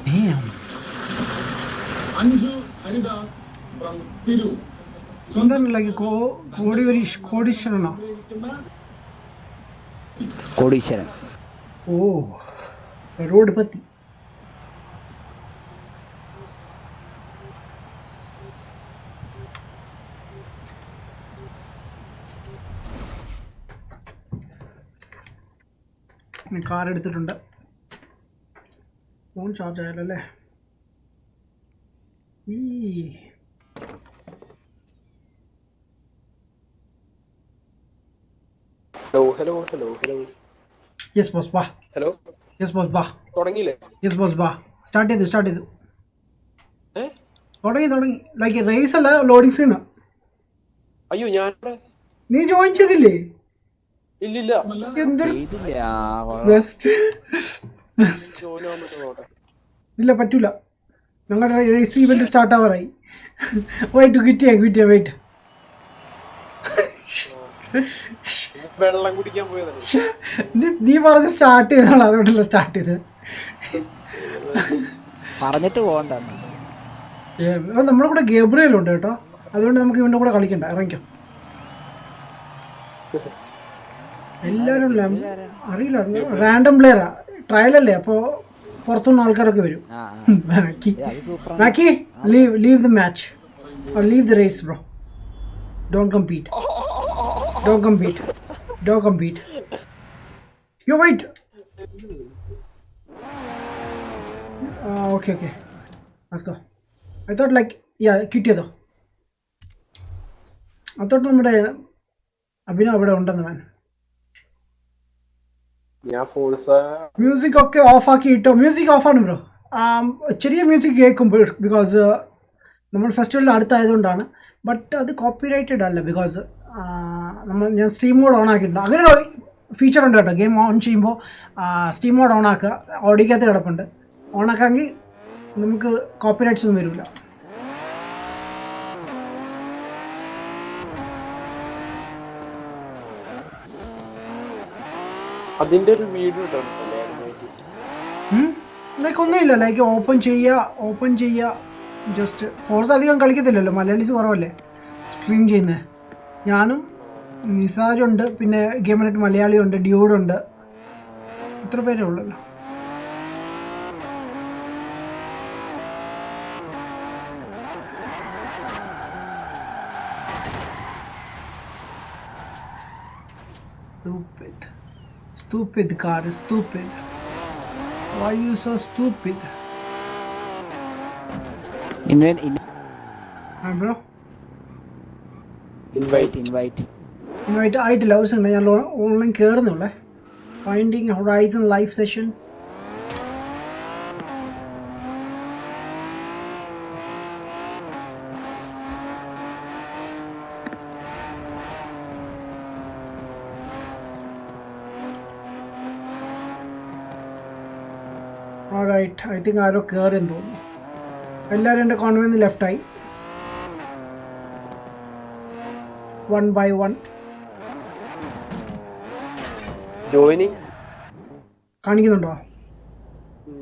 Damn. എന്താണ് ലൈക്ക് കോടീശ്വരനോ? കോടീശ്വരൻ. ഓ, റോഡ് പത്തി. കാർ എടുത്തിട്ടുണ്ട്. ഫോൺ ചാർജ് ആയല്ലോ അല്ലേ? ഹലോ. യെസ് ബോസ് ബാ. ഹലോ, യെസ് ബോസ് ബാ. തുടങ്ങിയില്ലേ? യെസ് ബോസ് ബാ. സ്റ്റാർട്ട് ചെയ്തു. തുടങ്ങി. ലൈക്ക് റേസ് അല്ല, ലോഡിംഗ് സീനാ. അയ്യോ, ഞാൻ നീ ജോയിൻ ചെയ്തില്ലേ? ഇല്ലില്ല. എന്തൊരു ചെയ്തില്ല. ബെസ്റ്റ്. ഇല്ല, പറ്റൂല. ഞങ്ങളുടെ റേസ് ഇവന്റ് സ്റ്റാർട്ട് ആവാറായി. വെയിറ്റ്. വെള്ളം കുടിക്കാൻ പോയതല്ലേ? നീ പറഞ്ഞ് സ്റ്റാർട്ട് ചെയ്താണോ? അതുകൊണ്ടല്ല സ്റ്റാർട്ട് ചെയ്തത്. പറഞ്ഞിട്ട് പോകണ്ട. നമ്മുടെ കൂടെ ഗബ്രിയൽ ഉണ്ട് കേട്ടോ, അതുകൊണ്ട് നമുക്ക് ഇവന്റെ കൂടെ കളിക്കണ്ട. ഇറങ്ങിക്കോ. എല്ലാവരും അറിയില്ല, റാൻഡം പ്ലെയറാ, ട്രയൽ അല്ലേ, അപ്പോൾ പുറത്തുനിന്ന് ആൾക്കാരൊക്കെ വരും. മാക്കി, leave the match or leave the race, bro. Don't compete. You wait. Okay. Let's go. I thought like, yeah, കിട്ടിയതോ? I thought നമ്മുടെ അഭിനവ് അവിടെ ഉണ്ടെന്ന്. മാൻ, മ്യൂസിക് ഒക്കെ ഓഫ് ആക്കി ഇട്ടോ. മ്യൂസിക് ഓഫാണ് ബ്രോ. ചെറിയ മ്യൂസിക് കേൾക്കുമ്പോൾ, ബിക്കോസ് നമ്മൾ ഫെസ്റ്റിവലിൽ അടുത്തായതുകൊണ്ടാണ്. ബട്ട് അത് കോപ്പിറൈറ്റഡ് അല്ല, ബിക്കോസ് ഞാൻ സ്ട്രീം മോഡ് ഓൺ ആക്കിയിട്ടുണ്ട്. അങ്ങനെ ഒരു ഫീച്ചർ ഉണ്ട് കേട്ടോ. ഗെയിം ഓൺ ചെയ്യുമ്പോൾ സ്ട്രീം മോഡ് ഓൺ ആക്കുക, ഓഡിയോക്കകത്ത് കിടപ്പുണ്ട്. ഓൺ ആക്കാമെങ്കിൽ നമുക്ക് കോപ്പിറൈറ്റ്സ് ഒന്നും വരില്ല. അതിന്റെ ഒരു വീഡിയോ ലൈക്ക് ഒന്നുമില്ല, ലൈക്ക് ഓപ്പൺ ചെയ്യുക. ജസ്റ്റ് ഫോഴ്സ് അധികം കളിക്കത്തില്ലല്ലോ, മലയാളീസ് കുറവല്ലേ സ്ട്രീം ചെയ്യുന്നത്. ഞാനും നിസാജുണ്ട്, പിന്നെ ഗെയിമിനായിട്ട് മലയാളിയുണ്ട്, ഡ്യൂഡുണ്ട്. ഇത്ര പേരേ ഉള്ളല്ലോ. Stupid car, stupid. Why are you so stupid? Bro, invite invite ആയിട്ടില്ല. ഒരു സെക്കൻഡ്, ഞാൻ ഓൺലൈൻ കയറുന്നുള്ളേ. Finding horizon live session. Alright, I think ആരോ കയറിയെന്ന് തോന്നുന്നു. എല്ലാവരും എൻ്റെ കോൺവെന്ന് ലെഫ്റ്റായി. 1 by 1 ജോയിനിങ് കാണിക്കുന്നുണ്ടോ?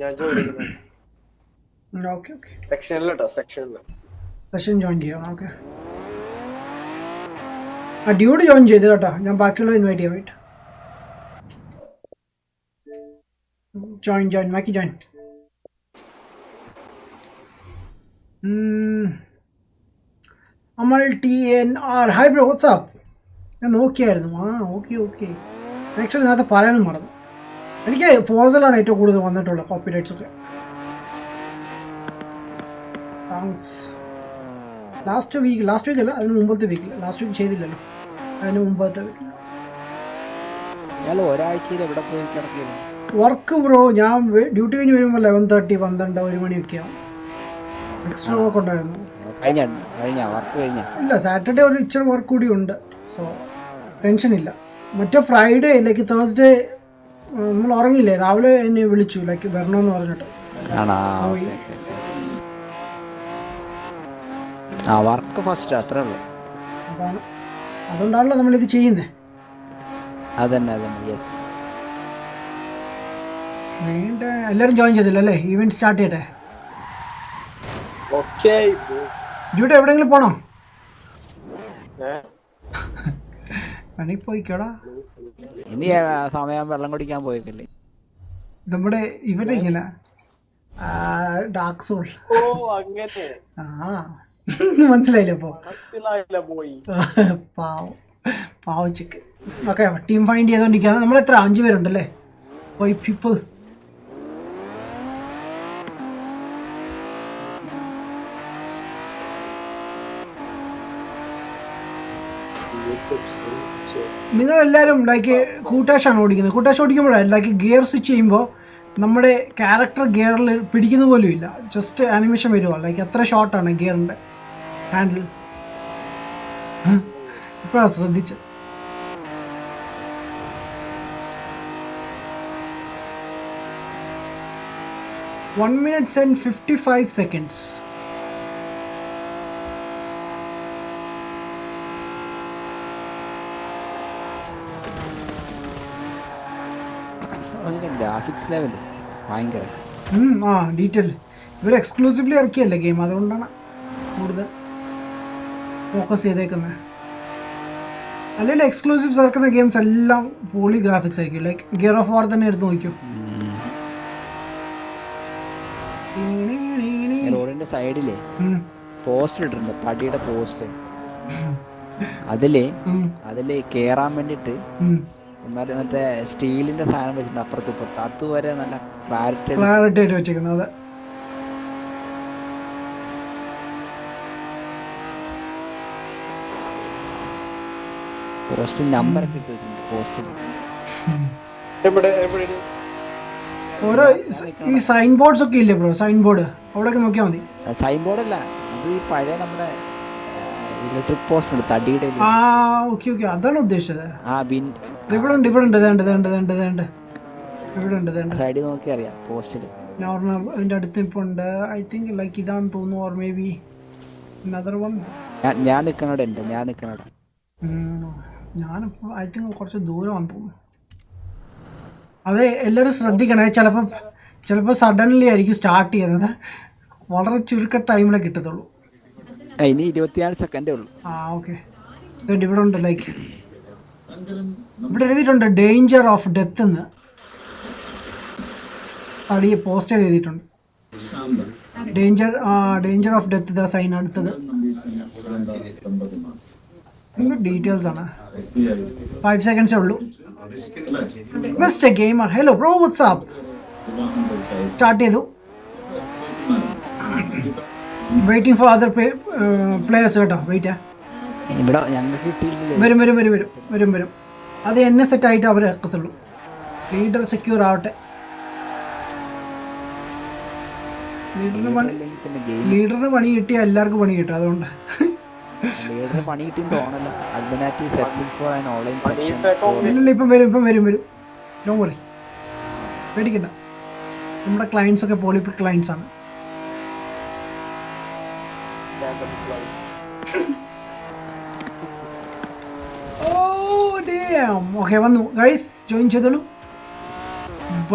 ഞാൻ ജോയിൻ ചെയ്യുന്നു. ഓക്കെ ഓക്കെ, സെക്ഷനിലോട്ടോ, സെക്ഷനിൽ സെഷൻ ജോയിൻ ചെയ്യാം. ഓക്കെ, ആ ഡ്യൂഡ് ജോയിൻ ചെയ്തു കേട്ടോ. ഞാൻ ബാക്കിയുള്ള ഇൻവൈറ്റ് ചെയ്യാൻ വേണ്ടി. ജോയിൻ ബാക്കി ജോയിൻ. അമൽ TNR, ഹായ് ബ്രോ, വാട്ട്സ്ആപ്പ്. ഞാൻ നോക്കിയായിരുന്നു. ഓക്കെ. ആക്ച്വലി നേരത്തെ പറയാനും മറന്നു. എനിക്ക് ഫോർസലാണ് ഏറ്റവും കൂടുതൽ വന്നിട്ടുള്ളത് കോപ്പി റൈറ്റ്സ് ഒക്കെ. താങ്ക്സ്. ലാസ്റ്റ് വീക്ക് അല്ല, അതിന് മുമ്പത്തെ വീക്കിൽ. ലാസ്റ്റ് വീക്ക് ചെയ്തില്ലല്ലോ, അതിന് മുമ്പത്തെ വീക്കിൽ. ഒരാഴ്ചയിൽ എവിടെ പോയി കിടക്കില്ല വർക്ക് ബ്രോ. ഞാൻ ഡ്യൂട്ടി കഴിഞ്ഞ് വരുമ്പോൾ 11:30, 12, 1 മണിയൊക്കെ ആവും. എക്സ്ട്രാ വർക്ക് ഉണ്ടായിരുന്നു. ഇല്ല, സാറ്റർഡേ ഒരു ഇച്ചിരി വർക്ക് കൂടി ഉണ്ട്. സോ ടെൻഷൻ ഇല്ല. മറ്റേ ഫ്രൈഡേ ലൈക്ക് തേഴ്സ്ഡേ നമ്മൾ ഉറങ്ങിയില്ലേ, രാവിലെ എന്നെ വിളിച്ചു ലൈക്ക് വരണമെന്ന് പറഞ്ഞിട്ട്. വർക്ക് ഫസ്റ്റ് അത്രേ ഉള്ളൂ. അതാണ്, അതുകൊണ്ടാണല്ലോ നമ്മളിത് ചെയ്യുന്നത്. അതന്നെ യെസ്. എല്ലാവരും ജോയിൻ ചെയ്തില്ല അല്ലേ? ഈവെന്റ് സ്റ്റാർട്ട് ചെയ്യട്ടെ. ഓക്കേ, ഡ്യൂട്ടി എവിടെയെങ്കിലും പോണോ? പണി പോയിക്കോടാ. ഇനി സമയം വെള്ളം കുടിക്കാൻ പോയിക്കല്ലേ നമ്മുടെ ഇവിടെ ഇങ്ങനെ ഡാർക്ക് സോൾ. ഓ അങ്ങനെ. മനസ്സിലായില്ലേ? അപ്പോ പോയി പാവം ചിക്ക്. ഓക്കെ, ടീം ഫൈൻഡ് ചെയ്തോണ്ടിരിക്കുകയാണ്. നമ്മൾ എത്ര 5 പേരുണ്ടല്ലേ? 5 people. നിങ്ങളെല്ലാവരും ലൈക്ക് കൂട്ടാശാണ് ഓടിക്കുന്നത്. കൂട്ടാശ ഓടിക്കുമ്പോഴാണ് ലൈക്ക് ഗിയർ സ്വിച്ച് ചെയ്യുമ്പോൾ നമ്മുടെ ക്യാരക്ടർ ഗിയറിൽ പിടിക്കുന്ന പോലും ഇല്ല. ജസ്റ്റ് ആനിമേഷൻ വരുമോ ലൈക്ക് എത്ര ഷോർട്ടാണ് ഗിയറിൻ്റെ ഹാൻഡിൽ. ഇപ്പോഴാണ് ശ്രദ്ധിച്ചത്. One minute and 55 seconds. Graphics level ഭയങ്കര ഡീറ്റെയിൽ. ഇവർ എക്സ്ക്ലൂസീവ്ലി ഇറക്കിയല്ലേ ഗെയിം, അതുകൊണ്ടാണ് കൂടുതൽ ഫോക്കസ് ചെയ്തേക്കുന്നത്. അല്ലെങ്കിൽ എക്സ്ക്ലൂസീവ്സ് ഇറക്കുന്ന ഗെയിംസ് എല്ലാം പോളി ഗ്രാഫിക്സ് ആയിരിക്കും. ലൈക്ക് ഗിയർ ഓഫ് വാർ തന്നെ എടുത്ത് നോക്കും. റോഡിന്റെ സൈഡിലെ പോസ്റ്റ് ഇട്ടിട്ടുണ്ട്, തടിയുടെ പോസ്റ്റ്. അതില് കേറാൻ വേണ്ടിട്ട് മറ്റേ സ്റ്റീലിന്റെ സാധനം വെച്ചിട്ടുണ്ട് അപ്പുറത്ത് ഇപ്പുറത്ത്. അതുവരെ നല്ല ക്ലാരിറ്റി ആയിട്ട് വെച്ചിരിക്കുന്നത്. പോസ്റ്റ് നമ്പറൊക്കെ ഇട്ട് വെച്ചിട്ടുണ്ട് പോസ്റ്റിൽ. ഓരോ ഈ സൈൻ ബോർഡ്സ് ഒക്കെ ഇല്ലേ ബ്രോ? സൈൻ ബോർഡ് അവിടെയൊക്കെ നോക്കിയാൽ മതി. സൈൻ ബോർഡല്ല, അത് ഈ പഴയ നമ്മുടെ ഇലക്ട്രിക് പോസ്റ്റ് ഉണ്ട് തടിയുടെ. ഓക്കെ അതാണ് ഉദ്ദേശിച്ചത്. ഇവിടെ ഉണ്ട് സൈഡിൽ നോക്കി അറിയാം പോസ്റ്റിൽ. അതിന്റെ അടുത്ത് ഇപ്പൊ ഉണ്ട്. ഐ തിങ്ക് ലൈക്ക് ഇതാണെന്ന് തോന്നുന്നു. Or may be another one. ഞാൻ നിൽക്കണോടെ ഞാനിപ്പോ ഐ തിങ്ക് കുറച്ച് ദൂരമാണെന്ന് തോന്നുന്നു. അതെ, എല്ലാവരും ശ്രദ്ധിക്കണേ. ചിലപ്പോൾ സഡൻലി ആയിരിക്കും സ്റ്റാർട്ട് ചെയ്യുന്നത്. വളരെ ചുരുക്ക ടൈമിലേ കിട്ടത്തുള്ളൂ. ഇനി 24 സെക്കൻഡേ ഉള്ളൂ. ഓക്കെ. ഇവിടെ ഉണ്ട് ലൈക്ക് ഇവിടെ എഴുതിയിട്ടുണ്ട് ഡേഞ്ചർ ഓഫ് ഡെത്ത് എന്ന്. അടി പോസ്റ്റർ എഴുതിയിട്ടുണ്ട്. Danger of death sign. അടുത്തത് ഡീറ്റെയിൽസ് ആണ്. 5 സെക്കൻഡ്സേ ഉള്ളൂ. Best gamer, hello bro, what's up start ചെയ്തു. വെയിറ്റിംഗ് ഫോർ അതർ പ്ലേയേഴ്സ് കേട്ടോ. വെയിറ്റ്, ഇവിടെ ഞങ്ങൾക്ക് കിട്ടിയിട്ടില്ല. വരും വരും വരും വരും വരും വരും. അത് എന്നെ സെറ്റ് ആയിട്ട് അവർ എത്തത്തുള്ളൂ. ലീഡർ സെക്യൂർ ആവട്ടെ. ലീഡറിന് പണി കിട്ടിയ എല്ലാവർക്കും പണി കിട്ടും. അതുകൊണ്ട് ലീഡറിന് പണി കിട്ടിയും തോന്നല്ല. അൽബനാറ്റി searching for an online section. ഇല്ലല്ല, ഇപ്പം വരും ഇപ്പം വരും വരും. നോ വറി, പേടിക്കണ്ട. നമ്മുടെ ക്ലയൻസ് ഒക്കെ പോളിപ്പിക് ക്ലയൻസ് ആണ്. ഓക്കെ, വന്നു ഗൈസ്. ജോയിൻ ചെയ്തോളൂ.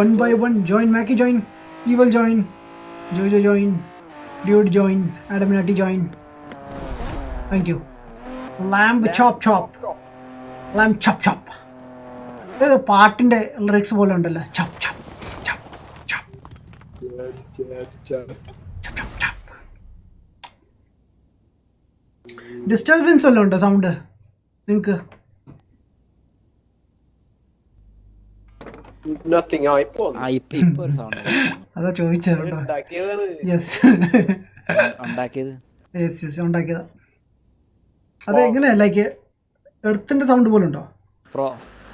1 by 1 ജോയിൻ. മാക്കി join, Evil join, Jojo join, dude join, ആഡമിനാറ്റി join. Thank you. Lamb chop chop, lamb chop chop. അതായത് പാട്ടിൻ്റെ ലിറിക്സ് പോലെ ഉണ്ടല്ലോ. ചോപ്പ് ചോപ്പ് ചോപ്പ് ചോപ്പ് ചോപ്പ് ചോപ്പ്. ഡിസ്റ്റർബൻസ് വല്ലതും ഉണ്ടോ സൗണ്ട് നിങ്ങൾക്ക്? Nothing. ഇപ്പൊ ഒരു സൗണ്ട് അതാ ചോദിച്ചത് കേട്ടോ. ഉണ്ടാക്കിയതാണ്. യെസ് ഉണ്ടാക്കിയത്. യെസ് യെസ്, ഉണ്ടാക്കിയതാ. അത് എങ്ങനെയാ, ലൈക്ക് എർത്തിൻ്റെ സൗണ്ട് പോലെ ഉണ്ടോ?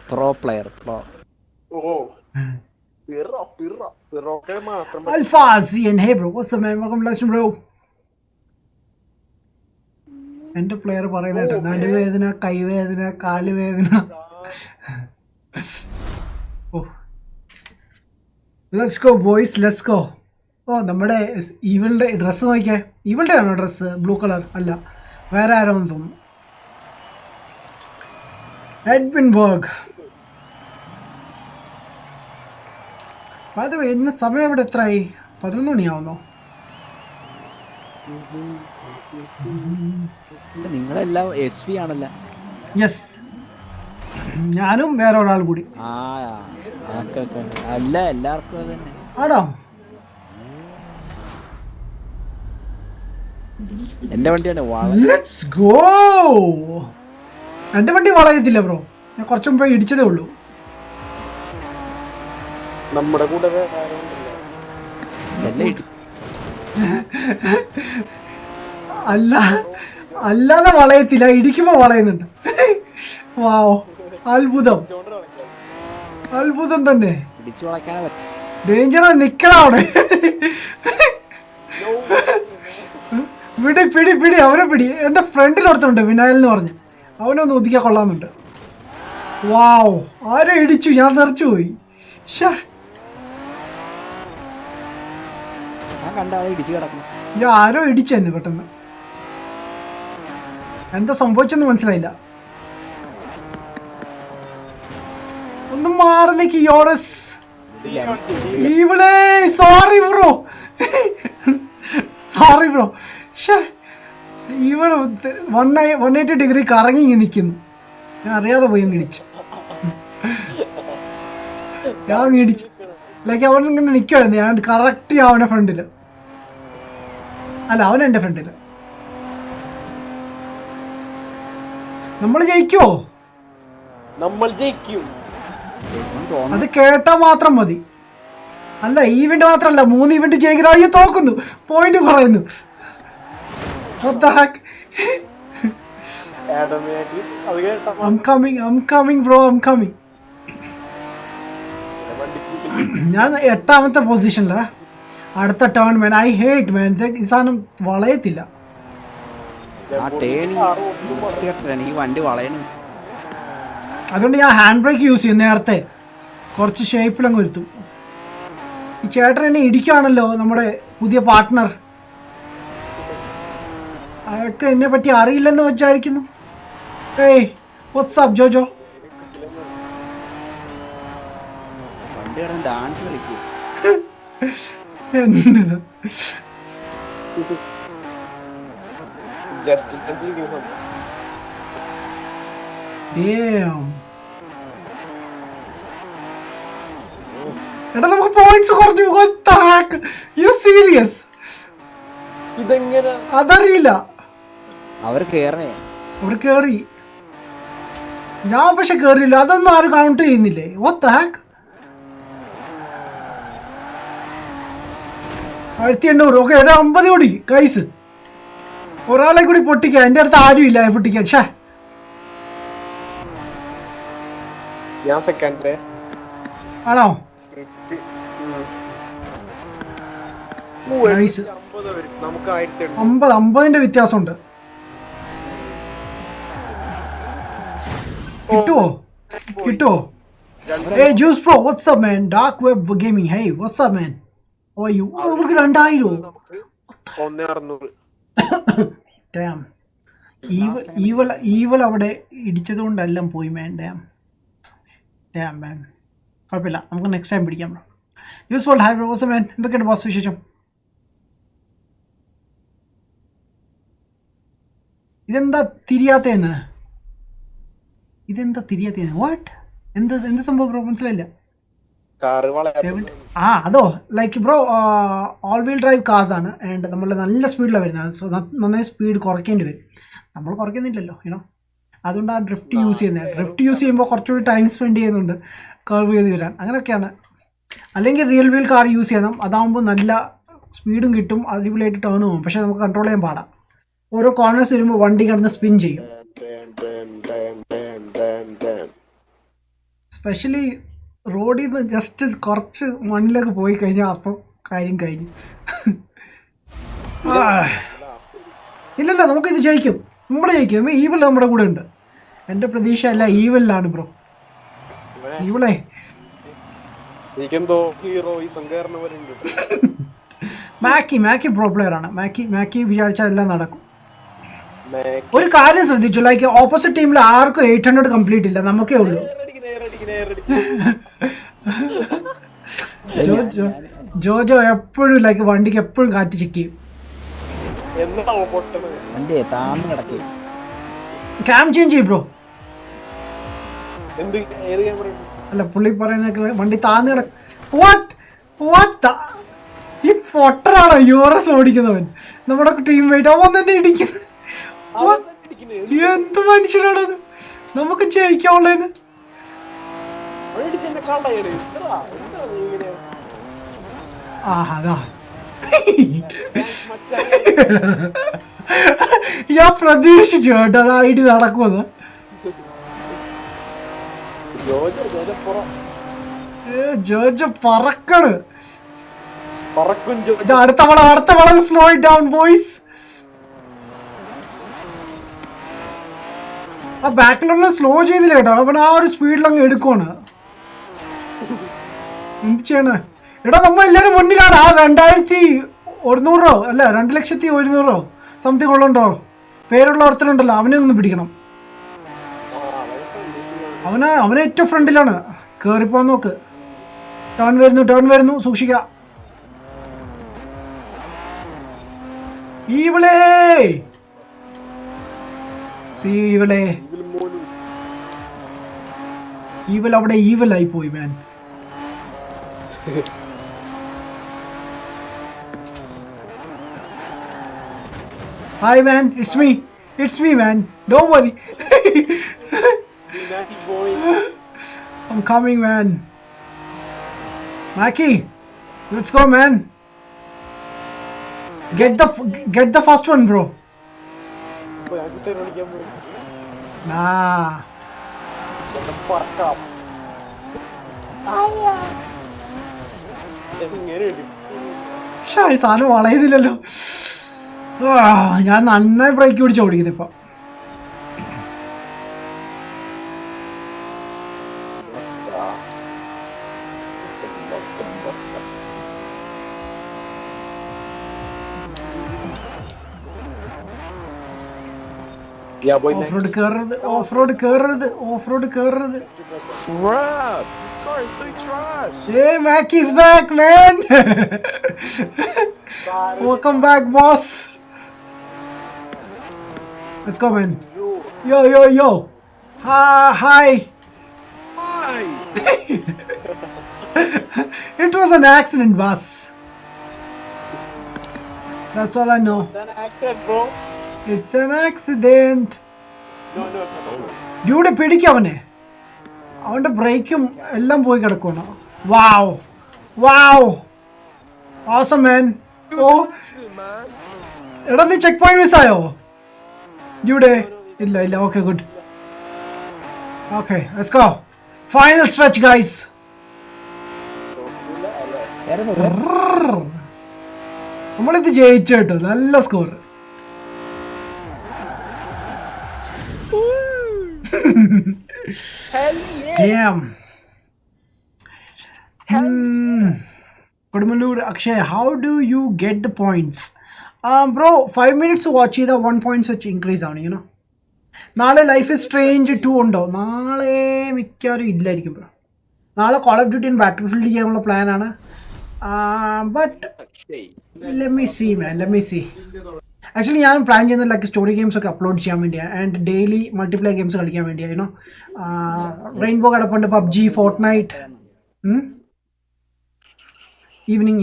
Pro player. ഓ പിറൊക്കെ മാത്രം. Alfazi and hey bro, what's up man? Welcome to Last bro. എൻ്റെ പ്ലെയർ പറയുന്നുണ്ട് നടുവേദന, കൈവേദന, കാലുവേദന. Oh, let's go boys, let's go. Oh, നമ്മുടെ ഈവളുടെ ഡ്രസ്സ് നോക്കിയേ. ഈവളുടെ ആണോ ഡ്രസ്സ്? ബ്ലൂ കളർ അല്ല, വേറെ ആരോ എന്ന് തോന്നുന്നു. എഡ്വിൻബർഗ്. അത് ഇന്ന് സമയം ഇവിടെ എത്രയായി? 11 മണിയാവുന്നോ? നിങ്ങളെല്ലാം SV ആണല്ലോ. യെസ്, ഞാനും വേറെ ഒരാൾ കൂടി. അല്ല, എല്ലാവർക്കും അത് തന്നെ ആണോ? എന്റെ വണ്ടിയാണ്. Let's go. എൻ്റെ വണ്ടി വളയത്തില്ല ബ്രോ, ഞാൻ കുറച്ച് മുമ്പേ ഇടിച്ചതേ ഉള്ളൂ. നമ്മുടെ കൂടെ അല്ല, അല്ലാതെ വളയത്തില്ല, ഇടിക്കുമ്പോ വളയുന്നുണ്ട്. വാവ്, അത്ഭുതം, അത്ഭുതം തന്നെ. ഇടിച്ചു വളയ്ക്കാൻ പറ്റും. ഡേഞ്ചർ, നിക്കണ അവിടെ. പിടി പിടി പിടി, അവനെ പിടി. എൻ്റെ ഫ്രണ്ടിൽ ഒരുത്തുണ്ട് വിനായൽ എന്ന് പറഞ്ഞ്, അവനൊന്ന് ഒതുക്കിയാൽ കൊള്ളാമെന്നുണ്ട്. വാവ്, ആരോ ഇടിച്ചു, ഞാൻ തെറിച്ചു പോയി. ഞാൻ കണ്ട ഇടിച്ചു കിടക്കണം. ഞാൻ ആരോ ഇടിച്ചു തന്നെ പെട്ടെന്ന്. എന്താ സംഭവിച്ചെന്ന് മനസ്സിലായില്ല. ഒന്ന് മാറി നിക്ക് യോറസ്. ഇവിടെ സോറി ബ്രോ, സോറി ബ്രോ. ഇവിടെ 180 ഡിഗ്രി കറങ്ങി ഇങ്ങനെ നിൽക്കുന്നു. ഞാൻ അറിയാതെ പോയി അങ്ങ് ഇടിച്ചു. ഞാൻ അങ്ങ് ഇടിച്ചു. ലൈക്ക് അവൻ ഇങ്ങനെ നിൽക്കുമായിരുന്നു, ഞാൻ കറക്റ്റ് അവൻ്റെ ഫ്രണ്ടിൽ. അല്ല, അവൻ എൻ്റെ ഫ്രണ്ടിൽ. നമ്മൾ ജയിക്കുമോ? നമ്മൾ ജയിക്കും. അത് കേട്ടാ മാത്രം മതി. അല്ല, ഈ ഇവന്റ് മാത്രമല്ല, 3 ഇവന്റ് ജയിക്കുന്ന. അയ്യോ, തോക്കുന്നു, പോയിന്റ് കുറയുന്നു. I'm coming bro, I'm coming. ഞാൻ 8ാമത്തെ പൊസിഷനിലാ. അടുത്ത ടേൺ മാൻ, ഐ ഹേറ്റ് മാൻ. ഈ സാധനം വളയത്തില്ല. ഈ വണ്ടി വളയണം. അതുകൊണ്ട് ഞാൻ ഹാൻഡ് ബ്രേക്ക് യൂസ് ചെയ്യും. നേരത്തെ കുറച്ച് ഷേപ്പിലങ്ങ് വരുത്തും. ഈ ചേട്ടൻ എന്നെ ഇടിക്കുകയാണല്ലോ, നമ്മുടെ പുതിയ പാർട്ട്ണർ. അയാൾക്ക് എന്നെ പറ്റി അറിയില്ലെന്ന് വിചാരിക്കുന്നു. ഏയ്, വാട്ട്സ് അപ്പ് ജോജോ? ഡാൻസ് കളിക്കും. എടാ, നമുക്ക് പോയിന്റ്സ് കുറഞ്ഞു. You serious? ഇതെങ്ങനെ? അതറിയില്ല. അവർ കേറി. ഞാൻ പക്ഷെ കേറിയില്ല, അതൊന്നും ആരും കൗണ്ട് ചെയ്യുന്നില്ലേ? What the hack? 1800. ഓക്കെ, ഒരു 50 കൂടി കൈസ്, ഒരാളെ കൂടി പൊട്ടിക്കാം. എൻ്റെ അടുത്ത് ആരും ഇല്ല പൊട്ടിക്കാൻ. ഷേ, ഞാൻ സെക്കൻഡ്. ആണോ? നമുക്ക് 50 വ്യത്യാസമുണ്ട്. കിട്ടുവോ? Hey Juice Pro, what's up man? Dark Web Gaming, hey, what's up man? How are you? അവർക്ക് 2000. 1600. Damn. ഈവൽ അവിടെ ഇടിച്ചത് കൊണ്ടെല്ലാം പോയി man. Damn man. കുഴപ്പമില്ല, നമുക്ക് നെക്സ്റ്റ് ടൈം പിടിക്കാം. Useful hi bro, what's up man? എന്തൊക്കെയാണ് ബോസ് വിശേഷം? ഇതെന്താ തിരിയാത്തേന്ന്? വാട്ട്? എന്ത് സംഭവം ബ്രോ? മനസ്സിലായില്ല. അതോ like bro all wheel drive cars ആണ്. ആൻഡ് നമ്മൾ നല്ല സ്പീഡിലാണ് വരുന്നത്. സോ നന്നായി സ്പീഡ് കുറയ്ക്കേണ്ടി വരും. നമ്മൾ കുറയ്ക്കുന്നില്ലല്ലോ, യുനോ. അതുകൊണ്ടാണ് ഡ്രിഫ്റ്റ് യൂസ് ചെയ്യുന്നത്. ഡ്രിഫ്റ്റ് യൂസ് ചെയ്യുമ്പോൾ കുറച്ചുകൂടി ടൈം സ്പെൻഡ് ചെയ്യുന്നുണ്ട് കർവ് ചെയ്ത് വരാൻ. അങ്ങനെയൊക്കെയാണ്. അല്ലെങ്കിൽ റിയൽ വീൽ കാർ യൂസ് ചെയ്യണം. അതാകുമ്പോൾ നല്ല സ്പീഡും കിട്ടും, അടിപൊളിയായിട്ട് ടേണും പോകും. പക്ഷേ നമുക്ക് കൺട്രോൾ ചെയ്യാൻ പാടാം. ഓരോ കോർണേഴ്സ് വരുമ്പോൾ വണ്ടി കിടന്ന് സ്പിൻ ചെയ്യും. സ്പെഷ്യലി റോഡിൽ നിന്ന് ജസ്റ്റ് കുറച്ച് മണ്ണിലേക്ക് പോയി കഴിഞ്ഞാൽ അപ്പം കാര്യം കഴിഞ്ഞു. ഇല്ലല്ല, നമുക്കിത് ജയിക്കും. നമ്മൾ ജയിക്കും. ഈവൽ നമ്മുടെ കൂടെ ഉണ്ട്. എൻ്റെ പ്രതീക്ഷ അല്ല ഈവലിലാണ് ബ്രോ. ഈവളെ മാക്കി പ്രോ പ്ലെയർ ആണ്. മാക്കി വിചാരിച്ചാൽ എല്ലാം നടക്കും. ഒരു കാര്യം ശ്രദ്ധിച്ചു, ലൈക്ക് ഓപ്പോസിറ്റ് ടീമിൽ ആർക്കും 800 കംപ്ലീറ്റ് ഇല്ല, നമുക്കേ ഉള്ളൂ. ജോജോ എപ്പോഴും ലൈക്ക് വണ്ടിക്ക് എപ്പോഴും കാറ്റ് ചെക്ക് ചെയ്യും. ക്യാം ചേഞ്ച് ചെയ്യും ബ്രോ. അല്ല, പുള്ളി പറയുന്ന വണ്ടി താന്ന് കിടക്കും. ഈ പൊട്ടറാണോ യൂറസ് ഓടിക്കുന്നവൻ? നമ്മുടെ ടീം മേറ്റ് അവൻ തന്നെ ഇടിക്കുന്നത്. എന്ത് മനുഷ്യനാണത്? നമുക്ക് ജയിക്കാനുള്ളതിന് അതാ ഞാൻ പ്രതീക്ഷിച്ചു കേട്ടോ അതായിട്ട് നടക്കുമെന്ന്. ജോജോ പറക്കണ്. അടുത്ത വളം സ്ലോ ഇറ്റ് ഡൗൺ ബോയ്സ്. ആ ബാക്കിലുള്ള സ്ലോ ചെയ്തില്ല കേട്ടോ, അവൻ ആ ഒരു സ്പീഡിലങ്ങ് എടുക്കുവാണ്. എന്ത് ചെയ്യണേ? എടാ നമ്മൾ എല്ലാവരും മുന്നിലാണ്. ആ 2100 അല്ല 2,100,000 സംതിങ് ഉള്ളണ്ടോ പേരുള്ള ഒരുത്തനുണ്ടല്ലോ, അവനെ ഒന്ന് പിടിക്കണം. അവനെ ഏറ്റവും ഫ്രണ്ടിലാണ്. കേറിപ്പോവാൻ നോക്ക്. ടേൺ വരുന്നു, സൂക്ഷിക്ക. ഈവൽ അവിടെ ഈവലായി പോയി മാൻ. Hi man, it's me man, don't worry. I'm coming man. Maki, let's go man. Get the first one bro. Nah. ഈ സാധനം വളയുന്നില്ലല്ലോ. ഞാൻ നന്നായി ബ്രേക്ക് പിടിച്ച് ഓടിക്കുന്നത് ഇപ്പൊ. ഓഫ് റോഡ് കേറരുത്. This car is so trash. Hey, Mackey's back, man. Welcome back, boss. Let's go, man. Yo. Hi. It was an accident, boss. That's all I know. It's an accident, bro. It's an accident. No. ഡ്യൂടെ പിടിക്കും അവനെ. അവൻ്റെ ബ്രേക്കും എല്ലാം പോയി കിടക്കുവാണ്. വാവ് വാവ് awesome man. ഓ എടാ നീ check point മിസ്സായോ ഡ്യൂടെ? ഇല്ല ഇല്ല. Okay good. Okay let's go. Final stretch guys. നമ്മളിത് ജയിച്ചു കേട്ടോ. നല്ല score. Kodumallur Akshay, how do you get the points? Bro, 5 minutes watch ചെയ്ത 1 points വെച്ച് ഇൻക്രീസ് ആണ്. യുനോ നാളെ ലൈഫ് ഇസ് സ്ട്രേഞ്ച് 2 ഉണ്ടോ? നാളെ മിക്കവാറും ഇല്ലായിരിക്കും ബ്രോ. നാളെ call of duty battlefield ചെയ്യാനുള്ള പ്ലാനാണ്. But let me see man, let me see. Actually ഞാൻ പ്ലാൻ ചെയ്യുന്നത് ലൈക്ക് സ്റ്റോറി ഗെയിംസ് ഒക്കെ അപ്ലോഡ് ചെയ്യാൻ വേണ്ടിയാണ് ആൻഡ് ഡെയിലി മൾട്ടിപ്ലെയർ ഗെയിംസ് കളിക്കാൻ വേണ്ടിയാണ്. യുനോ റെയിൻബോ കിടപ്പുണ്ട്, PUBG, Fortnite. Evening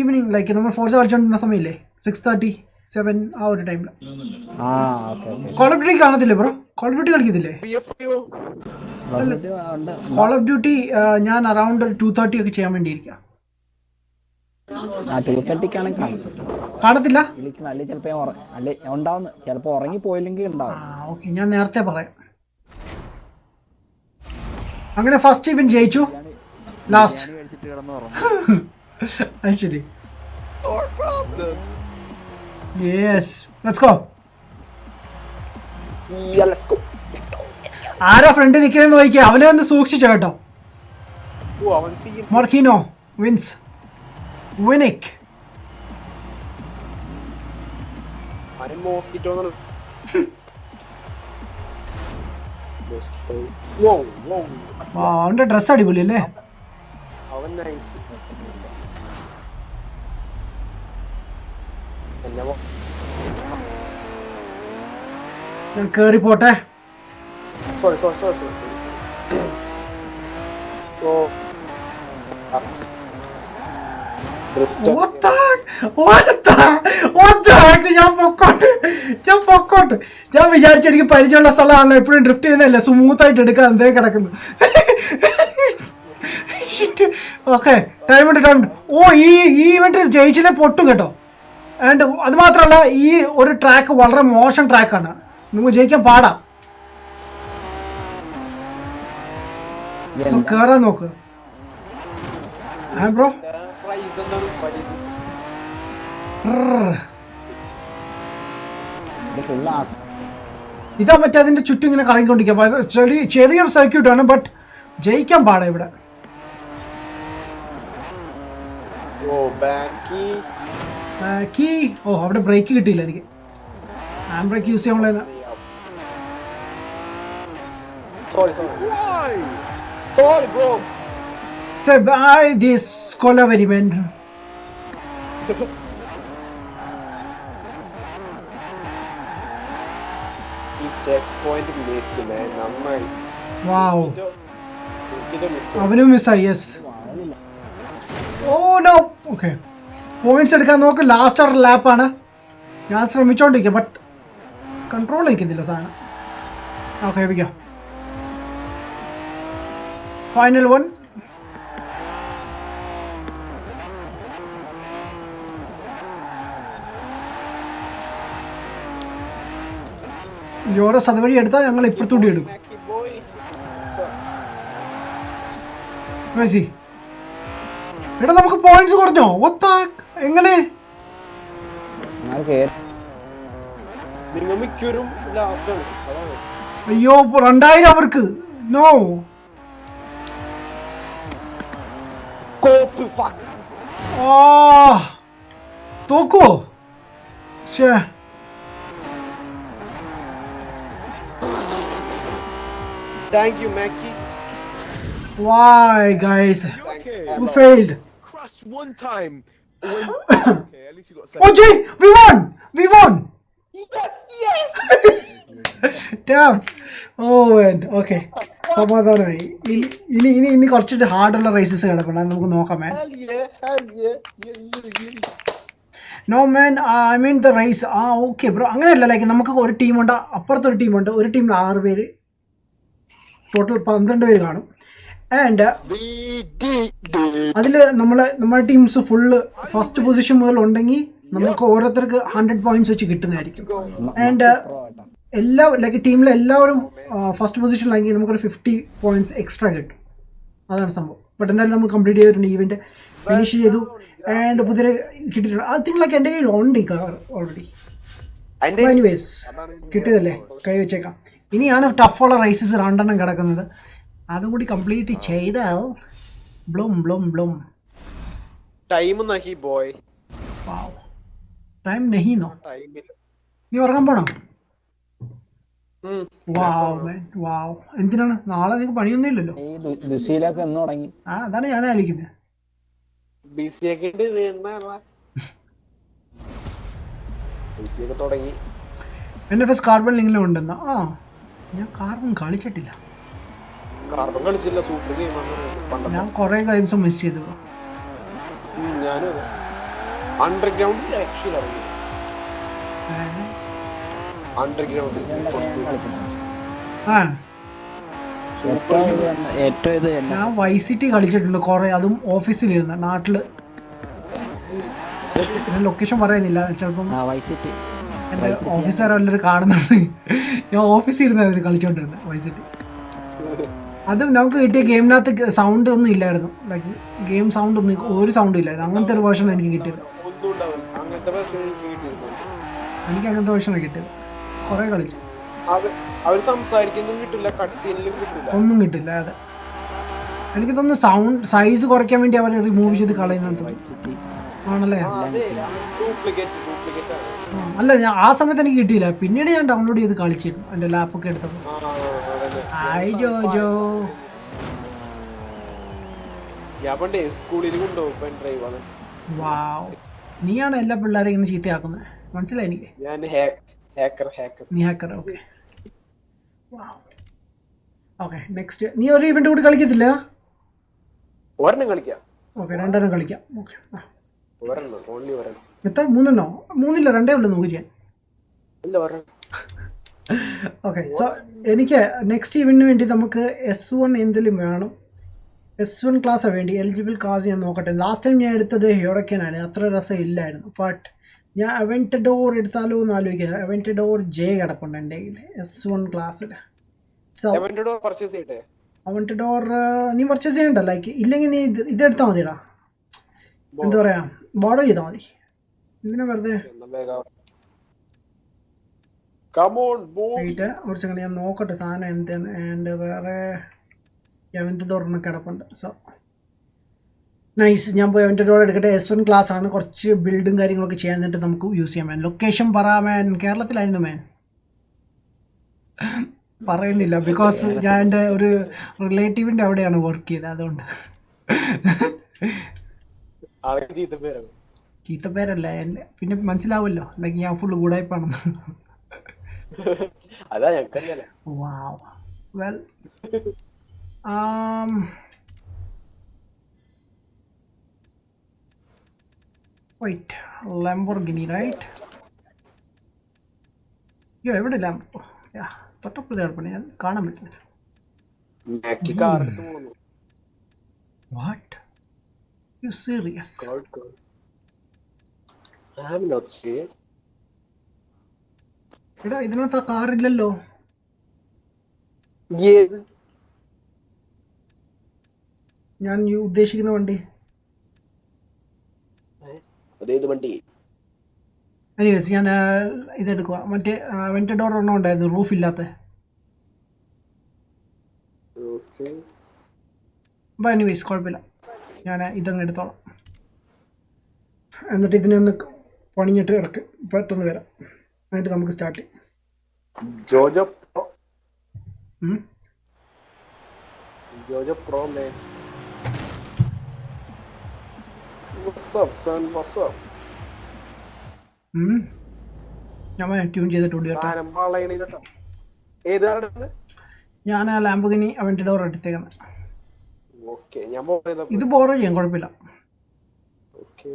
evening like നമ്മൾ ഫോർസ് കളിച്ചോണ്ടിരുന്ന സമയമില്ലേ 6:30 7 ആ ഒരു ടൈമിൽ. കോൾ ഓഫ് ഡ്യൂട്ടി കാണത്തില്ലേ ബ്രോ? കോൾ ഓഫ് ഡ്യൂട്ടി കളിക്കത്തില്ലേ? കോൾ ഓഫ് ഡ്യൂട്ടി ഞാൻ അറൗണ്ട് 2:30 ഒക്കെ ചെയ്യാൻ വേണ്ടിയിരിക്കാം. കാണത്തില്ല. ഓക്കെ ഞാൻ നേരത്തെ പറയാം. അങ്ങനെ ഫസ്റ്റ് ഇവൻ ജയിച്ചു. ലാസ്റ്റ് ശരി. Yes let's go. ആരാ ഫ്രണ്ട് നിൽക്കുന്നതെന്ന് നോക്കിയാ അവനെ ഒന്ന് സൂക്ഷിച്ചോ കേട്ടോ. മർക്കിനോ വിൻസ്. വിനിക് അവന്റെ ഡ്രസ് അടിപൊളി അല്ലേ? ഞാൻ കേറി പോട്ടെ. സോറി ഞാൻ പൊക്കോട്ട്. ഞാൻ വിചാരിച്ച എനിക്ക് പരിചയമുള്ള സ്ഥലമാണല്ലോ, എപ്പോഴും ഡ്രിഫ്റ്റ് ചെയ്യുന്നതല്ലേ, സ്മൂത്ത് ആയിട്ട് എടുക്കാൻ എന്തേ കിടക്കുന്നു. ഓക്കെ ടൈമുണ്ട്. ഓ ഈ ഇവന്റ് ജയിച്ചിലെ പൊട്ടും കേട്ടോ. ആൻഡ് അത് മാത്രമല്ല ഈ ഒരു ട്രാക്ക് വളരെ മോശം ട്രാക്കാണ്, നമുക്ക് ജയിക്കാൻ പാടാം. കേറാൻ നോക്ക് ബ്രോ. ഇതാ മറ്റേ അതിന്റെ ചുറ്റും ഇങ്ങനെ കറങ്ങിക്കൊണ്ടിരിക്കുക. ചെറിയൊരു സർക്യൂട്ടാണ്, ബട്ട് ജയിക്കാൻ പാടാ ഇവിടെ. ഓ അവിടെ ബ്രേക്ക് കിട്ടിയില്ല എനിക്ക്. ഹാൻഡ് ബ്രേക്ക് യൂസ് ചെയ്യാൻ. Sorry bro. Say bye this Colaveri man. Checkpoint missed man. Nammal. Wow. അവനും മിസ്സായി. Yes. Oh no. Okay points എടുക്കാൻ നോക്ക്. ലാസ്റ്റ് ഒരു ലാപ്പാണ്. ഞാൻ ശ്രമിച്ചോണ്ടിരിക്കുക ബട്ട് കൺട്രോൾ നിൽക്കുന്നില്ല സാധനം. ഓക്കെ വെക്കാം. Final one. യോറസ് അതുവഴി എടുത്താൽ ഞങ്ങൾ ഇപ്പുറത്തൂടി എടുക്കും. എടാ നമുക്ക് പോയിന്റ്സ് കുറഞ്ഞോ? എങ്ങനെ? അയ്യോ 2000 അവർക്ക്. No തോക്കോ? Thank you, Mackie. Why, guys? We failed. Crashed one time. Okay, at least you got second. Oh, Jay, we won. Yes. Damn. Oh, man. Okay. സമാധാനമായി. ഇനി കുറച്ചുകൂടി ഹാർഡുള്ള റേസസ് കിടക്കണം, നമുക്ക് നോക്കാം. No man I mean the race okay bro അങ്ങനെയല്ല like നമുക്ക് ഒരു ടീമുണ്ട് അപ്പുറത്തൊരു ടീമുണ്ട് ഒരു ടീമിൽ 6 പേര് ടോട്ടൽ 12 പേര് കാണും ആൻഡ് അതിൽ നമ്മുടെ ടീംസ് ഫുള്ള് ഫസ്റ്റ് പൊസിഷൻ മുതൽ ഉണ്ടെങ്കിൽ നമുക്ക് ഓരോരുത്തർക്ക് 100 പോയിന്റ്സ് വെച്ച് കിട്ടുന്നതായിരിക്കും ആൻഡ് ലൈക്ക് ടീമിലെ എല്ലാവരും ഫസ്റ്റ് പൊസിഷനിലാണെങ്കിൽ നമുക്കൊരു 50 പോയിന്റ്സ് എക്സ്ട്രാ കിട്ടും അതാണ് സംഭവം ബട്ട് എന്തായാലും നമ്മൾ കംപ്ലീറ്റ് ചെയ്തിട്ടുണ്ട് ഈവൻറ്റ് ഫിനിഷ് ചെയ്തു ആൻഡ് പുതിയ കിട്ടിയിട്ടുണ്ട് ഐ തിങ്ക് ലൈക്ക് എൻ്റെ കയ്യിൽ ഉണ്ട് ഈ കാർ ഓൾറെഡി എനിവേസ് കിട്ടിയതല്ലേ കൈ വെച്ചേക്കാം ഇനിയാണ് ടഫുള്ള റൈസസ് 2 കിടക്കുന്നത് അതും കൂടി കംപ്ലീറ്റ് ചെയ്താൽ ബ്ലൂം ബ്ലൂം ബ്ലൂം ടൈം നഹി ബോയ് ടൈം നഹീന്നോ ടൈമില്ല നീ ഉറങ്ങാൻ പോണോ വാവ് എന്തിനാണ് നാളെ നിങ്ങൾക്ക് പണിയൊന്നും ഇല്ലല്ലോ ദുശീലൊക്കെ എന്ന് തുടങ്ങി അതാണ് ഞാൻ ആലോചിക്കുന്നത് ബിസിയൊക്കെ തുടങ്ങി NFS കാർബൺ ലിങ്കിലും ഉണ്ടെന്നാ ഞാൻ കാർബൺ കളിച്ചിട്ടില്ല കാർബൺ കളിച്ചില്ല സൂപ്പർ ഗെയിം ഞാൻ കുറെ ഗെയിംസ് മിസ് ചെയ്തു ഞാനും അണ്ടർഗ്രൗണ്ട് രക്ഷയിലിറങ്ങി അണ്ടർഗ്രൗണ്ട് ഞാൻ വൈസിറ്റി കളിച്ചിട്ടുണ്ട് കുറെ അതും ഓഫീസിലിരുന്ന നാട്ടില് ലൊക്കേഷൻ പറയുന്നില്ല ചിലപ്പം എന്റെ ഓഫീസുകാരെ വല്ലവരും കാണുന്നുണ്ട് ഞാൻ ഓഫീസിൽ ഇരുന്നായിരുന്നു കളിച്ചോണ്ടിരുന്നത് വൈസിറ്റി അത് നമുക്ക് കിട്ടിയ ഗെയിമിനകത്ത് സൗണ്ട് ഒന്നും ഇല്ലായിരുന്നു ലൈക്ക് ഗെയിം സൗണ്ട് ഒന്നും ഒരു സൗണ്ടും ഇല്ലായിരുന്നു അങ്ങനത്തെ ഒരു വേർഷൻ എനിക്ക് കിട്ടിയത് എനിക്ക് അങ്ങനത്തെ വേർഷനാണ് കിട്ടിയത് കുറെ കളിച്ചു ഒന്നും കിട്ടില്ല അതെ എനിക്ക് തോന്നുന്നു സൗണ്ട് സൈസ് കുറയ്ക്കാൻ വേണ്ടി അവർ റിമൂവ് ചെയ്ത് കളയുന്നത് ആണല്ലേ അല്ല ഞാൻ ആ സമയത്ത് എനിക്ക് കിട്ടിയില്ല പിന്നീട് ഞാൻ ഡൗൺലോഡ് ചെയ്ത് കളിച്ചിരുന്നു എൻ്റെ ലാപ്പൊക്കെ എടുത്തപ്പോൾ നീയാണ് എല്ലാ പിള്ളേരെയും ഇങ്ങനെ ചീത്തയാക്കുന്നത് മനസ്സിലായി എനിക്ക് നീ ഹാക്കർ ഓക്കെ ഓക്കെ നെക്സ്റ്റ് നീ ഒരു ഇവന്റ് കൂടി കളിക്കത്തില്ല ഓക്കെ 2 കളിക്കാം ഓക്കെ എത്ര 3 മൂന്നില്ല 2 ഉള്ളു നോക്കി ചെയ്യാൻ ഓക്കെ സോ എനിക്ക് നെക്സ്റ്റ് ഇവന്റിന് വേണ്ടി നമുക്ക് S1 എന്തെങ്കിലും വേണം S1 ക്ലാസ്സാണ് വേണ്ടി എലിജിബിൾ ക്ലാസ് ഞാൻ നോക്കട്ടെ ലാസ്റ്റ് ടൈം ഞാൻ എടുത്തത് ഹ്യൂറക്കാനാണ് അത്ര രസം ഇല്ലായിരുന്നു ബട്ട് ഞാൻ അവെന്റഡോർ എടുത്താലോ എന്ന് ആലോചിക്കുന്നത് അവെന്റഡോർ J കിടപ്പുണ്ട് എൻ്റെ കയ്യിൽ S1 ക്ലാസ്സിൽ സോ അവെന്റഡോർ നീ പർച്ചേസ് ചെയ്യണ്ട ലൈക്ക് ഇല്ലെങ്കിൽ നീ ഇതെടുത്താൽ മതിടാ എന്താ പറയാ ബോർഡർ ചെയ്താൽ മതി ഇതിനെ വെറുതെ ഒരു സെക്കൻഡ് ഞാൻ നോക്കട്ടെ സാധനം എന്താണ് ആൻഡ് വേറെ അവെന്റഡോറിന് കിടപ്പുണ്ട് സോ നൈസ് ഞാൻ പോയി അവെന്റഡോർ എടുക്കട്ടെ S1 ക്ലാസ് ആണ് കുറച്ച് ബിൽഡും കാര്യങ്ങളൊക്കെ ചെയ്യാൻ വേണ്ടിയിട്ട് നമുക്ക് യൂസ് ചെയ്യാൻ മാൻ ലൊക്കേഷൻ പറ മാൻ കേരളത്തിലായിരുന്നു മാൻ പറയുന്നില്ല ബിക്കോസ് ഞാൻ എൻ്റെ ഒരു റിലേറ്റീവിൻ്റെ അവിടെയാണ് വർക്ക് ചെയ്തത് അതുകൊണ്ട് ചീത്തപ്പേരല്ല എൻ്റെ പിന്നെ മനസ്സിലാവുമല്ലോ ലൈക്ക് ഞാൻ ഫുള്ള് ഗുഡായിപ്പാണെന്ന് വാവ് വെൽ wait Lamborghini right യോ എവിടെ ലാംബോ യാ തൊട്ടപ്പുറത്ത് കിടപ്പണേ ഞാൻ കാണാൻ പറ്റുന്നില്ല വാട്ട് യു സീരിയസ് എടാ ഇതിനകത്ത് ആ കാറില്ലല്ലോ ഞാൻ ഉദ്ദേശിക്കുന്ന വണ്ടി എനിവേസ് ഞാൻ ഇതെടുക്കുക മറ്റേ വെന്റഡോർ ഒരെണ്ണം ഉണ്ടായിരുന്നു റൂഫ് ഇല്ലാത്ത അപ്പോൾ എനിവേസ് കുഴപ്പമില്ല ഞാൻ ഇതങ്ങ് എടുത്തോളാം എന്നിട്ട് ഇതിനെ ഒന്ന് പണിഞ്ഞിട്ട് ഇറക്ക് പെട്ടെന്ന് വരാം എന്നിട്ട് നമുക്ക് സ്റ്റാർട്ട് ചെയ്യാം Jojo Pro man. What's up, son? What's up? ഞാൻ ട്യൂൺ ചെയ്തിട്ടുണ്ട് ഞാൻ ആ ലാംബോർഗിനി അവെന്റഡോർ എടുത്തേക്കുന്നത് ഇത് ബോറോ ചെയ്യാൻ കുഴപ്പമില്ല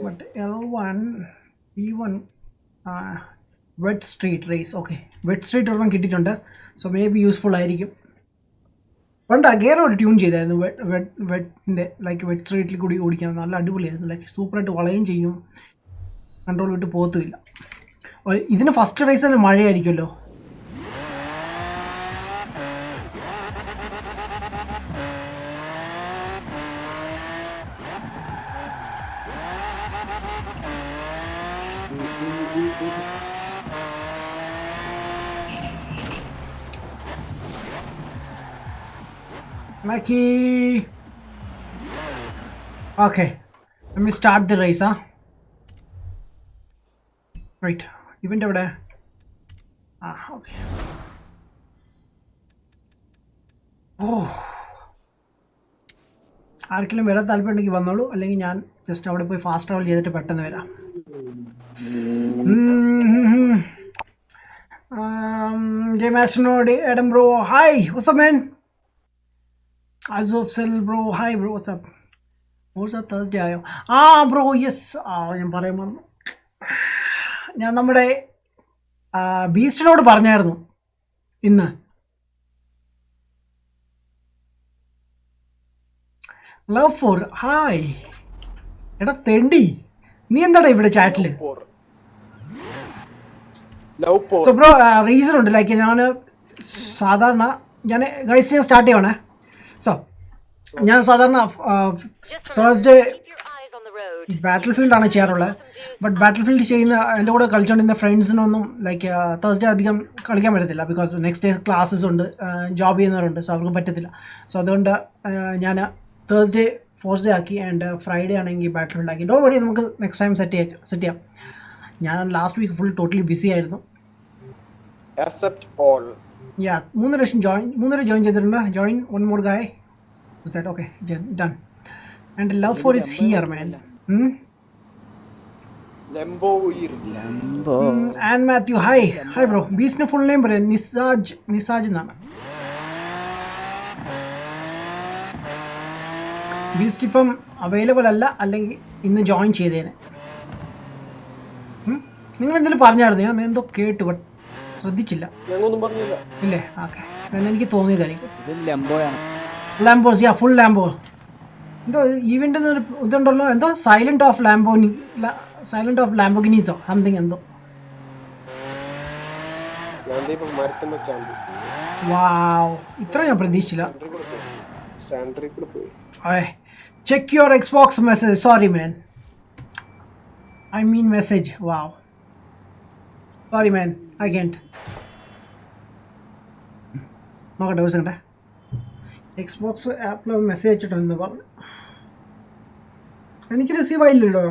but L1 E1 wet street race. Okay, wet street ഒരെണ്ണം കിട്ടിയിട്ടുണ്ട്. സോ മേ ബി യൂസ്ഫുൾ ആയിരിക്കും. പണ്ട് അഗേറോട് ട്യൂൺ ചെയ്തായിരുന്നു വെറ്റിൻ്റെ, ലൈക്ക് വെറ്റ് സ്ട്രീറ്റിൽ കൂടി ഓടിക്കാൻ നല്ല അടിപൊളിയായിരുന്നു. ലൈക്ക് സൂപ്പറായിട്ട് വളയും ചെയ്യും, കൺട്രോൾ വിട്ട് പോത്തുമില്ല. ഇതിന് ഫസ്റ്റ് റേസ് തന്നെ മഴയായിരിക്കുമല്ലോ. Mackie. Okay, let me start the race. Right, event എവിടെ? Okay. ആർക്കെങ്കിലും വരാൻ താല്പര്യമുണ്ടെങ്കിൽ വന്നോളൂ, അല്ലെങ്കിൽ ഞാൻ ജസ്റ്റ് അവിടെ പോയി ഫാസ്റ്റ് ട്രാവൽ ചെയ്തിട്ട് പെട്ടെന്ന് വരാം. Game Astronaut Adam bro, hi, what's up man? Azov Cell bro, hi bro, what's up? What's up Thursday ആയോ? ബ്രോ യെസ്, ഞാൻ പറയാൻ മറന്നു. ഞാൻ നമ്മുടെ ബീസ്റ്റിനോട് പറഞ്ഞായിരുന്നു ഇന്ന്. Love for hi. എടാ തെണ്ടി, നീ എന്താടാ ഇവിടെ ചാറ്റിൽ? സോ ബ്രോ റീസൺ ഉണ്ട്. ലൈക്ക് ഞാൻ സാധാരണ ഞാൻ ഗൈസ് ഞാൻ സ്റ്റാർട്ട് ചെയ്യണേ. സോ ഞാൻ സാധാരണ തേഴ്സ്ഡേ ബാറ്റിൽ ഫീൽഡാണ് ചെയ്യാറുള്ളത്. ബട്ട് ബാറ്റിൽ ഫീൽഡ് ചെയ്യുന്ന എൻ്റെ കൂടെ കളിച്ചുകൊണ്ടിരുന്ന ഫ്രണ്ട്സിനൊന്നും ലൈക്ക് തേഴ്സ്ഡേ അധികം കളിക്കാൻ പറ്റത്തില്ല. ബിക്കോസ് നെക്സ്റ്റ് ഡേ ക്ലാസ്സസ് ഉണ്ട്, ജോബ് ചെയ്യുന്നവരുണ്ട്. സോ അവർക്ക് പറ്റത്തില്ല. സോ അതുകൊണ്ട് ഞാൻ തേഴ്സ്ഡേ ഫോർസ്ഡേ ആക്കി ആൻഡ് ഫ്രൈഡേ ആണെങ്കിൽ ബാറ്റിൽ ഫീൽഡ് ആക്കി. ഡോ വഴി നമുക്ക് നെക്സ്റ്റ് ടൈം സെറ്റ് ചെയ്യാം. ഞാൻ last week full totally busy ആയിരുന്നു. യാ 3 പ്രാവശ്യം ജോയിൻ ചെയ്തിട്ടുണ്ട്. Join one more guy. Okay done. And love four is here man. And Matthew hi. Hi bro. ബീസിന്റെ ഫുൾ നെയിം പറയാം, നിസാജ് എന്നാണ്. ബീസ്റ്റ് ഇപ്പം അവൈലബിൾ അല്ല, അല്ലെങ്കിൽ ഇന്ന് ജോയിൻ ചെയ്തേനെ. നിങ്ങൾ എന്തെങ്കിലും പറഞ്ഞായിരുന്നു? ഞാൻ എന്തോ കേട്ടു, ബട്ട് ശ്രദ്ധിച്ചില്ല. ഇല്ലേ? ഓക്കെ, എനിക്ക് തോന്നിയതായിരിക്കും. ലാംബോസ്, യാ ഫുൾ ലാംബോ. എന്തോ ഈവെന്റ് ഇതുണ്ടല്ലോ, എന്തോ സൈലന്റ് ഓഫ് ലാംബോഗിനീസോ സംതിങ് എന്തോ. വാവ്, ഇത്ര ഞാൻ പ്രതീക്ഷിച്ചില്ല. Check your Xbox message. Sorry man, I mean message. Wow. Sorry man, I can't. നോക്കട്ടെ ഒരു സെക്കൻഡ്. എക്സ്ബോക്സ് ആപ്പിൽ മെസ്സേജ് അയച്ചിട്ടുണ്ടെന്ന് പറഞ്ഞു. എനിക്ക് റിസീവ് ആയില്ലല്ലോ.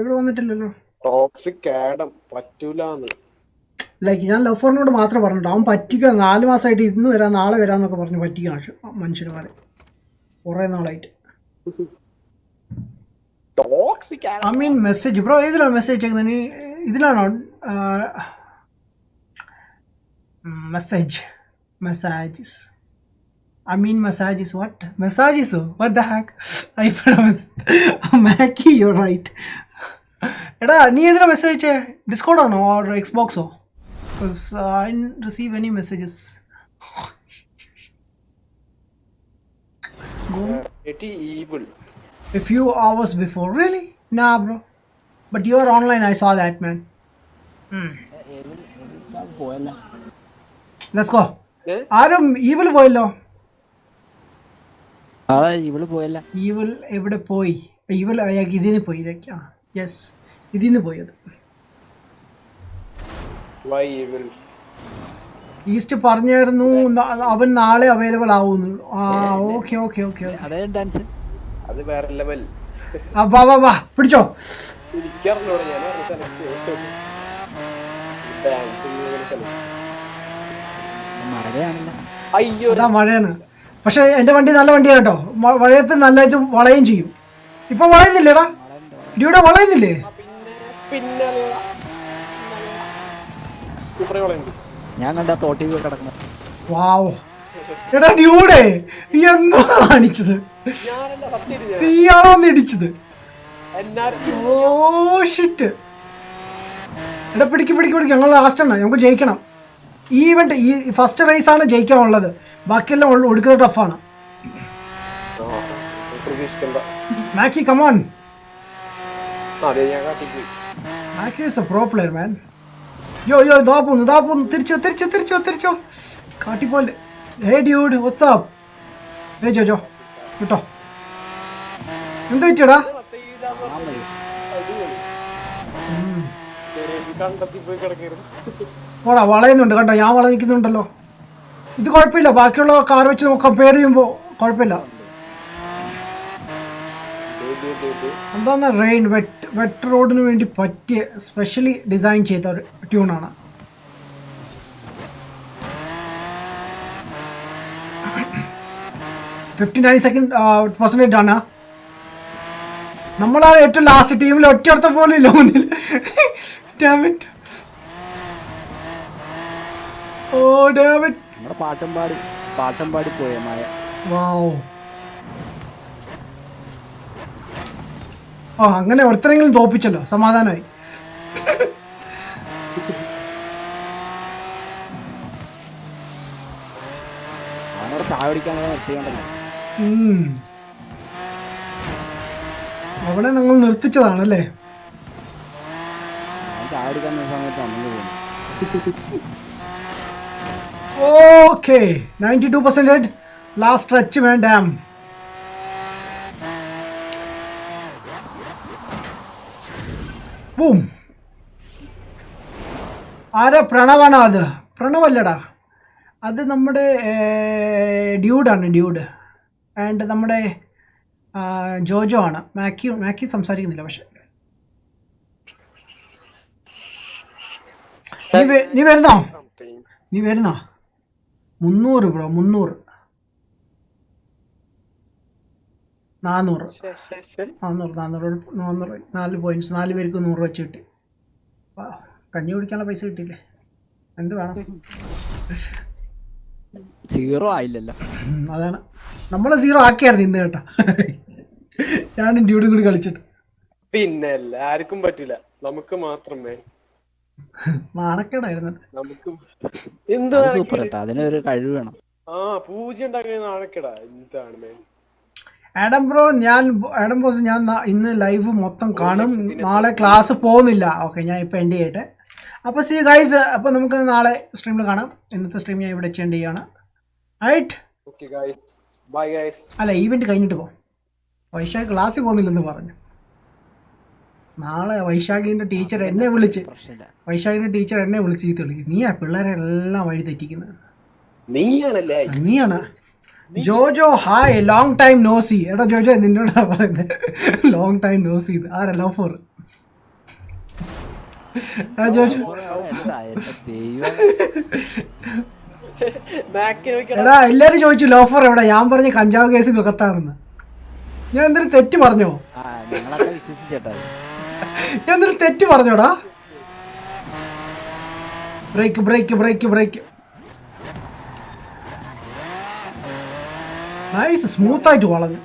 ഇവിടെ വന്നിട്ടില്ലല്ലോ. ലൈക്ക് ഞാൻ ലവ് ഫോറിനോട് മാത്രം പറഞ്ഞിട്ടോ, അവൻ പറ്റിക്കുക. 4 മാസമായിട്ട് ഇന്ന് വരാം നാളെ വരാമെന്നൊക്കെ പറഞ്ഞ് പറ്റിക്കുക മനുഷ്യന്മാരെ കുറേ നാളായിട്ട്. I mean message bro, ഇതിലാണ് മെസ്സേജ് അയക്കുന്നത്? ഇതിലാണോ messages? I mean messages. What messages? What the heck? I promise. Mackie, you're right. എടാ നീ എന്തിനാ മെസ്സേജ് അയച്ചേ? ഡിസ്കോഡ് ആണോ or എക്സ്ബോക്സോ? Because I didn't receive any messages. Evil. A few hours before. Really? Nah bro, but you are online, I saw that man. Let's go. ആരും evil പോയല്ലോ. ഇവള് പോയല്ല. Evil എവിടെ പോയി? Evil അയാൾക്ക് ഇതിന് പോയി. യെസ്, ഇതിന്ന് പോയത്. ഈസ്റ്റ് പറഞ്ഞായിരുന്നു അവൻ നാളെ അവൈലബിൾ ആവുന്നു. Okay okay okay. അത് വേറെ ലെവൽ. വാ പിടിച്ചോ. അതാ മഴയാണ്. പക്ഷെ എന്റെ വണ്ടി നല്ല വണ്ടിയാണ് കേട്ടോ. മഴയത്ത് നല്ലതായിട്ട് വളയും ചെയ്യും. ഇപ്പൊ വളയുന്നില്ലേടാ? ഡ്യൂടെ വളയുന്നില്ലേ? ഞാൻ കണ്ട തോട്ടി കിടക്കുന്നത്. വാവ്, എടാ ഡ്യൂടെ എന്താ കാണിച്ചത്? ഞാനല്ല സത്യം ഞാൻ. നീയാണോ ഒന്ന് ഇടിച്ചത്? എന്നാരും ഓ ഷിറ്റ്. എടാ പിടിക്ക് പിടിക്ക് പിടിക്ക്, ഞങ്ങൾ ലാസ്റ്റ് ആണ്, നമുക്ക് ജയിക്കണം. ഈ ഇവന്റ് ഈ ഫസ്റ്റ് റേസ് ആണ് ജയിക്കാനുള്ളത്, ബാക്കിയെല്ലാം ഒടുക്കുന്നത് ടഫാണ്. പ്രതീക്ഷിക്കണ്ട. മാക്കി കമോൺ. അതെ ഞാൻ കാട്ടിപ്പോയി. മാക്കി ഈസ് എ പ്രോ പ്ലെയർ മാൻ. യോ ഇതാ പോന്നു തിരിച്ചോ കാട്ടിപ്പോലെ. ഹേ ഡ്യൂഡ് വാട്ട്സ് അപ്പ്? ഹേ ജോജോ കേട്ടോ, എന്ത് പറ്റിയടാ? കണ്ടെത്തി പോയി കിടക്കരുത്. ഓടാ വളയുന്നുണ്ട് കണ്ടോ, ഞാൻ വളഞ്ഞിരിക്കുന്നുണ്ടല്ലോ. ഇത് കുഴപ്പമില്ല, ബാക്കിയുള്ള കാർ വെച്ച് നമുക്ക് കമ്പയർ ചെയ്യുമ്പോൾ കുഴപ്പമില്ല. എന്താന്ന് റെയിൻ വെറ്റ് റോഡിന് വേണ്ടി പറ്റിയ സ്പെഷ്യലി ഡിസൈൻ ചെയ്ത ഒരു ട്യൂണാണ്. %59 ആണ്. നമ്മളാണ് ഏറ്റവും ലാസ്റ്റ് ടീമിൽ, ഒറ്റ പോലും ഇല്ല മുന്നിൽ. ഡാമിറ്റ്. ഓ ഡാമിറ്റ്. നമ്മുടെ പാട്ടും പാടി പോയ മായ. വാവ്. ഓ അങ്ങനെ ഒരുത്തരെങ്കിലും തോപ്പിച്ചല്ലോ, സമാധാനമായി. അവനോട് ചായ കുടിക്കാനുള്ള നിർത്തിയോണ്ടല്ലോ. അവിടെ ഞങ്ങൾ നിർത്തിച്ചതാണല്ലേ. അവൻ ചായ കുടിക്കാൻ സമയത്ത് അന്നു പോകുന്നു. ഓക്കെ 92%. ലാസ്റ്റ് സ്ട്രെച്ച് വേണ്ടാം. ബൂം. ആരാ? പ്രണവാണോ അത്? പ്രണവല്ലടാ, അത് നമ്മുടെ ഡ്യൂഡാണ്, ഡ്യൂഡ്. ആൻഡ് നമ്മുടെ ജോജോ ആണ്. മാക്കി സംസാരിക്കുന്നില്ല പക്ഷെ. നീ വരുന്നോ? 300 ബ്രോ, 300 400 4 പോയിന്റ്സ്, 4 പേർക്ക് 100 വെച്ച് കിട്ടി. കഞ്ഞി കുടിക്കാനുള്ള പൈസ കിട്ടിയില്ലേ, എന്ത് വേണം? 0 ആയില്ലല്ലോ. അതാണ്, നമ്മളെ 0 ആക്കിയായിരുന്നു ഇന്ന് കേട്ടോ. ഞാനും ഡ്യൂഡും കൂടി കളിച്ചിട്ട്. പിന്നെ എല്ലാവർക്കും പറ്റില്ല, നമുക്ക് മാത്രമേ. നാണക്കേടായിരുന്നു. നമുക്ക് സൂപ്പർ കേട്ടോ, അതിനൊരു കഴിവ് വേണം. പൂജ ഉണ്ടാക്കുന്ന നാണക്കേടാ. എന്താണ് മേ ആഡം ബോസ്, ഞാൻ ഇന്ന് ലൈവ് മൊത്തം കാണും. നാളെ ക്ലാസ് പോകുന്നില്ല. ഓക്കെ, ഞാൻ ഇപ്പോൾ എൻഡ് ചെയ്യട്ടെ. അപ്പോൾ സീ ഗൈസ്, അപ്പോൾ നമുക്ക് നാളെ സ്ട്രീമിൽ കാണാം. ഇന്നത്തെ സ്ട്രീം ഞാൻ ഇവിടെ എൻഡ് ചെയ്യാണ്. റൈറ്റ്, അല്ല ഈവെന്റ് കഴിഞ്ഞിട്ട് പോകും. വൈശാഖ് ക്ലാസ്സിൽ പോകുന്നില്ലെന്ന് പറഞ്ഞു. നാളെ വൈശാഖിൻ്റെ ടീച്ചർ എന്നെ വിളിച്ച് ഈ തെളിക്കും. നീയാ പിള്ളേരെ എല്ലാം വഴി തെറ്റിക്കുന്നത്. നീയാണ്. Jojo hi, long time no see. എടാ ജോജോ, നിന്നോടാ പറയുന്നത് ലോങ് ടൈം നോസി. ആരാ? Love four. ജോജോ എടാ, എല്ലാരും ചോദിച്ചു ലവ് ഫോർ എവിടെ. ഞാൻ പറഞ്ഞ കഞ്ചാവ് കേസിൽ മുഖത്താണെന്ന്. ഞാൻ എന്തൊരു തെറ്റ് പറഞ്ഞോ? ഞാൻ എന്തൊരു തെറ്റ് പറഞ്ഞോടാ? ബ്രേക്ക്. നൈസ്, സ്മൂത്ത് ആയിട്ട് വളഞ്ഞു.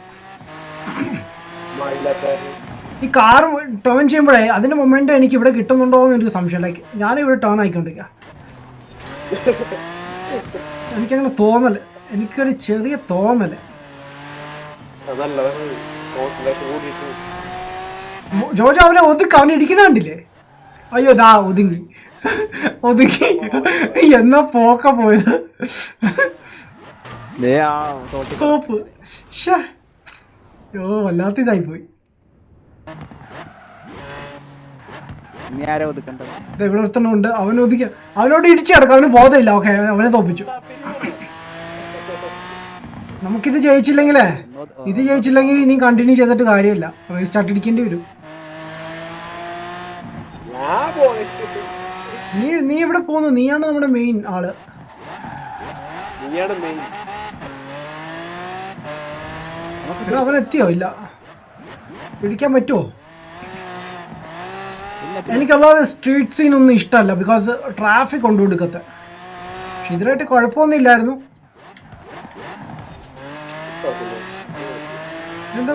ഈ കാർ ടേൺ ചെയ്യുമ്പോഴേ അതിന്റെ മൊമെന്റ് എനിക്ക് ഇവിടെ കിട്ടുന്നുണ്ടോ എന്ന് എനിക്ക് സംശയം. ലൈക്ക് ഞാനിവിടെ ടേൺ ആയിക്കൊണ്ടിരിക്കുക. എനിക്കങ്ങനെ തോന്നല്, എനിക്കൊരു ചെറിയ തോന്നല്. ജോജോ അവനെ അവനെ ഇടിക്കുന്ന കണ്ടില്ലേ? അയ്യോ ദാ ഒതുങ്ങി എന്നാ പോക്ക പോയത്. വല്ലാത്ത ഇതായി പോയി. ഇവിടെ ഒരുത്തനുണ്ട്, അവൻ ഒതുക്കുക. അവനോട് ഇടിച്ചു കിടക്കാം, അവന് ബോധമില്ല. ഓക്കെ, അവനെ തോപ്പിച്ചു. നമുക്കിത് ജയിച്ചില്ലെങ്കിലേ, ഇനി കണ്ടിന്യൂ ചെയ്തിട്ട് കാര്യമില്ല. റീസ്റ്റാർട്ട് അടിക്കേണ്ടി വരും. നീ ഇവിടെ പോന്നു. നീയാണ് നമ്മുടെ മെയിൻ ആള്. അവനെത്തിയോ? ഇല്ല. പിടിക്കാൻ പറ്റുമോ? എനിക്കല്ലാതെ സ്ട്രീറ്റ് സീൻ ഒന്നും ഇഷ്ടമല്ല, ബിക്കോസ് ട്രാഫിക് കൊണ്ടുകൊടുക്കത്തെ. പക്ഷെ ഇതിലായിട്ട് കുഴപ്പമൊന്നും ഇല്ലായിരുന്നു. എൻ്റെ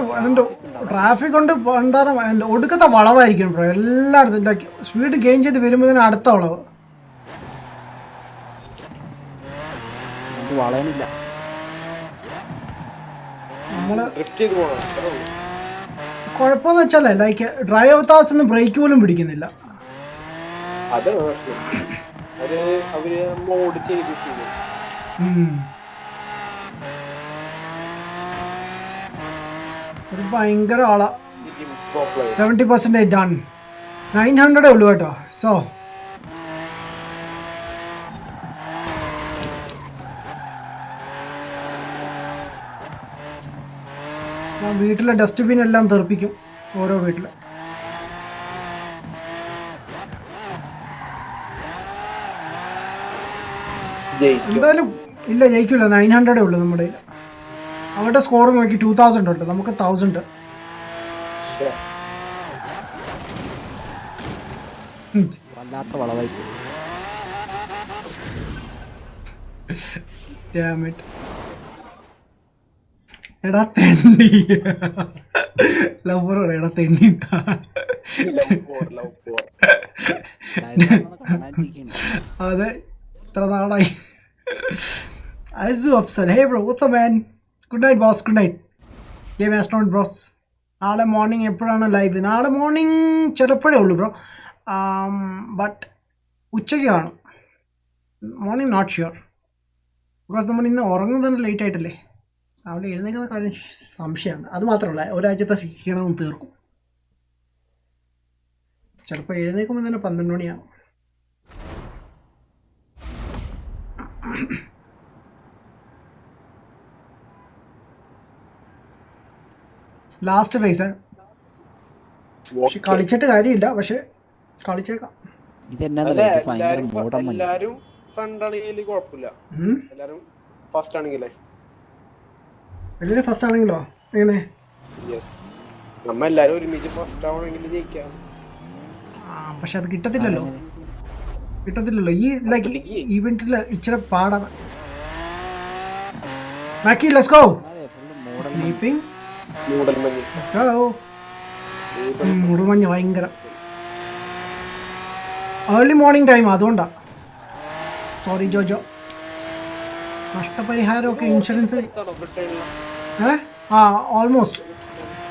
ട്രാഫിക് കൊണ്ട് പണ്ടാരം എൻ്റെ ഒടുക്കത്തെ വളവായിരിക്കും ബ്രോ എല്ലായിടത്തും സ്പീഡ് ഗെയിൻ ചെയ്ത് വരുമ്പോൾ തന്നെ അടുത്ത വളവ് നമുക്ക് വളയണില്ല. നമ്മള് ഡ്രിഫ്റ്റ് ചെയ്ത് പോകണം അത്രേ ഉള്ളൂ. കുഴപ്പമെന്ന് വെച്ചാലേ ലൈക്ക് ഡ്രൈവ് അവത്താസൊന്നും ബ്രേക്ക് പോലും പിടിക്കുന്നില്ല. അതാണ് പ്രശ്നം. അവര് മോഡ് ചെയ്ത് ഒരു ഭയങ്കര ആളാ. Pro player 70% done. 900 ഉള്ളൂ കേട്ടോ. സോ വീട്ടിലെ ഡസ്റ്റ്ബിൻ എല്ലാം തെറിപ്പിക്കും ഓരോ വീട്ടില്. ജയിക്കും. എന്തായാലും ഇല്ല ജയിക്കില്ല. 900 ഉള്ളൂ നമ്മുടെ കയ്യിൽ. അവരുടെ സ്കോർ നോക്കി 2000 ഉണ്ട്, നമുക്ക് 1000. വല്ലാത്ത വളവായി പോയി. Damn it. എടാ തെണ്ടി ലവറോட എടാ തെണ്ടി അതെ ഇത്ര നാളായി. Azu Afsal, hey bro, what's up man? Good night boss, good night. Game astronaut bros. നാളെ മോർണിംഗ് എപ്പോഴാണ് ലൈവ്? നാളെ മോർണിംഗ് ചിലപ്പോഴേ ഉള്ളൂ ബ്രോ. ബട്ട് ഉച്ചയ്ക്ക് കാണും. Morning not sure. ബിക്കോസ് നമ്മൾ ഇന്ന് ഉറങ്ങുന്നത് തന്നെ ലേറ്റ് ആയിട്ടല്ലേ. അവിടെ എഴുന്നേക്കുന്ന കാര്യം സംശയമാണ്. അത് മാത്രമല്ല ഒരാഴ്ചത്തെ ക്ഷീണം തീർക്കും. ചിലപ്പോൾ എഴുന്നേക്കുമ്പോൾ തന്നെ 12 മണിയാവും. ലാസ്റ്റ് ഫേസ് പക്ഷെ കളിച്ചിട്ട് കാര്യമില്ല. പക്ഷെ കളിച്ചേക്കാം. ഇതെന്നാന്നല്ലേ ഇത് ഭയങ്കര മൂടമല്ല. എല്ലാരും ഫ്രണ്ട് ആണെങ്കിലും കുഴപ്പമില്ല. എല്ലാരും ഫസ്റ്റ് ആണെങ്കിലേ എല്ലാവരും ഫസ്റ്റ് ആണെങ്കിലോ എങ്ങനെ? നമ്മ എല്ലാരും ഒരുമിച്ച് ഫസ്റ്റ് ആവണമെങ്കിൽ ജയിക്കാം. പക്ഷെ അത് കിട്ടത്തില്ലല്ലോ. ഈ ലൈക്ക് ഇവന്റിൽ ഇച്ചിരി പാടാണ്. മാക്കി ലെറ്റ്സ് ഗോ. സ്ലീപ്പിംഗ് മൂടൽമഞ്ഞ്. Let's go. മൂടൽമഞ്ഞ് ഭയങ്കര ഏർലി മോർണിംഗ് ടൈം, അതുകൊണ്ടാ. സോറി ജോജോ. നഷ്ടപരിഹാരമൊക്കെ ഇൻഷുറൻസ് ഓൾമോസ്റ്റ്.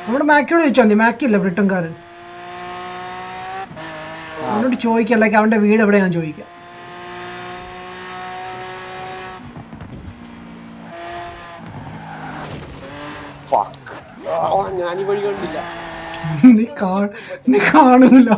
നമ്മുടെ മാക്കിയോട് ചോദിച്ചാൽ മതി. മാക്കിയില്ല ബ്രിട്ടൻകാരൻ. അവനോട് ചോദിക്കാം, ലൈക്ക് അവൻ്റെ വീട് എവിടെയാണെന്ന് ചോദിക്കാം. ഞാൻ ഈ വഴി കണ്ടില്ല. നീ കാണൂല.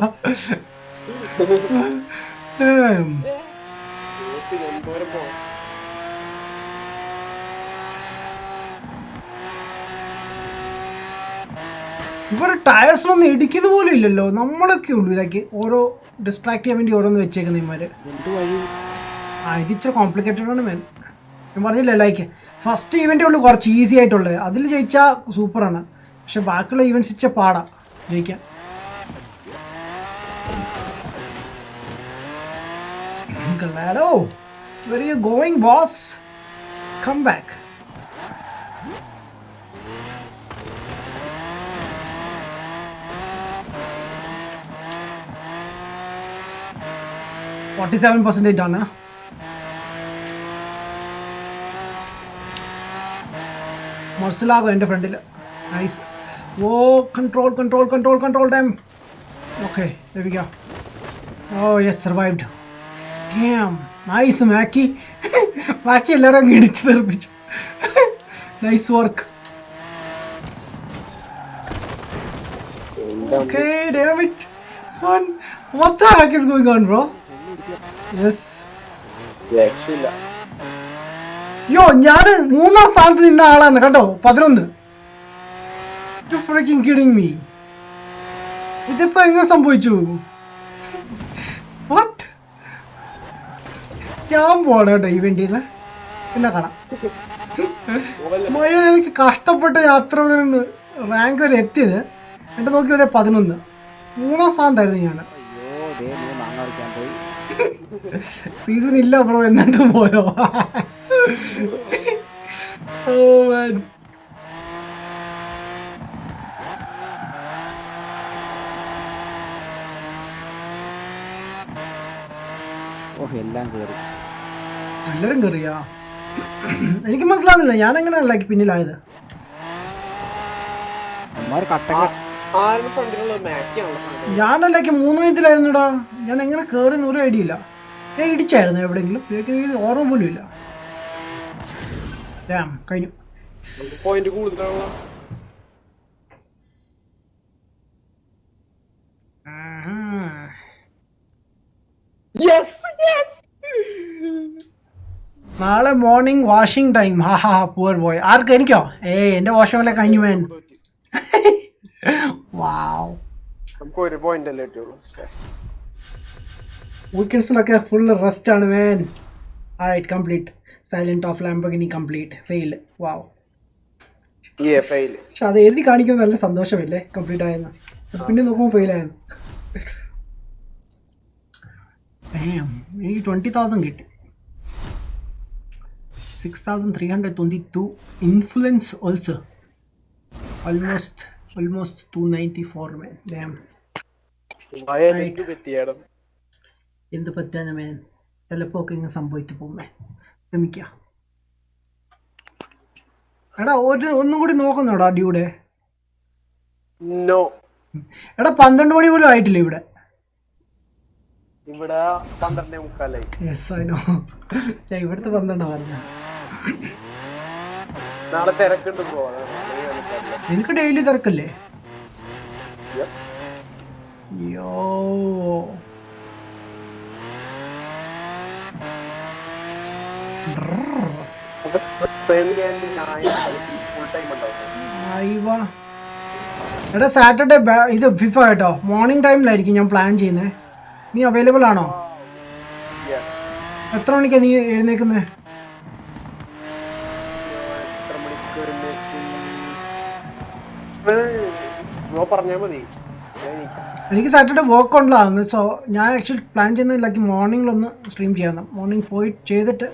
ഇവർ ടയർസിനൊന്നും ഇടിക്കുന്ന പോലും ഇല്ലല്ലോ. നമ്മളൊക്കെ ഉള്ളൂ ഇതൊക്കെ ഓരോ ഡിസ്ട്രാക്ട് ചെയ്യാൻ വേണ്ടി ഓരോന്ന് വെച്ചേക്കുന്ന ഇമാര്. ഇതിച്ചിരി കോംപ്ലിക്കേറ്റഡ് ആണ് മാൻ. ഞാൻ പറഞ്ഞില്ലേ ലൈക്ക് ഫസ്റ്റ് ഈവെൻ്റേ ഉള്ളൂ കുറച്ച് ഈസി ആയിട്ടുള്ളത്. അതിൽ ജയിച്ചാൽ സൂപ്പറാണ്. പക്ഷെ ബാക്കിയുള്ള ഈവൻറ്റ്സ് ഇച്ച പാടാ ജയിക്കാൻ. Gallardo, where are you going, boss? Come back. %47 done, huh? Marcelago എൻ്റെ ഫ്രണ്ടിൽ. Nice. Oh control time. Okay there we go. Oh yes, survived. Damn, nice മാക്കി. മാക്കി എല്ലാവരും അങ്ങ് ഇടിച്ച് തെറിപ്പിച്ചു. Nice work. Okay, damn it. Son, what the heck is going on, bro? Yes. രക്ഷയില്ല. യോ ഞാൻ 3ാം സ്ഥാനത്ത് നിന്ന ആളാണ് കേട്ടോ. 11. You freaking kidding me? ഇതിപ്പോ എങ്ങനെ സംഭവിച്ചു? What? ഞാൻ പോണ കേട്ടോ ഇവന്റിന്ന്. പിന്നെ കാണാം. എനിക്ക് കഷ്ടപ്പെട്ട യാത്ര നിന്ന് റാങ്ക് വരെ എത്തിയത്. എന്റെ നോക്കി വരെ 11. 3ാം സ്ഥാനത്തായിരുന്നു ഞാൻ. സീസൺ ഇല്ല ബ്രോ എന്നിട്ട് പോയോ? ഓഹ് എല്ലാം കയറി. എല്ലാവരും കയറിയാ? എനിക്ക് മനസ്സിലാകുന്നില്ല ഞാൻ എങ്ങനെയാണല്ലോ പിന്നിലായത്. അമ്മമാർ കട്ട ആരുടെ ഫ്രണ്ടിലുള്ള മാക്കിയാണല്ലോ. ഞാനല്ലേക്ക് 3 ഇതിലായിരുന്നുടാ. ഞാൻ എങ്ങനെ കയറിയെന്ന് ഒരു ഐഡിയ ഇല്ല. ഞാൻ ഇടിച്ചായിരുന്നു എവിടെയെങ്കിലും? ഓർമ്മ പോലും ഇല്ല. കഴിഞ്ഞു. പോയിന്റ് കൂടുതലാണല്ലോ. നാളെ മോർണിംഗ് വാഷിംഗ് ടൈം. ഹാ പൂവർ ബോയ്. ആർക്ക്? എനിക്കോ? എന്റെ വാഷിംഗ് കഴിഞ്ഞു വേൻ. വാവ്. നമുക്ക് ഒരു പോയിന്റ് അല്ലേ കിട്ടിയുള്ളൂ. വീക്കെൻഡ്സിലൊക്കെ ഫുൾ റെസ്റ്റ് ആണ് വേൻ. Alright, complete. Silent of Lamborghini complete. Fail. Wow. പക്ഷെ അത് എഴുതി കാണിക്കുമ്പോൾ നല്ല സന്തോഷമല്ലേ കംപ്ലീറ്റ് ആയെന്ന്. പിന്നെ നോക്കുമ്പോൾ ഫെയിൽ ആയെന്ന്. എനിക്ക് 20,000 കിട്ടി. 6,322 influence also. Almost 294 man. Damn. എന്ത് പറ്റാന മേൻ. ചിലപ്പോ ഒക്കെ ഇങ്ങനെ സംഭവിച്ചു പോമേ. ശ്രമിക്കാം. എടാ ഒന്നും കൂടി നോക്കുന്നോടാ ഡ്യൂടെ. എടാ 12 മണി പോലും ആയിട്ടില്ല ഇവിടെ. ഇവിടെ 12:45. Yes I know. ഞാൻ ഇവിടുത്തെ 12 പറഞ്ഞ. നാളെ തിരക്കുണ്ട് ബ്രോ. എനിക്ക് ഡെയിലി തിരക്കല്ലേ? യോ എടാ സാറ്റർഡേ ഇത് ഫിഫ കേട്ടോ. മോർണിംഗ് ടൈമിലായിരിക്കും ഞാൻ പ്ലാൻ ചെയ്യുന്നത്. നീ അവൈലബിൾ ആണോ? എത്ര മണിക്കാ നീ എഴുന്നേക്കുന്നത്? പറഞ്ഞാൽ മതി. എനിക്ക് സാറ്റർഡേ വർക്ക് ഉള്ളതാണ്. സോ ഞാൻ ആക്ച്വലി പ്ലാൻ ചെയ്യുന്നതിലേക്ക് മോർണിംഗിലൊന്ന് സ്ട്രീം ചെയ്യാം. മോർണിംഗ് പോയി ചെയ്തിട്ട്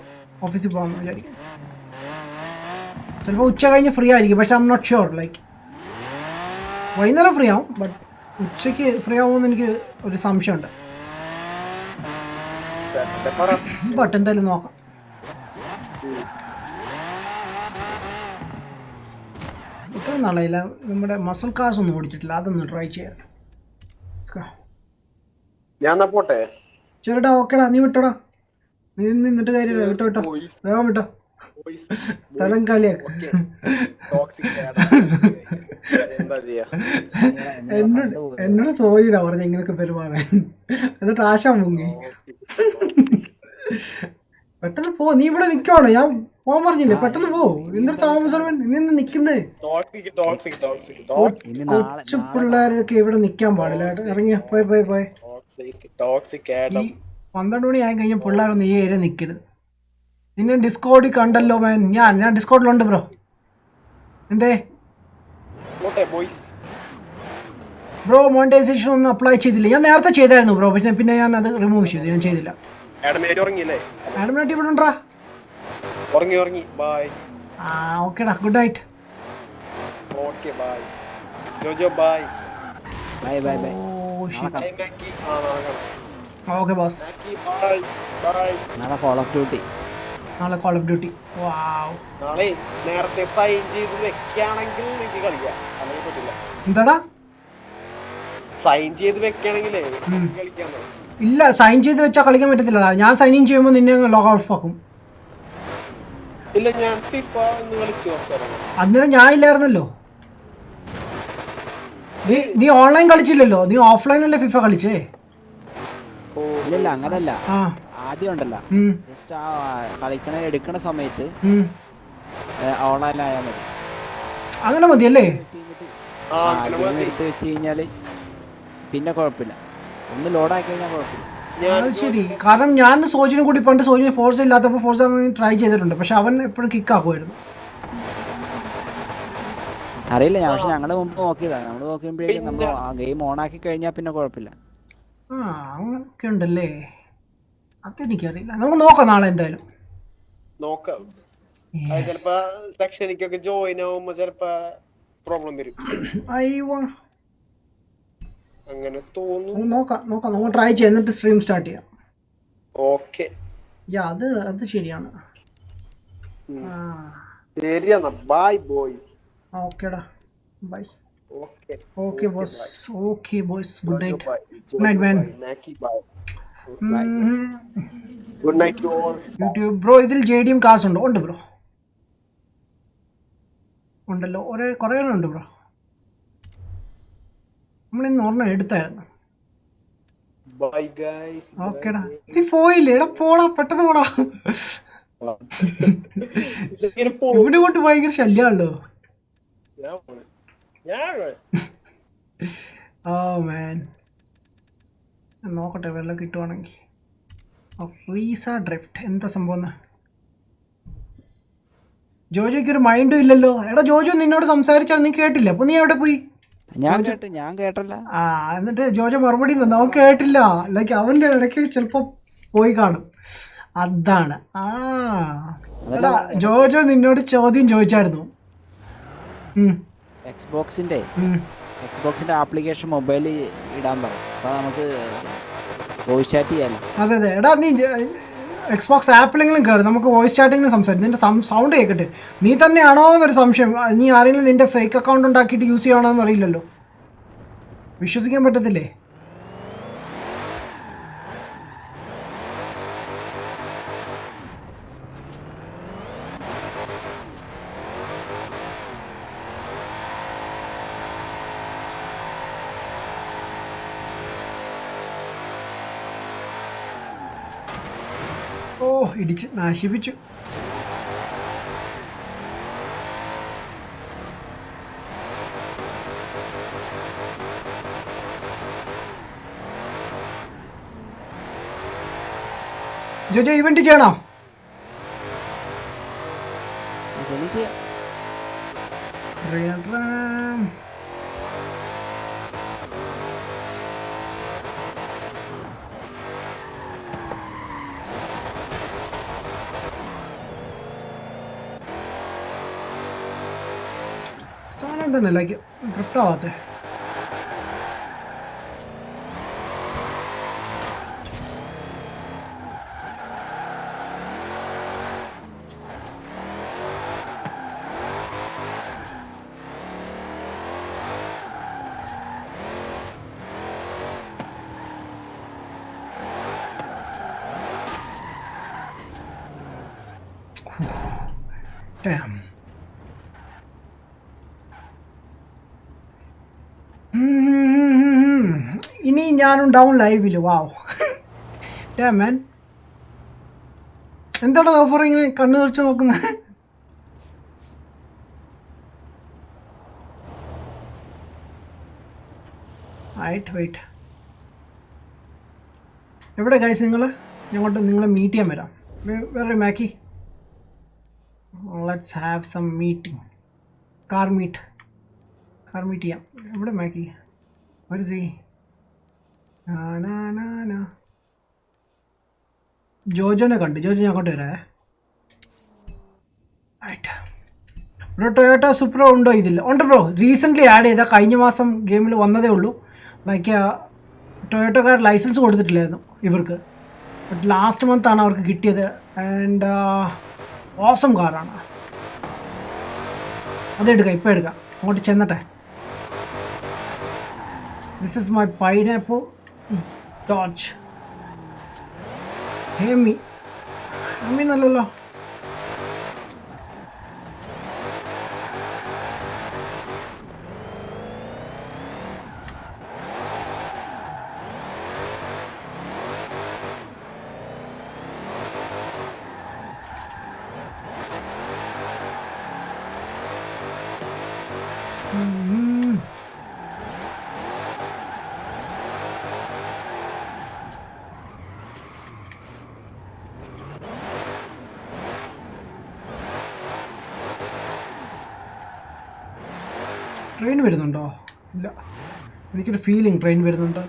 ഓഫീസിൽ പോകാമെന്ന് വിചാരിക്കും. ചിലപ്പോൾ ഉച്ച കഴിഞ്ഞ് ഫ്രീ ആയിരിക്കും. പക്ഷെ I'm not sure. Like വൈകുന്നേരം ഫ്രീ ആവും. ബട്ട് ഉച്ചയ്ക്ക് ഫ്രീ ആവുമെന്ന് എനിക്ക് ഒരു സംശയമുണ്ട്. ബട്ട് എന്തായാലും നോക്കാം. ഇത്ര നാളായില്ല നമ്മുടെ മസിൽ കാർസ് ഒന്നും ഓടിച്ചിട്ടില്ല. അതൊന്ന് ട്രൈ ചെയ്യാം. ഞാൻ പോട്ടെ. ചെറുടാ. ഓക്കേടാ, നീ വിട്ടോടാ. നീ നിന്നിട്ട് കാര്യമില്ല. വിട്ടോ വേഗം വിട്ടോ. സ്ഥലം കാലിയാക്ക. എന്നോട് തോന്നിയില്ല പറഞ്ഞ ഇങ്ങനൊക്കെ പെരുമാറാൻ. എന്നിട്ട് ആശ മുങ്ങി. പെട്ടെന്ന് പോ. നീ ഇവിടെ നിൽക്കുവാണോ? ഞാൻ പോകാൻ പറഞ്ഞില്ലേ? പെട്ടെന്ന് പോ. എന്തൊരു താമസം നിന്ന് നിൽക്കുന്നേ. കൊച്ചു പിള്ളേരൊക്കെ ഇവിടെ നിൽക്കാൻ പാടില്ല. ഇറങ്ങിയ പോയി 12 മണി ആയി കഴിഞ്ഞാൽ പിള്ളേരൊന്നും ഈ ഏരിയ നിൽക്കരുത്. നിന്നെ ഡിസ്കോഡിൽ കണ്ടല്ലോ മാൻ. ഞാൻ ഡിസ്കോഡിലുണ്ട് ബ്രോ. എന്തേ ബ്രോ? മോണിറ്റൈസേഷൻ ഒന്നും അപ്ലൈ ചെയ്തില്ല. ഞാൻ നേരത്തെ ചെയ്തായിരുന്നു ബ്രോ. പിന്നെ ഞാൻ അത് റിമൂവ് ചെയ്തു. ഞാൻ ചെയ്തില്ല. ആഡമിനായിട്ട് ഇവിടെ ഉണ്ടാ. ഓക്കേടാ. Good night. Okay boss. നാളെ കോൾ ഓഫ് ഡ്യൂട്ടി. നാളെ നേരത്തെ സൈൻ ചെയ്ത് വെക്കുകയാണെങ്കിൽ എനിക്ക് കളിക്കാം. അല്ലെങ്കിൽ പറ്റില്ല. എന്താടാ? സൈൻ ചെയ്ത് വെക്കുകയാണെങ്കിലേ കളിക്കാൻ. ഇല്ല, സൈൻ ചെയ്ത് വെച്ചാൽ കളിക്കാൻ പറ്റത്തില്ലടാ. ഞാൻ സൈൻ ഇൻ ചെയ്യുമ്പോൾ നിന്നെ ലോഗ് ഔട്ട് ആക്കും. ഇല്ല, ഞാൻ ഫിഫ ഒന്ന് കളിച്ചു. അന്നേരം ഞാൻ ഇല്ലായിരുന്നല്ലോ. നീ ഓൺലൈൻ കളിച്ചില്ലല്ലോ. നീ ഓഫ്ലൈൻ അല്ലേ ഫിഫ കളിച്ചേ? ഇല്ല അങ്ങനല്ല. ആദ്യം ഉണ്ടല്ലോ, ജസ്റ്റ് ആ എടുക്കണ സമയത്ത് ഓൺലൈൻ ആയാൽ മതി. അങ്ങനെ മതിയല്ലേ? എടുത്ത് വെച്ച് കഴിഞ്ഞാല് പിന്നെ കുഴപ്പമില്ല. ഒന്ന് ലോഡാക്കി കഴിഞ്ഞാൽ കുഴപ്പമില്ല. ശരി. കാരണം ഞാൻ സോജിനെ കൂടി പണ്ട് സോജിന് ഫോഴ്സ് ഇല്ലാത്തപ്പോൾ ഫോഴ്സ് ട്രൈ ചെയ്തിട്ടുണ്ട്. പക്ഷെ അവൻ എപ്പോഴും കിക്ക് ആക്കുമായിരുന്നു. അറിയില്ല ഞാൻ. പക്ഷെ ഞങ്ങള് മുമ്പ് നോക്കിയതാണ്. നമ്മള് നോക്കിയപ്പോഴേക്കും നമ്മൾ ആ ഗെയിം ഓൺ ആക്കി കഴിഞ്ഞാൽ പിന്നെ കുഴപ്പമില്ല. അങ്ങനൊക്കെ ഉണ്ടല്ലേ? അതെനിക്കറിയില്ല. നമുക്ക് നോക്കാം നാളെ എന്തായാലും. നോക്കാം. ചിലപ്പോ സെക്ഷനിക്കൊക്കെ ജോയിൻ ആവുമ്പോ ചിലപ്പോ പ്രോബ്ലം വരും. അയ്യോ, അങ്ങനെ തോന്നുന്നു. നോക്കാം. നമുക്ക് ട്രൈ ചെയ്യാം. എന്നിട്ട് സ്ട്രീം സ്റ്റാർട്ട് ചെയ്യാം. ഓക്കെ യാ അത് ശരിയാണ്. ആ ശരിയെന്നാ, ബൈ ബോയ്സ്. ഓക്കേടാ, bye. Okay okay boss. Bye. Okay boys, good Jojo night. Bye, good night Jojo man. Bye, നാക്കി bye. Good night to all. YouTube bro, ഇതിൽ JDM കാസ് ഉണ്ടോ? ഉണ്ട് ബ്രോ, ഉണ്ടല്ലോ, കുറേ ഉണ്ട് ബ്രോ. നമ്മളിന്ന് ഒരെണ്ണം എടുത്തായിരുന്നു. Bye guys. ഓക്കേടാ, നീ പോയില്ലേ? എടാ പോടാ, പെട്ടെന്ന് പോടാ. ഇവനെ കൊണ്ട് ഭയങ്കര ശല്യമാണല്ലോ. ഓ മാൻ, നോക്കട്ടെ വെള്ളം കിട്ടുവാണെങ്കിൽ. റീസ ഡ്രിഫ്റ്റ് എന്താ സംഭവം? ജോജോയ്ക്ക് ഒരു മൈൻഡും ഇല്ലല്ലോ. എടാ ജോജോ നിന്നോട് സംസാരിച്ചാൽ നീ കേട്ടില്ല, അപ്പൊ നീ എവിടെ പോയി? ഞാൻ കേട്ടല്ല. ആ, എന്നിട്ട് ജോജോ മറുപടി തന്നു, അവൻ കേട്ടില്ല. ലൈക്ക് അവന്റെ ഇടയ്ക്ക് ചിലപ്പോ പോയി കാണും, അതാണ്. ആ എടാ ജോജോ നിന്നോട് ചോദ്യം ചോദിച്ചായിരുന്നു. എക്സ്ബോക്സിന്റെ ആപ്ലിക്കേഷൻ മൊബൈലിൽ ഇടാൻ പറയും, അപ്പൊ നമുക്ക് വോയിസ് ചാറ്റ് ചെയ്യാലോ. അതെ എടാ, നീ എക്സ്ബോക്സ് ആപ്പിലെങ്കിലും കയറി നമുക്ക് വോയിസ് ചാറ്റിങ്ങിലും സംസാരിക്കും. നിന്റെ സൗണ്ട് കേൾക്കട്ടെ. നീ തന്നെയാണോ എന്നൊരു സംശയം. നീ ആരെങ്കിലും നിന്റെ ഫേക്ക് അക്കൗണ്ട് ഉണ്ടാക്കിയിട്ട് യൂസ് ചെയ്യണോ എന്ന് അറിയില്ലല്ലോ, വിശ്വസിക്കാൻ പറ്റത്തില്ലേ. ഓ, ഇടിച്ച് നശിപ്പിച്ചു. ജോജോ ഇവന്റ് ചെയ്യണോ? സാധനം തന്നെ ലൈക്ക് ഡ്രിഫ്റ്റ് ആവാത്തെ. Damn. ഇനി ഞാനുണ്ടാവും ലൈവില്. വാവ്, ഡാം മാൻ. എന്താണ് ഓഫർ ഇങ്ങനെ കണ്ണു തുറച്ച് നോക്കുന്നത്? വെയിറ്റ്, എവിടെ ഗൈസ് നിങ്ങൾ? ഞങ്ങോട്ട് നിങ്ങളെ മീറ്റ് ചെയ്യാൻ വരാം. വേറെ മാക്കി, let's have some meeting. Car meet ചെയ്യാം. എവിടെ മാക്കി? ഒരു സി ജോജോനെ കണ്ട്. ജോജോ ഞാൻ അങ്ങോട്ട് വരാം. ഇവിടെ ടൊയോട്ട സുപ്രോ ഉണ്ടോ? ഇതില്ല. ഉണ്ട് ബ്രോ, റീസെൻ്റ്ലി ആഡ് ചെയ്ത, കഴിഞ്ഞ മാസം ഗെയിമിൽ വന്നതേ ഉള്ളൂ. ലൈക്ക് ടൊയോട്ടക്കാർ ലൈസൻസ് കൊടുത്തിട്ടില്ലായിരുന്നു ഇവർക്ക്, ബട്ട് ലാസ്റ്റ് മന്താണ് അവർക്ക് കിട്ടിയത്. ആൻഡ് ഓസം കാറാണ്. അതെടുക്കാം, ഇപ്പം എടുക്കാം. അങ്ങോട്ട് ചെന്നട്ടെ. This is my pineapple Dodge. Hemi നല്ലല്ലോ. ട്രെയിൻ വരുന്നുണ്ടോ? ഇല്ല, എനിക്കൊരു ഫീലിംഗ് ട്രെയിൻ വരുന്നുണ്ടോ.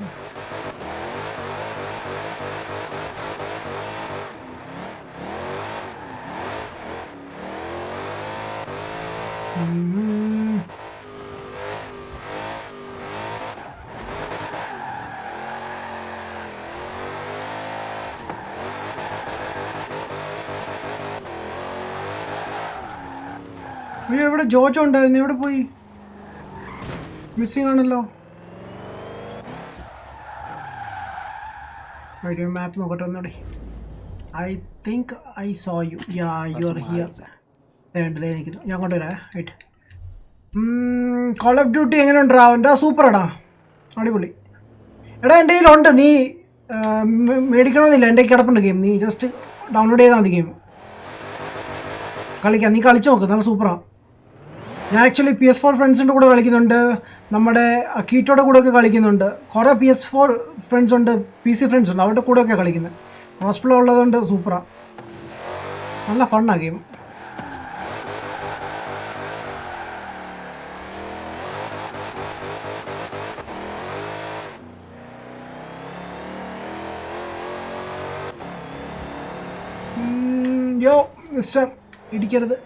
അയ്യോ ഇവിടെ ജോജോ ഉണ്ടായിരുന്നു, എവിടെ പോയി? മിസ്സിംഗ് ആണല്ലോ. മാപ്പ് നോക്കട്ടെ ഒന്നുകൂടി. I think I so you. Yeah you are here. നിൽക്കുന്നു, ഞാൻ കൊണ്ടുവരാം. റൈറ്റ്. കോൾ ഓഫ് ഡ്യൂട്ടി എങ്ങനെ ഉണ്ടാ? എൻ്റെ സൂപ്പറാടാ, അടിപൊളി. എടാ എൻ്റെ കയ്യിലുണ്ട്, നീ മേടിക്കണമെന്നില്ല, എൻ്റെ കിടപ്പുണ്ട് ഗെയിം. നീ ജസ്റ്റ് ഡൗൺലോഡ് ചെയ്താൽ മതി ഗെയിം. കളിക്കാം, നീ കളിച്ച് നോക്ക്, നല്ല സൂപ്പറാണ്. ഞാൻ ആക്ച്വലി PS4 ഫ്രണ്ട്സിൻ്റെ കൂടെ കളിക്കുന്നുണ്ട്, നമ്മുടെ കീറ്റോയുടെ കൂടെയൊക്കെ കളിക്കുന്നുണ്ട്. കുറേ PS4 ഫ്രണ്ട്സ് ഉണ്ട്, PC ഫ്രണ്ട്സ് ഉണ്ട്, അവരുടെ കൂടെയൊക്കെ കളിക്കുന്നത്. ഹോസ്പിറ്റൽ ഉള്ളതുകൊണ്ട് സൂപ്പറാണ്, നല്ല ഫണ്ണാണ് ഗെയിം. യോ മിസ്റ്റർ ഇടിക്കരുത്.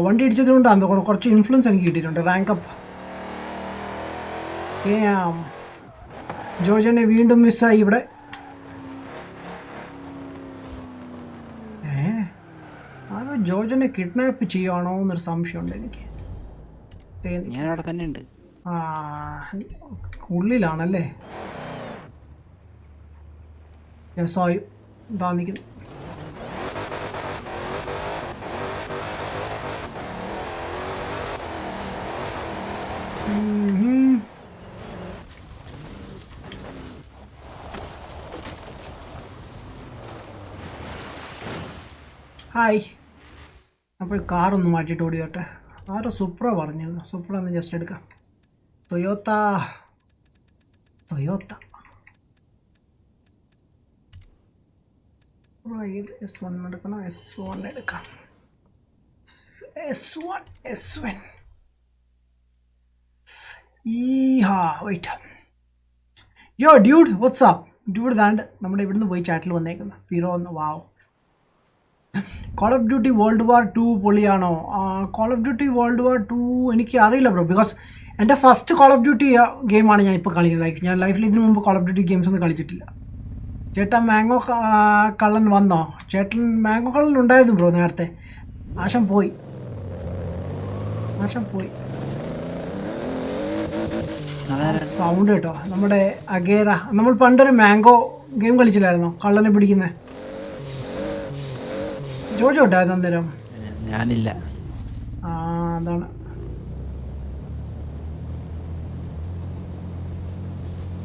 വണ്ടി ഇടിച്ചതുകൊണ്ടാണ് കുറച്ച് ഇൻഫ്ലുവൻസ് എനിക്ക് കിട്ടിയിട്ടുണ്ട്. Rank up. ജോജനെ വീണ്ടും മിസ്സായി ഇവിടെ. അത് ജോജനെ കിഡ്നാപ്പ് ചെയ്യുവാണോ എന്നൊരു സംശയമുണ്ട് എനിക്ക്. ഞാൻ അവിടെ തന്നെ ഉണ്ട്. ഉള്ളിലാണല്ലേ? സോറി, ഇതാ നിൽക്കുന്നു. ഹായ്. അപ്പോൾ കാറൊന്ന് മാറ്റിയിട്ട് ഓടിയോട്ടെ. ആരോ സുപ്ര പറഞ്ഞിരുന്നു, സുപ്ര ഒന്ന് ജസ്റ്റ് എടുക്കാം. ടൊയോട്ട S1 എടുക്കണം, S1 എടുക്കാം. S1 wait. യോ ഡ്യൂഡ്, വാട്ട്സ്ആപ്പ് ഡ്യൂഡ്. ദാണ്ട് നമ്മുടെ ഇവിടുന്ന് പോയി ചാറ്റിൽ വന്നേക്കുന്നു പീറോ ഒന്ന്. Wow. Call of duty world war 2 പൊളിയാണോ? Call of duty world war 2 എനിക്ക് അറിയില്ല ബ്രോ, ബിക്കോസ് എൻ്റെ ഫസ്റ്റ് കോൾ ഓഫ് ഡ്യൂട്ടി ഗെയിമാണ് ഞാൻ ഇപ്പോൾ കളിക്കുന്നത്. ഞാൻ ലൈഫിൽ ഇതിനു മുമ്പ് കോൾ ഓഫ് ഡ്യൂട്ടി ഗെയിംസ് ഒന്നും കളിച്ചിട്ടില്ല. ചേട്ടാ മാംഗോ കള്ളൻ വന്നോ? ചേട്ടൻ മാംഗോ കള്ളൻ ഉണ്ടായിരുന്നു ബ്രോ നേരത്തെ. ആശം പോയി. സൗണ്ട് കേട്ടോ, നമ്മുടെ അഗേര. നമ്മൾ പണ്ടൊരു മാംഗോ ഗെയിം കളിച്ചില്ലായിരുന്നോ, കള്ളനെ പിടിക്കുന്നത്? ജോജോ ഉണ്ടായിരുന്നു അന്നേരം? ഞാനില്ല. അതാണ്.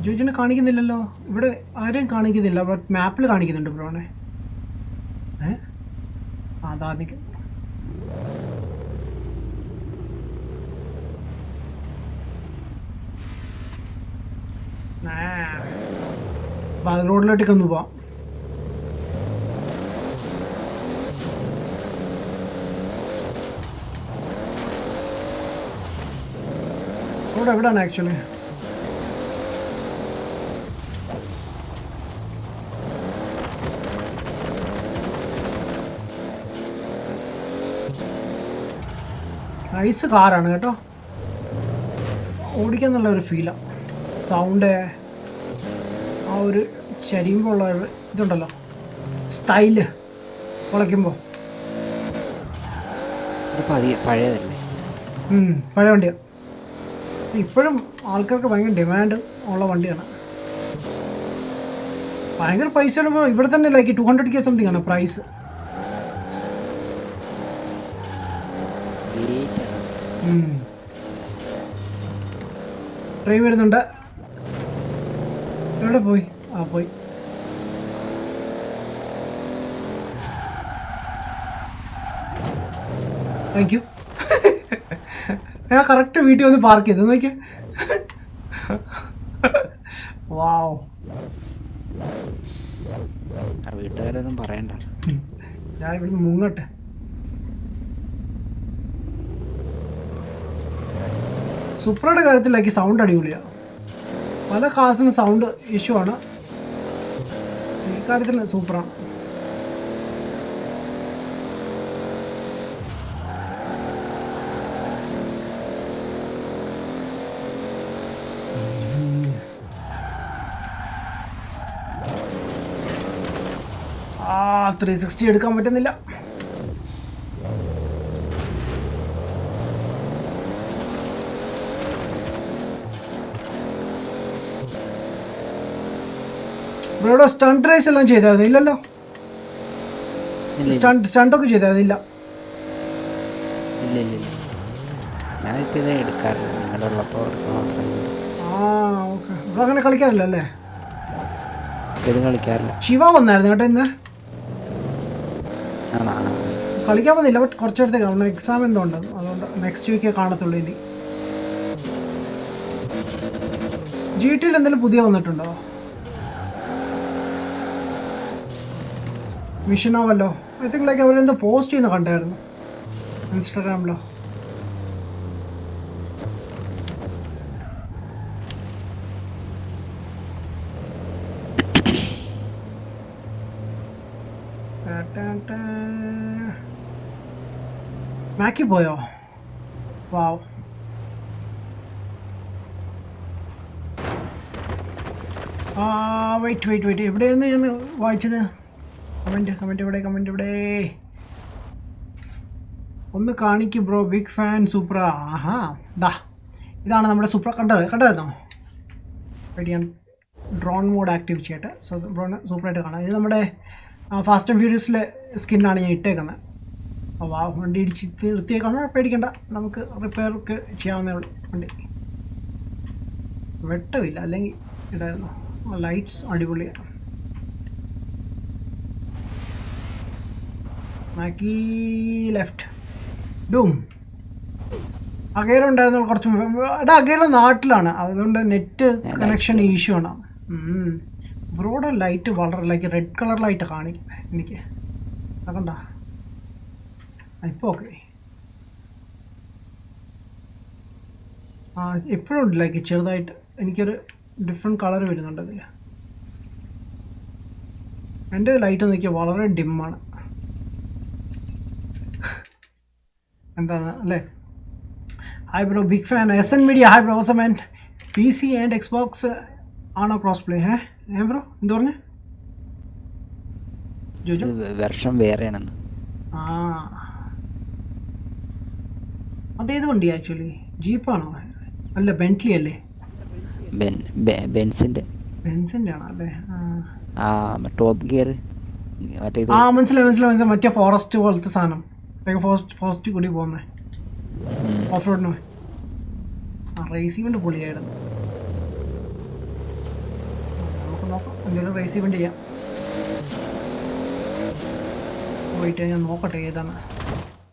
ജോജിനെ കാണിക്കുന്നില്ലല്ലോ ഇവിടെ, ആരെയും കാണിക്കുന്നില്ല. ബട്ട് മാപ്പിൽ കാണിക്കുന്നുണ്ട് ബ്രോനെ. അതാ നിൽക്കും. റോഡിലോട്ടേക്ക് ഒന്ന് പോവാം. റോഡ് എവിടെയാണ് ആക്ച്വലി? നൈസ് കാറാണ് കേട്ടോ, ഓടിക്കാൻ നല്ല ഒരു ഫീലാണ്. സൗണ്ട്, ആ ഒരു ചരിയുമ്പോൾ ഉള്ള ഇതുണ്ടല്ലോ, സ്റ്റൈല് കുളയ്ക്കുമ്പോൾ. പഴയതല്ലേ? പഴയ വണ്ടിയാണ്. ഇപ്പോഴും ആൾക്കാർക്ക് ഭയങ്കര ഡിമാൻഡ് ഉള്ള വണ്ടിയാണ്. ഭയങ്കര പൈസ. ഇവിടെ തന്നെ ലൈക്ക് 200K സംതിങ് ആണ് പ്രൈസ്. ട്രെയിൻ വരുന്നുണ്ട്. എവിടെ പോയി? പോയി. Thank you. ഞാൻ കറക്റ്റ് വീട്ടിൽ വന്ന് പാർക്ക് ചെയ്തു നോക്കിയ. വാവ്. വീട്ടുകാരൊന്നും പറയണ്ട, ഞാൻ ഇവിടുന്ന് മുങ്ങട്ടെ. സുപ്രയുടെ കാര്യത്തിലാക്കി സൗണ്ട് അടിപൊളിയാണ്. പല കാസിനും സൗണ്ട് ഇഷ്യൂ ആണ്, ഈ കാര്യത്തിൽ സൂപ്പറാണ്. ആ 360 എടുക്കാൻ പറ്റുന്നില്ല. ബ്രോയുടെ സ്റ്റണ്ട് റേസ് എല്ലാം ചെയ്തായിരുന്നു ഇല്ലല്ലോ? ഇല്ല സ്റ്റണ്ടൊക്കെ ചെയ്തായിരുന്നു ഇല്ല? ഇല്ല ഇല്ല ഇല്ല ഞാനിപ്പോൾ ഇത് എടുക്കാറില്ല, നിങ്ങളുള്ളപ്പോൾ എടുക്കാൻ മാത്രമേ. ആ ഓക്കെ. ബ്രോ അങ്ങനെ കളിക്കാറില്ല അല്ലേ? ഇത് കളിക്കാറില്ല. ശിവ വന്നായിരുന്നു കേട്ടോ ഇന്ന്. ആണോ? കളിക്കാൻ വന്നില്ല, ബട്ട് കുറച്ചേരത്തേക്ക് അവന് എക്സാം എന്തോ ഉണ്ട്, അതുകൊണ്ട് നെക്സ്റ്റ് വീക്കേ കാണത്തുള്ളൂ ഇനി. GTA എന്തെങ്കിലും പുതിയ വന്നിട്ടുണ്ടോ? മിഷനാവല്ലോ. ഐ തിങ്ക് ലൈക്ക് അവരെന്തോ പോസ്റ്റ് ചെയ്യുന്ന കണ്ടായിരുന്നു ഇൻസ്റ്റാഗ്രാമിലോ. മാക്കി പോയോ? വാവ്. വെയിറ്റ് എവിടെയായിരുന്നു ഞാൻ വായിച്ചത്? കമൻറ്റ് ഇവിടെ ഒന്ന് കാണിക്കും ബ്രോ. Big fan Supra. ആഹാ ദാ ഇതാണ് നമ്മുടെ സൂപ്ര. കണ്ടായിരുന്നോ? ഞാൻ ഡ്രോൺ മോഡ് ആക്റ്റീവ് ചെയ്യട്ടെ. സോ ബ്രോണ് സൂപ്പറായിട്ട് കാണാം. ഇത് നമ്മുടെ ഫാസ്റ്റ് ആൻഡ് ഫ്യൂരിയസിലെ സ്കിന്നാണ് ഞാൻ ഇട്ടേക്കുന്നത്. അപ്പോൾ ആ വണ്ടി ഇടിച്ച് നിർത്തിയേക്കാണോ പേടിക്കണ്ട, നമുക്ക് റിപ്പയർ ഒക്കെ ചെയ്യാവുന്നേ ഉള്ളൂ. വണ്ടി വെട്ടമില്ല, അല്ലെങ്കിൽ ഇതായിരുന്നു. ലൈറ്റ്സ് അടിപൊളിയാണ്. മാക്കി ലെഫ്റ്റ് ഡൂം. അകേല ഉണ്ടായിരുന്ന കുറച്ച് എടാ, അകേല നാട്ടിലാണ്, അതുകൊണ്ട് നെറ്റ് കണക്ഷൻ ഇഷ്യൂ ആണ്. ബ്രോഡ് ലൈറ്റ് വളരെ ലൈക്ക് റെഡ് കളറിലായിട്ട് കാണിക്കുന്നത് എനിക്ക്. അതുകൊണ്ടാ ഇപ്പോൾ ഓക്കെ. എപ്പോഴും ഉണ്ട് ലൈക്ക് ചെറുതായിട്ട് എനിക്കൊരു ഡിഫറെൻറ്റ് കളർ വരുന്നുണ്ട് അതിൽ. എൻ്റെ ലൈറ്റ് നോക്കിയാൽ വളരെ ഡിമ്മാണ്. എന്താണ് അല്ലേ? Hi bro, big fan. SN media hi bro. Awesome and PC and Xbox ആണോ ക്രോസ് പ്ലേ? ബ്രോ എന്ത് പറഞ്ഞു? വെർഷൻ വേറെയാണെന്ന്. അതേത് വണ്ടി ആക്ച്വലി? ജീപ്പാണോ? അല്ല ബെന്റ്ലി അല്ലേ? ബെൻസിന്റെ ആണോ അല്ലേ? ടോപ്പ് ഗിയർ മറ്റേ മനസ്സിലായി. മറ്റേ ഫോറസ്റ്റ് പോലത്തെ സാധനം, ഫോറസ്റ്റ് കൂടി പോകുന്നേ ഓഫ് റോഡിന്. റേസ് ഇവന്റ് പൊളിയായിരുന്നു. നമുക്ക് നോക്കാം, എന്തെങ്കിലും റേസ് ഇവന്റ് ചെയ്യാം. പോയിട്ട് ഞാൻ നോക്കട്ടെ ഏതാണ്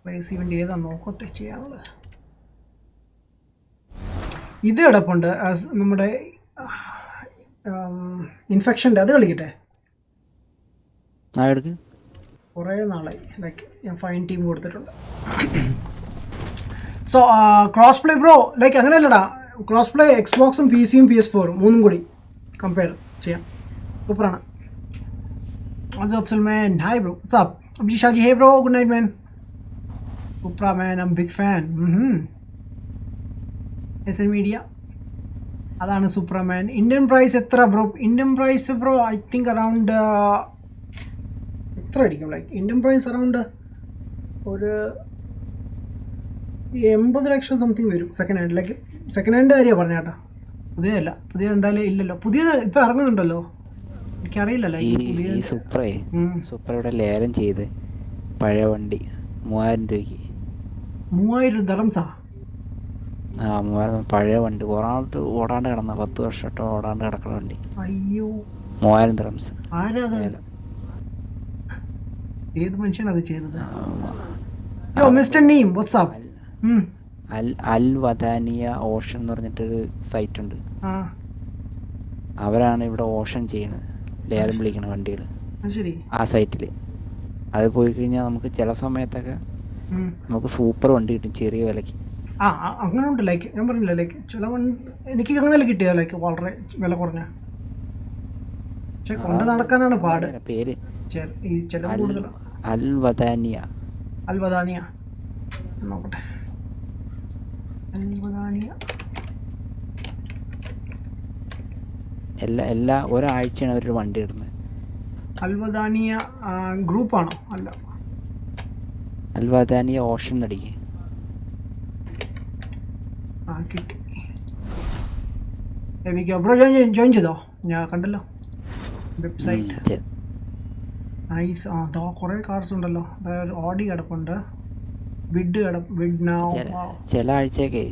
റേസ് ഇവന്റ്, ഏതാണ് നോക്കട്ടെ ചെയ്യാനുള്ളത്. ഇത് കിടപ്പുണ്ട് നമ്മുടെ ഇൻഫെക്ഷൻ്റെ, അത് കളിക്കട്ടെ. കുറേ നാളായി ലൈക്ക് ഞാൻ ഫൈൻ ടീം കൊടുത്തിട്ടുണ്ട്. So cross play bro like അങ്ങനെയല്ലടാ, ക്രോസ് പ്ലേ എക്സ്ബോക്സും PC-യും PS4 മൂന്നും കൂടി കമ്പയർ ചെയ്യാം. സൂപ്പറാണ്. Abdul hi bro, what's up? Abdi Shaji, hey bro, good night man. Supra man, I'm big fan. SN Media. അതാണ് സൂപ്പർമാൻ. ഇന്ത്യൻ പ്രൈസ് എത്ര ബ്രോ? Indian price bro I think around എത്ര ആയിരിക്കും? ലൈക്ക് ഇന്ത്യൻ പ്രൈസ് അറൗണ്ട് ഒരു 80 ലക്ഷം something വരും second hand. Like second hand കാര്യമാണ് പറഞ്ഞ കേട്ടോ, പുതിയതല്ല. പുതിയത് എന്തായാലും ഇല്ലല്ലോ, പുതിയത് ഇപ്പം ഇറങ്ങുന്നുണ്ടല്ലോ, എനിക്കറിയില്ലല്ലോ. ഈ സൂപ്പറയുടെ ലേലം ചെയ്ത് പഴയ വണ്ടി 3000 രൂപയ്ക്ക്. 3000 ദറംസാ? 3000 പഴയ വണ്ടി, കുറേ ഓടാണ്ട് കിടന്ന 10 വർഷമായിട്ട് ഓടാണ്ട് കിടക്കുന്ന വണ്ടി. അയ്യോ, 3000 ദിറംസ്. ആരാ ഏത് മനുഷ്യനത് ചെയ്തത്? യോ മിസ്റ്റർ നീം, വാട്ട്സ് അപ്പ്? അൽ വദാനിയ ഓഷൻ എന്ന് പറഞ്ഞിട്ടൊരു സൈറ്റ് ഉണ്ട്. അവരാണ് ഇവിടെ ഓഷൻ ചെയ്യണത്, ലേലം വിളിക്കണ വണ്ടികൾ ആ സൈറ്റിൽ. അത് പോയി കഴിഞ്ഞാൽ നമുക്ക് ചില സമയത്തൊക്കെ നമുക്ക് സൂപ്പർ വണ്ടി കിട്ടും ചെറിയ വിലക്ക്. അങ്ങനെ ഉണ്ട്. ലൈക്ക് ഞാൻ പറഞ്ഞില്ല, ലൈക്ക് ചില എനിക്ക് അങ്ങനെ കിട്ടിയ ലൈക്ക് വളരെ വില കുറഞ്ഞ, പക്ഷെ കൊണ്ട് നടക്കാനാണ് പാട്. പേര് അൽ വദാനിയ നോക്കട്ടെ. എല്ലാ ഒരാഴ്ചയാണ് അവരൊരു വണ്ടി ഇടുന്നത്. അൽവദാനിയ ഗ്രൂപ്പാണോ? അല്ല, അൽവദാനിയ ഓഷൻ നടിക്ക്. കിട്ടി. ബ്രോ ജോയിൻ ചെയ്തോ? ഞാൻ കണ്ടല്ലോ. Website nice. ആ അതോ കുറേ കാർസ് ഉണ്ടല്ലോ. അതായത് ഓഡി കിടപ്പുണ്ട്, വിഡ് നൗ. ചില ആഴ്ചയൊക്കെ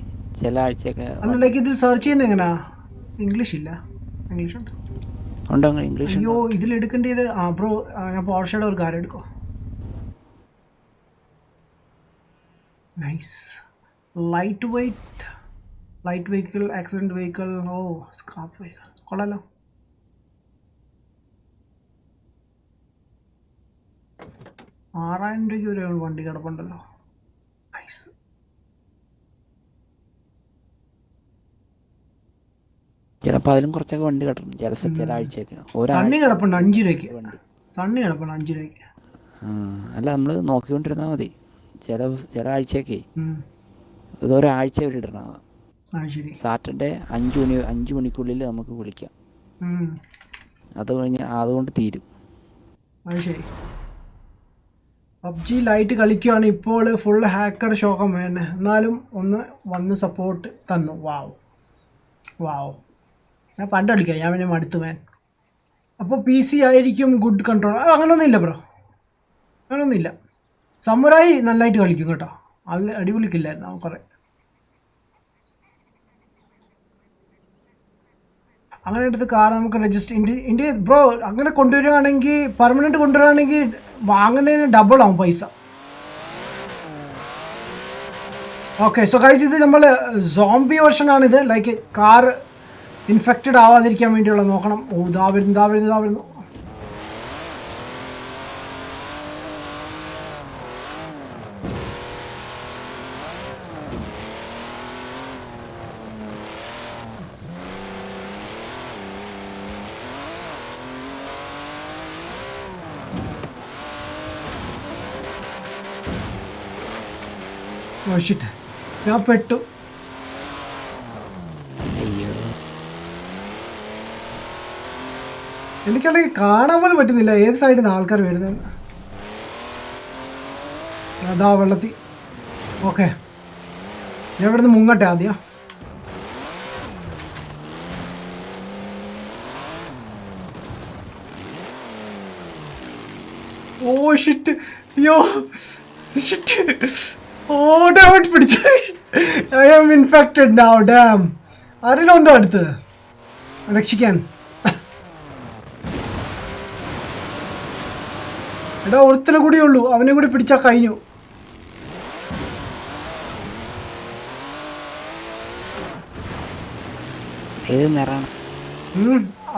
അല്ല ലൈക്ക് ഇതിൽ സെർച്ച് ചെയ്യുന്നത് എങ്ങനെയാ? ഇംഗ്ലീഷ് ഇല്ല, ഇംഗ്ലീഷ് ഉണ്ട്. ഉണ്ടോ ഇംഗ്ലീഷ്? അയ്യോ ഇതിൽ എടുക്കേണ്ടത് ബ്രോ ഞാൻ പോർഷയുടെ ഒരു കാര്യം എടുക്കോ. Nice. Light vehicle, accident vehicle. Oh scrap vehicle കൊള്ളാലോ. $6000 ഒരു വണ്ടി കിടപ്പുണ്ടല്ലോ. നൈസ്. ചിലപ്പോൾ അതിലും കുറച്ചൊക്കെ വണ്ടി കിടക്കും ചില ആഴ്ചയൊക്കെ. സണ്ണി കിടപ്പുണ്ട് $5 വണ്ടി. സണ്ണി കിടപ്പുണ്ട് $5. അല്ല നമ്മൾ നോക്കിക്കൊണ്ടിരുന്നാൽ മതി. ചില ആഴ്ചയൊക്കെ ഇതൊരാഴ്ച വരെ ഇടണം. സാറ്റർഡേ 5 മണിക്കുള്ളിൽ നമുക്ക് വിളിക്കാം. അത് കഴിഞ്ഞ് അതുകൊണ്ട് തീരും. അത് ശരി. PUBG ലൈറ്റ് കളിക്കുകയാണ് ഇപ്പോൾ. ഫുൾ ഹാക്കർ ശോകം വേണേ, എന്നാലും ഒന്ന് വന്ന് സപ്പോർട്ട് തന്നു. വാവ് ഞാൻ പണ്ട് കളിക്കാം, ഞാൻ പിന്നെ മടുത്തു വേൻ. അപ്പോൾ PC ആയിരിക്കും ഗുഡ് കൺട്രോൾ. അങ്ങനെയൊന്നും ഇല്ല ബ്രോ, അങ്ങനെയൊന്നുമില്ല. സമുറായി നല്ലതായിട്ട് കളിക്കും കേട്ടോ. അത് അടിപൊളിക്കില്ലായിരുന്നു കുറേ. അങ്ങനെ എടുത്ത് കാർ നമുക്ക് രജിസ്റ്റർ ഇന്ത്യ ബ്രോ അങ്ങനെ കൊണ്ടുവരികയാണെങ്കിൽ, പെർമനൻറ്റ് കൊണ്ടുവരികയാണെങ്കിൽ വാങ്ങുന്നതിന് ഡബിൾ ആവും പൈസ. ഓക്കെ സോ ഗൈസ്, ഇത് നമ്മൾ സോംബി വേർഷനാണിത്. ലൈക്ക് കാർ ഇൻഫെക്റ്റഡ് ആവാതിരിക്കാൻ വേണ്ടിയുള്ള നോക്കണം. ഓ ഇതാ വരുന്നു. ഞാൻ പെട്ടു. എനിക്കല്ലെങ്കിൽ കാണാൻ പോലും പറ്റുന്നില്ല ഏത് സൈഡിൽ നിന്ന് ആൾക്കാർ വരുന്നത്. അതാ വെള്ളത്തിൽ. ഓക്കെ ഞാൻ ഇവിടെ നിന്ന് മുങ്ങട്ടെ ആദ്യം. Oh shit, yo shit. Oh damn പിടിച്ചു. I am infected now. Damn. ആരെങ്കിലും ഉണ്ടോ അടുത്ത് രക്ഷിക്കാൻ? എടാ ഒരുത്തനെ കൂടിയേ ഉള്ളൂ, അവനെ കൂടി പിടിച്ചാൽ കഴിഞ്ഞു.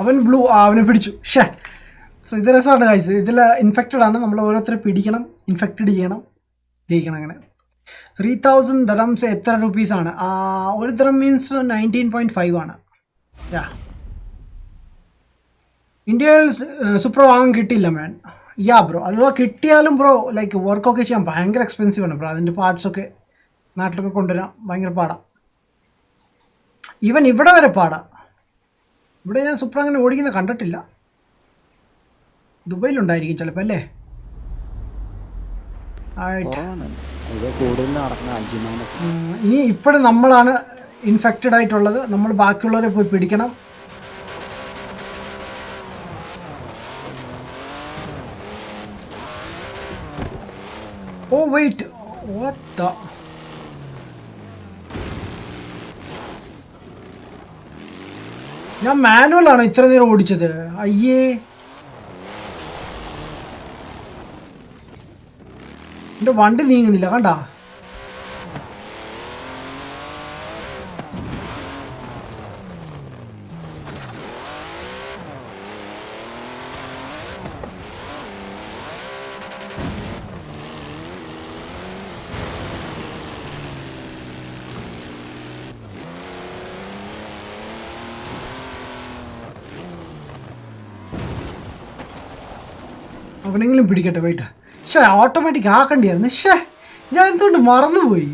അവൻ ബ്ലൂ. അവനെ പിടിച്ചു. ഷേ സോ ഇത് രസമാണ് ഗൈസ്. ഇതിൽ ഇൻഫെക്റ്റഡ് ആണ്, നമ്മൾ ഓരോരുത്തരെ പിടിക്കണം, ഇൻഫെക്റ്റഡ് ചെയ്യണം, ജയിക്കണം. അങ്ങനെ 3000 dirhams എത്ര റുപ്പീസാണ്? ഒരു ദിറം മീൻസ് 19.5 ആണ്. ഇന്ത്യയിൽ സൂപ്പർ വാങ്ങാൻ കിട്ടില്ല മാൻ. ബ്രോ അഥവാ കിട്ടിയാലും ബ്രോ ലൈക്ക് വർക്കൊക്കെ ചെയ്യാൻ ഭയങ്കര എക്സ്പെൻസീവ് ആണ് ബ്രോ. അതിൻ്റെ പാർട്സൊക്കെ നാട്ടിലൊക്കെ കൊണ്ടുവരാൻ ഭയങ്കര പാടാണ്. ഈവൻ ഇവിടെ വരെ പാടാം. ഇവിടെ ഞാൻ സൂപ്പർ അങ്ങനെ ഓടിക്കുന്നത് കണ്ടിട്ടില്ല. ദുബൈയിലുണ്ടായിരിക്കും ചിലപ്പോൾ അല്ലേ. ഇനി ഇപ്പോഴും നമ്മളാണ് ഇൻഫെക്റ്റഡ് ആയിട്ടുള്ളത്. നമ്മൾ ബാക്കിയുള്ളവരെ പോയി പിടിക്കണം. ഓ വെയിറ്റ്, ഞാൻ മാനുവലാണ് ഇത്ര നേരം ഓടിച്ചത്. അയ്യേ എൻ്റെ വണ്ടി നീങ്ങുന്നില്ല കണ്ടാ. അവനെങ്കിലും പിടിക്കട്ടെ. വെയിറ്റ്, ഓട്ടോമാറ്റിക് ആക്കണ്ടിയായിരുന്നു. ഞാൻ എന്തുകൊണ്ട് മറന്നുപോയി.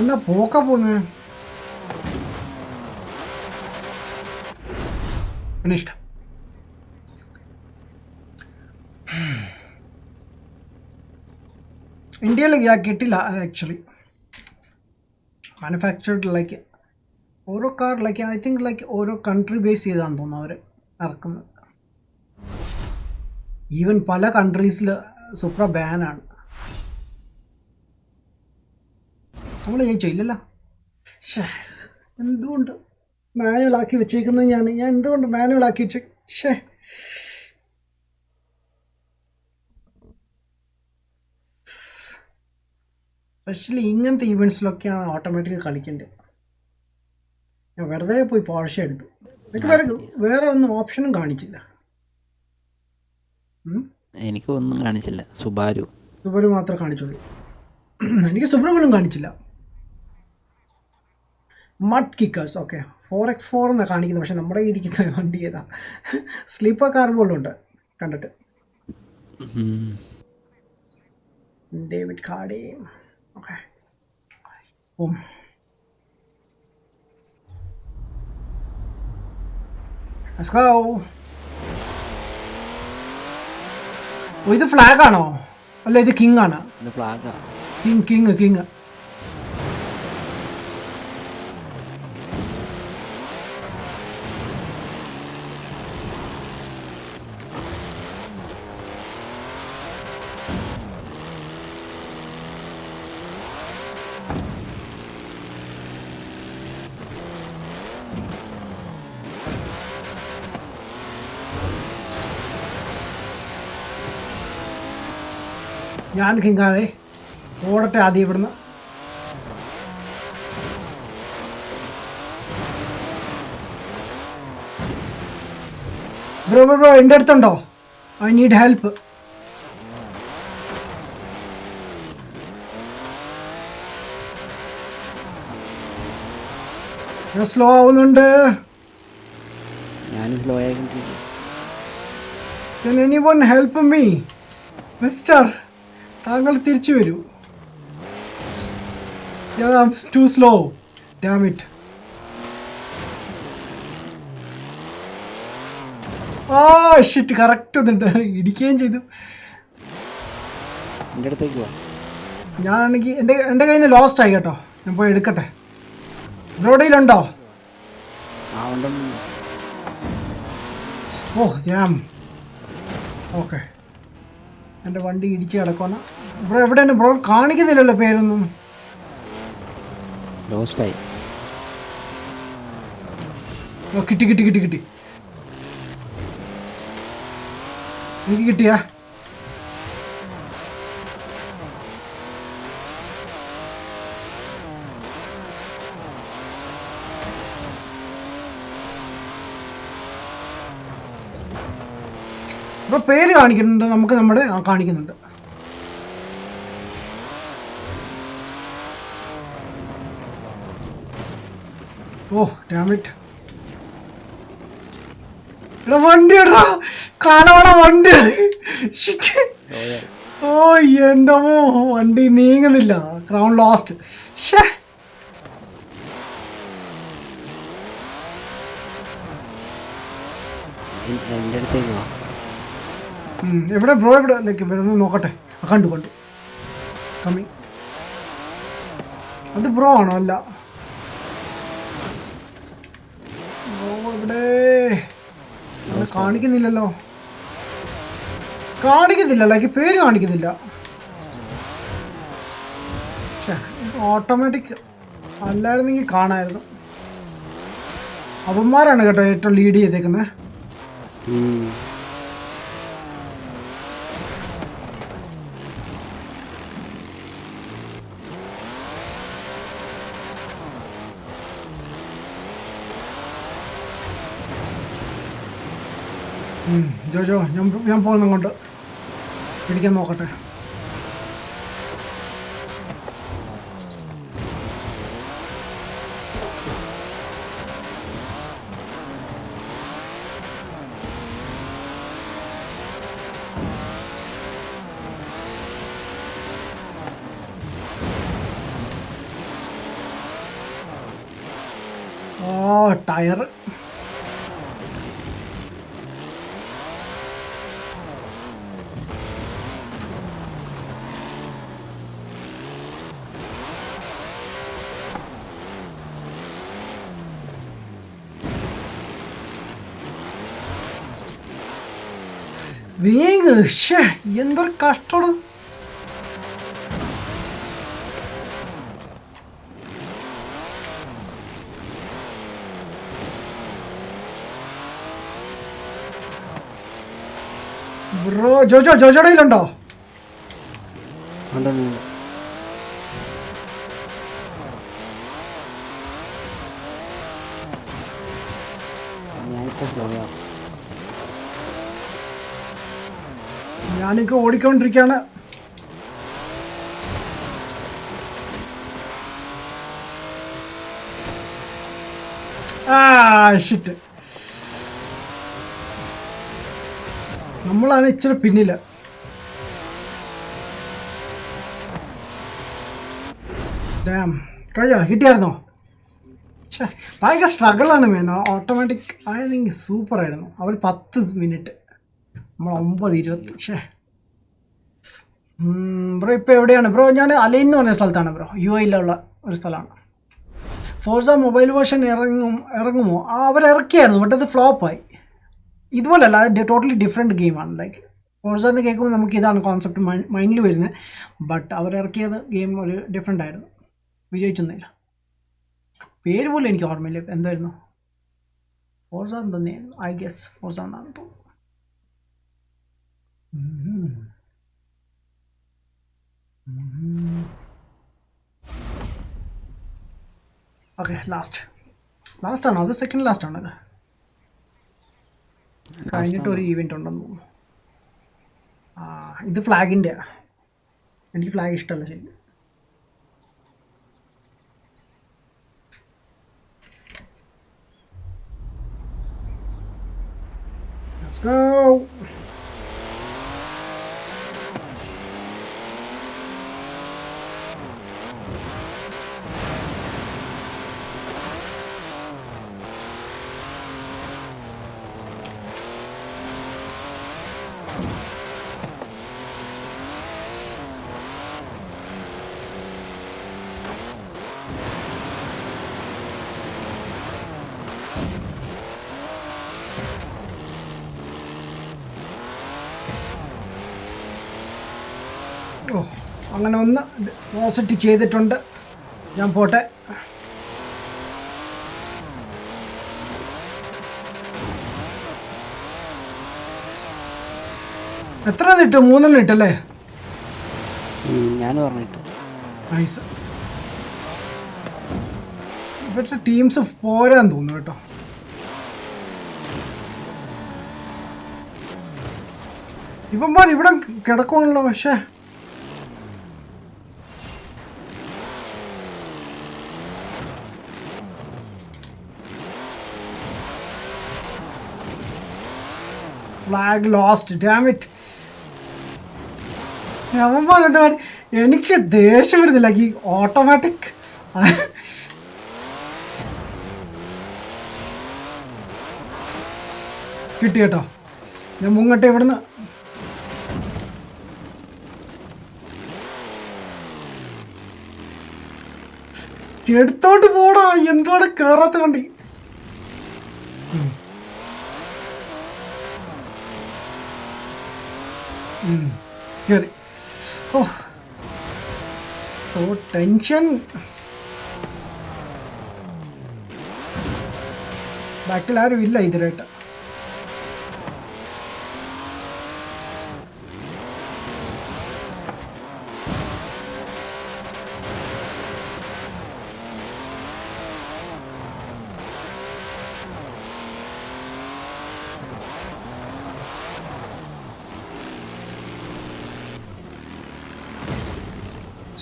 എന്നാ പോക്കാ പോന്നെ ഫിനിഷ്ഡ്. ഇന്ത്യയിൽ കിട്ടില്ല ആക്ച്വലി. മാനുഫാക്ചർഡ് ലൈക്ക് ഓരോ car like I think like ഓരോ കൺട്രി ബേസ് ചെയ്താന്ന് തോന്നുന്നു അവർ ഇറക്കുന്നത്. ഈവൻ പല കൺട്രീസിൽ സുപ്ര ബാനാണ്. നമ്മൾ ജയിച്ചോ? ഇല്ലല്ലോ. ഷേ, എന്തുകൊണ്ട് മാനുവൽ ആക്കി വെച്ചേക്കുന്നത്? ഞാൻ എന്തുകൊണ്ട് മാനുവൽ ആക്കി വെച്ചേ? ഷേ, സ്പെഷ്യലി ഇങ്ങനത്തെ ഈവൻസിലൊക്കെയാണ് ഓട്ടോമാറ്റിക് കളിക്കേണ്ടത്. ഞാൻ വെറുതെ പോയി പോർഷ എടുത്തു. എനിക്ക് വേറെ ഒന്നും ഓപ്ഷനും കാണിച്ചില്ല. എനിക്ക് ഒന്നും കാണിച്ചില്ല. സുബാരു മാത്രമേ കാണിച്ചുള്ളൂ. എനിക്ക് സുബ്രഹ്മണ്യം കാണിച്ചില്ല. മഡ് കിക്കേഴ്സ് ഓക്കെ 4x4 എന്നാണ് കാണിക്കുന്നത്. പക്ഷെ നമ്മുടെ ഇരിക്കുന്ന വണ്ടി ഏതാ? സ്ലീപ്പർ കാർ പോലും ഉണ്ട് കണ്ടിട്ട്. David Cardy okay. Let's go. ഇത് ഫ്ലാഗ് ആണോ? അല്ല ഇത് കിങ് ആണ്. ഫ്ലാഗാ. കിങ് ഞാൻ കിങ്ങാണേ. ഓടട്ടെ ആദ്യം ഇവിടുന്ന്. ബ്രോ എൻ്റെ അടുത്തുണ്ടോ? I need help. ഞാൻ സ്ലോ ആവുന്നുണ്ട്. ഞാൻ സ്ലോ ആയി. Can anyone help me? Mister, താങ്കൾ തിരിച്ചു വരൂ. I'm too slow. Damn it. Shit correct വന്നിട്ട് ഇടിക്കുകയും ചെയ്തു. എൻ്റെ അടുത്തേക്ക് പോവാ. ഞാനാണെങ്കിൽ എൻ്റെ കയ്യിൽ നിന്ന് ലോസ്റ്റ് ആയി കേട്ടോ. ഞാൻ പോയി എടുക്കട്ടെ. റോഡിലുണ്ടോ? ഓ ജാം. ഓക്കെ, എൻ്റെ വണ്ടി ഇടിച്ച് കിടക്കണം. ബ്രോ എവിടെയാണ് ബ്രോ? കാണിക്കുന്നില്ലല്ലോ പേരൊന്നും. ലോസ്റ്റായി. കിട്ടി എനിക്ക് കിട്ടിയാ? ബ്രോ പേര് കാണിക്കുന്നുണ്ട് നമുക്ക്. നമ്മുടെ കാണിക്കുന്നുണ്ട്. ഓ ഡാമിറ്റ്. എടാ വണ്ടി എടാ, കാലവണ വണ്ടി. ഓ എൻ്റെ വണ്ടി നീങ്ങുന്നില്ല. Crown lost. ഷേ, എൻ്റെ അടുത്തേക്ക് പോവാ. എവിടെ ബ്രോ? എവിടെ ലൈക്ക് ഒന്ന് നോക്കട്ടെ. കണ്ടു കമ്മി. അത് ബ്രോ ആണോ? അല്ല, ബ്രോ ഇവിടെ കാണിക്കുന്നില്ലല്ലോ. ലൈക്ക് പേര് കാണിക്കുന്നില്ല. ഓട്ടോമാറ്റിക് അല്ലായിരുന്നെങ്കിൽ കാണായിരുന്നു. അവന്മാരാണ് കേട്ടോ ഏറ്റവും ലീഡ് ചെയ്തേക്കുന്നത്. ജോജോ ഞാൻ പോകുന്ന കൊണ്ട് പിടിക്കാൻ നോക്കട്ടെ. ടയർ. വേഗ എന്തൊരു കഷ്ടമാണ്. ബ്രോ ജോജോയുടെ കയ്യിലുണ്ടോ? ഞാനൊക്കെ ഓടിക്കൊണ്ടിരിക്കുകയാണ്. ഷിറ്റ്, നമ്മളാണ് ഇച്ചിരി പിന്നില്ല. കഴിഞ്ഞോ? കിട്ടിയായിരുന്നോ? ഭയങ്കര സ്ട്രഗിളാണ് മേൻ. ഓട്ടോമാറ്റിക് ആയിരുന്നെങ്കിൽ സൂപ്പറായിരുന്നു. അവർ 10 മിനിറ്റ്, നമ്മൾ 9:20. ബ്രോ ഇപ്പോൾ എവിടെയാണ് ബ്രോ? ഞാൻ അലൈൻ എന്ന് പറഞ്ഞ സ്ഥലത്താണ് ബ്രോ. UAE-ലുള്ള ഒരു സ്ഥലമാണ്. ഫോർസ മൊബൈൽ വേർഷൻ ഇറങ്ങുമോ? അവരിറക്കിയായിരുന്നു, ബട്ട് അത് ഫ്ലോപ്പായി. ഇതുപോലല്ല, ടോട്ടലി ഡിഫറെൻറ്റ് ഗെയിമാണ്. ലൈക്ക് ഫോർസ എന്ന് കേൾക്കുമ്പോൾ നമുക്ക് ഇതാണ് കോൺസെപ്റ്റ് മൈൻഡിൽ വരുന്നത്. ബട്ട് അവരിറക്കിയത് ഗെയിം ഒരു ഡിഫറെൻ്റ് ആയിരുന്നു. വിജയിച്ചൊന്നുമില്ല. പേര് പോലും എനിക്ക് ഓർമ്മയില്ല. എന്തായിരുന്നു? ഫോർസ തന്നെയായിരുന്നു, ഐ ഗെസ്. ഫോർസ എന്നാണ് തോന്നുന്നു. ഓക്കെ, ലാസ്റ്റാണോ അത്? സെക്കൻഡ് ലാസ്റ്റ് ആണത്. കഴിഞ്ഞിട്ട് ഒരു ഈവെൻ്റ് ഉണ്ടെന്ന് തോന്നുന്നു. ഇത് ഫ്ലാഗിൻ്റെ. എനിക്ക് ഫ്ലാഗ് ഇഷ്ടമല്ല ശരി. Let's go. അങ്ങനെ ഒന്ന് പോസിറ്റ് ചെയ്തിട്ടുണ്ട്. ഞാൻ പോട്ടെ. എത്ര ഇട്ടു? 3 ഇട്ടല്ലേ? ഞാൻ പറഞ്ഞിട്ടു. നൈസ്. ഇവിടുത്തെ ടീംസ് പോരാന്ന് തോന്നുന്നു കേട്ടോ. ഇവന്മാർ ഇവിടെ കിടക്കണല്ലോ. പക്ഷേ ഫ്ലാഗ് ലോസ്റ്റ്, ഡാം ഇറ്റ്. അവന്മാർ എന്താ? എനിക്ക് ദേഷ്യം വരുന്നില്ല. ഈ ഓട്ടോമാറ്റിക് കിട്ടി കേട്ടോ. ഞാൻ മുങ്ങട്ടെ ഇവിടുന്ന്. എടുത്തോണ്ട് പോടാ. എന്താണ് കേറാത്ത വണ്ടി? കേറി. ഓ, സോ ടെൻഷൻ. ബാക്കിൽ ആരും ഇല്ല ഇതിലായിട്ട്.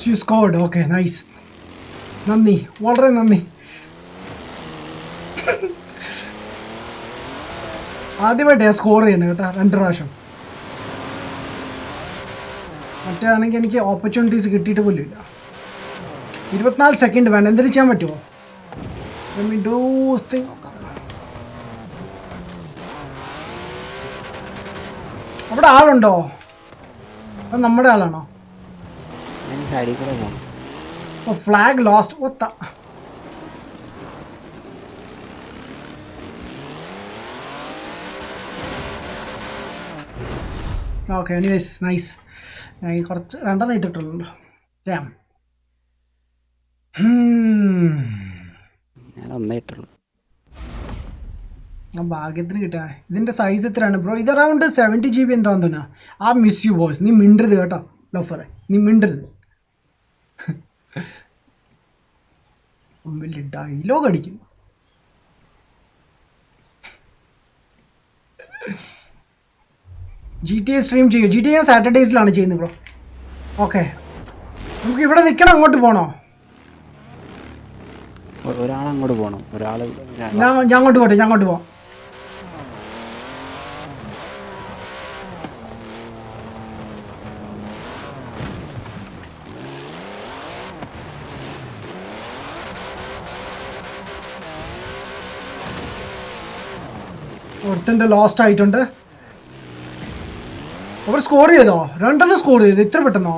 You scored. Okay, nice. നന്ദി, വളരെ നന്ദി. ആദ്യമായിട്ട് ഞാൻ സ്കോർ ചെയ്യുന്നത് കേട്ടോ, 2 പ്രാവശ്യം. മറ്റേതാണെങ്കിൽ എനിക്ക് ഓപ്പർച്യൂണിറ്റീസ് കിട്ടിയിട്ട് പോലും ഇല്ല. 24 സെക്കൻഡ് വേണം. എന്തെങ്കിലും ചെയ്യാൻ പറ്റുമോ? Let me do thing. അവിടെ ആളുണ്ടോ? അത് നമ്മുടെ ആളാണോ? ഞാൻ സൈഡിൽ കൂടെ പോകണം. ഓ ഫ്ലാഗ് ലോസ്റ്റ്. ഒത്ത ഓക്കെ എനിവേസ് നൈസ്. ഞാൻ കുറച്ച് 2 ഇട്ടിട്ടുള്ളൂ. ഡാം. ഞാൻ 1 ഇട്ടുള്ളൂ. ആ ഭാഗ്യത്തിന് കിട്ടാ. ഇതിൻ്റെ സൈസ് എത്രയാണ് ബ്രോ? ഇത് അറൗണ്ട് 70 GB എന്താന്ന് തോന്നുക. ആ മിസ് യു ബോയ്സ്. നീ മിണ്ടരുത് കേട്ടോ ലോഫറെ, നീ മിണ്ടരുത്. വലിയ ഡയലോഗ് അടിക്കും. GTA സ്ട്രീം ചെയ്യും. GTA ഞാൻ സാറ്റർഡേയ്സിലാണ് ചെയ്യുന്നത് ബ്രോ. ഓക്കെ നമുക്ക് ഇവിടെ നിൽക്കണം, അങ്ങോട്ട് പോകണോ? ഒരാൾ അങ്ങോട്ട് പോകണം, ഒരാൾ ഞാൻ അങ്ങോട്ട് പോട്ടെ, ഞാൻ അങ്ങോട്ട് പോവാം. ഒരുത്തൻ്റെ ലോസ്റ്റ് ആയിട്ടുണ്ട്. അവർ സ്കോർ ചെയ്തോ? 2 സ്കോർ ചെയ്തു. ഇത്ര പെട്ടെന്നോ?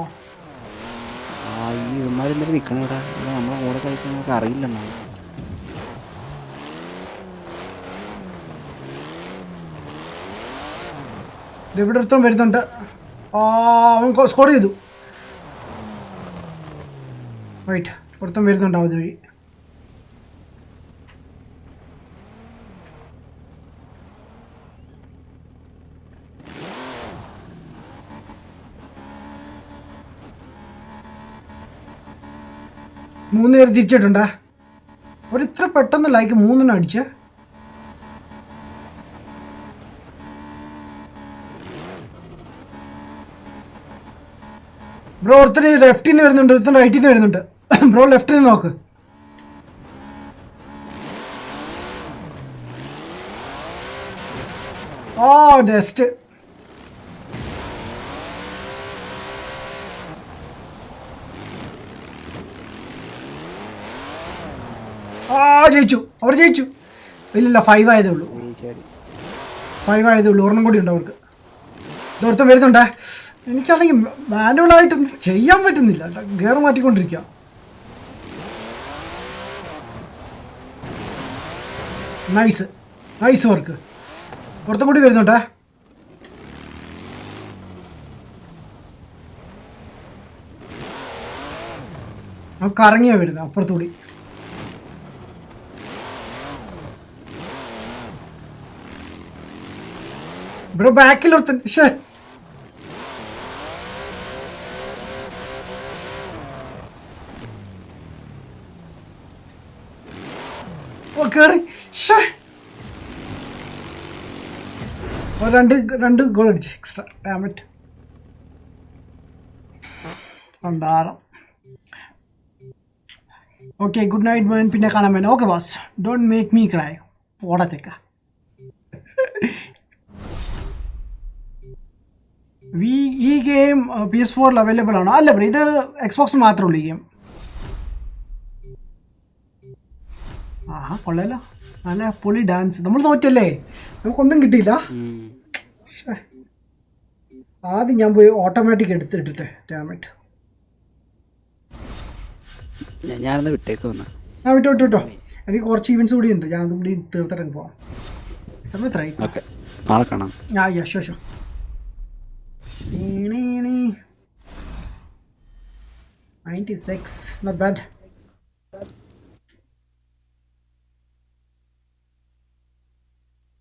ഈ ഇവന്മാരെന്തൊരു നിൽക്കണം ഇവിടെ. നമ്മളെ കൂടെ കളിക്കാൻ നമുക്ക് അറിയില്ലെന്നാണ്. ഇവിടെ ഒരുത്തം വരുന്നുണ്ട്. അവൻ സ്കോർ ചെയ്തു. റൈറ്റ്, ഒരുത്തം വരുന്നുണ്ടാവും അത് വഴി. മൂന്ന് പേര് തിരിച്ചിട്ടുണ്ടേ. അവരിത്ര പെട്ടെന്ന് ലൈക്ക് 3 അടിച്ച്. ബ്രോ ഒരുത്തർ ലെഫ്റ്റിൽ നിന്ന് വരുന്നുണ്ട്, ഒരുത്തർ റൈറ്റിൽ നിന്ന് വരുന്നുണ്ട്. ബ്രോ ലെഫ്റ്റിൽ നിന്ന് നോക്ക്. ജസ്റ്റ് ജയിച്ചു. അവർ ജയിച്ചു. ഇല്ലില്ല 5 ആയതേ ഉള്ളൂ. 5 ആയതേ ഉള്ളൂ. ഒരെണ്ണം കൂടി ഉണ്ട് അവർക്ക്. ഇതോർത്തും വരുന്നുണ്ടേ. എനിക്കാണെങ്കിൽ മാനുവലായിട്ടൊന്നും ചെയ്യാൻ പറ്റുന്നില്ല. ഗിയർ മാറ്റിക്കൊണ്ടിരിക്കുക. Nice nice work. പുറത്തും കൂടി വരുന്നുണ്ടേ. നമുക്ക് കറങ്ങിയാ വരുന്നത് അപ്പുറത്തുകൂടി. ബ്രോ ബാക്കിൽ ഒരുത്തൻ. ഷേ കേറി. രണ്ട് ഗോൾ അടിച്ചു എക്സ്ട്രാ. ഡാമറ്റ് ഉണ്ടാറാം. ഓക്കെ ഗുഡ് നൈറ്റ് മോൻ. പിന്നെ കാണാൻ വേണം. Okay boss, don't make me cry. ഓടത്തേക്ക. ഈ ഗെയിം PS4 അവൈലബിൾ ആണോ? അല്ല ബ്രോ, ഇത് എക്സ്ബോക്സിൽ മാത്രമേ ഉള്ളൂ ഈ ഗെയിം. ആഹാ കൊള്ളല്ലോ, നല്ല പൊളി ഡാൻസ്. നമ്മൾ തോറ്റല്ലേ, നമുക്കൊന്നും കിട്ടിയില്ല. ആദ്യം ഞാൻ പോയി ഓട്ടോമാറ്റിക് എടുത്തിട്ടെ. ഡാമറ്റ്, ഞാനൊന്ന് വിട്ടേക്ക് വന്ന. വിട്ടോ. എനിക്ക് കുറച്ച് ഈവൻസ് കൂടി ഉണ്ട്. ഞാൻ അതും കൂടി തീർത്തിട്ട് പോവാം. സമയത്തായി. നാളെ കാണാം. Show 96 not bad.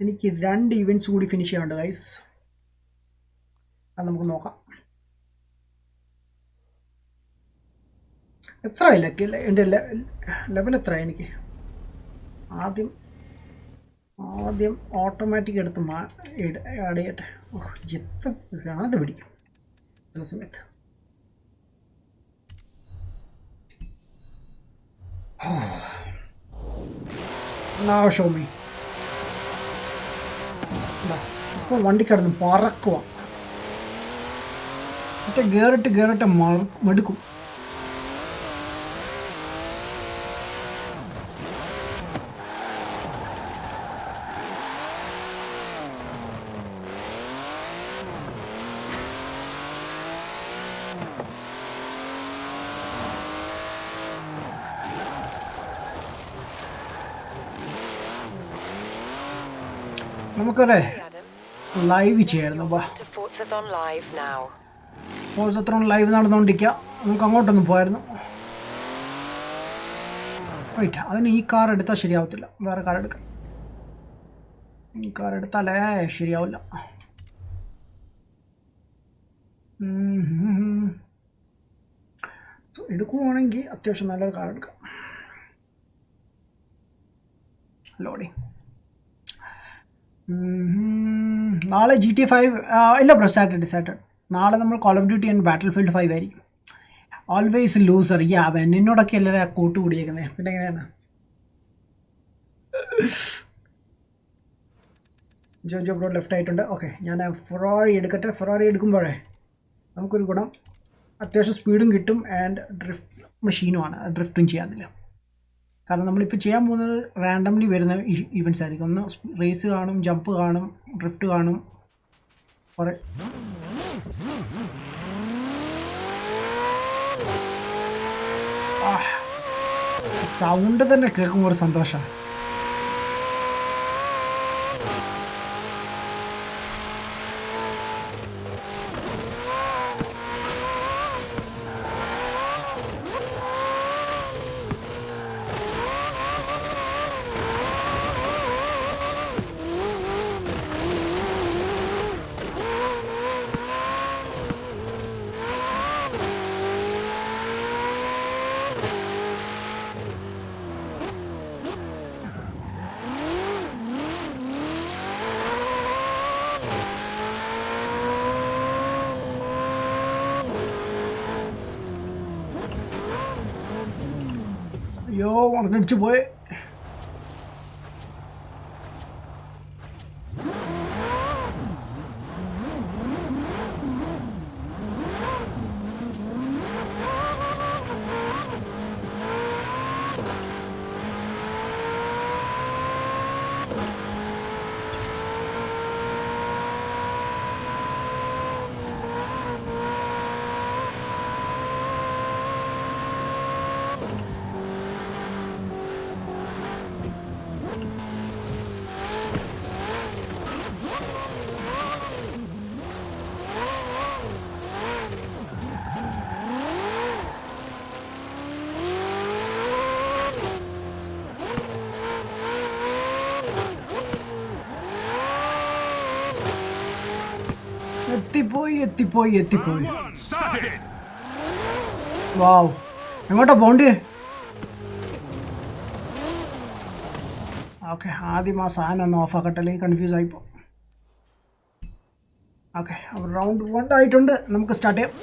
എനിക്ക് 2 ഇവൻറ്റ്സ് കൂടി ഫിനിഷ് ചെയ്യാനുണ്ട് ഗൈസ്. അത് നമുക്ക് നോക്കാം. എത്ര ഇല്ലൊക്കെ എൻ്റെ ലെവൽ എത്ര എനിക്ക്? ആദ്യം ഓട്ടോമാറ്റിക് എടുത്ത് ആഡ് ചെയ്യട്ടെ. എത്ര ഭ്രാന്ത് പിടിക്കും ചില സമയത്ത്. Show me. ഇപ്പോൾ വണ്ടി കിടന്ന് പറക്കുക. മറ്റേ ഗേറിട്ട് മടുക്കും. നമുക്കൊരു Adam. ലൈവ് ചെയ്യായിരുന്നു. വാ, To Forzathon Live now. Forzathon live നടന്നുകൊണ്ടിരിക്കുക. നമുക്ക് അങ്ങോട്ടൊന്നും പോയായിരുന്നു. റൈറ്റ്, അതിന് ഈ കാർ എടുത്താൽ ശരിയാവത്തില്ല, വേറെ കാർ എടുക്കാം. ഈ കാർ എടുത്താലേ ശരിയാവില്ല. എടുക്കുവാണെങ്കിൽ അത്യാവശ്യം നല്ലൊരു കാർ എടുക്കാം. ലോഡിങ്. നാളെ GTA 5 ഇല്ല ബ്രോ, സാറ്റർഡേ. നാളെ നമ്മൾ call of duty and battle field 5 ആയിരിക്കും. Always loser. നിന്നോടൊക്കെ എല്ലാവരും കൂട്ട് കൂടിയേക്കുന്നത്, പിന്നെ എങ്ങനെയാണ്? ജോജോ ബ്രോ ലെഫ്റ്റ് ആയിട്ടുണ്ട്. ഓക്കെ, ഞാൻ ഫെറാറി എടുക്കട്ടെ. ഫെറാറി എടുക്കുമ്പോഴേ നമുക്കൊരു ഗുണം, അത്യാവശ്യം സ്പീഡും കിട്ടും ആൻഡ് ഡ്രിഫ്റ്റ് മെഷീനുമാണ്. ഡ്രിഫ്റ്റും ചെയ്യാനില്ല, കാരണം നമ്മളിപ്പോൾ ചെയ്യാൻ പോകുന്നത് റാൻഡംലി വരുന്ന ഇവൻറ്റ്സ് ആയിരിക്കും. ഒന്ന് റേസ് കാണും, ജമ്പ് കാണും, ഡ്രിഫ്റ്റ് കാണും, കുറേ. സൗണ്ട് തന്നെ കേൾക്കുമ്പോൾ ഒരു സന്തോഷമാണ്. അയ്യോ, ഉണർന്നിടിച്ച് പോയി. എത്തിപ്പോയി. വാവ്, എങ്ങോട്ടാ പോണ്ട്? ഓക്കെ, ആദ്യം ആ സാധനം ഒന്ന് ഓഫ് ആക്കട്ടെ, അല്ലെങ്കിൽ കൺഫ്യൂസ് ആയിപ്പോ. ഓക്കെ, അപ്പോൾ റൗണ്ട് 1 ആയിട്ടുണ്ട്. നമുക്ക് സ്റ്റാർട്ട് ചെയ്യാം.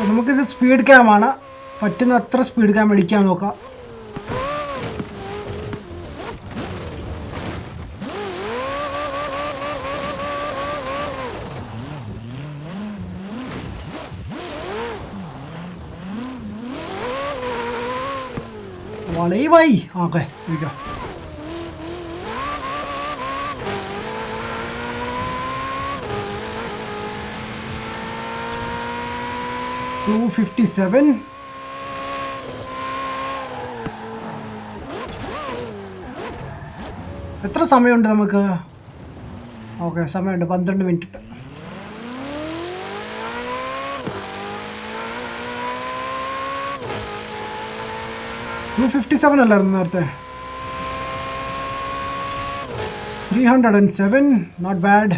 നമുക്കിത് സ്പീഡ് ക്യാമാണ്, പറ്റുന്ന അത്ര സ്പീഡ് ക്യാം അടിക്കാൻ നോക്കാം. വളയുമായി. ഓക്കെ, ഇരിക്കാം. $257. എത്ര സമയമുണ്ട് നമുക്ക്? ഓക്കെ സമയമുണ്ട് 12 മിനിറ്റ്. 257 അല്ലായിരുന്നു നേരത്തെ. 307, not bad.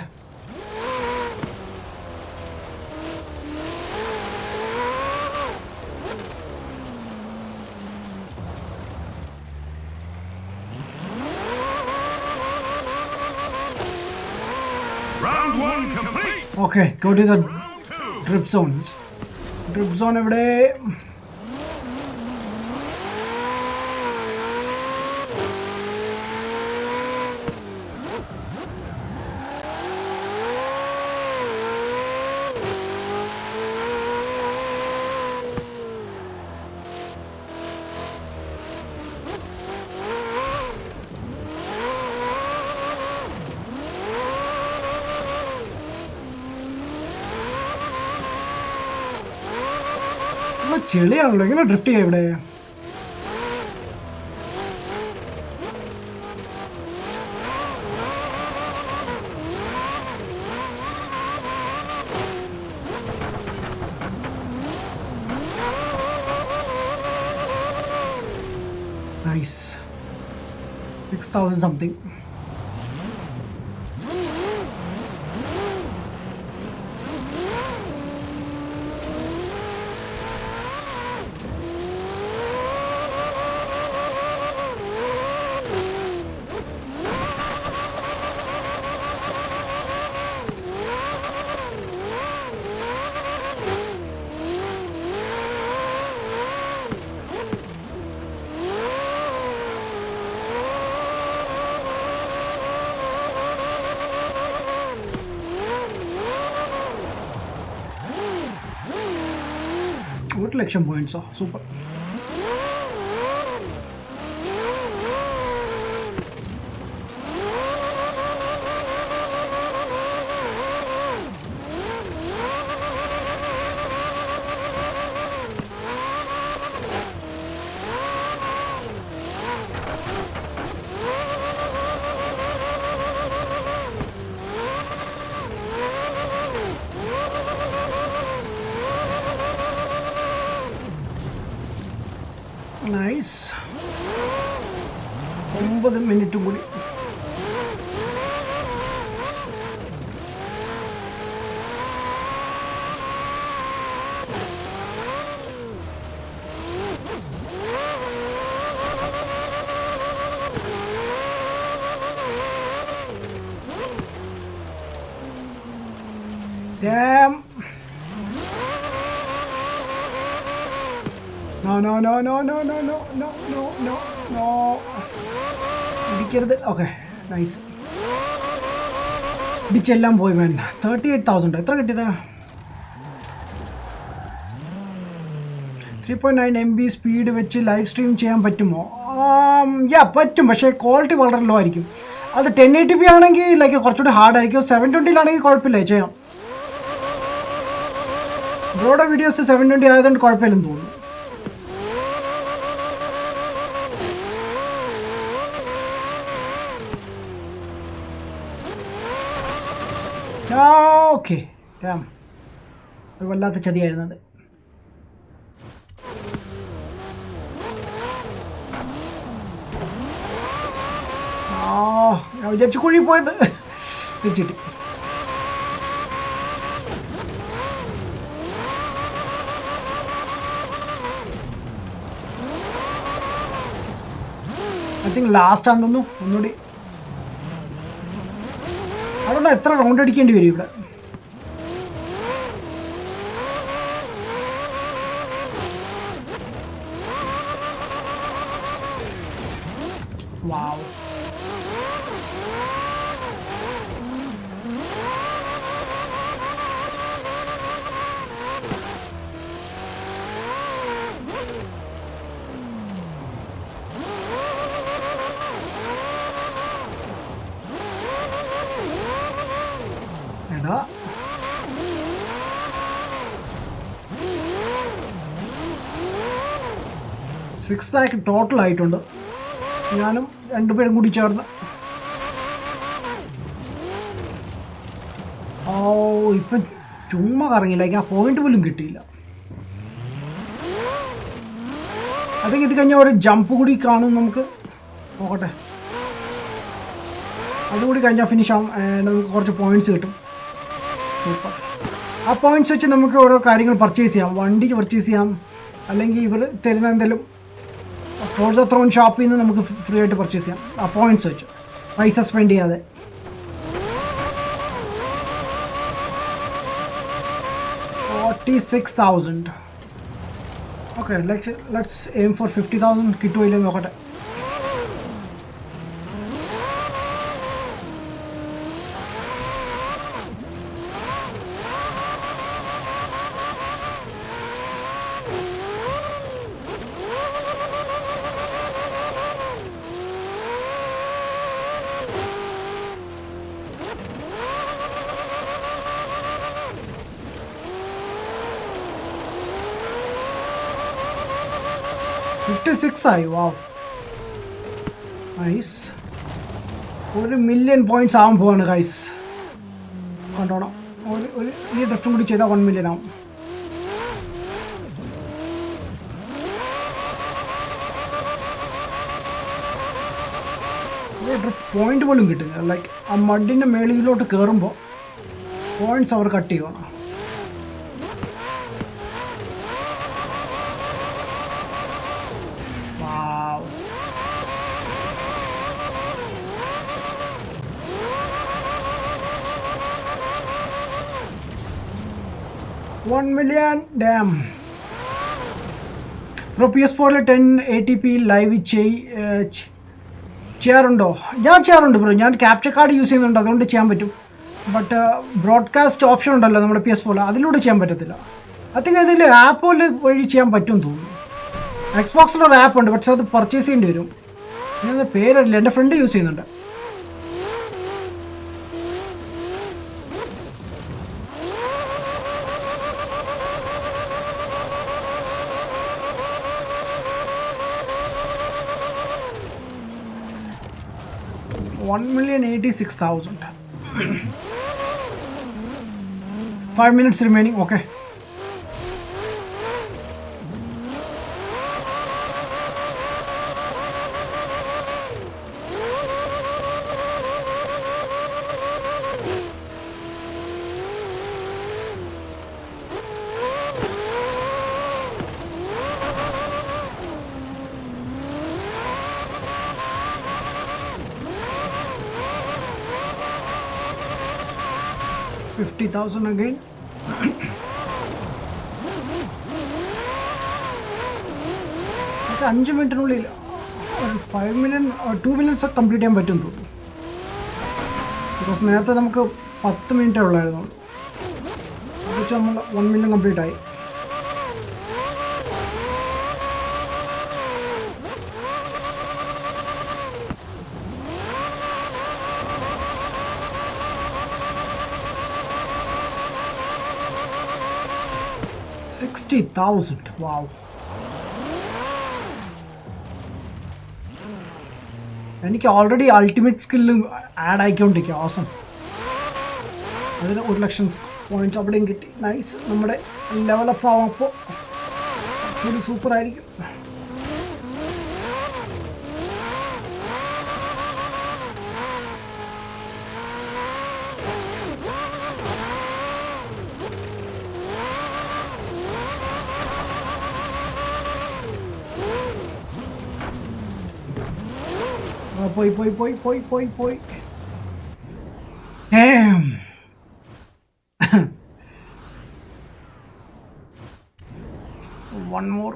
Round 1 complete. Okay, go to the Round 2. drip zones. Drip zone എവിടെ? ചെളിയാണല്ലോ, എങ്ങനെ ഡ്രിഫ്റ്റ് ചെയ്യാം ഇവിടെ? നൈസ്. 6000 സംതിങ്. ഒരു ലക്ഷം പോയിന്റ്സോ, സൂപ്പർ. നൈസ്. 9 മിനിറ്റും കൂടി. Damn. No. ഇടിക്കരുത്. Okay, nice. ഇടിച്ചെല്ലാം പോയി വേണ്ട. 38,000. എത്ര കിട്ടിയത്? 3.9 MB സ്പീഡ് വെച്ച് ലൈവ് സ്ട്രീം ചെയ്യാൻ പറ്റുമോ? പറ്റും, പക്ഷേ ക്വാളിറ്റി വളരെ ലോ ആയിരിക്കും. അത് 1080p ആണെങ്കിൽ ലൈക്ക് കുറച്ചുകൂടി ഹാർഡായിരിക്കും. 720 കുഴപ്പമില്ല, ചെയ്യാം. ബ്രോയുടെ വീഡിയോസ് 720 ആയതുകൊണ്ട് കുഴപ്പമില്ലെന്ന് തോന്നുന്നു. ഓക്കെ, ഒരു വല്ലാത്ത ചതിയായിരുന്നത്. ഞാൻ വിചാരിച്ചു കുഴി പോയത് വെച്ചിട്ട്. ഐ തിങ്ക് ലാസ്റ്റ് ആണെന്ന് തോന്നുന്നു. ഒന്നുകൂടി അതുകൊണ്ട് എത്ര റൗണ്ട് അടിക്കേണ്ടി വരും ഇവിടെ? വാവ്. എടാ, 6 lakh ടോട്ടൽ ആയിട്ടുണ്ട്. ഞാനും രണ്ടുപേരും കൂടി ചേർന്ന് ഇപ്പം ചുമ്മാ കറങ്ങിയില്ല, ആ പോയിന്റ് പോലും കിട്ടിയില്ല. അതൊക്കെ ഇത് കഴിഞ്ഞാൽ ഒരു ജമ്പ് കൂടി കാണും നമുക്ക്, നോക്കട്ടെ. അതുകൂടി കഴിഞ്ഞാൽ ഫിനിഷ് ആവും, നമുക്ക് കുറച്ച് പോയിന്റ്സ് കിട്ടും. സൂപ്പർ. ആ പോയിന്റ്സ് വെച്ച് നമുക്ക് ഓരോ കാര്യങ്ങൾ പർച്ചേസ് ചെയ്യാം, വണ്ടിക്ക് പർച്ചേസ് ചെയ്യാം, അല്ലെങ്കിൽ ഇവർ തരുന്ന എന്തെങ്കിലും ഫോർസ ത്രോൺ ഷോപ്പിൽ നിന്ന് നമുക്ക് ഫ്രീ ആയിട്ട് പർച്ചേസ് ചെയ്യാം ആ പോയിന്റ്സ് വെച്ച്, പൈസ സ്പെൻഡ് ചെയ്യാതെ. $46,000. Okay, let's aim four 50,000. കിട്ടുമോ ഇല്ലെന്ന് നോക്കട്ടെ. ആയി. വാവ്, നൈസ്. 1,000,000 പോയിന്റ്സ് ആവാൻ പോവാണ് ഗൈസ്, കണ്ടോണം. ഈ ഡ്രിഫ്റ്റും കൂടി ചെയ്താൽ 1 million ആവും. ഡ്രിഫ്റ്റ് പോയിന്റ് പോലും കിട്ടുന്നില്ല. ലൈക്ക് ആ മഡിൻ്റെ മേളിലോട്ട് കയറുമ്പോൾ പോയിന്റ്സ് അവർ കട്ട് ചെയ്യണം. $1 million. Dam bro, PS4 1080p live ചെയ്യാറുണ്ടോ? ഞാൻ ചെയ്യാറുണ്ട് ബ്രോ, ഞാൻ ക്യാപ്ചർ കാർഡ് യൂസ് ചെയ്യുന്നുണ്ട്, അതുകൊണ്ട് ചെയ്യാൻ പറ്റും. ബട്ട് ബ്രോഡ്കാസ്റ്റ് ഓപ്ഷൻ ഉണ്ടല്ലോ നമ്മുടെ PS4, അതിലൂടെ ചെയ്യാൻ പറ്റത്തില്ല. അതിന് ഇതിൽ ആപ്പ് വഴി ചെയ്യാൻ പറ്റുമെന്ന് തോന്നുന്നു. എക്സ്ബോക്സിലൊരു ആപ്പ് ഉണ്ട്, പക്ഷെ അത് പർച്ചേസ് ചെയ്യേണ്ടി വരും. ഞാൻ പേരറിയില്ല, എൻ്റെ ഫ്രണ്ട് യൂസ് ചെയ്യുന്നുണ്ട്. $1,086,000. 5 minutes remaining. Okay. $50,000 again. നമുക്ക് 5 മിനിറ്റിനുള്ളിൽ ഒരു 5 million 2 minutes കംപ്ലീറ്റ് ചെയ്യാൻ പറ്റും തോന്നുന്നു. ബിക്കോസ് നേരത്തെ നമുക്ക് 10 മിനിറ്റേ ഉള്ളായിരുന്നു, അത് വെച്ച് നമ്മൾ 1 million കംപ്ലീറ്റ് ആയി. $60,000. Wow. എനിക്ക് ഓൾറെഡി അൾട്ടിമേറ്റ് സ്കില്ല് ആഡ് ആയിക്കൊണ്ടിരിക്കുക. ഓസം. അതിന് 1,00,000 പോയിന്റ്സ് അവിടെയും കിട്ടി. നൈസ്. നമ്മുടെ ലെവലപ്പ് ആവുമ്പോൾ ഒരു സൂപ്പറായിരിക്കും. പോയി. Damn. One more.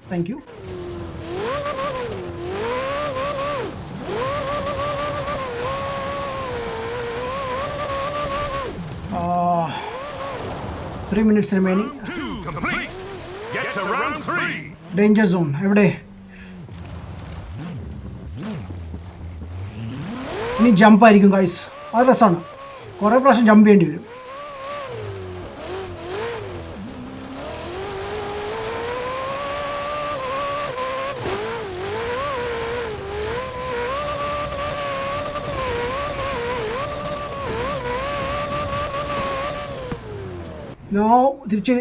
Thank you. Three minutes remaining. 2 complete. Get to round 3. Danger zone. എവിടെ? ഇനി ജമ്പ് ആയിരിക്കും ഗൈസ്. അത് രസമാണ്, കുറേ പ്രാവശ്യം ജമ്പ് ചെയ്യേണ്ടി വരും. നോ തിരിച്ച്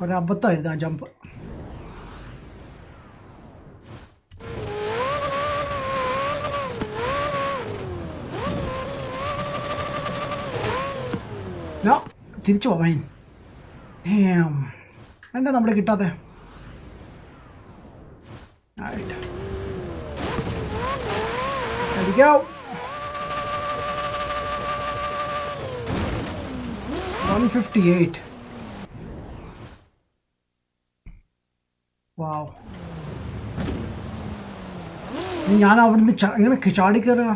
ഒരബദ്ധമായിരുന്നു ആ ജമ്പ്. തിരിച്ചു പോവാൻ എന്താ നമ്മുടെ കിട്ടാതെ. There we go. 158. Wow. ഞാൻ അവിടുന്ന് എങ്ങനെ ചാടി കയറുക?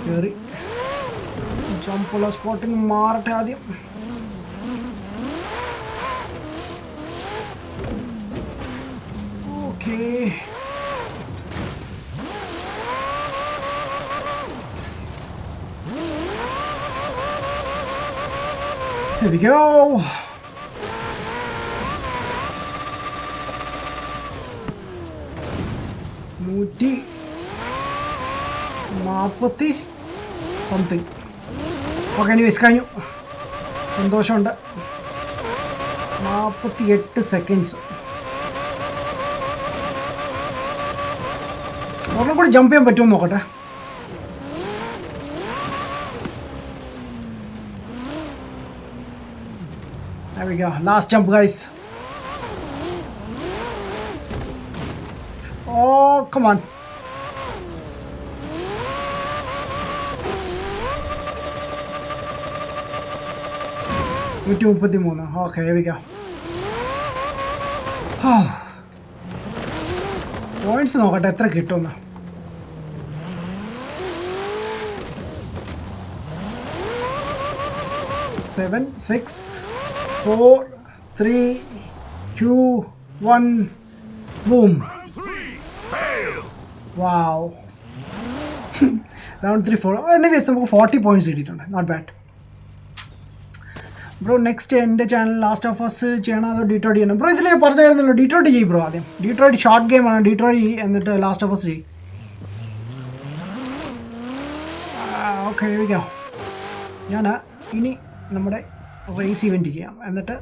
കയറി ജമ്പുള്ള സ്പോട്ടിങ് മാറട്ടെ ആദ്യം. Okay, here we go. നൂറ്റി 40 സംതിങ്. ഓക്കെ, എനിവേസ് കഴിഞ്ഞു. സന്തോഷമുണ്ട്. 48 സെക്കൻഡ്സ്. ഒരെണ്ണം കൂടി ജമ്പ് ചെയ്യാൻ പറ്റുമോ നോക്കട്ടെ. There we go. Last jump, guys. Oh, come on. Okay, here we go. Points നോക്കട്ടെ എത്ര കിട്ടുമെന്ന്. Seven, 6, 4, 3, 2, 1, boom. Round 3. Fail. Wow. Round 3, 4. Anyways, നമുക്ക് 40 പോയിന്റ്സ് കിട്ടിയിട്ടുണ്ട്. Not bad. ബ്രോ നെക്സ്റ്റ് എൻ്റെ ചാനൽ ലാസ്റ്റ് ഓഫ് അസ് ചെയ്യണം അതോ ഡീട്രോയിറ്റ് ചെയ്യണം? ബ്രോ ഇതിൽ ഞാൻ പറഞ്ഞായിരുന്നല്ലോ, ഡീട്രോയിറ്റ് ചെയ്യും ബ്രോ. ആദ്യം ഡീട്രോയിറ്റ് ഷോർട്ട് ഗെയിമാണ്, ഡീട്രോയിറ്റ് ചെയ്യും, എന്നിട്ട് ലാസ്റ്റ് ഓഫ് അസ് ചെയ്യും. ഓക്കെ, വിളിക്കാം. ഞാൻ ഇനി നമ്മുടെ റേസ് ഇവൻറ്റ് ചെയ്യാം, എന്നിട്ട്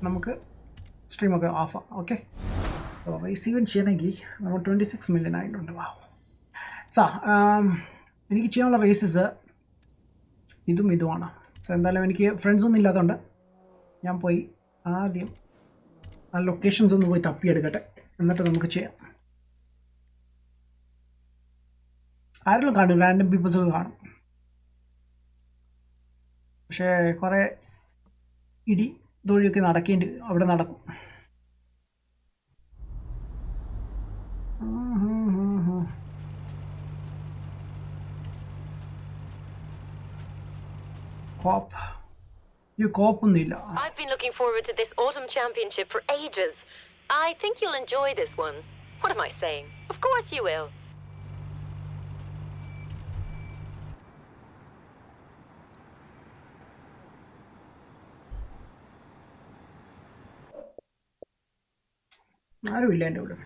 നമുക്ക് സ്ട്രീമൊക്കെ ഓഫാം. ഓക്കെ, റേസ് ഇവൻറ്റ് ചെയ്യണമെങ്കിൽ നമ്മൾ 26 മില്യൺ ആയിട്ടുണ്ട്. വാ എനിക്ക് ചെയ്യാനുള്ള റേസസ് ഇതുമാണ്. സോ എന്തായാലും എനിക്ക് ഫ്രണ്ട്സൊന്നും ഇല്ലാത്തതുകൊണ്ട് ഞാൻ പോയി ആദ്യം ആ ലൊക്കേഷൻസ് ഒന്ന് പോയി തപ്പിയെടുക്കട്ടെ, എന്നിട്ട് നമുക്ക് ചെയ്യാം. ആരെങ്കിലും കാണും, റാൻഡം പീപ്പിൾസൊക്കെ കാണും. പക്ഷേ കുറേ ഇടി തൊഴിയൊക്കെ അവിടെ നടക്കും. ഒന്നുമില്ല. I've been looking forward to this autumn championship for ages. I think you'll enjoy this one. What am I saying? Of course you will. ആരുമില്ല എൻ്റെ ഇവിടെ.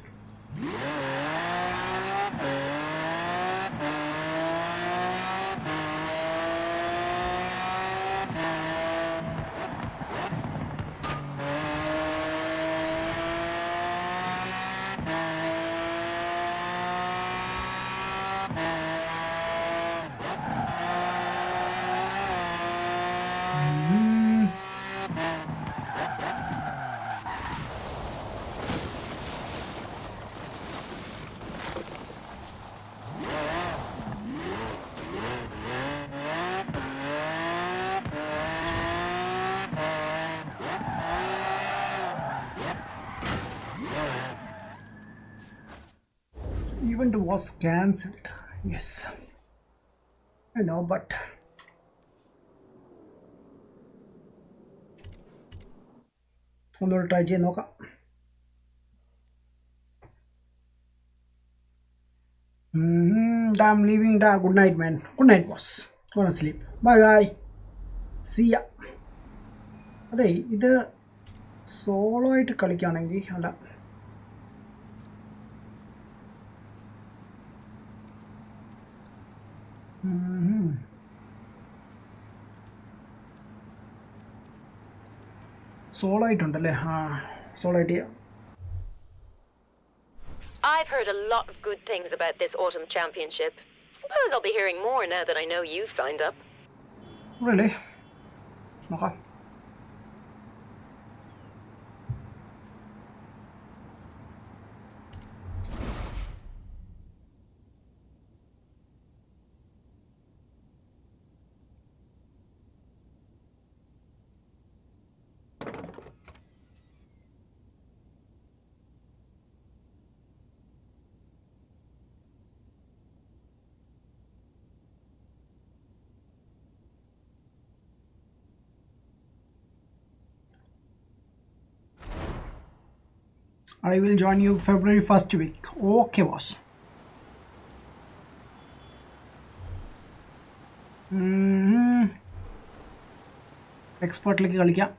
Event was cancelled. Yes, I know, but ഒന്നുകൂടെ try ചെയ്ത് നോക്കാം. I'm leaving. Good night, man. Good night, boss. Go to sleep. Bye bye. See ya. അതെ ഇത് solo ആയിട്ട് കളിക്കുകയാണെങ്കിൽ അല്ല സോളോ ആയിട്ടുണ്ടല്ലേ സോളോ ആയിട്ട് ചെയ്യാം. I've heard a lot of good things about this autumn championship. Suppose I'll be hearing more now that I know you've signed up. Really? നോക്കാം. I will join you February 1st week. Okay, boss. എക്സ്പേർട്ടിലേക്ക് കളിക്കാം.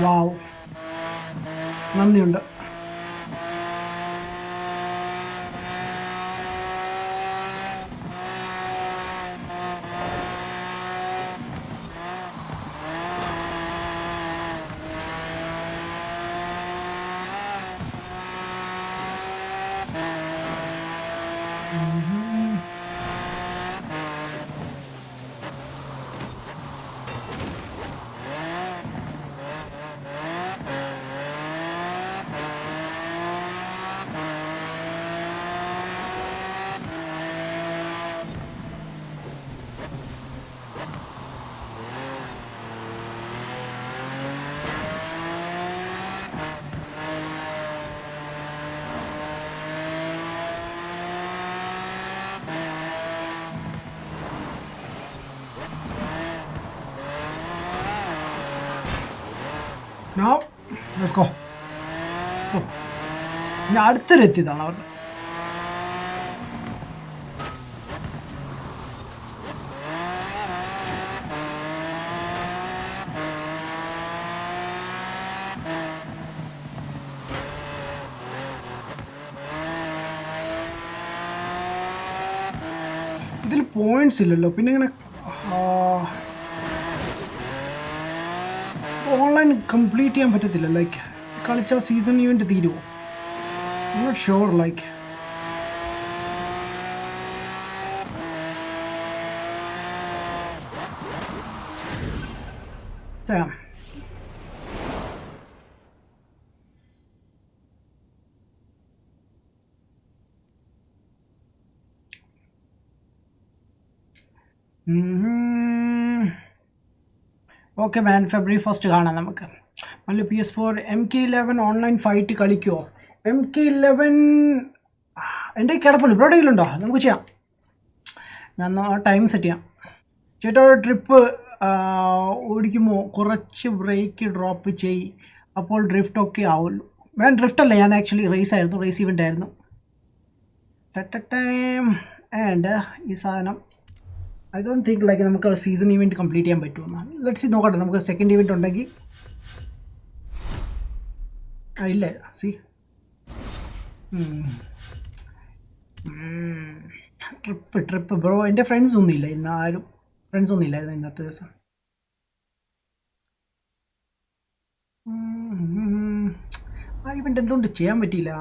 വാവ്, നന്ദിയുണ്ട്. Now, let's go. ഞാൻ അടുത്തൊരെത്തിയതാണ് അവർ. ഇതിൽ points ഇല്ലല്ലോ, പിന്നെ ഇങ്ങനെ online complete ചെയ്യാൻ പറ്റത്തില്ല. ലൈക്ക് കളിച്ച സീസൺ ഇവന്റ് തീരുമോ? I not sure. Like okay man, ഫെബ്രുവരി 1st കാണാം നമുക്ക്. നല്ല PS4 MK11 online fight കളിക്കുമോ? MK11 എൻ്റെ കിടപ്പുണ്ട്. ഇവിടെ എവിടെയെങ്കിലുണ്ടോ? നമുക്ക് ചെയ്യാം. ഞാൻ ടൈം സെറ്റ് ചെയ്യാം. ചേട്ടാ ഒരു ട്രിപ്പ് ഓടിക്കുമ്പോൾ കുറച്ച് ബ്രേക്ക് ഡ്രോപ്പ് ചെയ്, അപ്പോൾ ഡ്രിഫ്റ്റ് ഒക്കെ ആവുള്ളൂ. ഞാൻ ഡ്രിഫ്റ്റ് അല്ല, ഞാൻ ആക്ച്വലി റേസ് ആയിരുന്നു, റേസ് ഇവൻ്റ് ആയിരുന്നു. ആൻഡ് ഈ സാധനം ഐ ഡോണ്ട് തിങ്ക് ലൈക്ക് നമുക്ക് സീസൺ ഇവൻറ്റ് കംപ്ലീറ്റ് ചെയ്യാൻ പറ്റുമെന്നാണ്. ലെറ്റ്സ് സീ, നോക്കട്ടെ. നമുക്ക് സെക്കൻഡ് ഇവൻറ്റ് ഉണ്ടെങ്കിൽ ഇല്ല. C trip bro. എൻ്റെ ഫ്രണ്ട്സ് ഒന്നും ഇല്ല ഇന്ന്, ആരും ഫ്രണ്ട്സ് ഒന്നും ഇല്ലായിരുന്നു ഇന്നത്തെ ദിവസം. ആ ഇവൻ്റ് എന്തുകൊണ്ട് ചെയ്യാൻ പറ്റിയില്ല?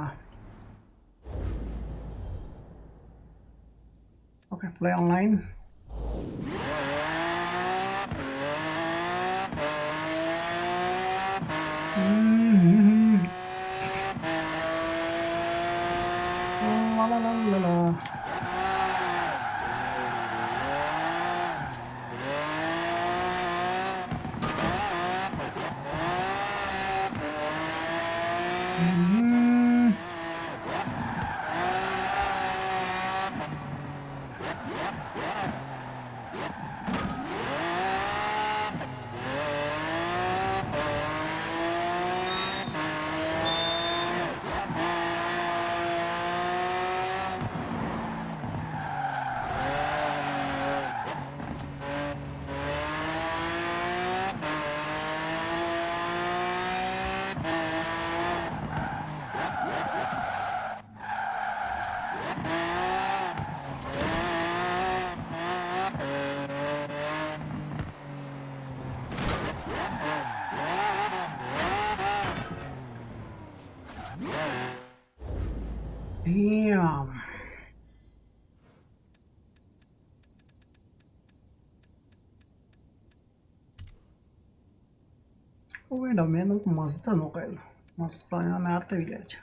Okay, play online. Damn. ഓ വേണ്ട അമ്മേ നമുക്ക് മസ്ത നോക്കായിരുന്നു. മസ്ത ഞാൻ നേരത്തെ വിചാരിച്ചു.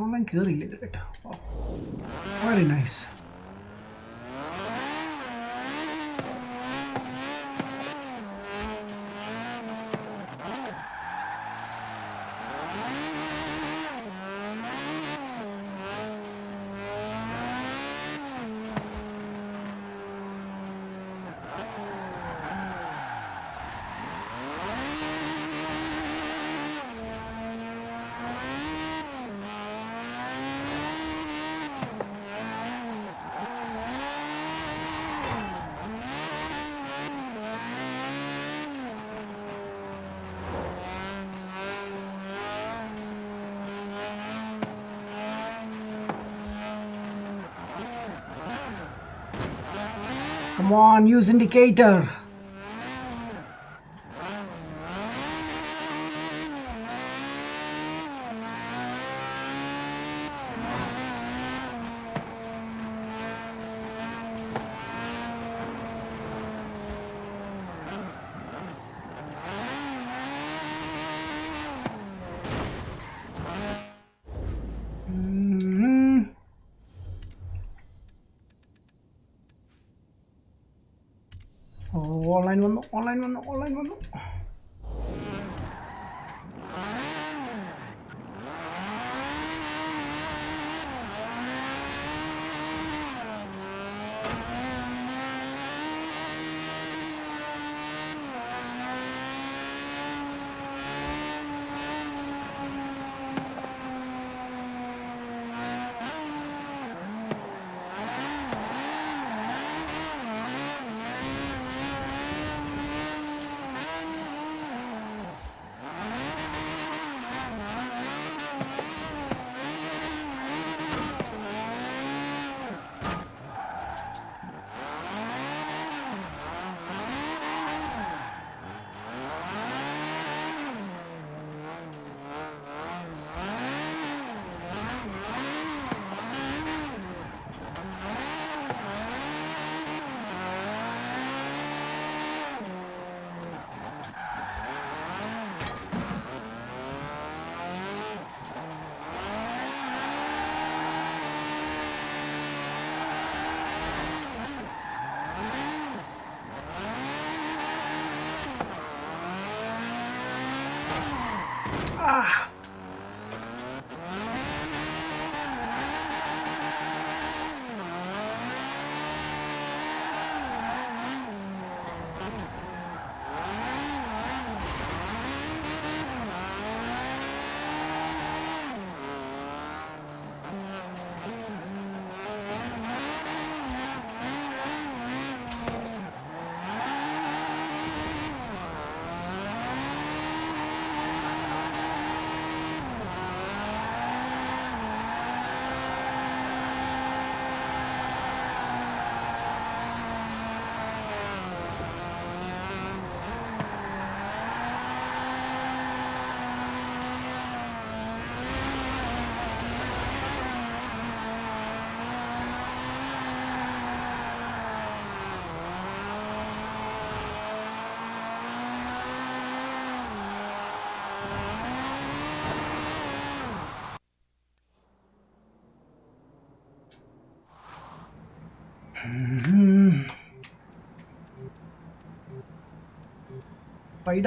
ഓൺലൈൻ കയറിയില്ല ഇത് കേട്ടോ. Very nice. Come on, use indicator. Online വന്നു. പൈഡ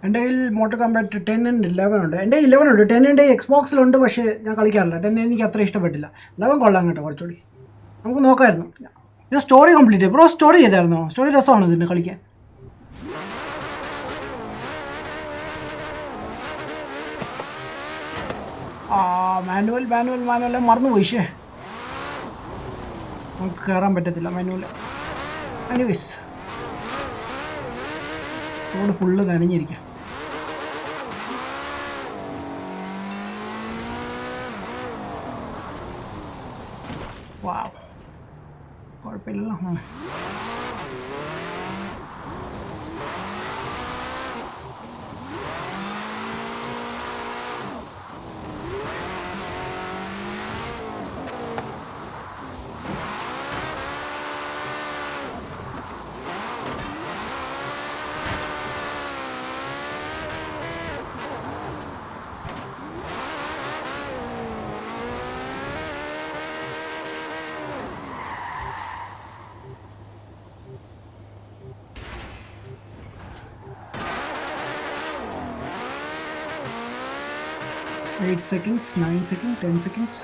എൻ്റെ കയ്യിൽ മോട്ടോർ കോമ്പാറ്റ് 10 and 11 ഉണ്ട്. എൻ്റെ 11 ഉണ്ട്. 10 എൻ്റെ എക്സ്ബോക്സിലുണ്ട്, പക്ഷേ ഞാൻ കളിക്കാറില്ല. 10 എനിക്ക് അത്ര ഇഷ്ടപ്പെട്ടില്ല. 11 കൊള്ളാം കേട്ടോ കുറച്ചുകൂടി. നമുക്ക് നോക്കാമായിരുന്നു. ഞാൻ സ്റ്റോറി കംപ്ലീറ്റ് ചെയ്തു. ബ്രോ സ്റ്റോറി ചെയ്തായിരുന്നോ? സ്റ്റോറി രസമാണ് ഇതിന് കളിക്കാൻ. മാനുവൽ മറന്നുപോയി. നമുക്ക് കയറാൻ പറ്റത്തില്ല മാനുവൽ. എനിവേസ് റോഡ് ഫുള്ള് നനഞ്ഞിരിക്കാം. വാവ്, കുഴപ്പമില്ലല്ലോ. Eight seconds, 9 seconds, 10 seconds.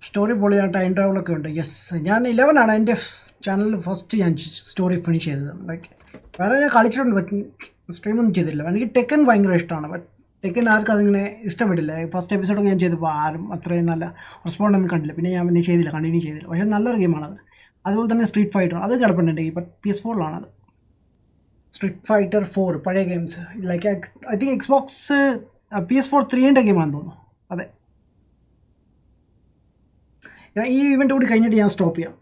Story പൊളിയാണ്. ടൈം ട്രാവലൊക്കെ ഉണ്ട്. യെസ്, ഞാൻ 11 ആണ് എൻ്റെ ചാനലിൽ ഫസ്റ്റ് ഞാൻ സ്റ്റോറി ഫിനിഷ് ചെയ്തത്. ലൈക്ക് വേറെ ഞാൻ കളിച്ചിട്ടുണ്ട്, ബട്ട് സ്ട്രീമൊന്നും ചെയ്തില്ല. എനിക്ക് ടെക്കൻ ഭയങ്കര ഇഷ്ടമാണ്, ബട്ട് ടെക്കൻ ആർക്കും അതിങ്ങനെ ഇഷ്ടപ്പെട്ടില്ല. ഫസ്റ്റ് എപ്പിസോഡൊക്കെ ഞാൻ ചെയ്തപ്പോൾ ആരും അത്രയും നല്ല റെസ്പോണ്ട് ഒന്നും കണ്ടില്ല. പിന്നെ ഞാൻ പിന്നെ ചെയ്തില്ല, കണ്ടിന്യൂ ചെയ്തില്ല. പക്ഷേ നല്ലൊരു ഗെയിമാണത്. അതുപോലെ തന്നെ സ്ട്രീറ്റ് ഫൈറ്റർ അത് കിടപ്പുണ്ട്. ബട്ട് PS4-ലാണത്. സ്ട്രീറ്റ് ഫൈറ്റർ 4 പഴയ games. Like I think Xbox PS4 3-ൻ്റെ ഗെയിമാണെന്ന് തോന്നുന്നു. അതെ, ഈ ഇവൻ്റ് കൂടി കഴിഞ്ഞിട്ട് ഞാൻ സ്റ്റോപ്പ് ചെയ്യാം.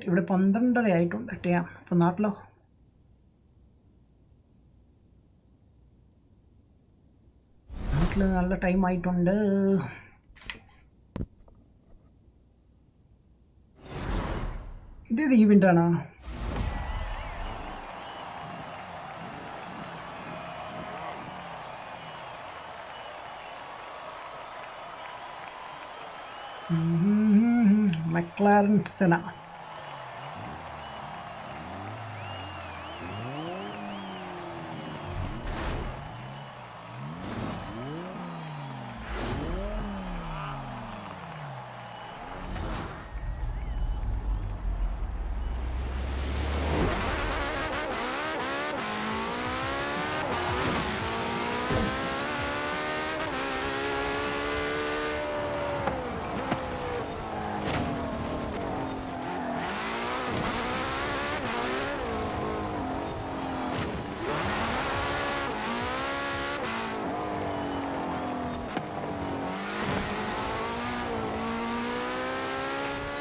ഇവിടെ 12:30 ആയിട്ടുണ്ട്. ചെയ്യാം. അപ്പോൾ നാട്ടിലോ നല്ല ടൈം ആയിട്ടുണ്ട്. ഇതേത് ഈവൻ്റാണ്? McLaren Senna.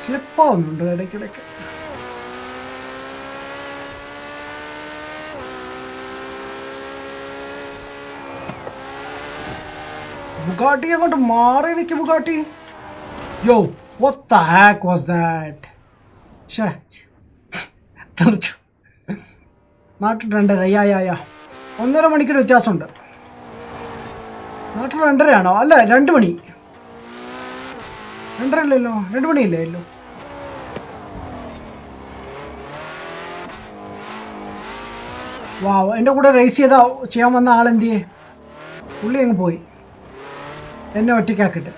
സ്ലിപ്പാവുന്നുണ്ട് ഇടയ്ക്കിടയ്ക്ക്. ബുഗാട്ടി അങ്ങോട്ട് മാറി നിൽക്കും. ബുഗാട്ടി, യോ what the heck was that? ഷേ, തെറിച്ചു. നാട്ടിൽ 2:30. യാ 1.5 മണിക്കൂർ വ്യത്യാസമുണ്ട്. നാട്ടിൽ 2:30 ആണോ? അല്ല, 2 മണി. 2:30 അല്ലല്ലോ, 2 മണിയല്ലേ അല്ലോ. വാവ്, എൻ്റെ കൂടെ റേസ് ചെയ്യാൻ വന്ന ആളെന്തിയേ? പുള്ളി അങ്ങ് പോയി, എന്നെ ഒറ്റയ്ക്കാക്കിട്ട്.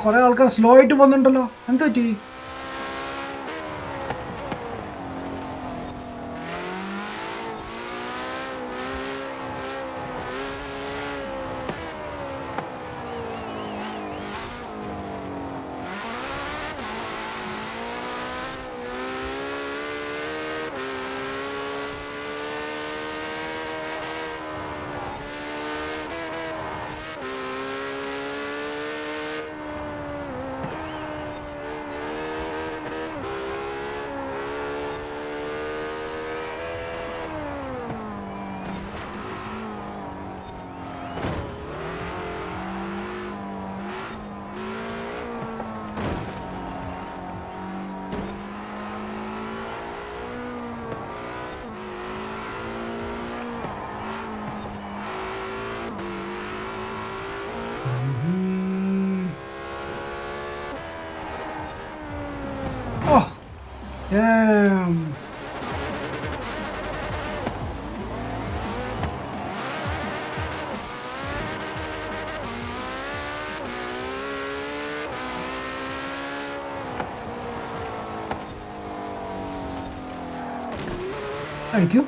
കുറേ ആൾക്കാർ സ്ലോ ആയിട്ട് പോകുന്നുണ്ടല്ലോ, എന്ത് പറ്റി? Oh, damn. Thank you.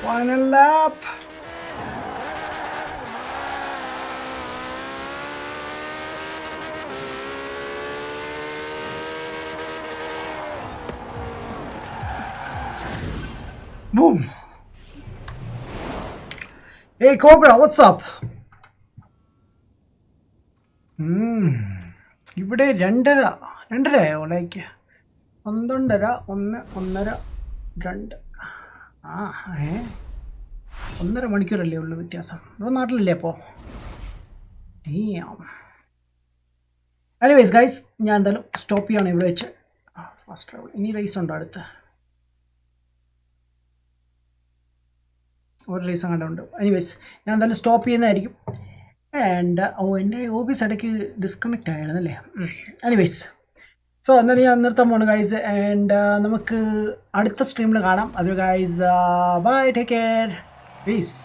Final lap. Boom. Hey Cobra, what's up? ഇവിടെ രണ്ടരയോ ലൈക്ക് 12:30 1 1:30 2 1.5 മണിക്കൂറല്ലേ ഉള്ളു വ്യത്യാസം. നമ്മുടെ നാട്ടിലല്ലേ അപ്പോൾ? എനിവേസ് ഗൈസ്, ഞാൻ എന്തായാലും സ്റ്റോപ്പ് ചെയ്യാണ് ഇവിടെ വെച്ച്. Fast travel. ഇനി റേസ് ഉണ്ടോ അടുത്ത്? ഒരു റേസ് കണ്ടുണ്ട്. എനിവേസ് ഞാൻ എന്തായാലും സ്റ്റോപ്പ് ചെയ്യുന്നതായിരിക്കും. ആൻഡ് എൻ്റെ ഓബീസ് ഇടയ്ക്ക് ഡിസ്കണക്റ്റ് ആയിരുന്നല്ലേ. എനിവേസ് സോ എന്നാലും ഞാൻ നിർത്താൻ പോണു ഗൈസ്. ആൻഡ് നമുക്ക് അടുത്ത സ്ട്രീമിൽ കാണാം. അത് guys bye, take care, piece.